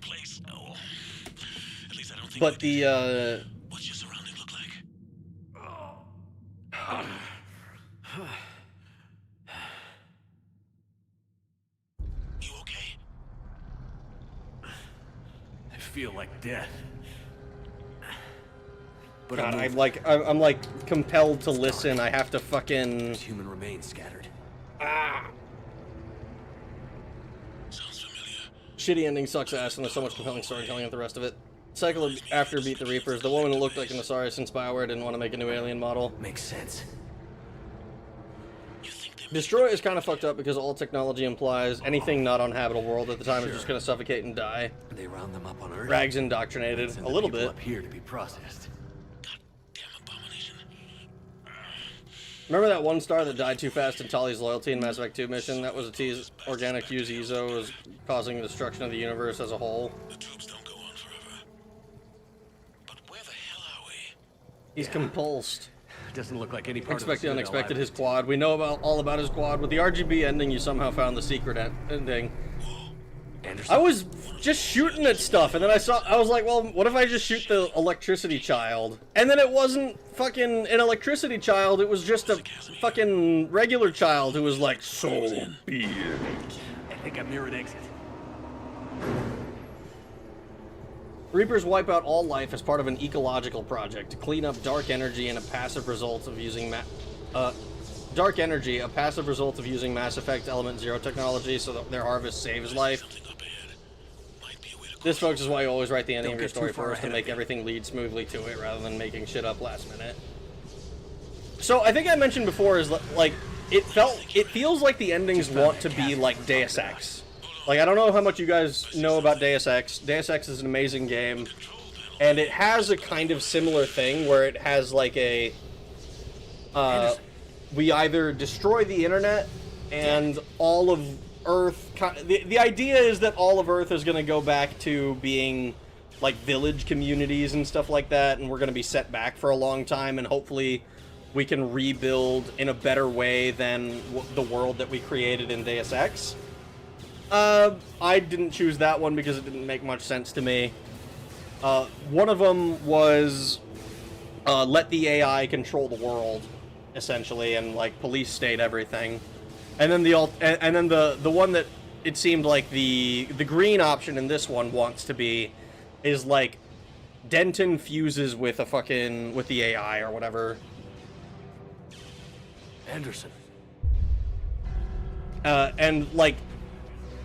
But the What's your surrounding look like? You okay? I feel like death. But God, I'm like compelled to listen. I have to fucking human remains scattered. Sounds familiar. Shitty ending sucks ass and there's so much compelling storytelling with the rest of it. Cycle after Beat the Reapers. The woman who looked like an Asari since BioWare didn't want to make a new alien model. Makes sense. Destroy is kind of fucked up because all technology implies anything not on habitable world at the time is just going to suffocate and die. They round them up on Earth. Rag's indoctrinated a little bit. Up here to be processed. Remember that one star that died too fast in Tali's loyalty in Mass Effect 2 mission? That was a tease. Organic Fuse Ezo was causing the destruction of the universe as a whole. The tubes don't go on forever. But where the hell are we? He's compulsed. Doesn't look like any part Expect of the the unexpected, his quad. We know all about his quad. With the RGB ending, you somehow found the secret ending. Anderson. I was just shooting at stuff, and then I was like, well, what if I just shoot the electricity child? And then it wasn't fucking an electricity child, it was just a fucking regular child who was like, so be it. I think I mirrored exit. Reapers wipe out all life as part of an ecological project to clean up dark energy and a passive result of using dark energy, a passive result of using Mass Effect Element Zero technology so that their harvest saves life. This, folks, is why you always write the ending of your story first to make everything lead smoothly to it rather than making shit up last minute. So I think I mentioned before is like it feels like the endings want to be like Deus Ex. Like, I don't know how much you guys know about Deus Ex. Deus Ex is an amazing game, and it has a kind of similar thing where it has like a we either destroy the internet and all of Earth. The idea is that all of Earth is going to go back to being like village communities and stuff like that, and we're going to be set back for a long time, and hopefully we can rebuild in a better way than the world that we created in Deus Ex. I didn't choose that one because it didn't make much sense to me. One of them was let the AI control the world, essentially, and like police state everything. And then the one that it seemed like the green option in this one wants to be is like Denton fuses with with the AI or whatever. Anderson. And like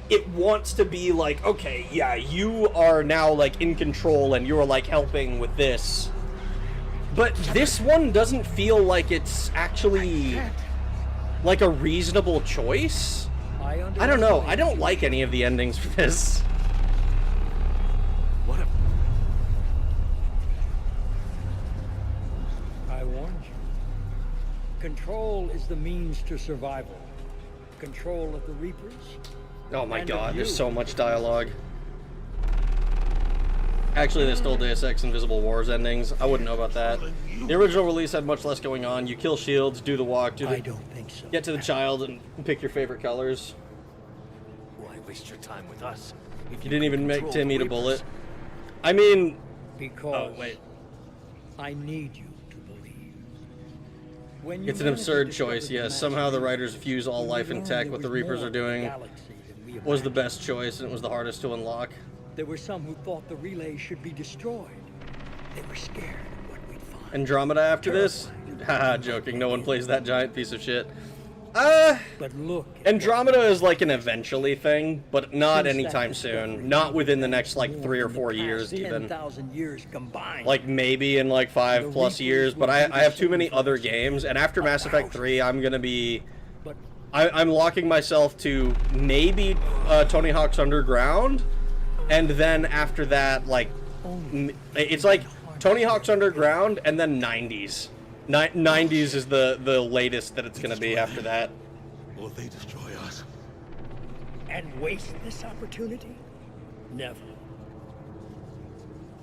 it wants to be like, okay, yeah, you are now like in control and you're like helping with this. But this one doesn't feel like it's actually like a reasonable choice. I don't know. I don't like any of the endings for this. What a... I warned you. Control is the means to survival. Control of the Reapers. Oh my and god, of there's you. so much dialogue. Actually, they stole Deus Ex Invisible Wars endings. I wouldn't know about that. The original release had much less going on. You kill shields, do the walk, I don't think so. get to the child, and pick your favorite colors. Why waste your time with us? You didn't even make Tim eat a bullet. I mean... Because oh, wait. I need you to believe. When It's an absurd choice, yes. Somehow the writers fuse all life and tech. What the Reapers are doing was the best choice, and it was the hardest to unlock. There were some who thought the relay should be destroyed. They were scared of what we'd find. Andromeda after this? Haha, joking. No one plays that giant piece of shit. But look, Andromeda is like an eventually thing, but not anytime soon. Not within the next like 3 or 4 years even. 10,000 years combined. Like maybe in like 5+ years, but I have too many other games, and after Mass Effect 3 I'm gonna be... I'm locking myself to maybe Tony Hawk's Underground, and then after that, like, it's like Tony Hawk's Underground and then 90s. 90s is the latest that it's gonna be after that. Will they destroy us? And waste this opportunity? Never.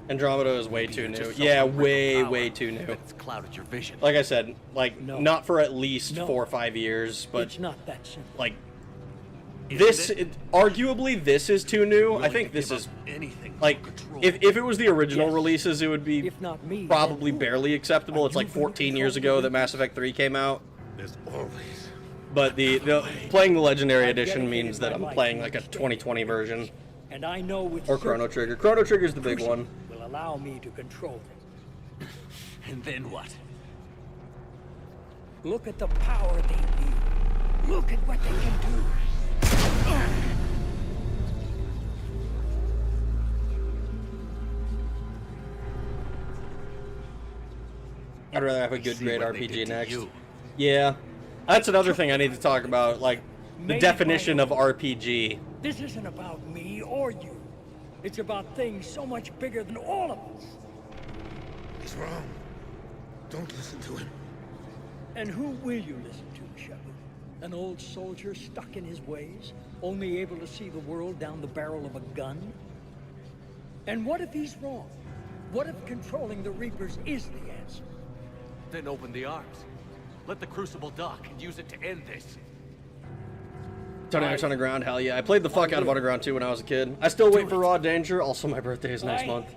Andromeda is way too new. Yeah, way too new. It's clouded your vision. Like I said, like not for at least 4 or 5 years, but it's not that simple. Like arguably this is too new. I think this is like if it was the original releases, it would be probably barely acceptable. It's like 14 years ago that Mass Effect 3 came out. There's always. But the playing the Legendary Edition means that I'm playing like a 2020 version. And I know with or Chrono Trigger. Chrono Trigger's the big one. Will allow me to control them. And then what? Look at the power they wield. Look at what they can do. I'd rather have a good, great RPG next. Yeah. That's another thing I need to talk about, like, the definition of RPG. This isn't about me or you. It's about things so much bigger than all of us. He's wrong. Don't listen to him. And who will you listen to, Shepard? An old soldier stuck in his ways, only able to see the world down the barrel of a gun? And what if he's wrong? What if controlling the Reapers is the answer? Then open the arms. Let the Crucible dock and use it to end this. Tony Hawk's Underground, hell yeah. I played the fuck out of Underground 2 when I was a kid. I still wait for Raw Danger. Also, my birthday is next month.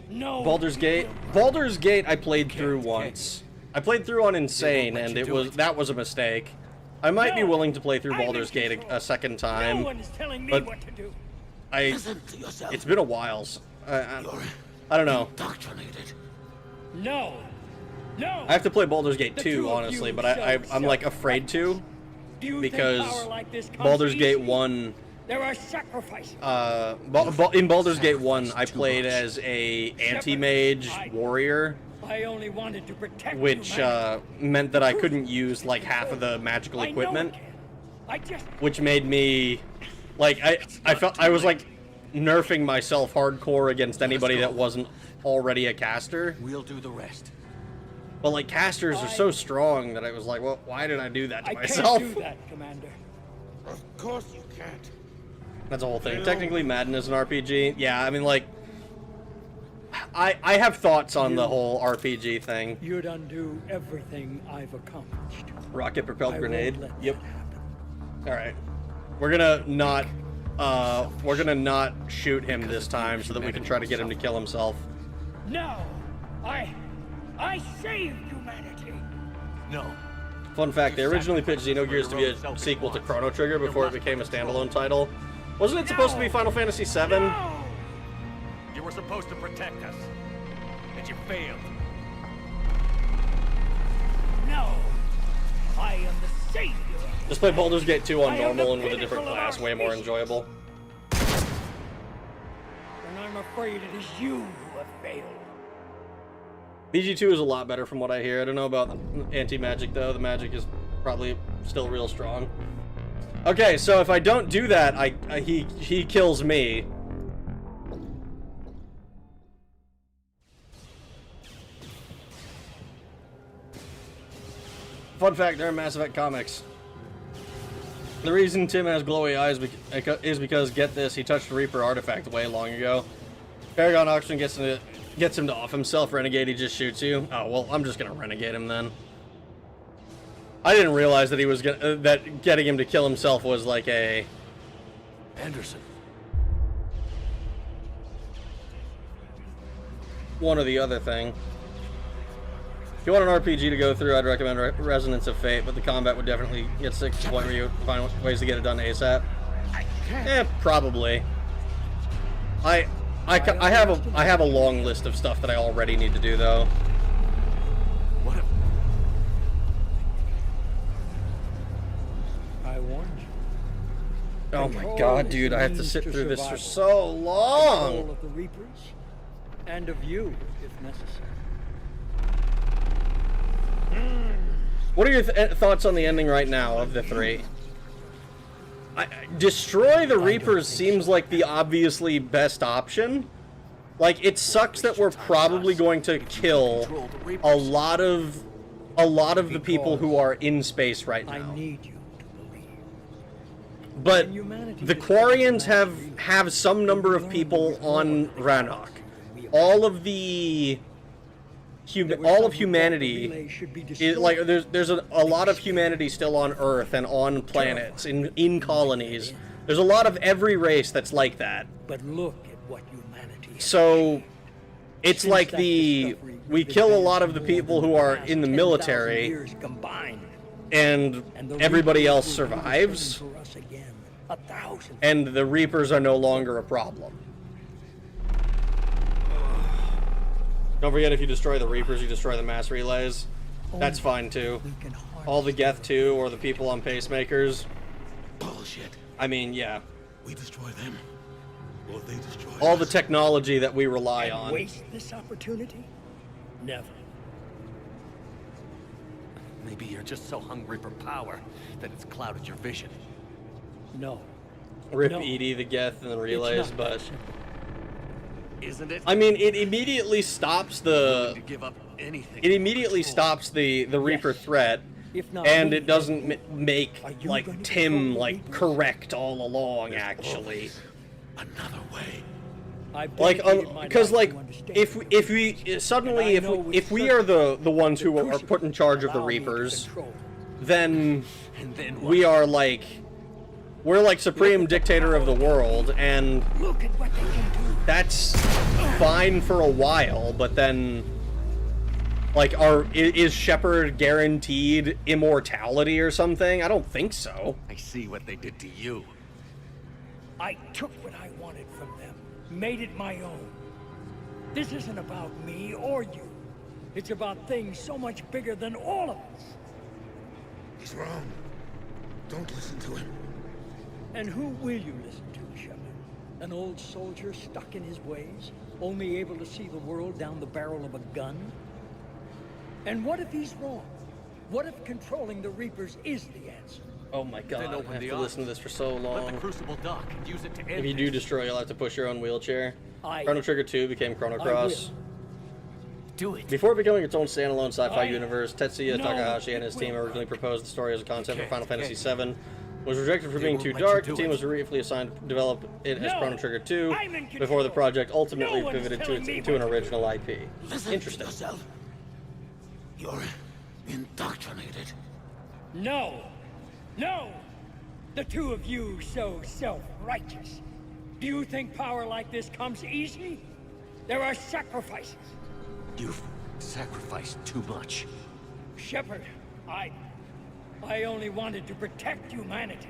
No. Baldur's Gate. Baldur's Gate I played through once. I played through on Insane, and that was a mistake. I might be willing to play through Baldur's Gate a second time. No one is telling me but what to do. it's been a while. I don't know. No. No. I have to play Baldur's Gate 2, honestly, but I'm like afraid to. Because Baldur's Gate 1... There are sacrifices. In Baldur's Gate 1, I played as a anti-mage warrior. I only wanted to protect which meant that I couldn't use like half of the magical equipment. Which made me like I felt I was like nerfing myself hardcore against anybody that wasn't already a caster. We'll do the rest. But like casters are so strong that I was like, well, why did I do that to myself? I can't do that, Commander. Of course you can't. That's the whole thing. Technically, Madden is an RPG. Yeah, I mean, like, I have thoughts on the whole RPG thing. You'd undo everything I've accomplished. Rocket-propelled grenade. Yep. All right. We're gonna not shoot him this time so that we can try to get him to kill himself. No, I saved humanity. No. Fun fact: they originally pitched Xenogears to be a sequel to Chrono Trigger before it became a standalone title. Wasn't it supposed to be Final Fantasy VII? No. You were supposed to protect us, and you failed. No, I am the savior. Just play Baldur's Gate 2 on normal and with a different class, way more enjoyable. And I'm afraid it is you who have failed. BG2 is a lot better from what I hear. I don't know about anti-magic though. The magic is probably still real strong. Okay, so if I don't do that, he kills me. Fun fact, they're in Mass Effect comics. The reason Tim has glowy eyes is because, get this, he touched a Reaper artifact way long ago. Paragon Auction gets him to off himself. Renegade, he just shoots you. Oh, well, I'm just gonna Renegade him then. I didn't realize that he was that getting him to kill himself was like a... Anderson. One or the other thing. If you want an RPG to go through, I'd recommend Resonance of Fate, but the combat would definitely get sick to the point where you find ways to get it done ASAP. Probably. I have a long list of stuff that I already need to do though. What? I warned you. Oh my god, dude! I have to sit through this for so long. Control of the Reapers, and of you, if necessary. What are your thoughts on the ending right now of the three? Destroy the Reapers seems like the obviously best option. Like, it sucks that we're probably going to kill a lot of the people who are in space right now. I need you to believe. But the Quarians have some number of people on Rannoch. All of humanity is, like, there's a lot of humanity still on Earth and on planets in colonies. There's a lot of every race that's like that. But look at what humanity has. So it's like we kill a lot of the people who are in the military, and everybody else survives, and the Reapers are no longer a problem. Don't forget, if you destroy the Reapers, you destroy the mass relays. That's fine too. All the Geth 2 or the people on pacemakers. Bullshit. I mean, yeah. We destroy them, or they destroy all us. the technology that we rely on. Waste this opportunity? Never. Maybe you're just so hungry for power that it's clouded your vision. No. Rip No. Edie, the Geth, and the relays, but... Isn't it? I mean, it immediately stops the... To give up anything. It immediately stops the Reaper threat, and it doesn't make, like, Tim, like, correct all along, actually. Another way. because like if we suddenly if we are the ones who are put in charge of the Reapers, then we are like we're like supreme dictator of the world, and that's fine for a while, but then like is Shepard guaranteed immortality or something? I don't think so. I see what they did to you. I took what I wanted from them, made it my own. This isn't about me or you. It's about things so much bigger than all of us. He's wrong. Don't listen to him. And who will you listen to, Shepard? An old soldier stuck in his ways, only able to see the world down the barrel of a gun? And what if he's wrong? What if controlling the Reapers is the answer? Oh my god, I have to listen to this for so long. Let the Crucible dock and use it to end If you do destroy, you'll have to push your own wheelchair. Chrono Trigger 2 became Chrono Cross. Do it. Before becoming its own standalone sci-fi universe, Tetsuya Takahashi and his team originally proposed the story as a concept for Final Fantasy VII. Was rejected for being too dark. The team was briefly assigned to develop it as Chrono Trigger 2 before the project ultimately pivoted to an original IP. Interesting. Yourself. You're indoctrinated. No! No! The two of you so self-righteous. Do you think power like this comes easy? There are sacrifices. You've sacrificed too much. Shepard, I only wanted to protect humanity.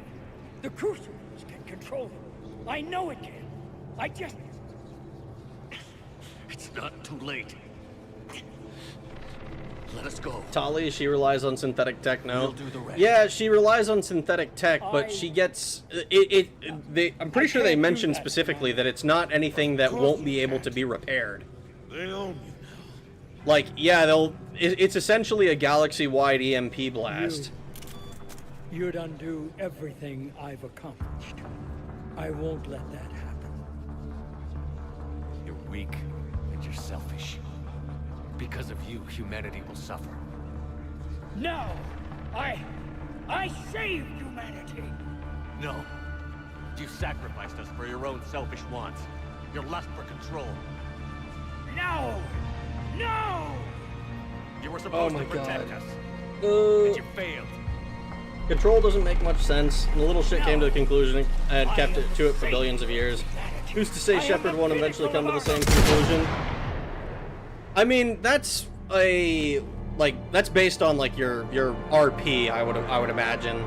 The Crucibles can control them. I know it can. I just... It's not too late. Let us go. Tali, she relies on synthetic tech now. We'll do the rest. Yeah, she relies on synthetic tech, but she gets I'm pretty sure they mentioned specifically that it's not anything that won't be able to be repaired. They own you. Like, yeah, it's essentially a galaxy-wide EMP blast. You'd undo everything I've accomplished. I won't let that happen. You're weak and you're selfish. Because of you, humanity will suffer. No! I saved humanity! No. You sacrificed us for your own selfish wants. Your lust for control. No! No! You were supposed to protect us. And you failed. Control doesn't make much sense, and the little shit came to the conclusion and had kept it to it for billions of years. Who's to say Shepard won't eventually come to the same conclusion? I mean, that's that's based on like your RP, I would imagine.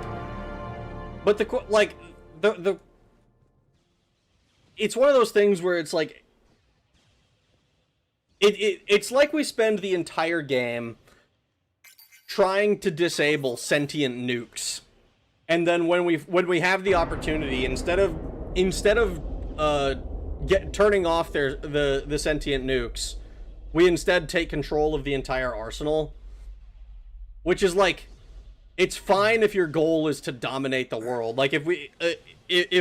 But it's one of those things where it's like it's like we spend the entire game trying to disable sentient nukes, and then when we have the opportunity, instead of turning off the sentient nukes, we instead take control of the entire arsenal. Which is like, it's fine if your goal is to dominate the world. Like if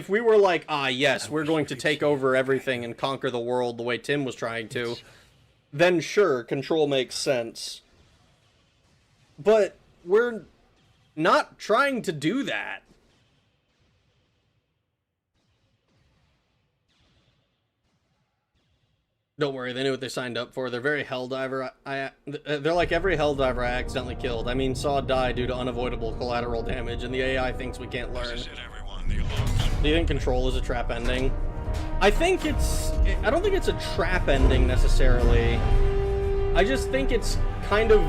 we were like, yes, we're going to take over everything and conquer the world the way Tim was trying to, then sure, control makes sense. But we're not trying to do that. Don't worry, they knew what they signed up for. They're very Helldiver. They're like every Helldiver I accidentally killed. I mean, saw die due to unavoidable collateral damage, and the AI thinks we can't learn. Do you think Control is a trap ending? I don't think it's a trap ending necessarily. I just think it's kind of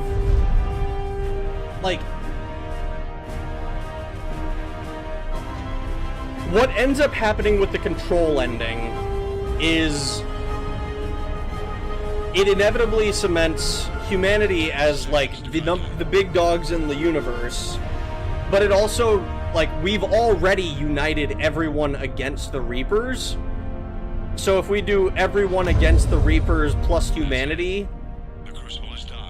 like what ends up happening with the Control ending is it inevitably cements humanity as like the big dogs in the universe, but it also, like, we've already united everyone against the Reapers. So if we do everyone against the Reapers plus humanity,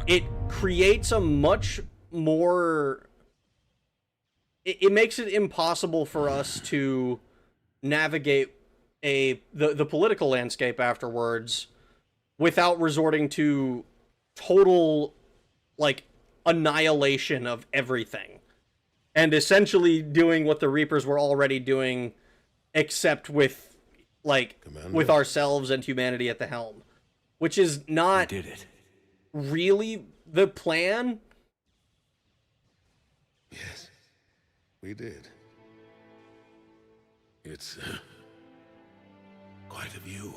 it creates a much more... It makes it impossible for us to navigate the political landscape afterwards without resorting to total, like, annihilation of everything. And essentially doing what the Reapers were already doing, except with like, with ourselves and humanity at the helm. Which is not really the plan. Yes, we did. It's quite a view.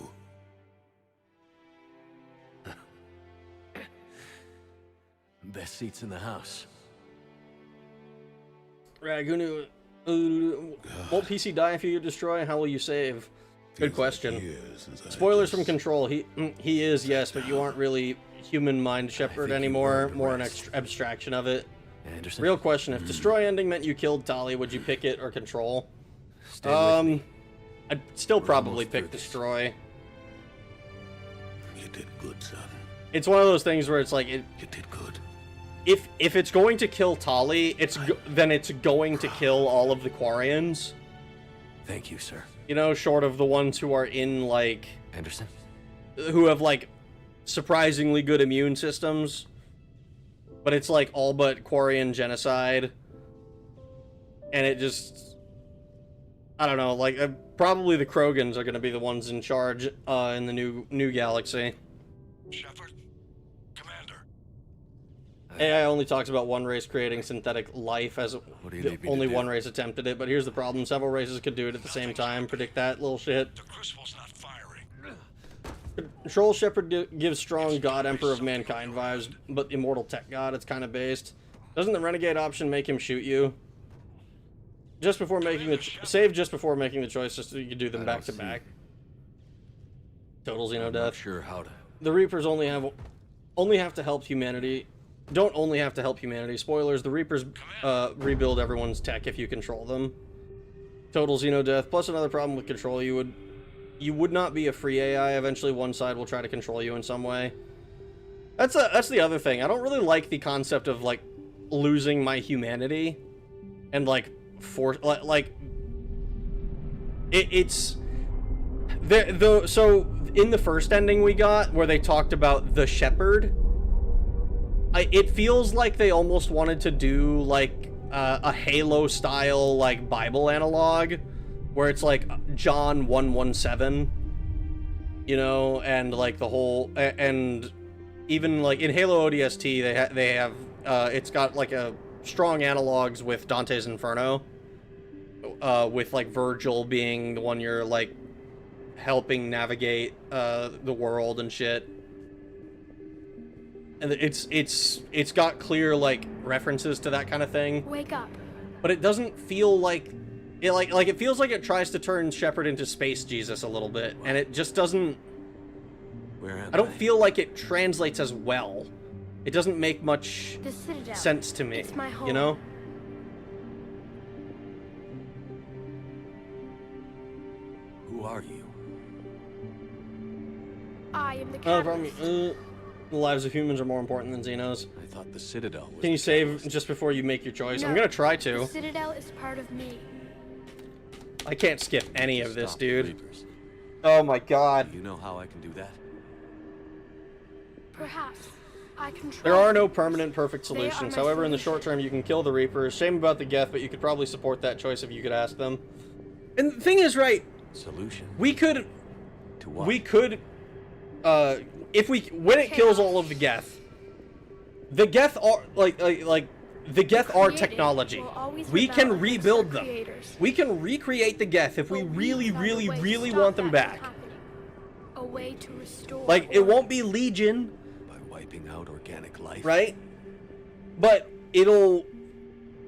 Best seats in the house. Ragunu, won't PC die if you destroy? How will you save? Good question. Spoilers from Control. He is, yes, but you aren't really human mind Shepard anymore. More an abstraction of it. Anderson? Real question: if destroy ending meant you killed Tali, would you pick it or Control? Stay I'd still probably pick destroy. You did good, son. It's one of those things where it's like You did good. if it's going to kill Tali, then it's going to kill all of the Quarians. Thank you, sir. You know, short of the ones who are in, like... Anderson? Who have, like, surprisingly good immune systems. But it's, like, all but Quarian genocide. And it just... I don't know, like, probably the Krogans are going to be the ones in charge in the new galaxy. Shepard? Commander? AI only talks about one race creating synthetic life, as only one race attempted it, but here's the problem. Several races could do it at the same time. Predict that little shit. The Crucible's not firing. Control Shepard gives strong God Emperor of Mankind vibes, but Immortal Tech God, it's kind of based. Doesn't the Renegade option make him shoot you? Just before making the... Save just before making the choice, just so you can do them back to back. Total Xeno death. Not sure how to... The Reapers only have to help humanity. Don't only have to help humanity. Spoilers, the Reapers rebuild everyone's tech if you control them. Total Xeno death. Plus another problem with Control, you would not be a free AI. Eventually one side will try to control you in some way. That's the other thing. I don't really like the concept of, like, losing my humanity and, like, it's so in the first ending we got where they talked about the Shepherd, it feels like they almost wanted to do like a Halo style like Bible analog where it's like John 1:17, you know, and like the whole and even like in Halo ODST they have it's got like a strong analogs with Dante's Inferno, with like Virgil being the one you're like helping navigate the world and shit. And it's got clear like references to that kind of thing. Wake up. But it doesn't feel like it like it feels like it tries to turn Shepard into Space Jesus a little bit, and it just doesn't. I don't feel like it translates as well. It doesn't make much sense to me, you know? Who are you? I am the catalyst. The lives of humans are more important than Xenos. I thought the Citadel was... Can you save just before you make your choice? No, I'm gonna try to. The Citadel is part of me. I can't skip any of this, dude. Oh my god. You know how I can do that? Perhaps. I control. There are no permanent perfect They are solutions. my However, in the short term, you can kill the Reapers. Shame about the Geth, but you could probably support that choice if you could ask them. And the thing is, right? Solution. We could. To what? We could. When it kills all of the Geth, the Geth are like the Geth are technology. We can rebuild them. We can recreate the Geth if we really want them back. A way to restore. Like it won't be Legion. Wiping out organic life. Right? But it'll...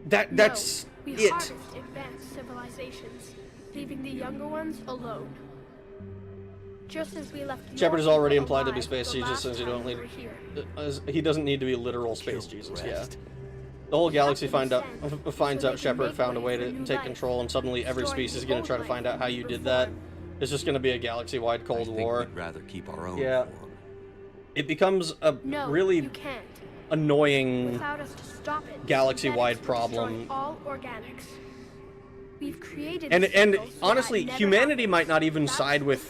That's we it. harvest advanced civilizations, leaving the younger ones alone. Just as we left Shepard is already implied to be alive Space the Jesus, since you don't last need... time we were here. He doesn't need to be literal Space Jesus, yeah. The whole galaxy finds out Shepard found a way to take control, and suddenly every species is going to try to find out how you did that. It's just going to be a galaxy-wide Cold War. We'd rather keep our own. Yeah. It becomes a really annoying galaxy-wide problem. All organics. We've created and honestly, humanity might not even side with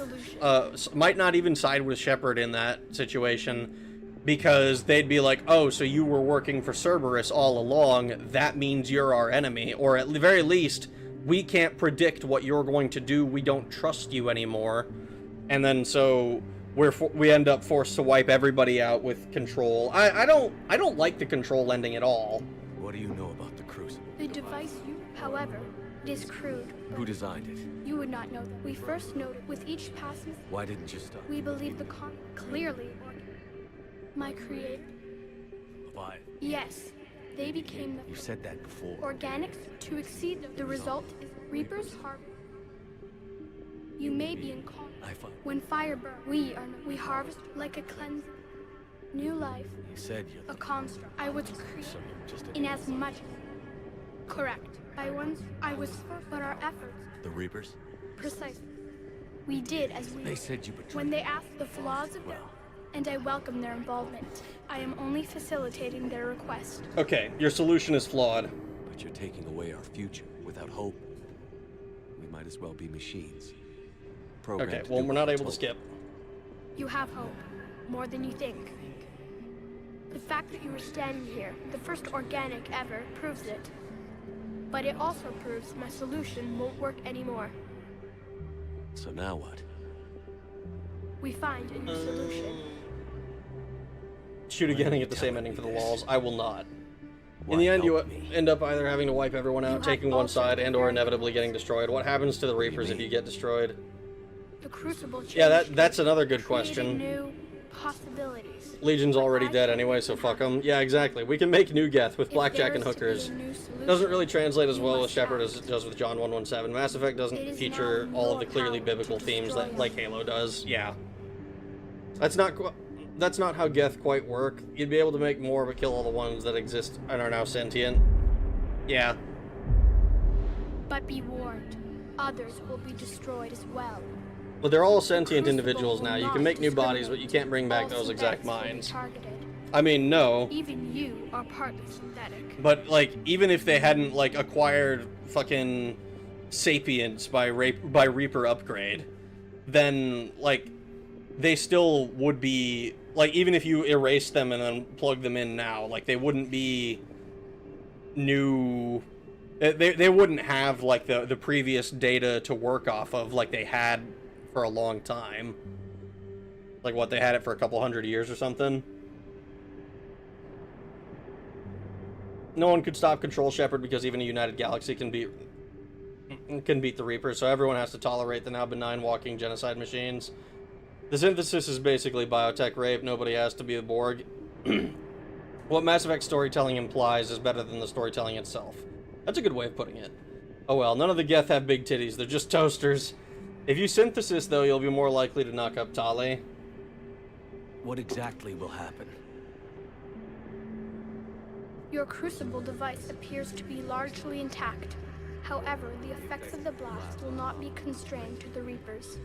Shepard in that situation, because they'd be like, "Oh, so you were working for Cerberus all along? That means you're our enemy, or at the very least, we can't predict what you're going to do. We don't trust you anymore. And then so we end up forced to wipe everybody out with Control. I don't like the Control ending at all. What do you know about the Crucible? The device however, it is crude. Who designed it? You would not know that. We first noted with each passing. Why didn't you stop? We believe the clearly. My creator. Why? Yes, they became the. You said that before. Organics to exceed the result is Reaper's harvest. You may be in calm. When fire burns, we harvest like a cleanse. New life. You said you're a construct. I was created in as much. Correct. By ones I was first, but our efforts. The Reapers? Precisely. We did as we. They said you betrayed. When they asked the flaws of them, and I welcome their involvement. I am only facilitating their request. Okay, your solution is flawed. But you're taking away our future without hope. We might as well be machines. Okay, well, we're not able to skip. You have hope. More than you think. The fact that you are standing here, the first organic ever, proves it. But it also proves my solution won't work anymore. So now what? We find a new solution. Shoot again and get the same ending for the walls. I will not. In the end, you end up either having to wipe everyone out, taking one side, and or inevitably getting destroyed. What happens to the Reapers if you get destroyed? The Crucible changed. Yeah, that's another good question. New possibilities. Legion's already dead anyway, so fuck them. Yeah, exactly. We can make new Geth with Blackjack and hookers. Doesn't really translate as well with Shepard as it does with John 117. Mass Effect doesn't feature all of the clearly biblical themes that like Halo does. Yeah. That's not how Geth quite work. You'd be able to make more but kill all the ones that exist and are now sentient. Yeah. But be warned, others will be destroyed as well. But they're all sentient individuals now. You can make new bodies, but you can't bring back those exact minds. I mean, no. Even you are partly synthetic. But, like, even if they hadn't, like, acquired fucking sapience by Reaper upgrade, then, like, they still would be, like, even if you erase them and then plug them in now, like, they wouldn't be new. They wouldn't have, like, the previous data to work off of like they had for a long time. Like, what, they had it for a couple hundred years or something? No one could stop Control Shepard because even a united galaxy can beat the Reapers, so everyone has to tolerate the now benign walking genocide machines. The synthesis is basically biotech rape. Nobody has to be a Borg. What Mass Effect storytelling implies is better than the storytelling itself. That's a good way of putting it. Oh well, none of the Geth have big titties. They're just toasters. If you synthesis, though, you'll be more likely to knock up Tali. What exactly will happen? Your Crucible device appears to be largely intact. However, the effects of the blast will not be constrained to the Reapers.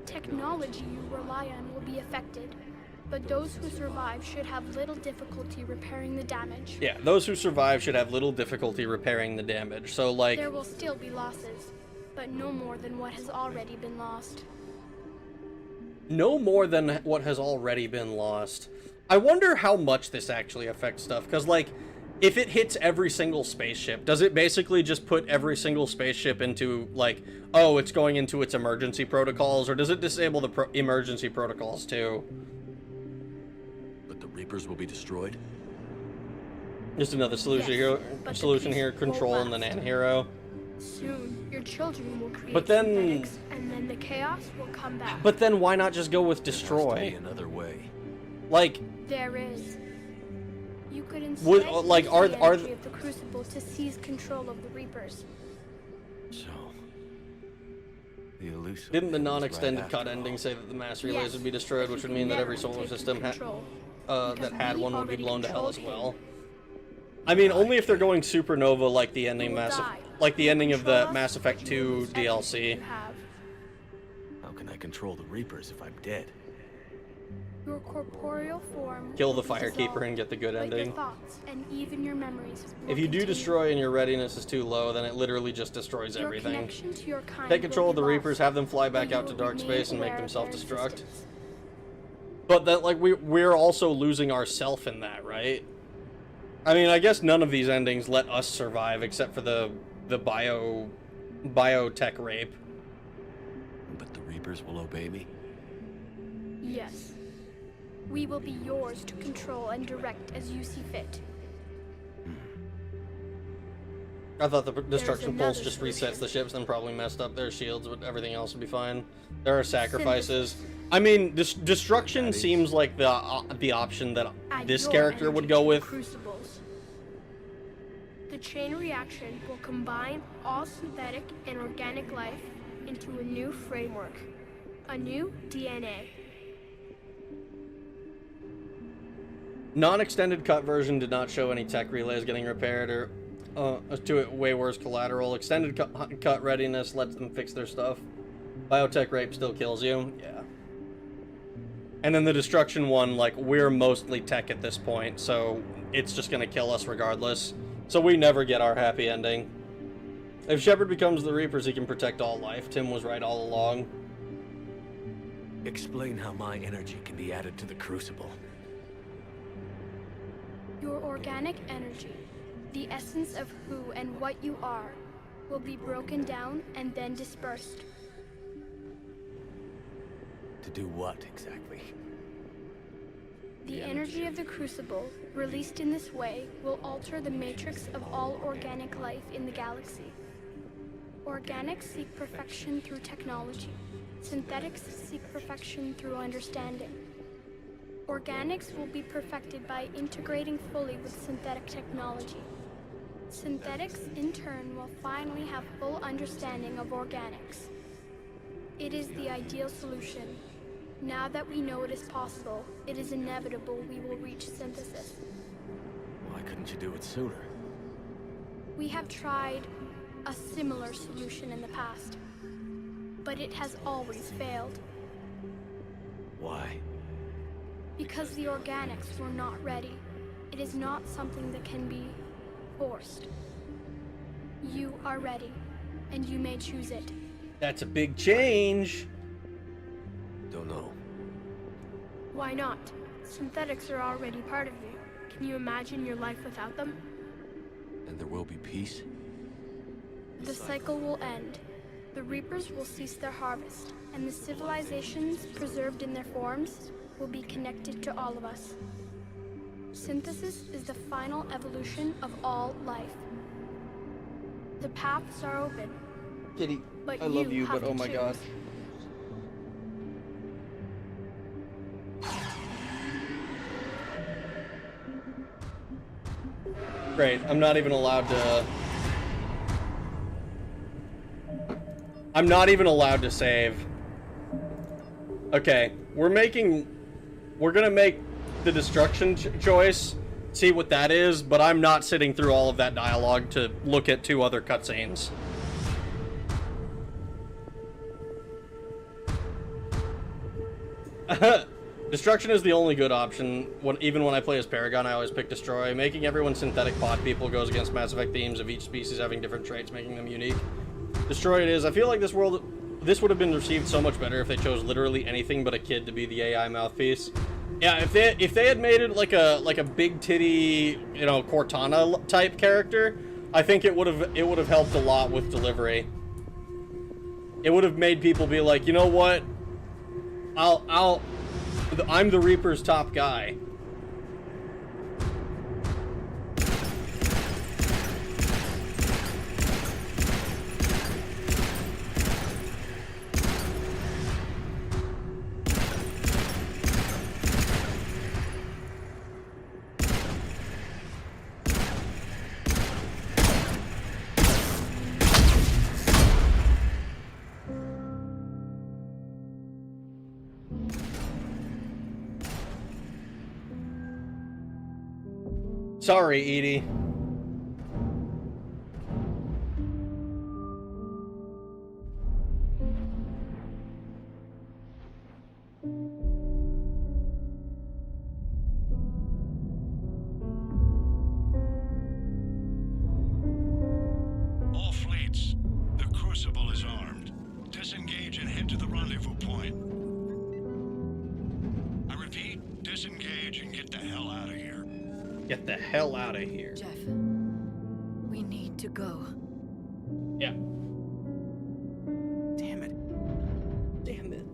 Technology you rely on will be affected, but those who survive should have little difficulty repairing the damage. Yeah, those who survive should have little difficulty repairing the damage. So, like... There will still be losses, but no more than what has already been lost. No more than what has already been lost. I wonder how much this actually affects stuff, because, like, if it hits every single spaceship, does it basically just put every single spaceship into, like, oh, it's going into its emergency protocols, or does it disable the emergency protocols, too? But the Reapers will be destroyed? Just another solution here, Control and the Nan-Hero. Soon, your children will create but then, synthetics, and then the chaos will come back. But then why not just go with Destroy? There has to be another way. Like... There is. You could instead like, use are the energy of the Crucible to seize control of the Reapers. So... The elusive... Didn't the non-extended cut ending say that the mass relays would be destroyed, which would mean that every solar system that had one would be blown to hell as well? I mean, only if they're going supernova like the ending of the Mass Effect 2 DLC. How can I control the Reapers if I'm dead? Your corporeal form Kill the Firekeeper and get the good ending. Your thoughts and even your memories. If you do destroy and your readiness is too low, then it literally just destroys everything. Connection to your kind Take control of the Reapers, have them fly back out to dark space and make them self-destruct. But that, like, we're also losing ourself in that, right? I mean, I guess none of these endings let us survive except for the the biotech rape. But the Reapers will obey me? Yes. We will be yours to control and direct as you see fit. I thought the destruction another pulse just solution. resets the ships and probably messed up their shields, but everything else would be fine. There are sacrifices. I mean, destruction seems like the option that Add this your character would energy go to with. Crucibles. The chain reaction will combine all synthetic and organic life into a new framework, a new DNA. Non-extended cut version did not show any tech relays getting repaired or to it way worse collateral. Extended cut readiness lets them fix their stuff. Biotech rape still kills you. Yeah. And then the destruction one, like, we're mostly tech at this point, so it's just gonna kill us regardless. So we never get our happy ending. If Shepard becomes the Reapers, he can protect all life. Tim was right all along. Explain how my energy can be added to the Crucible. Your organic energy, the essence of who and what you are, will be broken down and then dispersed. To do what, exactly? The energy of the Crucible, released in this way, will alter the matrix of all organic life in the galaxy. Organics seek perfection through technology. Synthetics seek perfection through understanding. Organics will be perfected by integrating fully with synthetic technology. Synthetics, in turn, will finally have full understanding of organics. It is the ideal solution. Now that we know it is possible, it is inevitable we will reach synthesis. Why couldn't you do it sooner? We have tried a similar solution in the past, but it has always failed. Why? Because the organics were not ready. It is not something that can be forced. You are ready, and you may choose it. That's a big change. Don't know. Why not? Synthetics are already part of you. Can you imagine your life without them? And there will be peace? The cycle will end. The Reapers will cease their harvest, and the civilizations preserved in their forms will be connected to all of us. Synthesis is the final evolution of all life. The paths are open. Kitty, But I love you you, have but to oh my choose. god. Great, I'm not even allowed to save. Okay, we're gonna make the destruction choice, see what that is, but I'm not sitting through all of that dialogue to look at 2 other cutscenes. Destruction is the only good option. Even when I play as Paragon, I always pick Destroy. Making everyone synthetic pod people goes against Mass Effect themes of each species having different traits, making them unique. Destroy it is. I feel like this would have been received so much better if they chose literally anything but a kid to be the AI mouthpiece. Yeah, if they had made it like a big titty, you know, Cortana type character, I think it would have helped a lot with delivery. It would have made people be like, you know what? I'm the Reaper's top guy. Sorry, Edie. All fleets, the Crucible is armed. Disengage and head to the rendezvous point. I repeat, disengage and get the hell out of here. Get the hell out of here. Jeff, we need to go. Yeah. Damn it. Damn it.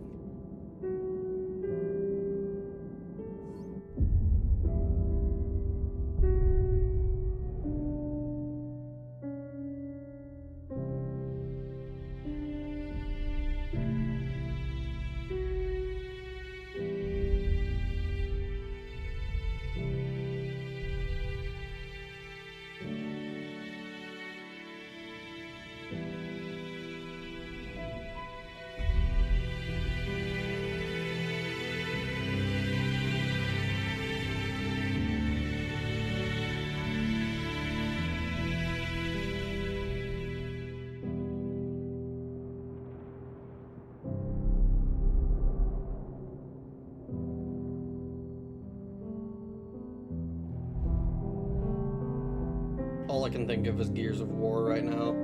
All I can think of is Gears of War right now.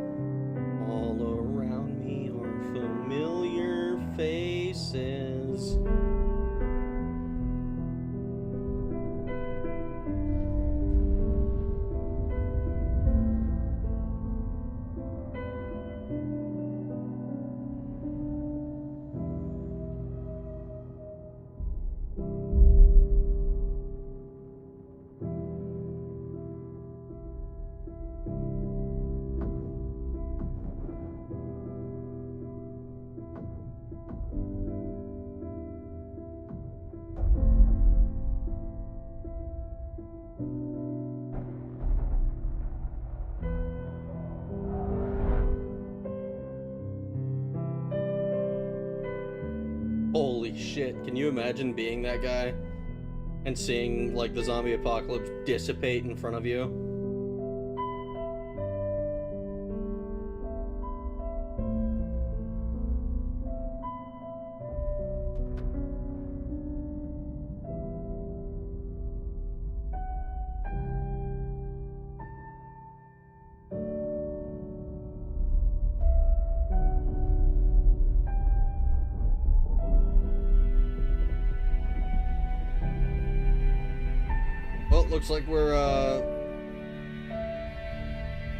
All around me are familiar faces. Holy shit, can you imagine being that guy and seeing like the zombie apocalypse dissipate in front of you? Well, looks like we're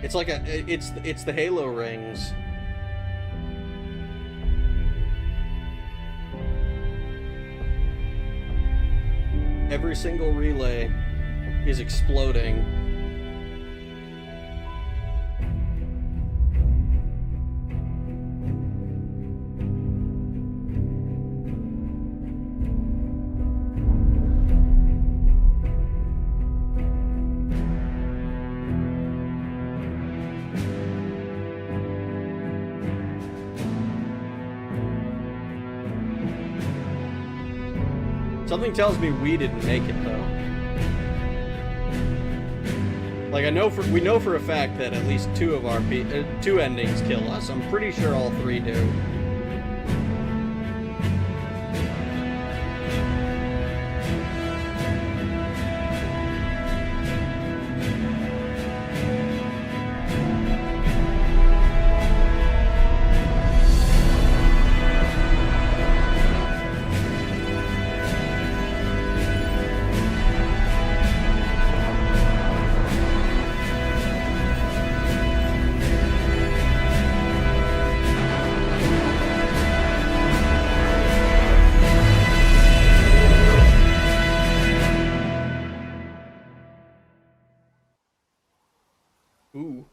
it's like it's the Halo rings. Every single relay is exploding. Something tells me we didn't make it though. Like we know for a fact that at least two of our two endings kill us. I'm pretty sure all three do. Ooh.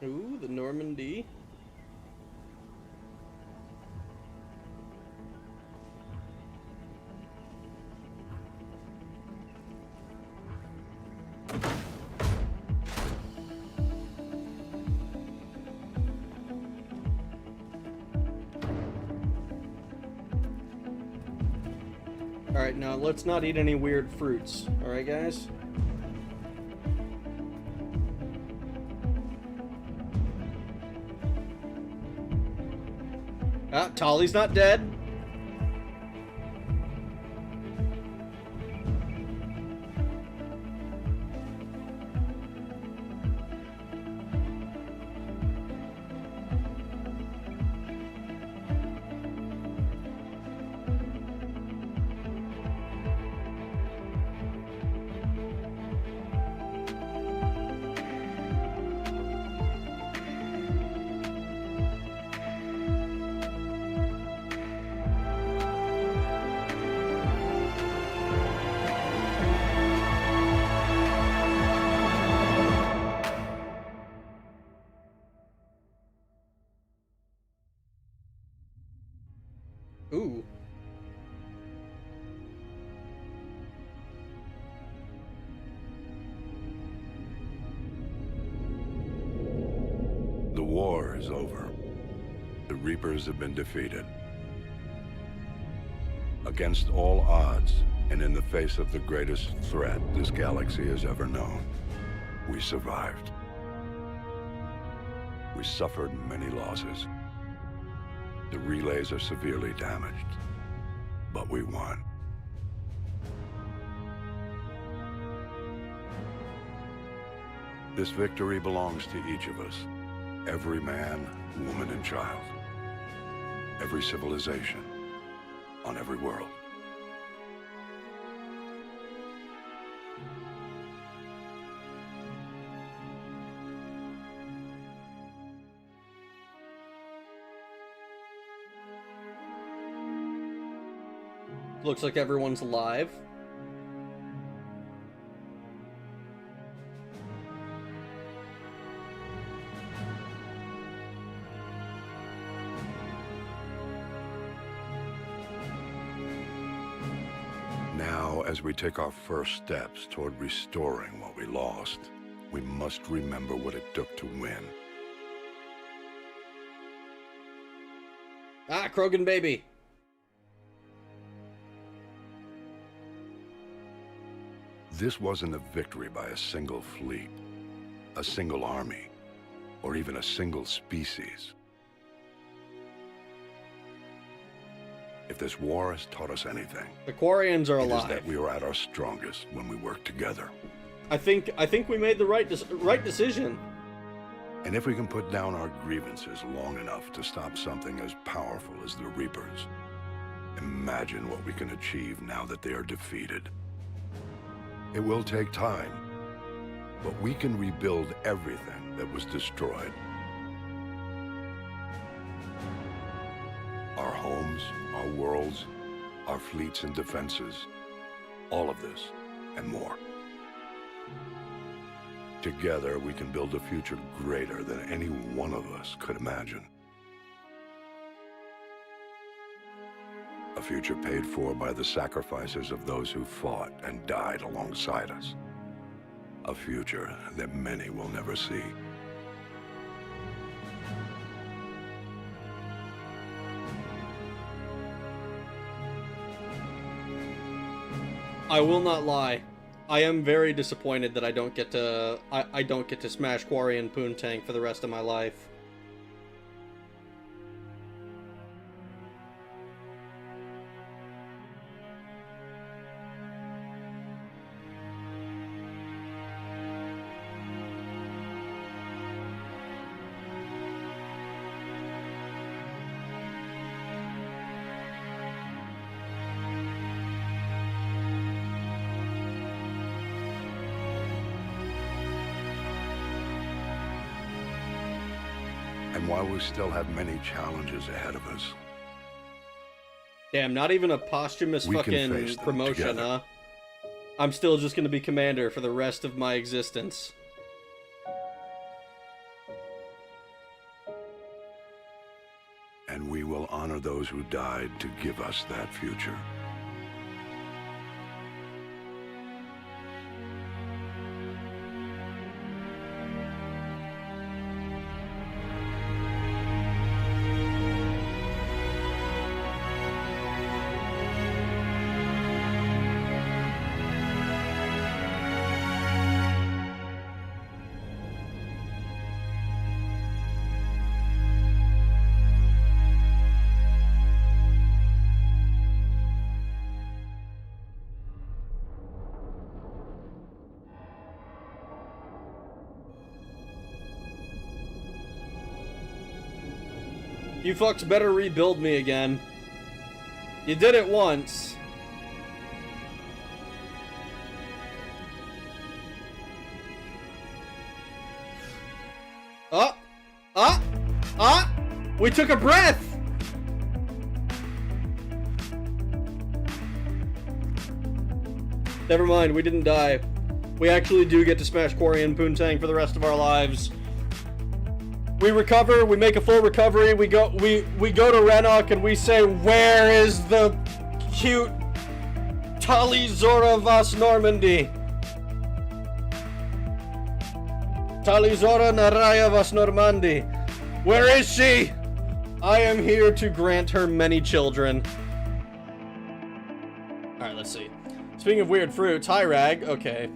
Ooh, the Normandy. Alright, now let's not eat any weird fruits. Alright, guys? Ah, Tali's not dead. Ooh. The war is over. The Reapers have been defeated. Against all odds, and in the face of the greatest threat this galaxy has ever known, we survived. We suffered many losses. The relays are severely damaged, but we won. This victory belongs to each of us. Every man, woman, and child. Every civilization. On every world. Looks like everyone's alive. Now, as we take our first steps toward restoring what we lost, we must remember what it took to win. Ah, Krogan baby. This wasn't a victory by a single fleet, a single army, or even a single species. If this war has taught us anything, the Quarians are alive. It is that we are at our strongest when we work together. I think we made the right decision. And if we can put down our grievances long enough to stop something as powerful as the Reapers, imagine what we can achieve now that they are defeated. It will take time, but we can rebuild everything that was destroyed. Our homes, our worlds, our fleets and defenses, all of this and more. Together, we can build a future greater than any one of us could imagine. A future paid for by the sacrifices of those who fought and died alongside us. A future that many will never see. I will not lie. I am very disappointed that I don't get to I don't get to smash Quarian Poontang for the rest of my life. And while we still have many challenges ahead of us, damn, not even a posthumous fucking promotion, huh? I'm still just gonna be commander for the rest of my existence. and we will honor those who died to give us that future. You fucks better rebuild me again. You did it once. We took a breath! Never mind, we didn't die. We actually do get to smash Quarian Poontang for the rest of our lives. We recover, we make a full recovery, we go to Renok and we say, where is the cute Talizora Vas Normandy? Talizora Naraya Vas Normandy. Where is she? I am here to grant her many children. Alright, let's see. Speaking of weird fruits, hi Rag. Okay.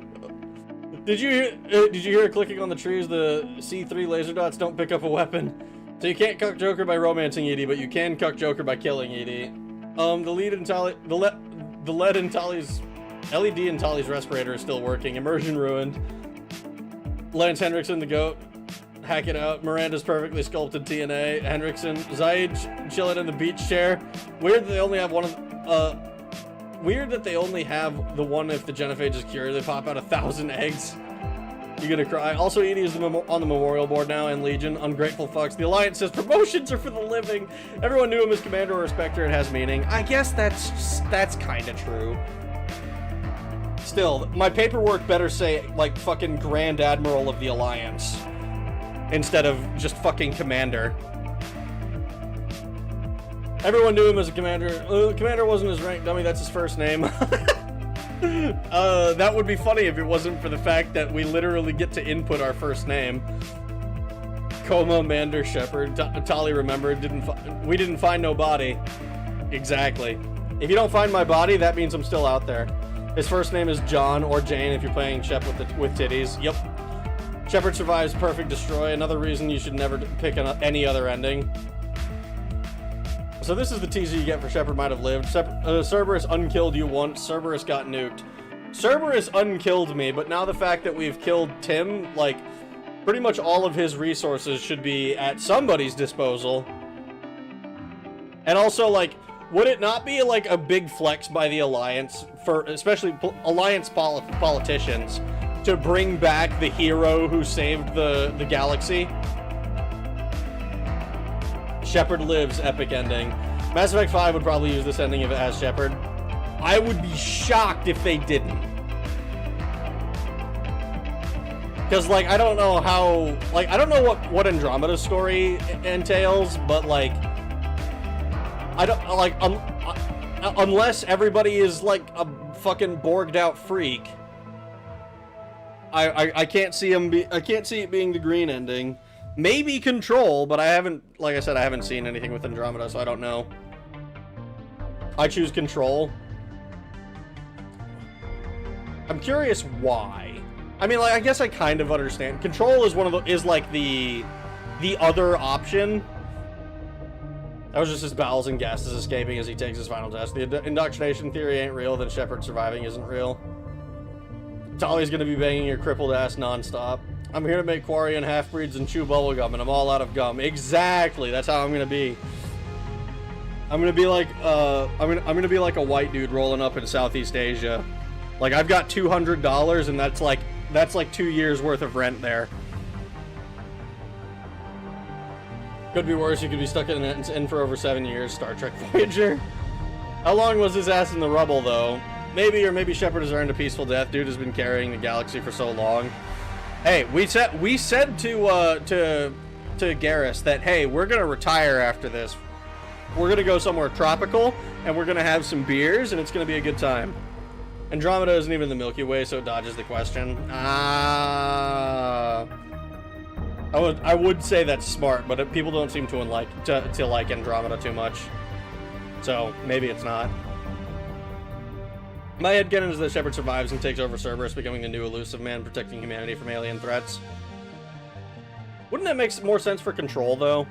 Did you hear clicking on the trees? The C3 laser dots don't pick up a weapon. So you can't cuck Joker by romancing Edie, but you can cuck Joker by killing Edie. The LED in Tali's respirator is still working. Immersion ruined. Lance Henriksen, the GOAT. Hack it out. Miranda's perfectly sculpted TNA. Henriksen. Zaid chilling in the beach chair. Weird that they only have one of weird that they only have the one if the genophage is cured. They pop out 1,000 eggs. You're gonna cry. Also, Edie is on the memorial board now, and Legion. Ungrateful fucks. The Alliance says promotions are for the living. Everyone knew him as Commander or Spectre. It has meaning. I guess that's kind of true. Still, my paperwork better say, like, fucking Grand Admiral of the Alliance instead of just fucking Commander. Everyone knew him as a Commander. Commander wasn't his rank, dummy. That's his first name. That would be funny if it wasn't for the fact that we literally get to input our first name. Coma, Mander, Shepard. Tali remembered. We didn't find no body. Exactly. If you don't find my body, that means I'm still out there. His first name is John or Jane if you're playing Shep with titties. Yep. Shepard survives perfect destroy. Another reason you should never pick any other ending. So this is the teaser you get for Shepard might have lived. Cerberus unkilled you once. Cerberus got nuked. Cerberus unkilled me, but now the fact that we've killed Tim, like, pretty much all of his resources should be at somebody's disposal. And also, like, would it not be, like, a big flex by the Alliance, for especially Alliance politicians, to bring back the hero who saved the galaxy? Shepard lives, epic ending. Mass Effect 5 would probably use this ending if it has Shepard. I would be shocked if they didn't. Because, like, I don't know how... Like, I don't know what Andromeda's story entails, but, like... I don't... Like, unless everybody is, like, a fucking Borged out freak, I can't see him be... I can't see it being the green ending. Maybe Control, but I haven't... Like I said, I haven't seen anything with Andromeda, so I don't know. I choose Control. I'm curious why. I mean, like, I guess I kind of understand. Control is like the other option. That was just his bowels and gases escaping as he takes his final test. The indoctrination theory ain't real, then Shepard surviving isn't real. Tali's gonna be banging your crippled ass non-stop. I'm here to make Quarian half-breeds and chew bubblegum, and I'm all out of gum. Exactly, that's how I'm gonna be. I'm gonna be like, I'm gonna be like a white dude rolling up in Southeast Asia. Like, I've got $200, and that's like 2 years worth of rent there. Could be worse, you could be stuck in for over 7 years, Star Trek Voyager. How long was his ass in the rubble, though? Maybe, or maybe Shepard has earned a peaceful death. Dude has been carrying the galaxy for so long. Hey, we said to Garrus that, hey, we're gonna retire after this. We're gonna go somewhere tropical, and we're gonna have some beers, and it's gonna be a good time. Andromeda isn't even the Milky Way, so it dodges the question. I would say that's smart, but people don't seem to like Andromeda too much. So maybe it's not. My headcanon is that Shepard survives and takes over Cerberus, becoming the new elusive man protecting humanity from alien threats. Wouldn't that make more sense for Control, though?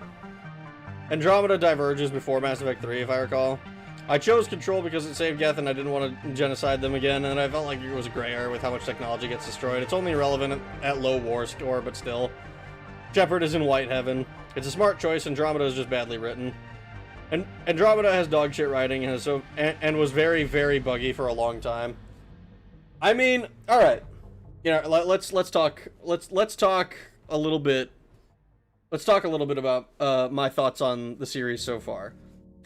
Andromeda diverges before Mass Effect 3, if I recall. I chose Control because it saved Geth and I didn't want to genocide them again, and I felt like it was a gray area with how much technology gets destroyed. It's only relevant at low war score, but still. Shepard is in white heaven. It's a smart choice. Andromeda is just badly written. And Andromeda has dog shit writing and was very, very buggy for a long time. I mean, all right. You know, let's talk a little bit. Let's talk a little bit about my thoughts on the series so far.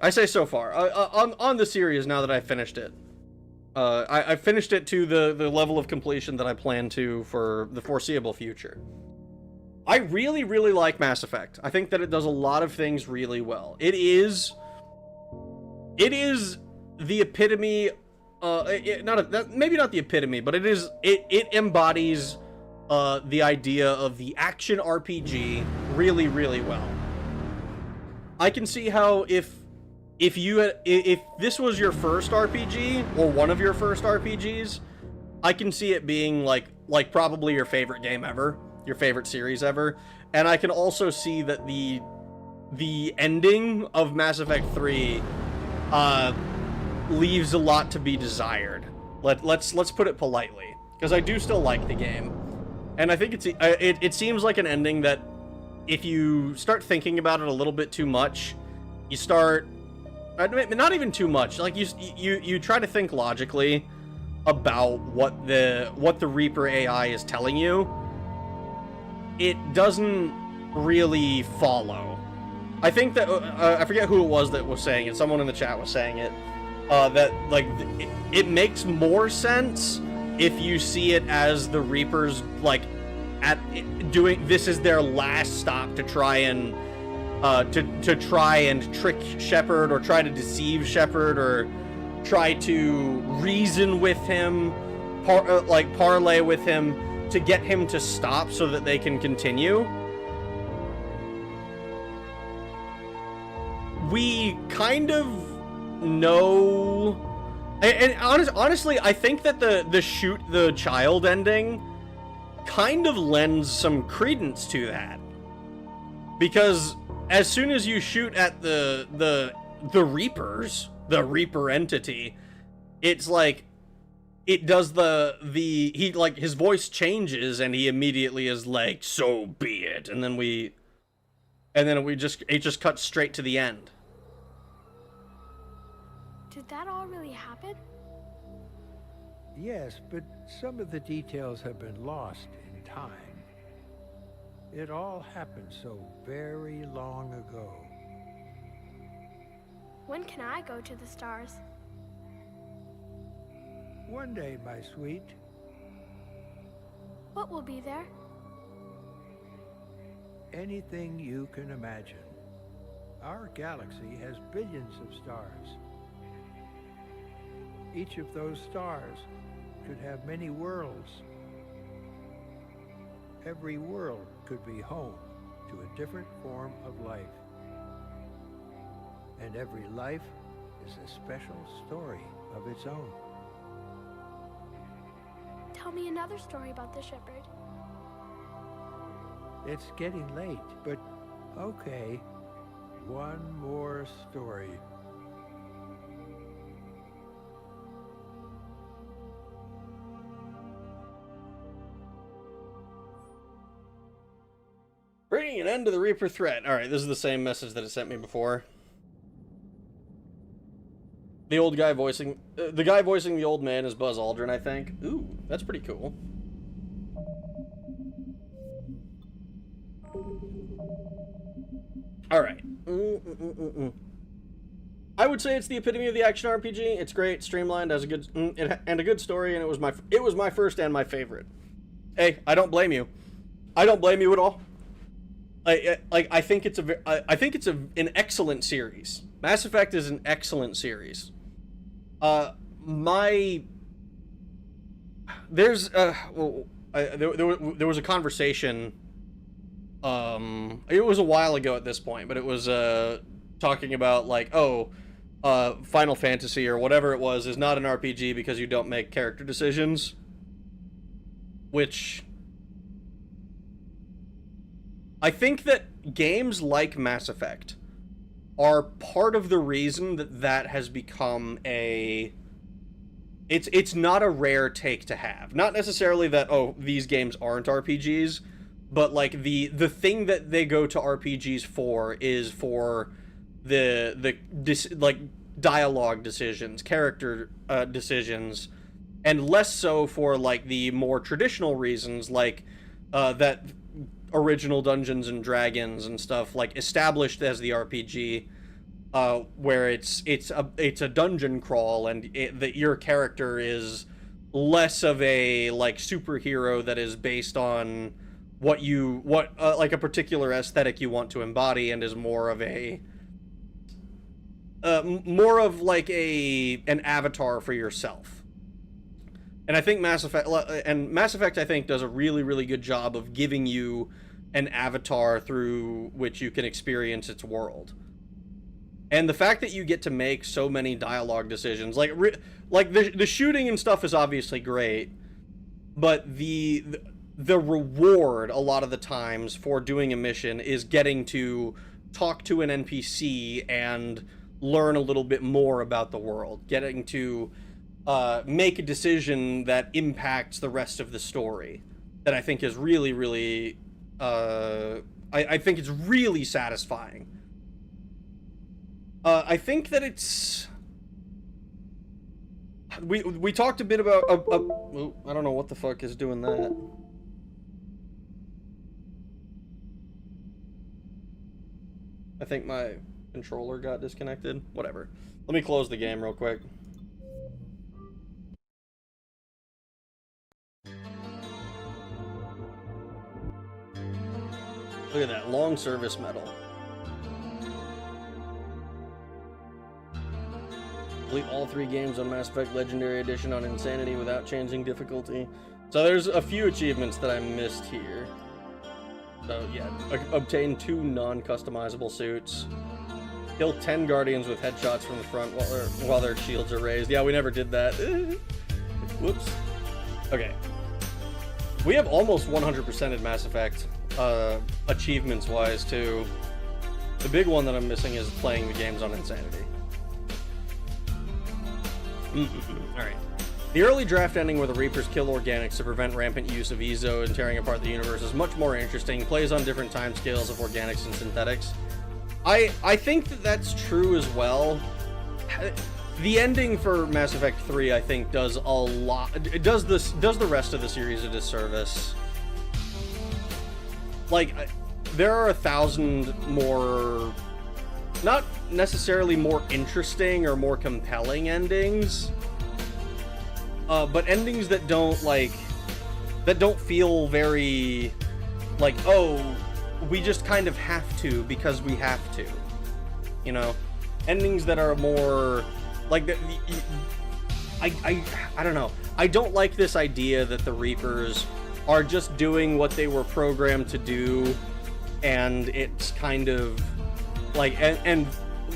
I say so far on the series now that I finished it. I finished it to the level of completion that I plan to for the foreseeable future. I really, really like Mass Effect. I think that it does a lot of things really well. It is the epitome, maybe not the epitome, but it embodies the idea of the action RPG really, really well. I can see how if this was your first RPG or one of your first RPGs, I can see it being like probably your favorite game ever, your favorite series ever. And I can also see that the ending of Mass Effect 3 leaves a lot to be desired. Let's put it politely, because I do still like the game, and I think it seems like an ending that if you start thinking about it a little bit too much, you start not even too much, like you try to think logically about what the Reaper AI is telling you, it doesn't really follow. I think that I forget who it was that was saying it. Someone in the chat was saying it. That like it makes more sense if you see it as the Reapers like doing this is their last stop to try and trick Shepard, or try to deceive Shepard, or try to reason with him, parlay with him to get him to stop so that they can continue. We kind of know, and honestly, I think that the shoot the child ending kind of lends some credence to that, because as soon as you shoot at the Reapers, the Reaper entity, it's like it does he like his voice changes and he immediately is like, so be it, and then it just cuts straight to the end. Did that all really happen? Yes, but some of the details have been lost in time. It all happened so very long ago. When can I go to the stars? One day, my sweet. What will be there? Anything you can imagine. Our galaxy has billions of stars. Each of those stars could have many worlds. Every world could be home to a different form of life. And every life is a special story of its own. Tell me another story about the Shepherd. It's getting late, but okay. One more story. Bringing an end to the Reaper threat. Alright, this is the same message that it sent me before. The old guy voicing... the guy voicing the old man is Buzz Aldrin, I think. Ooh, that's pretty cool. Alright. I would say it's the epitome of the action RPG. It's great, streamlined, has a good... and a good story, and it was my first and my favorite. Hey, I don't blame you. I don't blame you at all. I think it's an excellent series. Mass Effect is an excellent series. There was a conversation. It was a while ago at this point, but it was talking about like, Final Fantasy or whatever it was is not an RPG because you don't make character decisions, which. I think that games like Mass Effect are part of the reason that has become it's not a rare take to have. Not necessarily that, these games aren't RPGs, but like the thing that they go to RPGs for is for the dialogue decisions, character decisions, and less so for like the more traditional reasons like that original Dungeons and Dragons and stuff like established as the RPG, where it's a dungeon crawl and that your character is less of a like superhero that is based on like a particular aesthetic you want to embody, and is more of like an avatar for yourself. And I think Mass Effect I think does a really, really good job of giving you an avatar through which you can experience its world. And the fact that you get to make so many dialogue decisions, like the shooting and stuff is obviously great, but the reward a lot of the times for doing a mission is getting to talk to an NPC and learn a little bit more about the world, getting to make a decision that impacts the rest of the story, that I think is really, really, I think it's really satisfying. I think that it's... We talked a bit about... oh, I don't know what the fuck is doing that. I think my controller got disconnected. Whatever. Let me close the game real quick. Look at that, long service medal. Complete all 3 games on Mass Effect Legendary Edition on Insanity without changing difficulty. So there's a few achievements that I missed here. So yeah, obtain 2 non-customizable suits. Kill 10 Guardians with headshots from the front while their shields are raised. Yeah, we never did that. Whoops. Okay. We have almost 100%ed Mass Effect, achievements-wise, too. The big one that I'm missing is playing the games on Insanity. Alright. The early draft ending where the Reapers kill organics to prevent rampant use of Ezo and tearing apart the universe is much more interesting, plays on different time scales of organics and synthetics. I think that that's true as well. The ending for Mass Effect 3, I think, does a lot. It does the rest of the series a disservice. Like, there are 1,000 more, not necessarily more interesting or more compelling endings, but endings that don't feel very, like, oh, we just kind of have to because we have to, you know? Endings that are more, like, I don't know. I don't like this idea that the Reapers are just doing what they were programmed to do, and it's kind of, like, and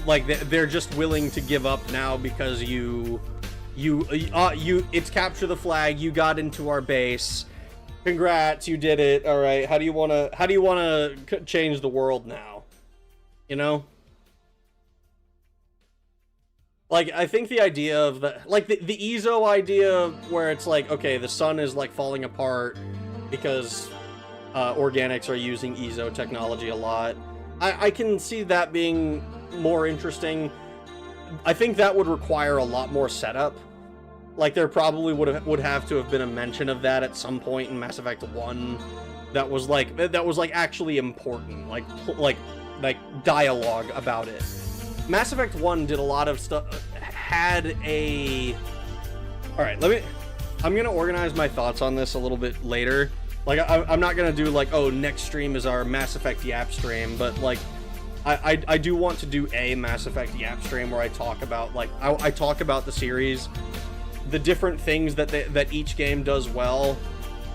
like, they're just willing to give up now because it's capture the flag, you got into our base, congrats, you did it, all right, how do you want to change the world now, you know? Like, I think the idea of the Ezo idea where it's like, okay, the sun is like falling apart because organics are using Ezo technology a lot. I can see that being more interesting. I think that would require a lot more setup. Like, there probably would have to have been a mention of that at some point in Mass Effect 1 that was like actually important, like dialogue about it. Mass Effect 1 did a lot of stuff, Alright, I'm gonna organize my thoughts on this a little bit later. Like, I'm not gonna do, like, oh, next stream is our Mass Effect Yap stream, but, like, I do want to do a Mass Effect Yap stream where I talk about, like, I talk about the series, the different things that each game does well,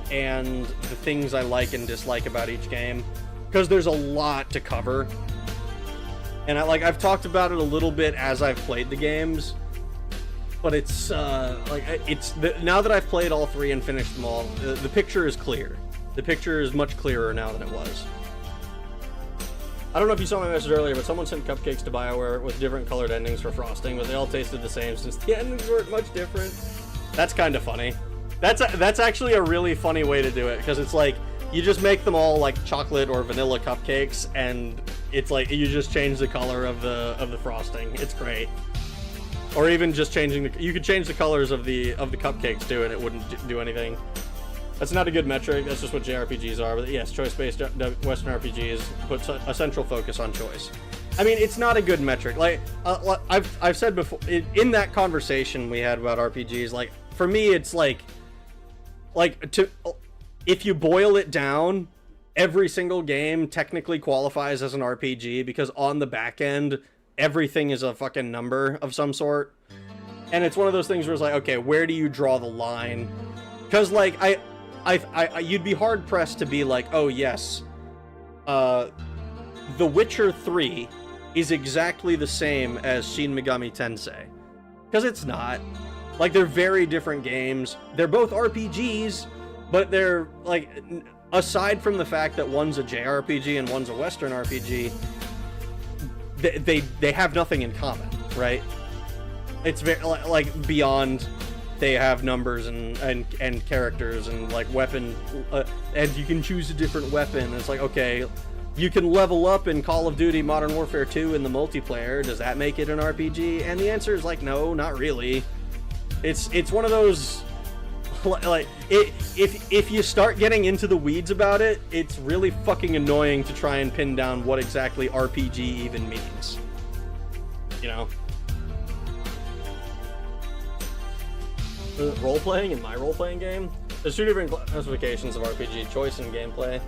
and the things I like and dislike about each game, because there's a lot to cover. And I've talked about it a little bit as I've played the games, but it's now that I've played all 3 and finished them all, the picture is clear. The picture is much clearer now than it was. I don't know if you saw my message earlier, but someone sent cupcakes to BioWare with different colored endings for frosting, but they all tasted the same since the endings weren't much different. That's kind of funny. That's actually a really funny way to do it, because it's like, you just make them all like chocolate or vanilla cupcakes, and it's like you just change the color of the frosting. It's great. Or even just you could change the colors of the cupcakes too, and it wouldn't do anything. That's not a good metric. That's just what JRPGs are. But yes, choice-based Western RPGs puts a central focus on choice. I mean, it's not a good metric. Like I've said before in that conversation we had about RPGs. Like, for me, it's like if you boil it down, every single game technically qualifies as an RPG because on the back end, everything is a fucking number of some sort. And it's one of those things where it's like, okay, where do you draw the line? Because, like, you'd be hard-pressed to be like, oh, yes, The Witcher 3 is exactly the same as Shin Megami Tensei. Because it's not. Like, they're very different games. They're both RPGs, but they're, like, aside from the fact that one's a JRPG and one's a Western RPG, they have nothing in common, right? It's very, like, beyond they have numbers and characters and, like, weapon, and you can choose a different weapon. It's like, okay, you can level up in Call of Duty Modern Warfare 2 in the multiplayer. Does that make it an RPG? And the answer is, like, no, not really. It's one of those, like, if you start getting into the weeds about it, it's really fucking annoying to try and pin down what exactly RPG even means. You know? Role-playing in my role-playing game? There's two different classifications of RPG, choice and gameplay.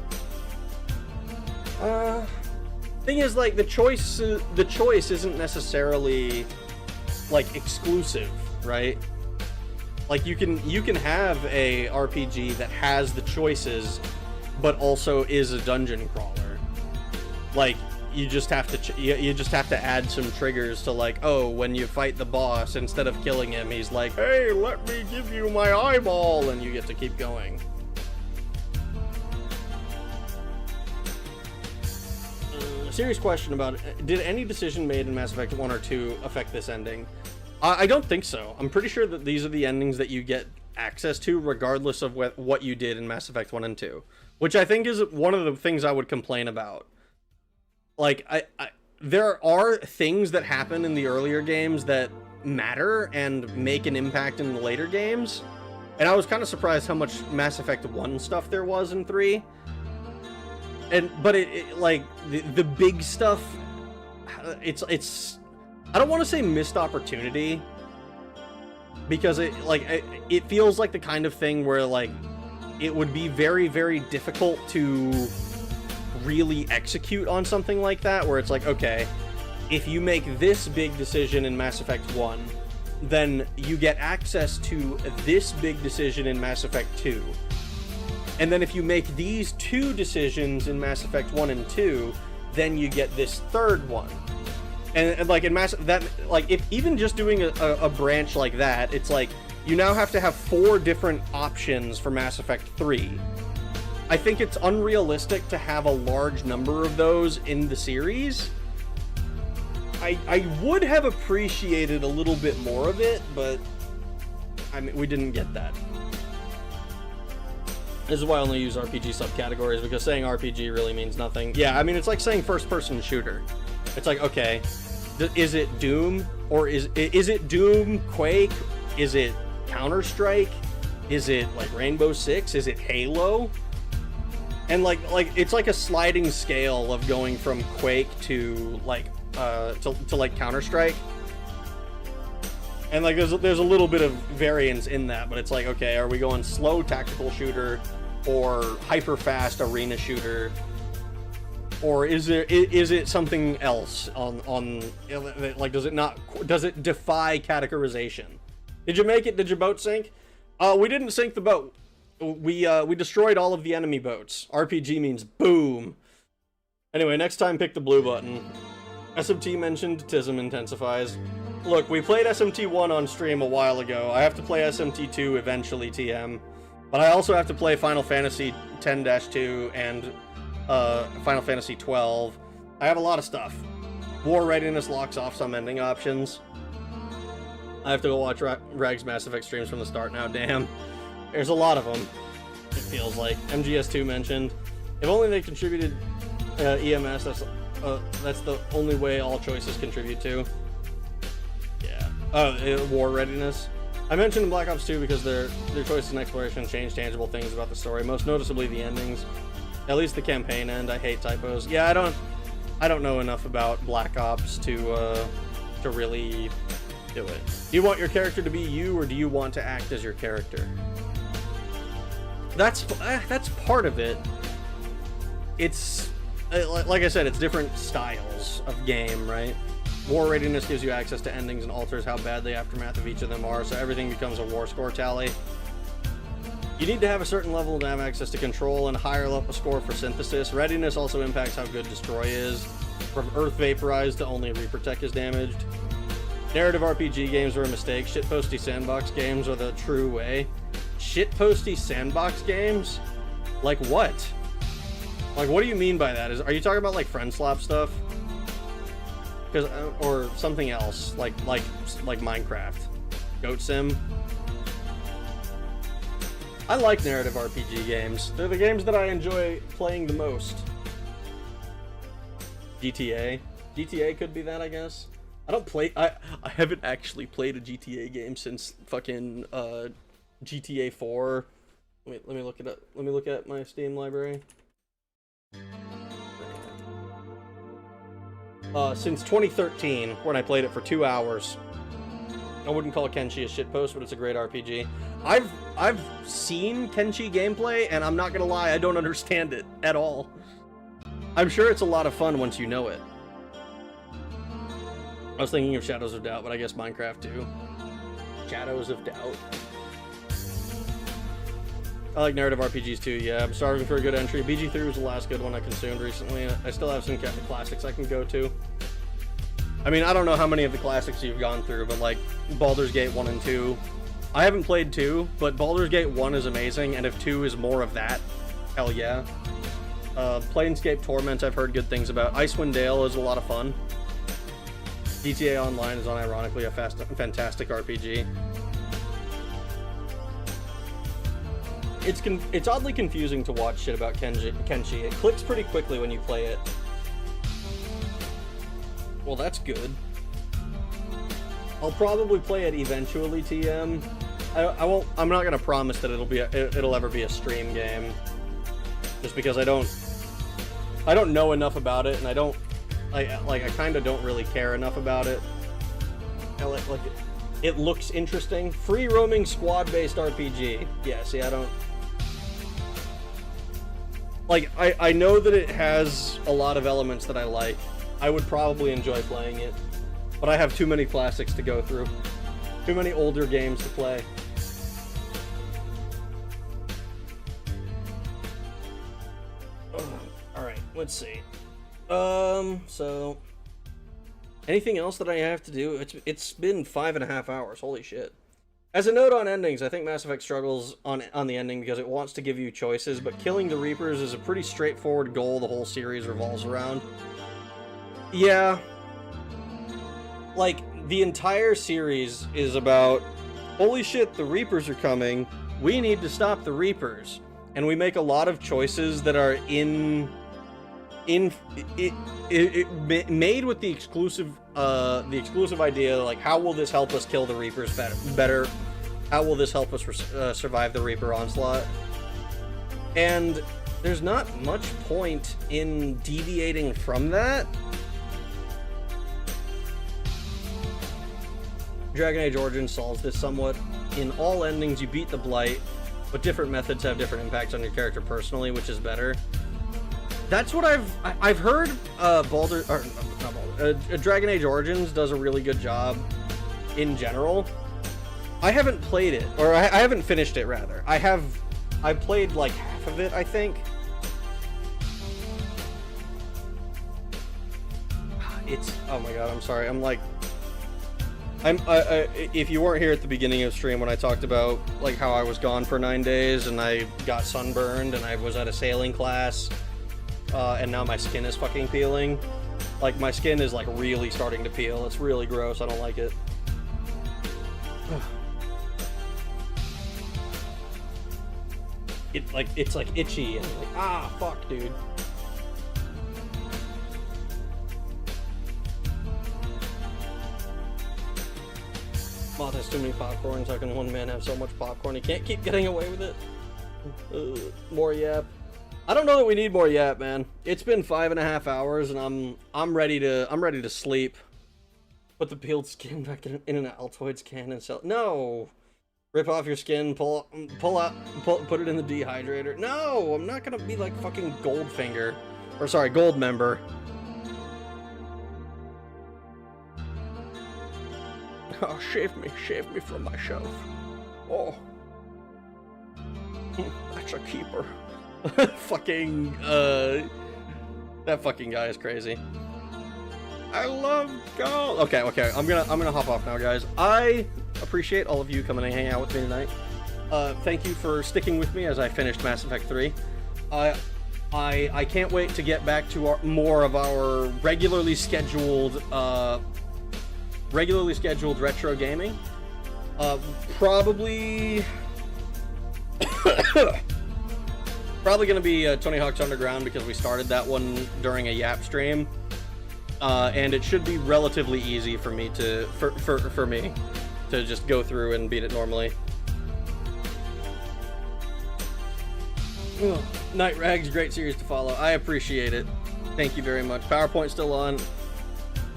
Thing is, like, the choice isn't necessarily, like, exclusive, right? Like, you can have a RPG that has the choices, but also is a dungeon crawler. Like, you just have to add some triggers to, like, oh, when you fight the boss, instead of killing him, he's like, hey, let me give you my eyeball, and you get to keep going. Serious question about it. Did any decision made in Mass Effect 1 or 2 affect this ending? I don't think so. I'm pretty sure that these are the endings that you get access to regardless of what you did in Mass Effect 1 and 2. Which I think is one of the things I would complain about. Like, there are things that happen in the earlier games that matter and make an impact in the later games. And I was kind of surprised how much Mass Effect 1 stuff there was in 3. But it like, the big stuff, it's I don't want to say missed opportunity, because it feels like the kind of thing where, like, it would be very, very difficult to really execute on something like that, where it's like, okay, if you make this big decision in Mass Effect 1, then you get access to this big decision in Mass Effect 2. And then if you make these two decisions in Mass Effect 1 and 2, then you get this third one. And like in if even just doing a branch like that, it's like you now have to have 4 different options for Mass Effect 3. I think it's unrealistic to have a large number of those in the series. I would have appreciated a little bit more of it, but I mean, we didn't get that. This is why I only use RPG subcategories, because saying RPG really means nothing. Yeah, I mean, it's like saying first-person shooter. It's like, okay, is it Doom? Or is it Doom, Quake? Is it Counter-Strike? Is it, like, Rainbow Six? Is it Halo? And, like it's like a sliding scale of going from Quake to, like, like, Counter-Strike. And, like, there's a little bit of variance in that, but it's like, okay, are we going slow tactical shooter or hyper-fast arena shooter? Or is it something else on like, does it defy categorization? Did you make it? Did your boat sink? We didn't sink the boat. We destroyed all of the enemy boats. RPG means boom. Anyway, next time pick the blue button. SMT mentioned TISM intensifies. Look, we played SMT1 on stream a while ago. I have to play SMT2 eventually, TM. But I also have to play Final Fantasy X-2 and Final Fantasy 12. I have a lot of stuff. War Readiness locks off some ending options. I have to go watch Rag's Mass Effect streams from the start now, damn. There's a lot of them, it feels like. MGS2 mentioned. If only they contributed EMS, that's the only way all choices contribute to. War Readiness. I mentioned Black Ops 2 because their choices in exploration change tangible things about the story, most noticeably the endings. At least the campaign end. I hate typos. Yeah, I don't know enough about Black Ops to really do it. Do you want your character to be you, or do you want to act as your character? That's part of it. it's like I said, it's different styles of game, right? War Readiness gives you access to endings and alters how bad the aftermath of each of them are, so everything becomes a war score tally. You need to have a certain level to have access to control and higher level score for synthesis. Readiness also impacts how good Destroy is. From Earth Vaporized to only Reaper Tech is damaged. Narrative RPG games are a mistake. Shitposty sandbox games are the true way. Shitposty sandbox games? Like what? Like, what do you mean by that? Are you talking about like friend slap stuff? Because or something else like Minecraft, Goat Sim. I like narrative RPG games. They're the games that I enjoy playing the most. GTA could be that, I guess. I haven't actually played a GTA game since fucking GTA 4. Wait, let me look it up. Let me look at my Steam library. Since 2013, when I played it for 2 hours. I wouldn't call Kenshi a shitpost, but it's a great RPG. I've seen Kenshi gameplay, and I'm not gonna lie, I don't understand it at all. I'm sure it's a lot of fun once you know it. I was thinking of Shadows of Doubt, but I guess Minecraft too. Shadows of Doubt. I like narrative RPGs too, yeah. I'm starving for a good entry. BG3 was the last good one I consumed recently. I still have some classics I can go to. I mean, I don't know how many of the classics you've gone through, but like Baldur's Gate 1 and 2. I haven't played 2, but Baldur's Gate 1 is amazing, and if 2 is more of that, hell yeah. Planescape Torment I've heard good things about. Icewind Dale is a lot of fun. GTA Online is unironically a fantastic RPG. It's oddly confusing to watch shit about Kenshi. It clicks pretty quickly when you play it. Well, that's good. I'll probably play it eventually, TM. I won't. I'm not gonna promise that it'll ever be a stream game, just because I don't know enough about it, and I kind of don't really care enough about it. It looks interesting. Free roaming squad-based RPG. Yeah, see, I don't. Like, I know that it has a lot of elements that I like. I would probably enjoy playing it, but I have too many classics to go through. Too many older games to play. Alright, let's see. So... anything else that I have to do? It's been 5.5 hours, holy shit. As a note on endings, I think Mass Effect struggles on the ending because it wants to give you choices, but killing the Reapers is a pretty straightforward goal the whole series revolves around. Yeah. Like, the entire series is about, holy shit, the Reapers are coming, we need to stop the Reapers. And we make a lot of choices that are made with the exclusive idea, like, how will this help us kill the Reapers better? How will this help us survive the Reaper onslaught? And there's not much point in deviating from that. Dragon Age Origins solves this somewhat. In all endings, you beat the Blight, but different methods have different impacts on your character personally, which is better. That's what I've heard. Dragon Age Origins does a really good job in general. I haven't played it, or I haven't finished it rather. I played like half of it, I think. Oh my god, I'm sorry. If you weren't here at the beginning of stream when I talked about like how I was gone for 9 days and I got sunburned and I was at a sailing class, and now my skin is fucking peeling. Like, my skin is like really starting to peel. It's really gross. I don't like it. It's like itchy and like, ah, fuck, dude. Oh, there's too many popcorns. How can one man have so much popcorn? He can't keep getting away with it. More yap. I don't know that we need more yap, man. It's been 5.5 hours, and I'm ready to sleep. Put the peeled skin back in an Altoids can and sell. No, Rip off your skin, put it in the dehydrator. No, I'm not gonna be like fucking Goldfinger. Or sorry, Goldmember. Oh, shave me from myself. Oh. That's a keeper. Fucking, that fucking guy is crazy. I love gold. Okay, I'm gonna hop off now, guys. I appreciate all of you coming and hanging out with me tonight. Thank you for sticking with me as I finished Mass Effect 3. I can't wait to get back to more of our regularly scheduled retro gaming. Probably gonna be Tony Hawk's Underground, because we started that one during a Yap stream. And it should be relatively easy for me to just go through and beat it normally. Ugh. Night Rags, great series to follow. I appreciate it. Thank you very much. PowerPoint still on.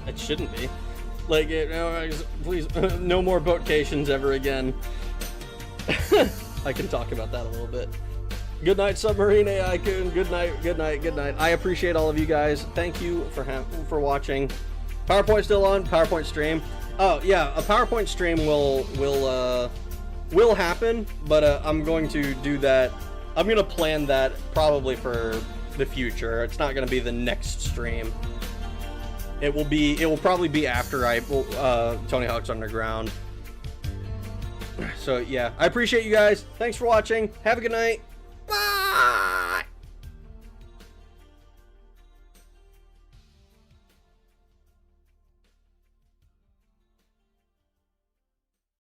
It shouldn't be. Like, please, no more boatcations ever again. I can talk about that a little bit. Good night, Submarine AI-kun. Good night. I appreciate all of you guys. Thank you for watching. PowerPoint still on. PowerPoint stream. Oh yeah, a PowerPoint stream will happen, but I'm going to do that. I'm gonna plan that probably for the future. It's not gonna be the next stream. It will probably be after Tony Hawk's Underground. So yeah, I appreciate you guys. Thanks for watching. Have a good night.